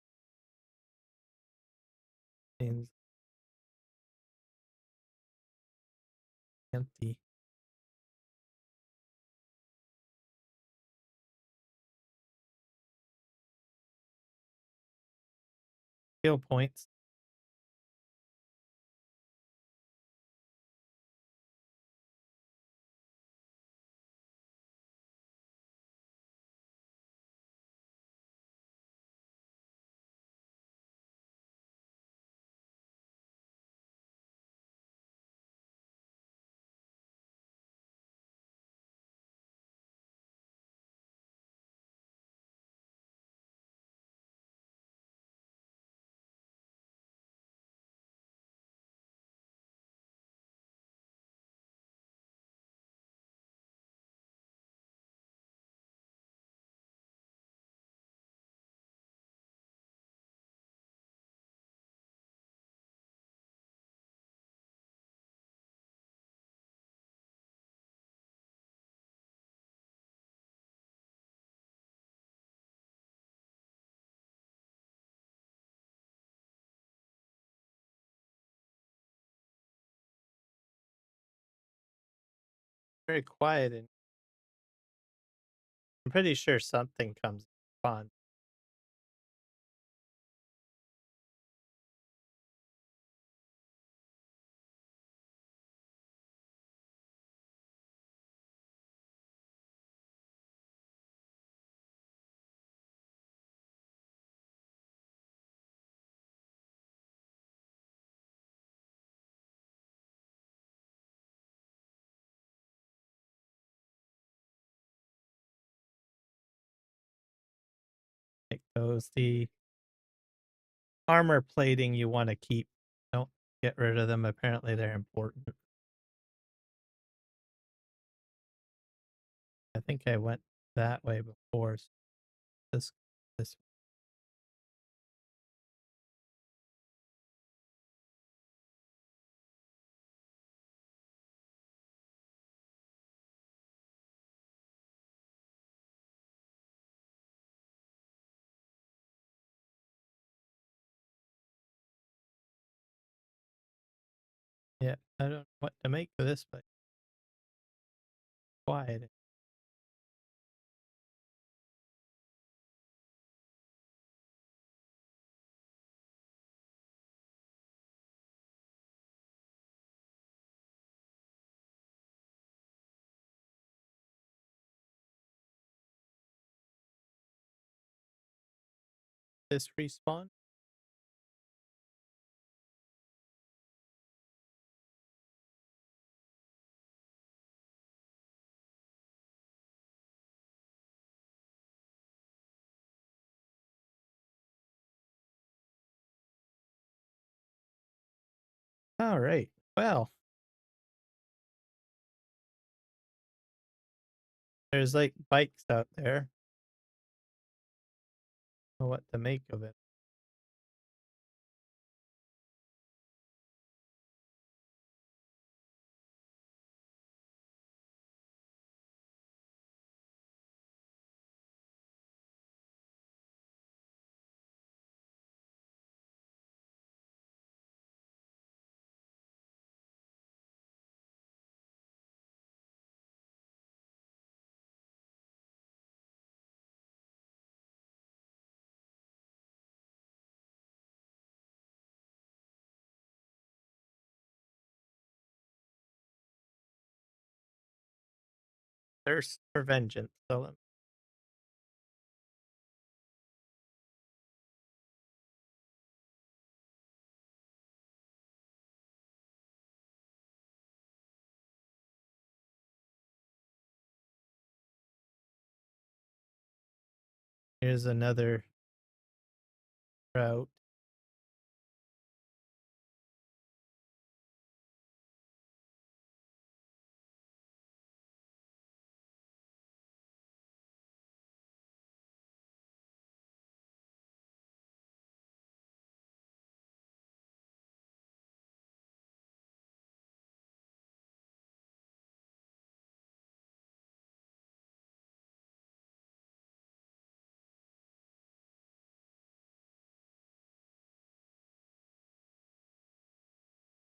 S1: Seems empty. Skill points. Very quiet, and I'm pretty sure something comes on. Take those. The armor plating you want to keep. Don't get rid of them. Apparently, they're important. I think I went that way before. this. Yeah, I don't know what to make of this, but quiet. This respawn? All right. Well, there's like bikes out there. I don't know what to make of it. Thirst for vengeance. Here's another route.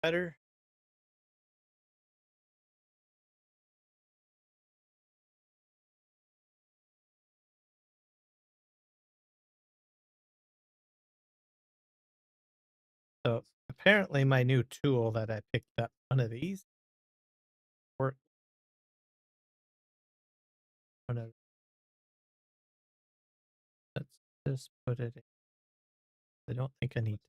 S1: Better. So apparently my new tool that I picked up, one of these, work. One of, let's just put it in. I don't think I need to.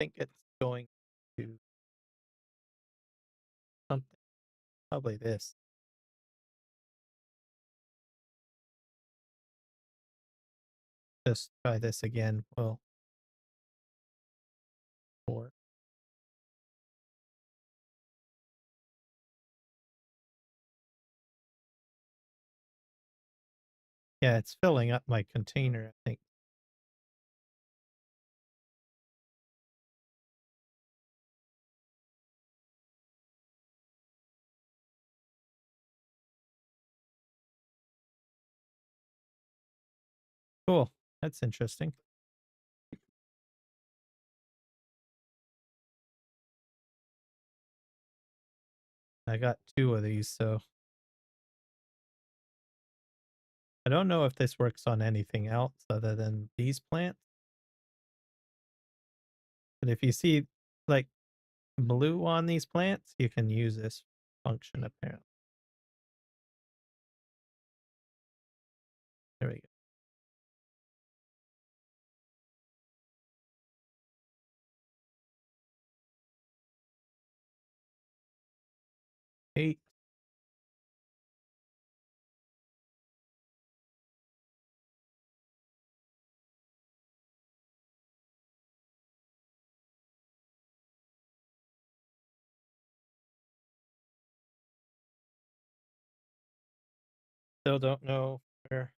S1: Think it's going to something. Probably this. Just try this again. Well, or yeah, it's filling up my container, I think. Cool. That's interesting. I got 2 of these, so I don't know if this works on anything else other than these plants, but if you see, like, blue on these plants, you can use this function apparently. There we go. 8. Still don't know where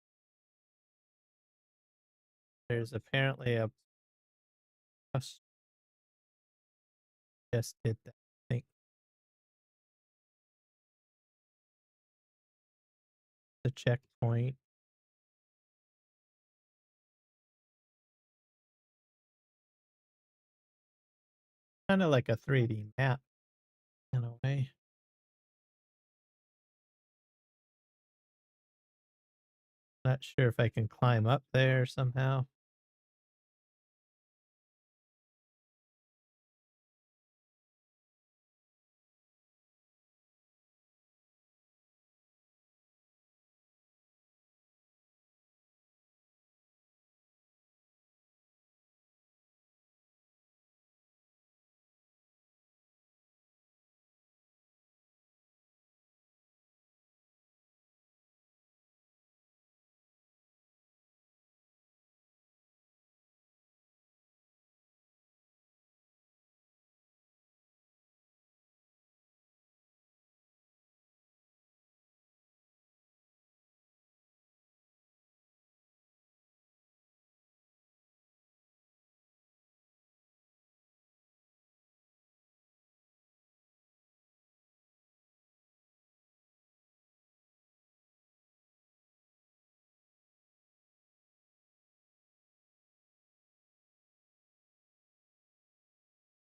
S1: there's apparently a just did that, I think. The checkpoint. Kinda like a 3D map in a way. Not sure if I can climb up there somehow.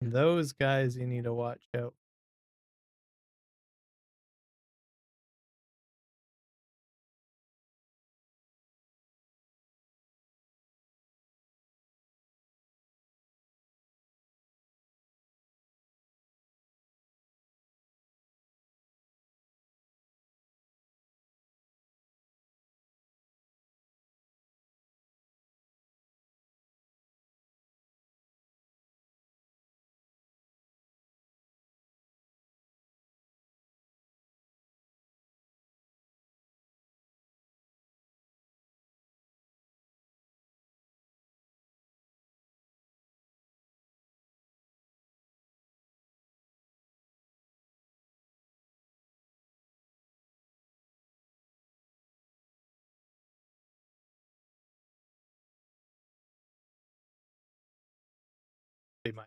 S1: Those guys you need to watch out. Be my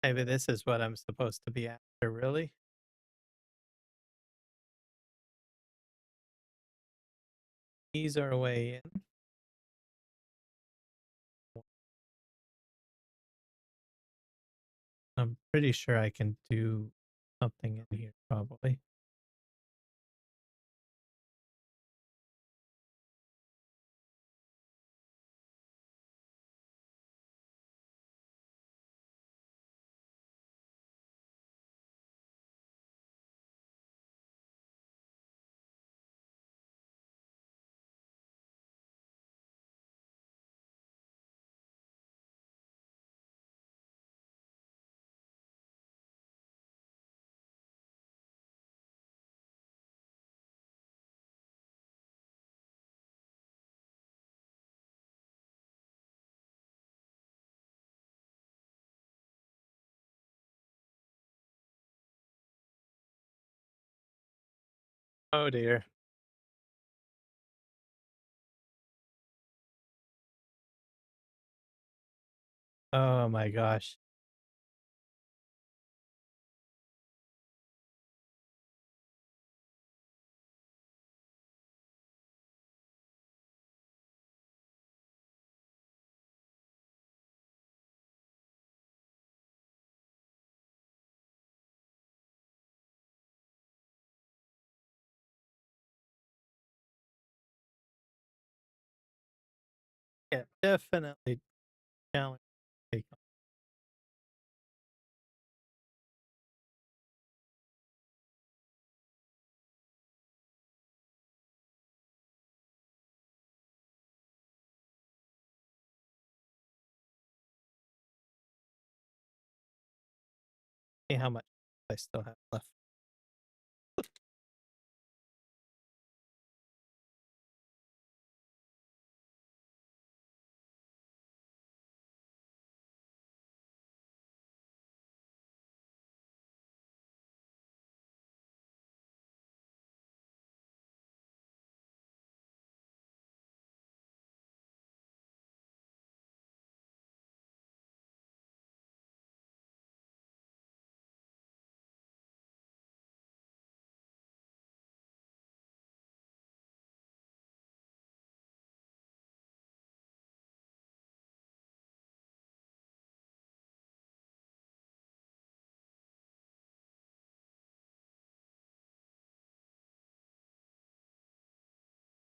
S1: maybe this is what I'm supposed to be after, really? These are a way in. I'm pretty sure I can do something in here probably. Oh dear. Oh my gosh. Yeah, definitely challenge. Take on. See how much I still have left.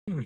S1: Hmm.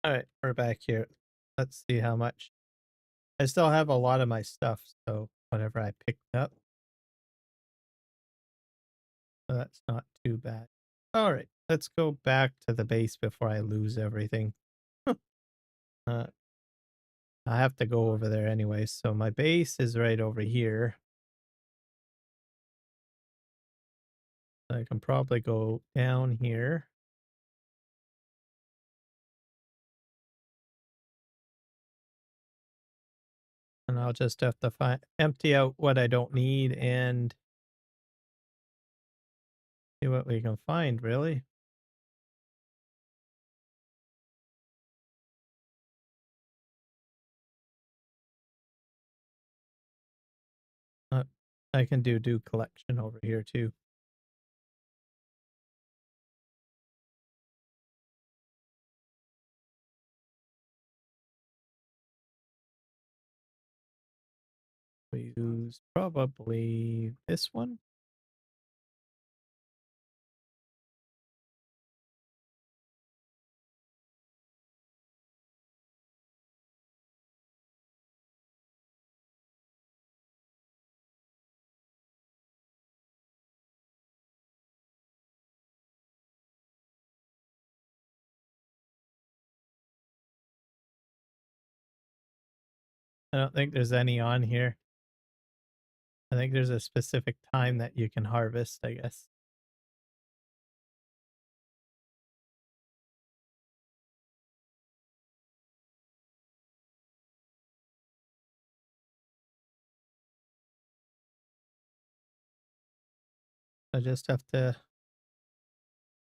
S1: All right, we're back here. Let's see how much. I still have a lot of my stuff, so whatever I picked up, so that's not too bad. All right, let's go back to the base before I lose everything. uh, I have to go over there anyway, so my base is right over here. I can probably go down here. And I'll just have to empty out what I don't need and see what we can find, really. I can do collection over here too. We use probably this one. I don't think there's any on here. I think there's a specific time that you can harvest, I guess. I just have to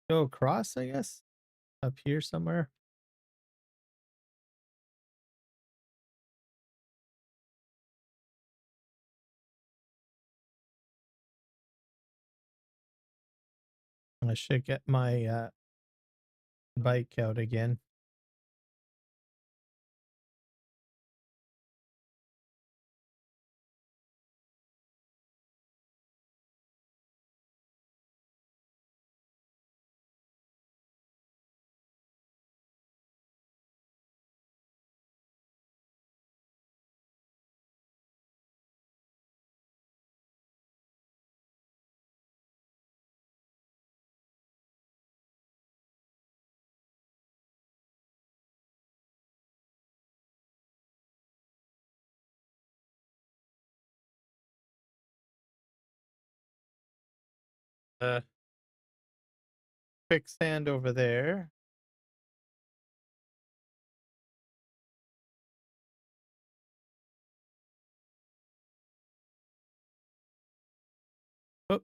S1: go across, I guess, up here somewhere. I should get my bike out again. Uh, Quicksand over there. Oh,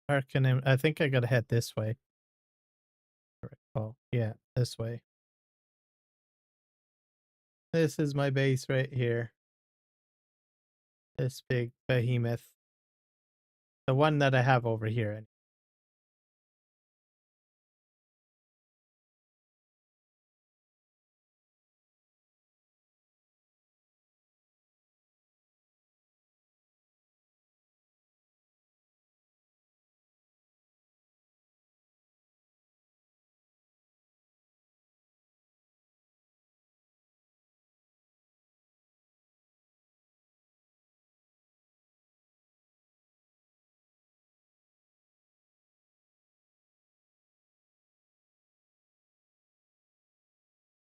S1: Arcanum. I think I gotta head this way. Oh, yeah, this way. This is my base right here. This big behemoth. The one that I have over here.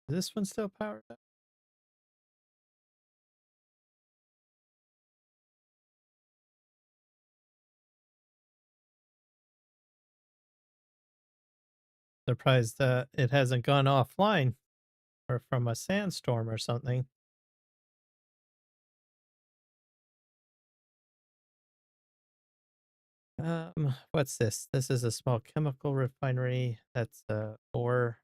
S1: Is this one still powered up? Surprised it hasn't gone offline or from a sandstorm or something. What's this? This is a small chemical refinery. That's ore.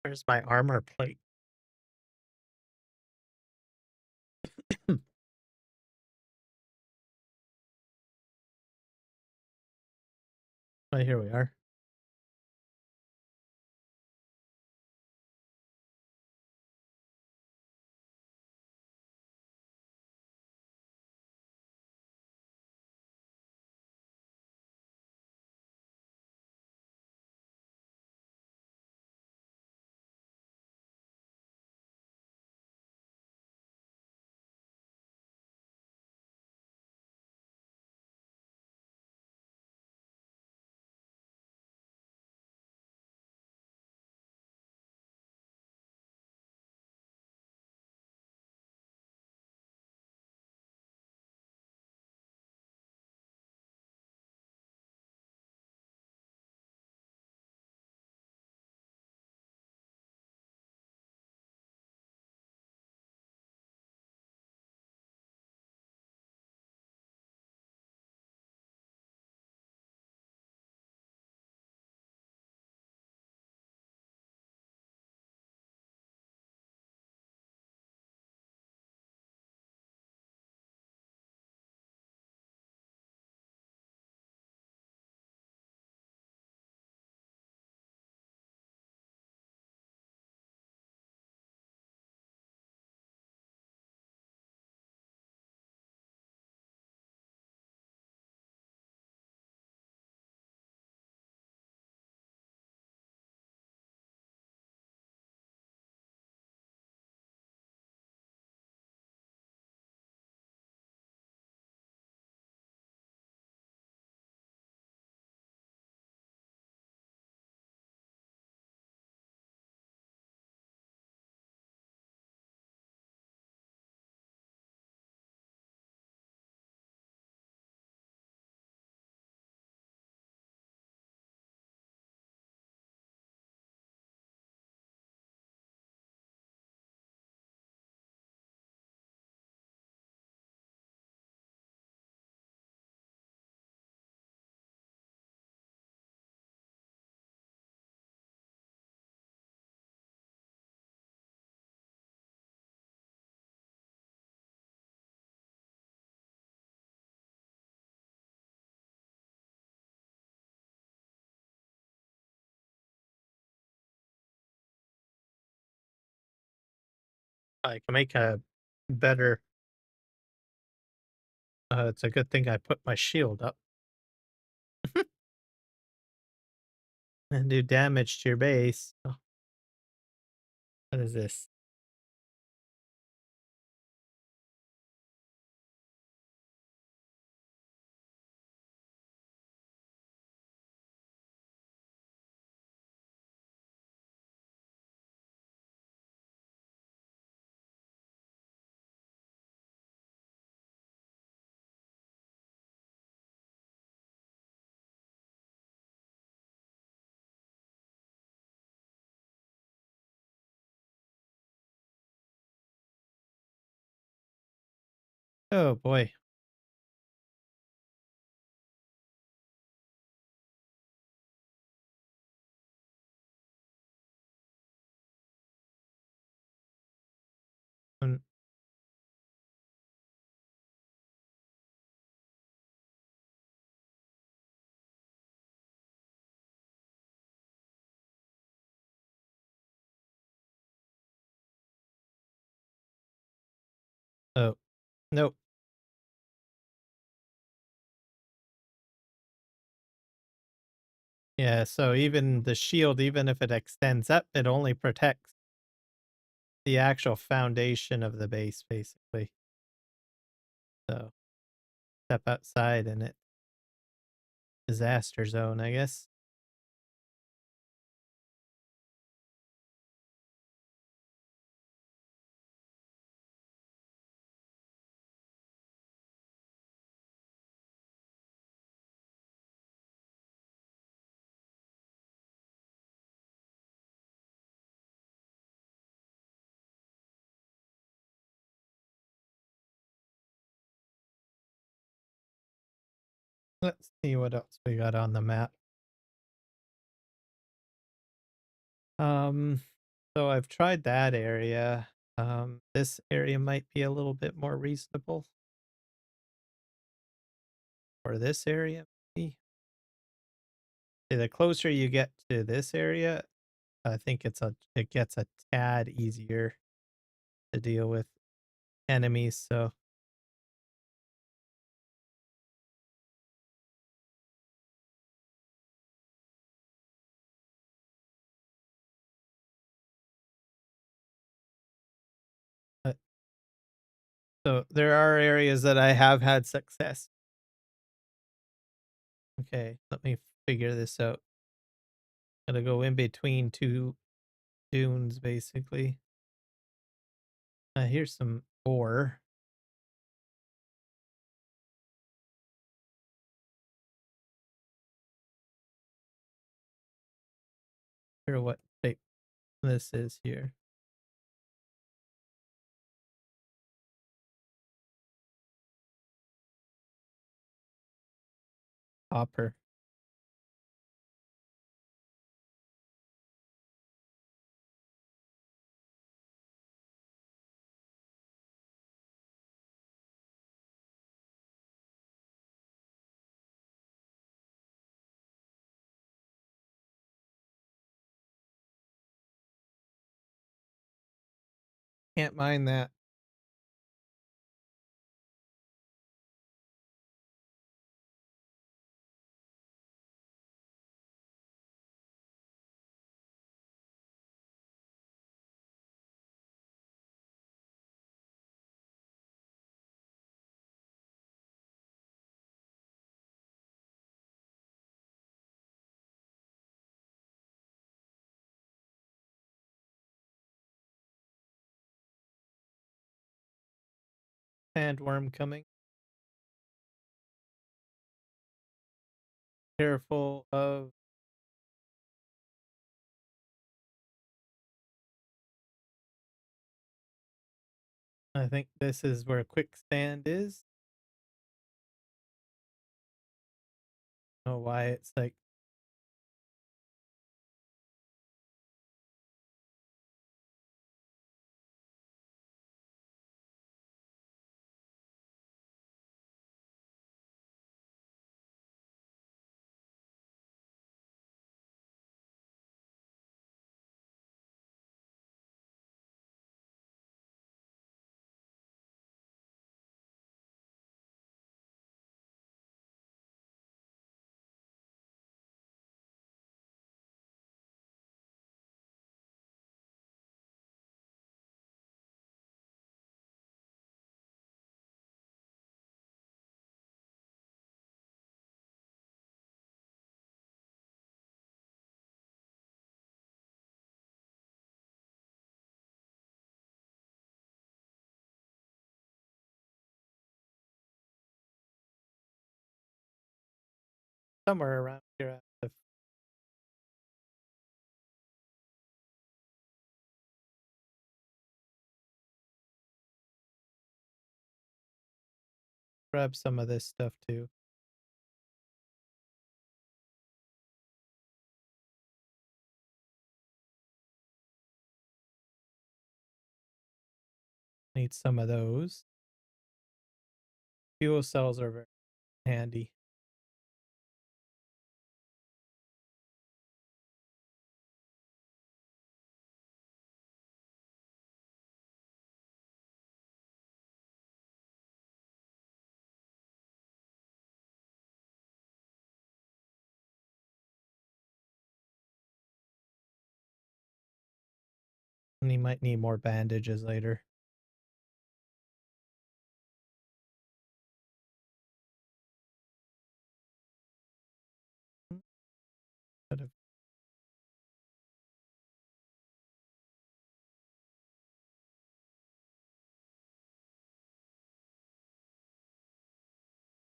S1: Where's my armor plate? But here we are. I can make a better. It's a good thing I put my shield up and do damage to your base. Oh, what is this? Oh boy. Mm, oh, nope. Yeah, so even the shield, even if it extends up, it only protects the actual foundation of the base, basically. So step outside and it disaster zone, I guess. Let's see what else we got on the map. Um, so I've tried that area. This area might be a little bit more reasonable. Or this area, maybe. See, the closer you get to this area, I think it gets a tad easier to deal with enemies. So uh, so there are areas that I have had success. Okay, let me figure this out. Gotta go in between two dunes, basically. Here's some ore. Sure what type this is here. Copper. Can't mine that. Sandworm coming. Careful of. I think this is where quicksand is. Know why it's like somewhere around here. I have to grab some of this stuff too. Need some of those. Fuel cells are very handy. And you might need more bandages later. Could have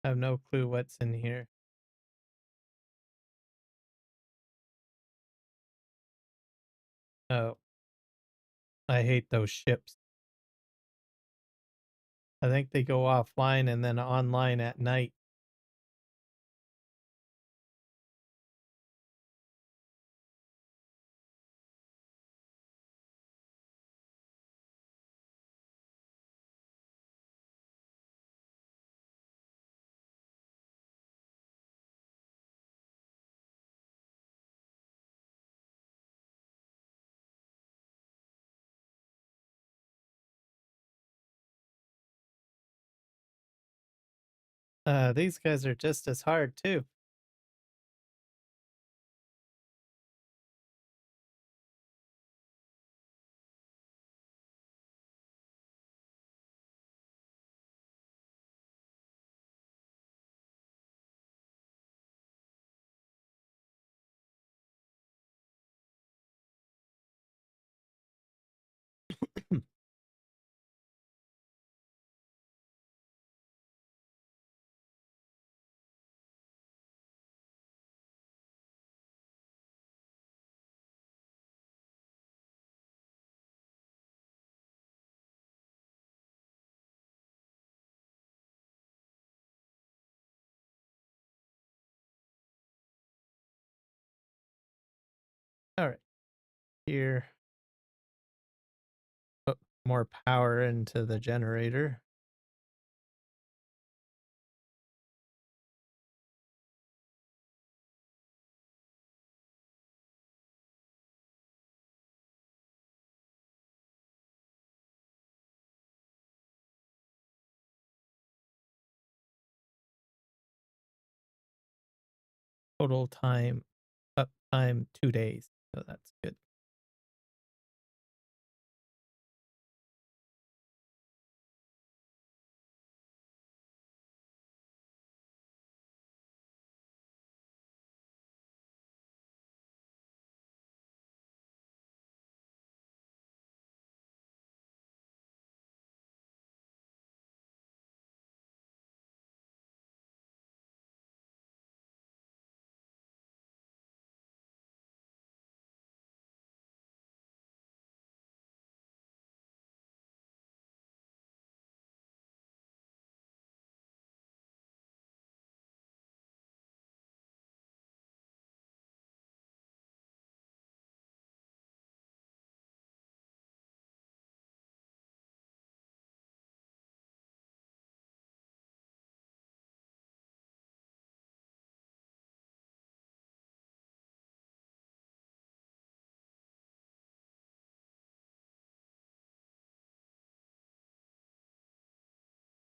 S1: have no clue what's in here. Oh, I hate those ships. I think they go offline and then online at night. These guys are just as hard too. All right, here, put more power into the generator. Total time uptime 2 days. So that's good.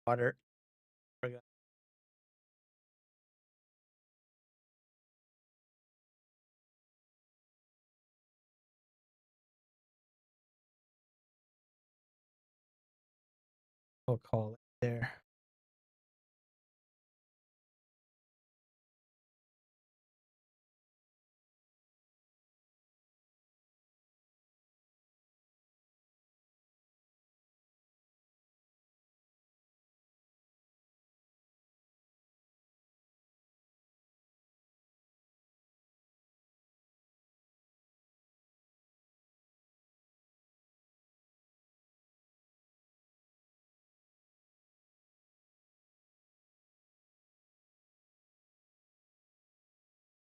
S1: Water. Forgot. We'll call it there.